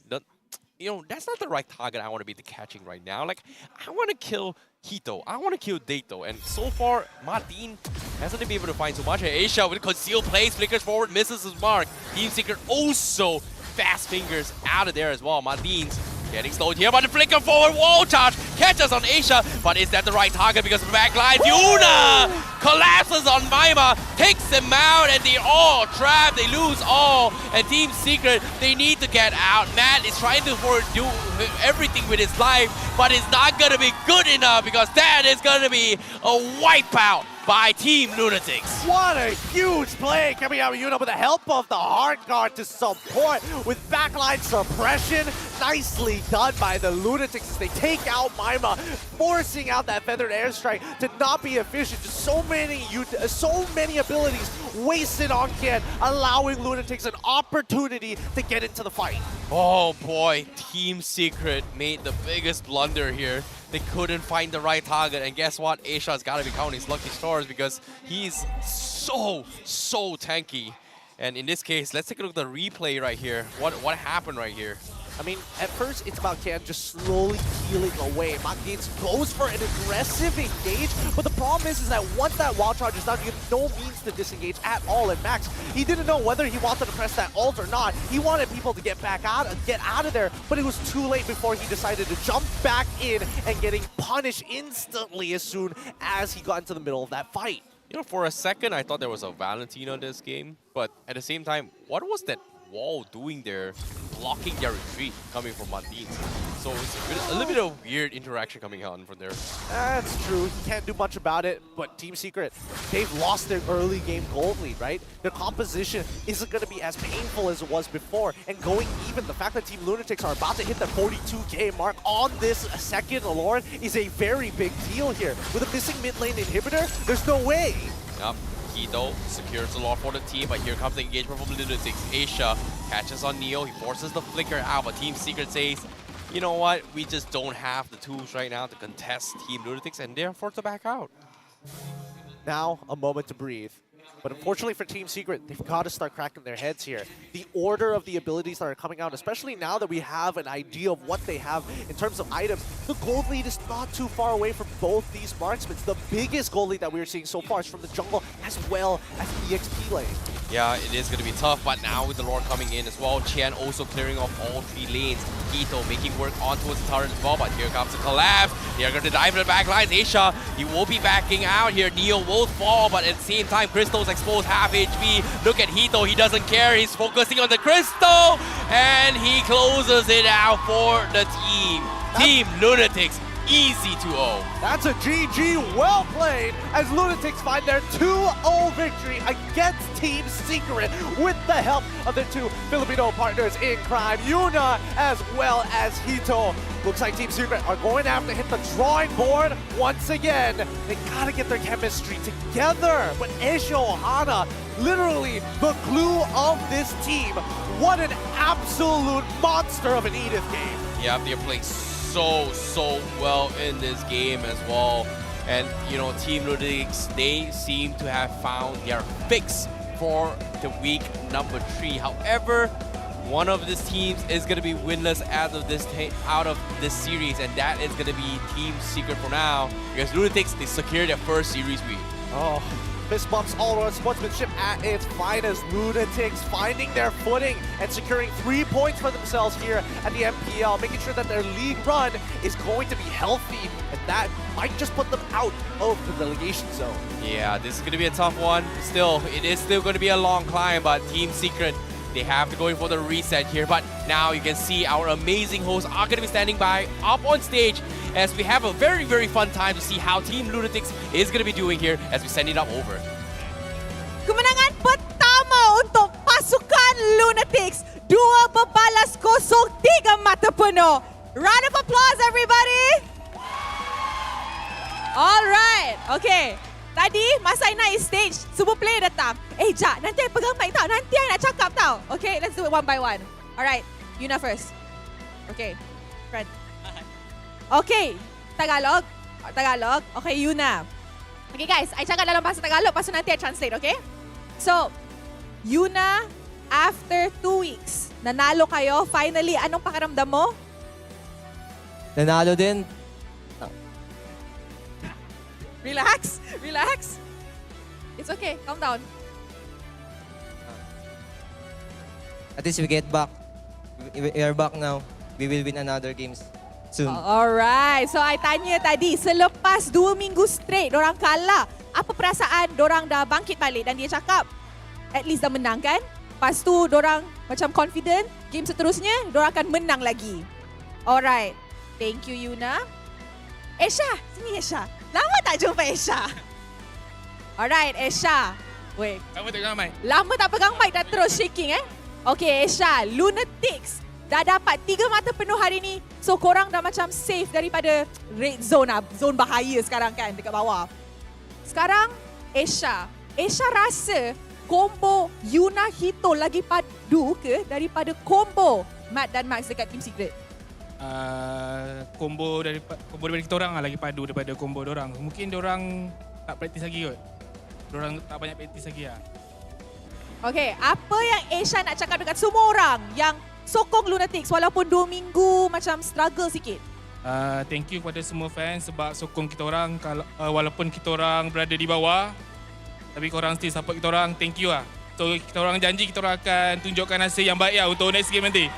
You know, that's not the right target I want to be catching right now. Like, I want to kill Hito. I want to kill Hito. And so far, Mat Dinz hasn't been able to find so much. Asia with concealed plays, flickers forward, misses his mark. Team Secret also fast fingers out of there as well. Mat Dinz getting slowed here, but the flicker forward wall charge catches on Asia. But is that the right target because of the backline? Yuna collapses on Maima, takes him out, and they all trapped. They lose all. And Team Secret, they need to get out. Matt is trying to do everything with his life, but it's not going to be good enough because that is going to be a wipeout by Team Lunatix. What a huge play coming out of Yuna with the help of the hard guard to support with backline suppression. Nicely done by the Lunatix as they take out Maima, forcing out that feathered airstrike to not be efficient. Just so many abilities wasted on Ken, allowing Lunatix an opportunity to get into the fight. Oh boy, Team Secret made the biggest blunder here. They couldn't find the right target, and guess what? Asia's gotta be counting his lucky stars because he's so tanky. And in this case, let's take a look at the replay right here. What happened right here? I mean, at first, it's about Ken just slowly peeling away. Mat Dinz goes for an aggressive engage, but the problem is that once that wild charge is down, you have no means to disengage at all. And Max, he didn't know whether he wanted to press that ult or not. He wanted people to get out of there, but it was too late before he decided to jump back in and getting punished instantly as soon as he got into the middle of that fight. You know, for a second, I thought there was a Valentino in this game, but at the same time, what was that wall doing there, blocking their retreat coming from Mat Dinz? So it's a little bit of weird interaction coming on from there. That's true. He can't do much about it, but Team Secret, they've lost their early game gold lead, right? Their composition isn't going to be as painful as it was before, and going even, the fact that Team Lunatix are about to hit the 42k mark on this second Lord is a very big deal here. With a missing mid lane inhibitor, there's no way. Yep. Hito secures the Lord for the team, but here comes the engagement from Lunatix. Asia catches on Neo, he forces the flicker out, but Team Secret says, you know what, we just don't have the tools right now to contest Team Lunatix, and they're forced to back out. Now, a moment to breathe. But unfortunately for Team Secret, they've got to start cracking their heads here. The order of the abilities that are coming out, especially now that we have an idea of what they have in terms of items, the gold lead is not too far away from both these marksmen. The biggest gold lead that we're seeing so far is from the jungle as well as the EXP lane. Yeah, it is going to be tough, but now with the Lord coming in as well, Qian also clearing off all 3 lanes. Hito making work on towards the turret as well, but here comes the collapse. They're going to dive in the back lines. Asia, he will be backing out here. Neo will fall, but at the same time, Crystal's exposed half HP. Look at Hito, he doesn't care. He's focusing on the Crystal, and he closes it out for the team. Team Lunatix, easy 2-0. That's a GG, well played, as Lunatix find their 2-0 victory against Team Secret with the help of their 2 Filipino partners in crime, Yuna as well as Hito. Looks like Team Secret are going to have to hit the drawing board once again. They gotta get their chemistry together. But Asia Ohana, literally the glue of this team. What an absolute monster of an Edith game. Yeah, they're playing so well in this game as well. And you know, Team Lunatix, they seem to have found their fix for the week number 3. However, one of these teams is going to be winless out of this series, and that is going to be Team Secret for now, because Lunatix, they secured their first series win. Oh, fist bumps all around sportsmanship at its finest. Lunatix finding their footing and securing 3 points for themselves here at the MPL, making sure that their league run is going to be healthy, and that might just put them out of the relegation zone. Yeah, this is going to be a tough one. Still, it is still going to be a long climb, but Team Secret, they have to go in for the reset here. But now you can see our amazing hosts are going to be standing by up on stage as we have a very fun time to see how Team Lunatix is going to be doing here as we send it up over. Kemenangan pertama untuk pasukan Lunatix. 2 bebalas kosong, 3 mata penuh. Round of applause, everybody. Alright, okay. Tadi masa I naik stage, semua player datang. Jak, nanti I pegang mic tau. Nanti I nak cakap tau. Okay, let's do it one by one. Alright, Yuna first. Okay, friend. Okay, Tagalog. Okay, Yuna. Okay guys, I cakap dalam bahasa Tagalog, lepas tu nanti I translate, okay? So, Yuna, after 2 weeks, nanalo kayo. Finally, anong pakiramdam mo? Nanalo din. Relax. It's okay, calm down. At least we get back. We are back now. We will win another games soon. Alright, so I tanya tadi, selepas 2 minggu straight, dorang kalah. Apa perasaan dorang dah bangkit balik? Dan dia cakap, at least dah menang kan? Lepas tu dorang macam confident, game seterusnya, dorang akan menang lagi. Alright, thank you Yuna. Esha, sini Esha. Lama tak jumpa Esha. Alright, Esha. Wait. Lama tak pegang mic. Lama tak pegang mic dah terus shaking Okay, Esha, Lunatix dah dapat 3 mata penuh hari ni. So korang dah macam safe daripada red zone lah. Zone bahaya sekarang kan dekat bawah. Sekarang, Esha rasa combo Yuna Hito lagi padu ke daripada combo Mat dan Max dekat Team Secret? Combo daripada kita orang lah lagi padu daripada combo diorang. Mungkin diorang tak praktis lagi kot. Diorang tak banyak praktis lagi lah. Okay, apa yang Esha nak cakap dekat semua orang yang sokong Lunatix walaupun 2 minggu macam struggle sikit? Thank you kepada semua fans sebab sokong kita orang walaupun kita orang berada di bawah. Tapi korang still support kita orang, thank you lah. So kita orang janji kita orang akan tunjukkan hasil yang baik lah untuk next game nanti.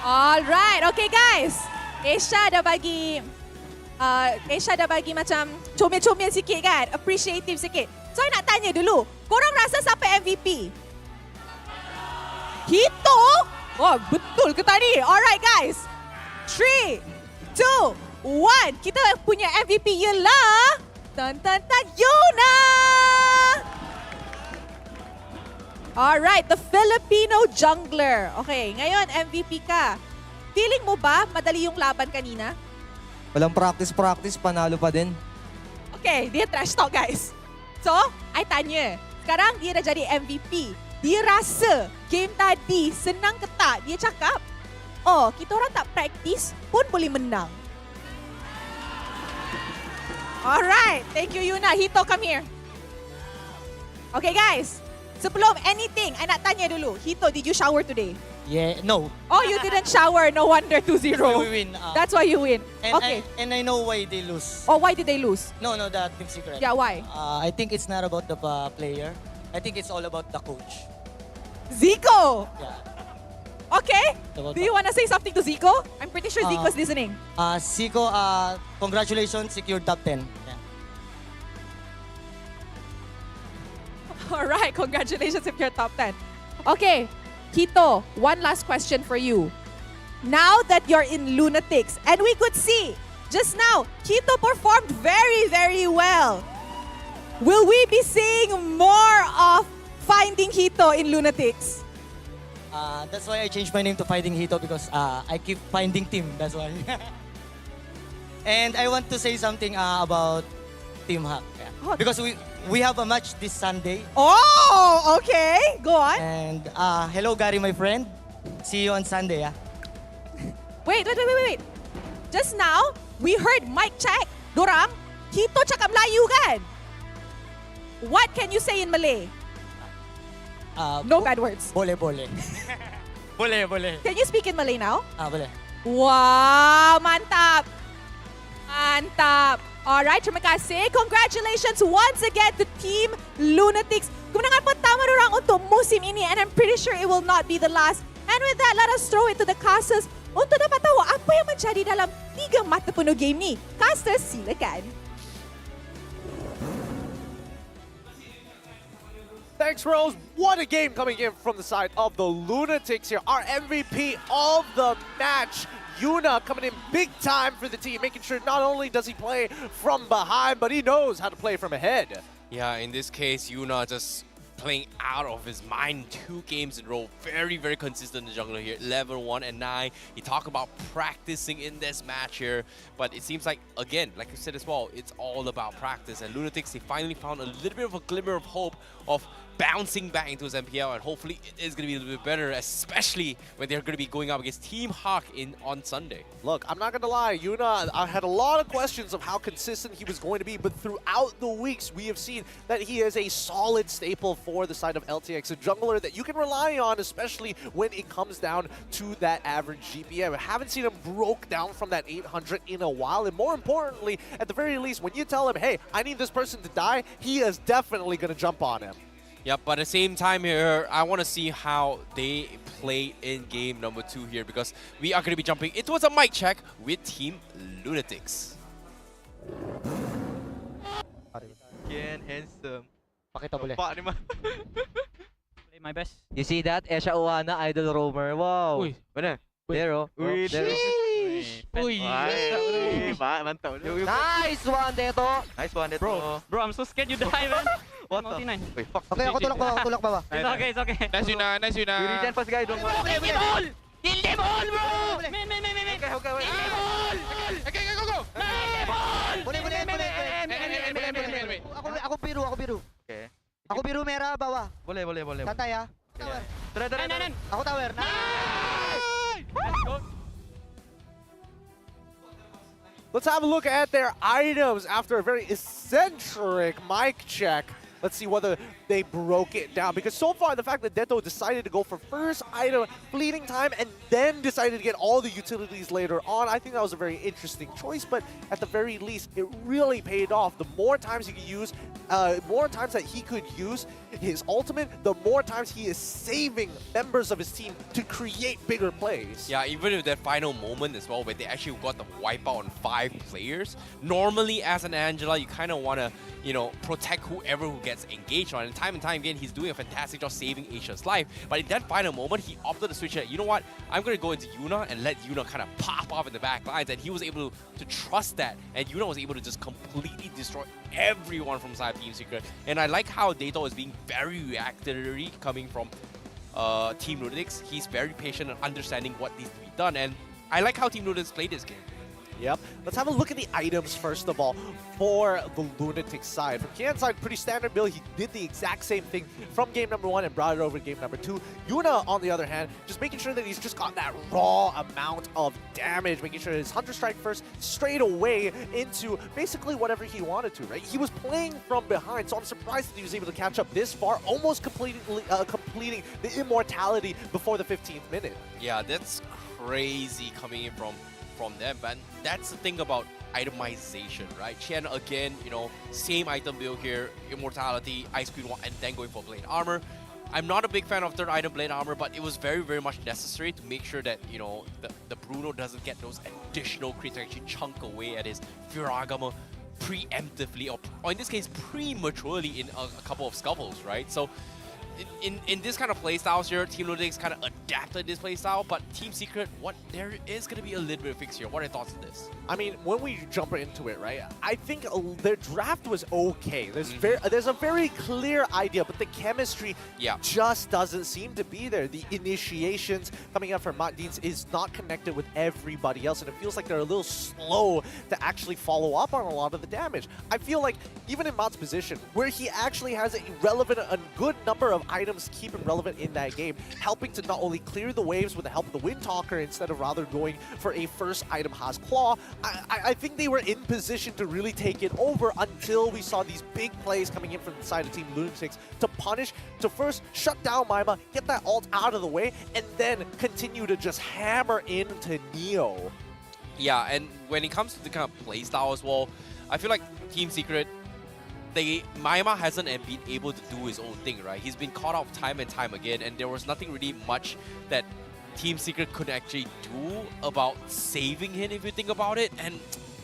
Alright, okay guys. Esha dah bagi macam comel-comel sikit kan, appreciative sikit. So I nak tanya dulu, korang rasa siapa MVP? Hito? Oh, betul ke tadi? Alright guys. 3, 2, 1. Kita punya MVP ialah Yuna! Alright, the Filipino jungler. Okay, ngayon MVP ka. Feeling mo ba madali yung laban kanina? Walang practice, panalo pa din. Okay, dia trash talk guys. So, I tanya. Sekarang dia dah jadi MVP. Dia rasa game tadi senang ke tak? Dia cakap, oh, kita orang tak practice pun boleh menang. Alright, thank you Yuna. Hito, come here. Okay guys, sebelum anything, I nak tanya dulu. Hito, did you shower today? Yeah, no. Oh, you didn't shower. No wonder 2-0. That's why we win. That's why you win. And okay. I know why they lose. Oh, why did they lose? No, the Team Secret. Yeah, why? I think it's not about the player. I think it's all about the coach. Zico! Yeah. Okay. Do you want to say something to Zico? I'm pretty sure Zico's listening. Zico, congratulations, secured top 10. Yeah. Alright, congratulations if you're top 10. Okay, Hito, one last question for you. Now that you're in Lunatix, and we could see just now, Hito performed very, very well. Will we be seeing more of Finding Hito in Lunatix? That's why I changed my name to Finding Hito because I keep finding team, that's why. And I want to say something about Team Hack. Yeah. Oh. Because we have a match this Sunday. Oh, okay. Go on. And hello Gary, my friend. See you on Sunday. Yeah. Wait. Just now, we heard mic check. Dorang, Hito cakap Melayu kan? What can you say in Malay? No bad words. Boleh. boleh. Can you speak in Malay now? Boleh. Wow, mantap. Alright, terima kasih. Congratulations once again to Team Lunatix. Kemenangan pertama dorang untuk musim ini and I'm pretty sure it will not be the last. And with that, let us throw it to the casters untuk dapat tahu apa yang menjadi dalam 3 mata penuh game ni. Casters, silakan. Thanks, Rose. What a game coming in from the side of the Lunatix here. Our MVP of the match, Yuna, coming in big time for the team, making sure not only does he play from behind, but he knows how to play from ahead. Yeah, in this case, Yuna just playing out of his mind 2 games in a row. Very, very consistent in the jungler here. Level 1 and 9. You talk about practicing in this match here, but it seems like, again, like you said as well, it's all about practice. And Lunatix, they finally found a little bit of a glimmer of hope of bouncing back into his MPL, and hopefully it is going to be a little bit better, especially when they're going to be going up against Team Hawk on Sunday. Look, I'm not going to lie, Yuna, I had a lot of questions of how consistent he was going to be, but throughout the weeks, we have seen that he is a solid staple for the side of LTX, a jungler that you can rely on, especially when it comes down to that average GPM. I haven't seen him broke down from that 800 in a while, and more importantly, at the very least, when you tell him, hey, I need this person to die, he is definitely going to jump on him. Yep, but at the same time here, I want to see how they play in game number 2 here, because we are going to be jumping into a mic check with Team Lunatix. Again, handsome. Pakita boleh. Play my best. You see that? Esha Oana, idol roamer. Wow. Uy. Mana? There, oh. Uy. There, oh. Mantap. Nice one, Deto. Nice one, Deto. Bro, I'm so scared you die, man. 149. Wait, fuck. Okay, ako tulak bawah. It's okay, it's okay. Nice Yuna, nice Yuna. We regen first, guys. Don't worry. Kill them all! Kill them all, bro! Okay, wait. Kill them all! Okay, go. Kill them all! Boleh. Aku biru. Okay. Aku biru merah bawah. Boleh. Santai ya. Try. Aku tower. Let's have a look at their items after a very eccentric mic check. Let's see whether they broke it down. Because so far, the fact that Deto decided to go for first item, fleeting time, and then decided to get all the utilities later on, I think that was a very interesting choice. But at the very least, it really paid off. The more times he could use, his ultimate, the more times he is saving members of his team to create bigger plays. Yeah, even with that final moment as well, where they actually got the wipeout on 5 players. Normally, as an Angela, you kind of want to, protect whoever who gets engaged on. And time again, he's doing a fantastic job saving Asia's life. But in that final moment, he opted to switch it. You know what? I'm going to go into Yuna and let Yuna kind of pop off in the back lines. And he was able to trust that. And Yuna was able to just completely destroy everyone from side Team Secret. And I like how Dato is being very reactionary coming from Team Lunatix. He's very patient and understanding what needs to be done. And I like how Team Lunatix played this game. Yep. Let's have a look at the items first of all for the Lunatix side. From Kian's side, pretty standard build. He did the exact same thing from game number 1 and brought it over to game number 2. Yuna, on the other hand, just making sure that he's just got that raw amount of damage, making sure his Hunter Strike first straight away into basically whatever he wanted to, right? He was playing from behind, so I'm surprised that he was able to catch up this far, almost completing the immortality before the 15th minute. Yeah, that's crazy coming in from them, but that's the thing about itemization, right? Chen again, same item build here, immortality, Ice Queen 1, and then going for blade armor. I'm not a big fan of third item blade armor, but it was very, very much necessary to make sure that, the Bruno doesn't get those additional crits to actually chunk away at his Furagama preemptively, or in this case, prematurely in a couple of scuffles, right? So in this kind of playstyles here, Team Lunatix kind of adapted this playstyle, but Team Secret, there is going to be a little bit of fix here. What are your thoughts on this? I mean, when we jump into it, right, I think their draft was okay. There's a very clear idea, but the chemistry just doesn't seem to be there. The initiations coming up from Mat Dinz is not connected with everybody else, and it feels like they're a little slow to actually follow up on a lot of the damage. I feel like even in Mat's position, where he actually has a good number of items to keep him relevant in that game, helping to not only clear the waves with the help of the Wind Talker instead of rather going for a first item Haas Claw, I think they were in position to really take it over until we saw these big plays coming in from the side of Team Lunatix to punish, to first shut down Maima, get that ult out of the way, and then continue to just hammer into Neo. Yeah, and when it comes to the kind of playstyle as well, I feel like Team Secret, Maima hasn't been able to do his own thing, right? He's been caught out time and time again, and there was nothing really much that Team Secret could actually do about saving him, if you think about it. And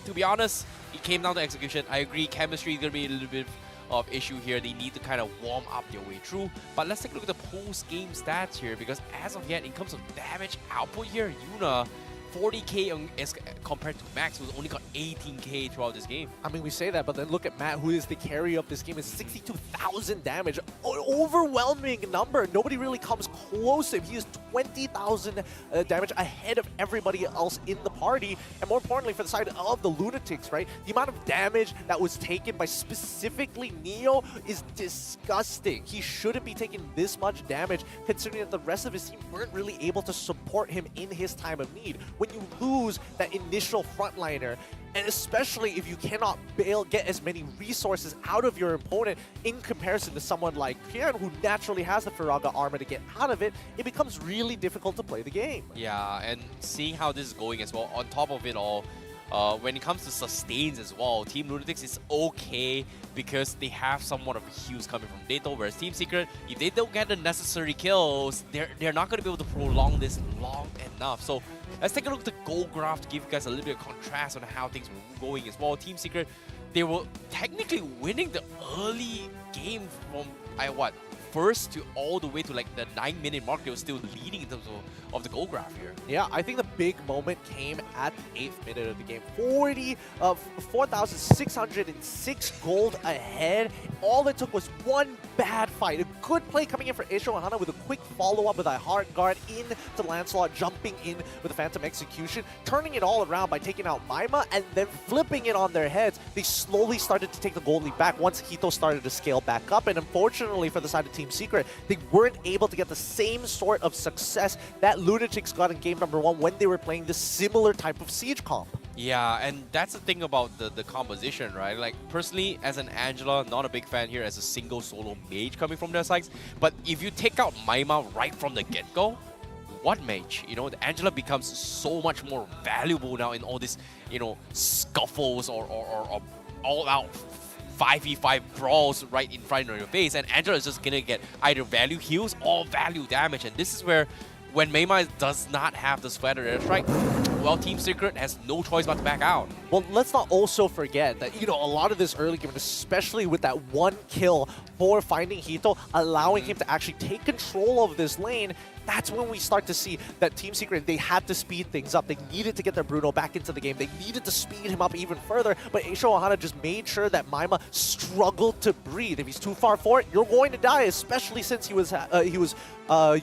to be honest, it came down to execution. I agree, chemistry is going to be a little bit of issue here. They need to kind of warm up their way through. But let's take a look at the post-game stats here, because as of yet, in terms of damage output here, Yuna, 40k as compared to Max, who's only got 18k throughout this game. I mean, we say that, but then look at Matt, who is the carry of this game, is 62,000 damage. Overwhelming number. Nobody really comes close to him. He is 20,000 damage ahead of everybody else in the party. And more importantly, for the side of the Lunatix, right, the amount of damage that was taken by specifically Neo is disgusting. He shouldn't be taking this much damage, considering that the rest of his team weren't really able to support him in his time of need. When you lose that initial frontliner, and especially if you cannot get as many resources out of your opponent in comparison to someone like Kian, who naturally has the Firaga armor to get out of it, it becomes really difficult to play the game. Yeah, and seeing how this is going as well, on top of it all, when it comes to sustains as well, Team Lunatix is okay because they have somewhat of heals coming from Dato, whereas Team Secret, if they don't get the necessary kills, they're not going to be able to prolong this long enough. So let's take a look at the goal graph to give you guys a little bit of contrast on how things were going as well. Team Secret, they were technically winning the early game from, first to all the way to like the 9-minute mark, they were still leading in terms of the goal graph here. Yeah, I think the big moment came at the 8th minute of the game. 4,606 gold ahead. All it took was one bad fight. A good play coming in for Ishohana with a quick follow-up with a hard guard into Lancelot, jumping in with a Phantom Execution, turning it all around by taking out Maima and then flipping it on their heads. They slowly started to take the gold lead back once Hito started to scale back up, and unfortunately for the side of Team Secret, they weren't able to get the same sort of success that Lunatix got in game number 1 when they were playing this similar type of siege comp. Yeah, and that's the thing about the composition, right? Like, personally, as an Angela, not a big fan here as a single solo mage coming from their sides. But if you take out Maima right from the get-go, what mage? You know, the Angela becomes so much more valuable now in all these, you know, scuffles or all-out 5v5 brawls right in front of your face, and Angela is just gonna get either value heals or value damage, and this is where when Maima does not have the Sweater Airstrike, well, Team Secret has no choice but to back out. Well, let's not also forget that, you know, a lot of this early game, especially with that one kill for finding Hito, allowing him to actually take control of this lane, that's when we start to see that Team Secret, they had to speed things up. They needed to get their Bruno back into the game. They needed to speed him up even further, but Eisho Ohana just made sure that Maima struggled to breathe. If he's too far for it, you're going to die, especially since he was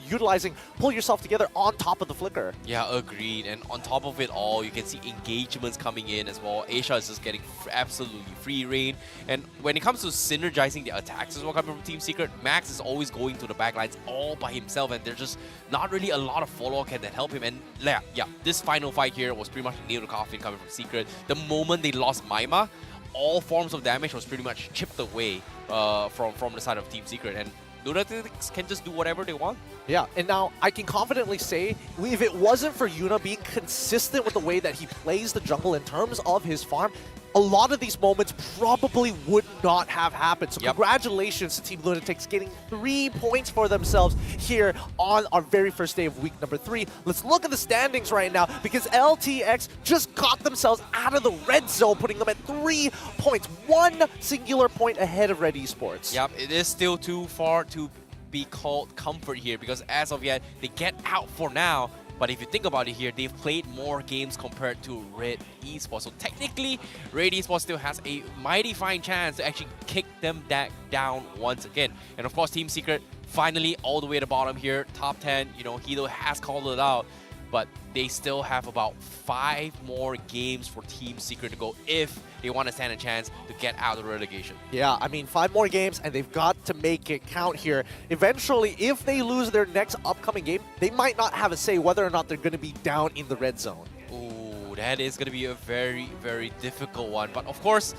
utilizing pull yourself together on top of the flicker. Yeah, agreed. And on top of it all, you can see engagements coming in as well. Asia is just getting absolutely free reign. And when it comes to synergizing the attacks as well coming from Team Secret, Max is always going to the backlines all by himself, and there's just not really a lot of follow-up that help him. And yeah, this final fight here was pretty much nail to coffin coming from Secret. The moment they lost Maima, all forms of damage was pretty much chipped away from the side of Team Secret. And Lunatix can just do whatever they want. Yeah, and now I can confidently say, if it wasn't for Yuna being consistent with the way that he plays the jungle in terms of his farm, a lot of these moments probably would not have happened. So congratulations to Team Lunatix getting 3 points for themselves here on our very first day of week number 3. Let's look at the standings right now, because LTX just got themselves out of the red zone, putting them at 3 points. 1 singular point ahead of Red Esports. Yep, it is still too far to be called comfort here, because as of yet, they get out for now. But if you think about it here, they've played more games compared to Red Esports. So technically, Red Esports still has a mighty fine chance to actually kick them back down once again. And of course, Team Secret finally all the way at the bottom here, top 10. You know, Hito has called it out, but they still have about 5 more games for Team Secret to go if they want to stand a chance to get out of the relegation. Yeah, I mean, 5 more games, and they've got to make it count here. Eventually, if they lose their next upcoming game, they might not have a say whether or not they're going to be down in the red zone. Ooh, that is going to be a very, very difficult one. But of course,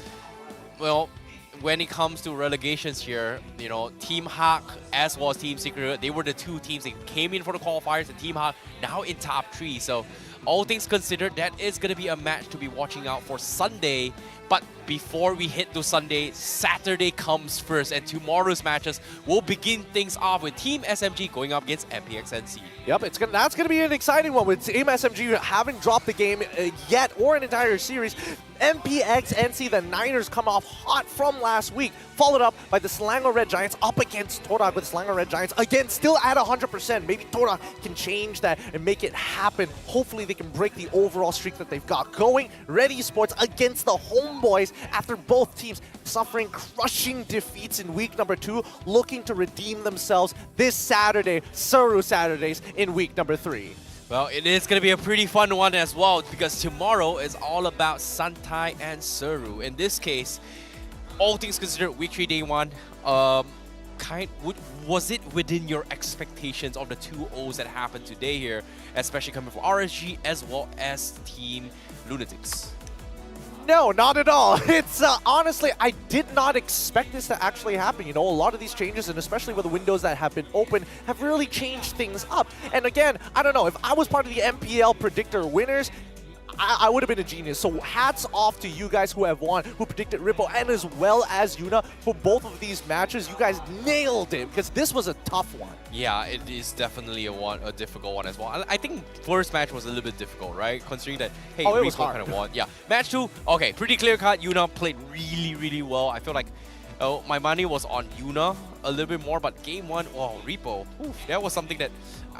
well, when it comes to relegations here, you know, Team Hawk as well as Team Secret, they were the 2 teams that came in for the qualifiers, and Team Hawk now in top 3. So all things considered, that is going to be a match to be watching out for Sunday. But before we hit to Sunday, Saturday comes first, and tomorrow's matches will begin things off with Team SMG going up against MPXNC. Yep, that's going to be an exciting one with Team SMG haven't dropped the game yet or an entire series. MPXNC, the Niners, come off hot from last week, followed up by the Selangor Red Giants up against Torak, with Selangor Red Giants again still at 100%. Maybe Torak can change that and make it happen. Hopefully they can break the overall streak that they've got going. Red Esports against the Homeboys after both teams suffering crushing defeats in week number 2, looking to redeem themselves this Saturday, Suru Saturdays, in week number 3. Well, it is going to be a pretty fun one as well, because tomorrow is all about Santai and Suru. In this case, all things considered, week 3, day 1, was it within your expectations of the 2 O's that happened today here, especially coming from RSG as well as Team Lunatix? No, not at all. It's honestly, I did not expect this to actually happen. You know, a lot of these changes, and especially with the windows that have been open, have really changed things up. And again, I don't know, if I was part of the MPL predictor winners, I would have been a genius. So hats off to you guys who have won, who predicted Rippo, and as well as Yuna for both of these matches. You guys nailed it, because this was a tough one. Yeah, it is definitely a difficult one as well. I think first match was a little bit difficult, right? Considering that, hey, Rippo kind of won. Yeah, match 2, okay, pretty clear cut. Yuna played really, really well. I feel like my money was on Yuna a little bit more, but game 1, wow, Rippo, that was something that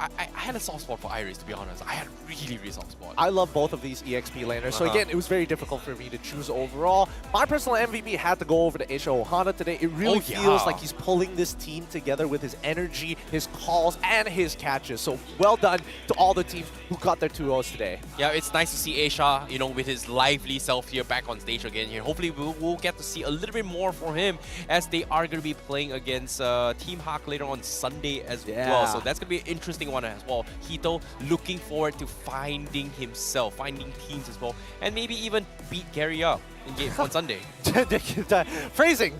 I had a soft spot for Iris, to be honest. I had a really soft spot. I love both of these EXP laners, so again, it was very difficult for me to choose overall. My personal MVP had to go over to Aisha Ohana today. It really feels like he's pulling this team together with his energy, his calls, and his catches. So well done to all the teams who got their 2-0s today. Yeah, it's nice to see Aisha, you know, with his lively self here back on stage again here. Hopefully we'll get to see a little bit more for him as they are going to be playing against Team Hawk later on Sunday as well. So that's going to be an interesting one as well. Hito looking forward to finding himself, finding teams as well, and maybe even beat Gary up in game on Sunday. Phrasing,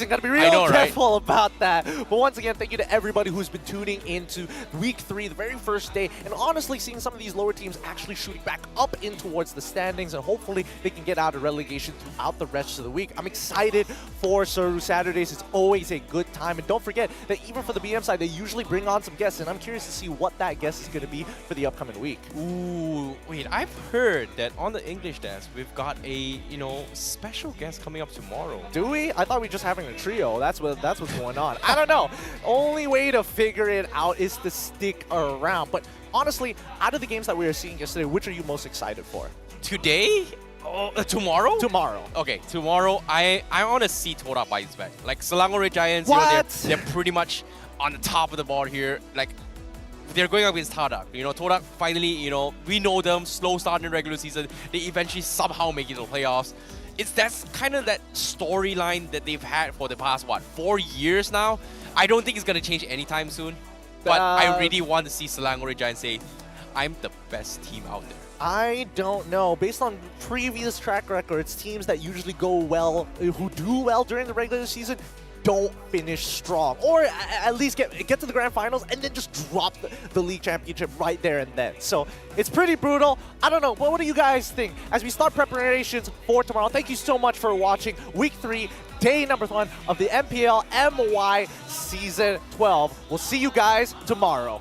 gotta be real careful about that. But once again, thank you to everybody who's been tuning into week 3, the very first day, and honestly seeing some of these lower teams actually shooting back up in towards the standings, and hopefully they can get out of relegation throughout the rest of the week. I'm excited for Soru Saturdays. It's always a good time, and don't forget that even for the BM side, they usually bring on some guests, and I'm curious to see what that guest is going to be for the upcoming week. Ooh, wait, I've heard that on the English desk, we've got a, you know, special guest coming up tomorrow. Do we? I thought we were just having a trio. That's what's going on. I don't know. Only way to figure it out is to stick around. But honestly, out of the games that we were seeing yesterday, which are you most excited for? Today? Tomorrow? Tomorrow. Okay, tomorrow I want to see Tora Bites back. Like Selangor Red Giants, you know, they're pretty much on the top of the board here. Like, they're going up against Todak. You know, Todak finally, you know, we know them, slow start in the regular season. They eventually somehow make it to the playoffs. That's kind of that storyline that they've had for the past, 4 years now? I don't think it's going to change anytime soon. But I really want to see Selangor Red Giants say, I'm the best team out there. I don't know. Based on previous track records, teams that usually go well, who do well during the regular season, don't finish strong, or at least get to the grand finals and then just drop the league championship right there and then. So it's pretty brutal. I don't know, but what do you guys think as we start preparations for tomorrow? Thank you so much for watching week 3, day number 1 of the MPL MY season 12. We'll see you guys tomorrow.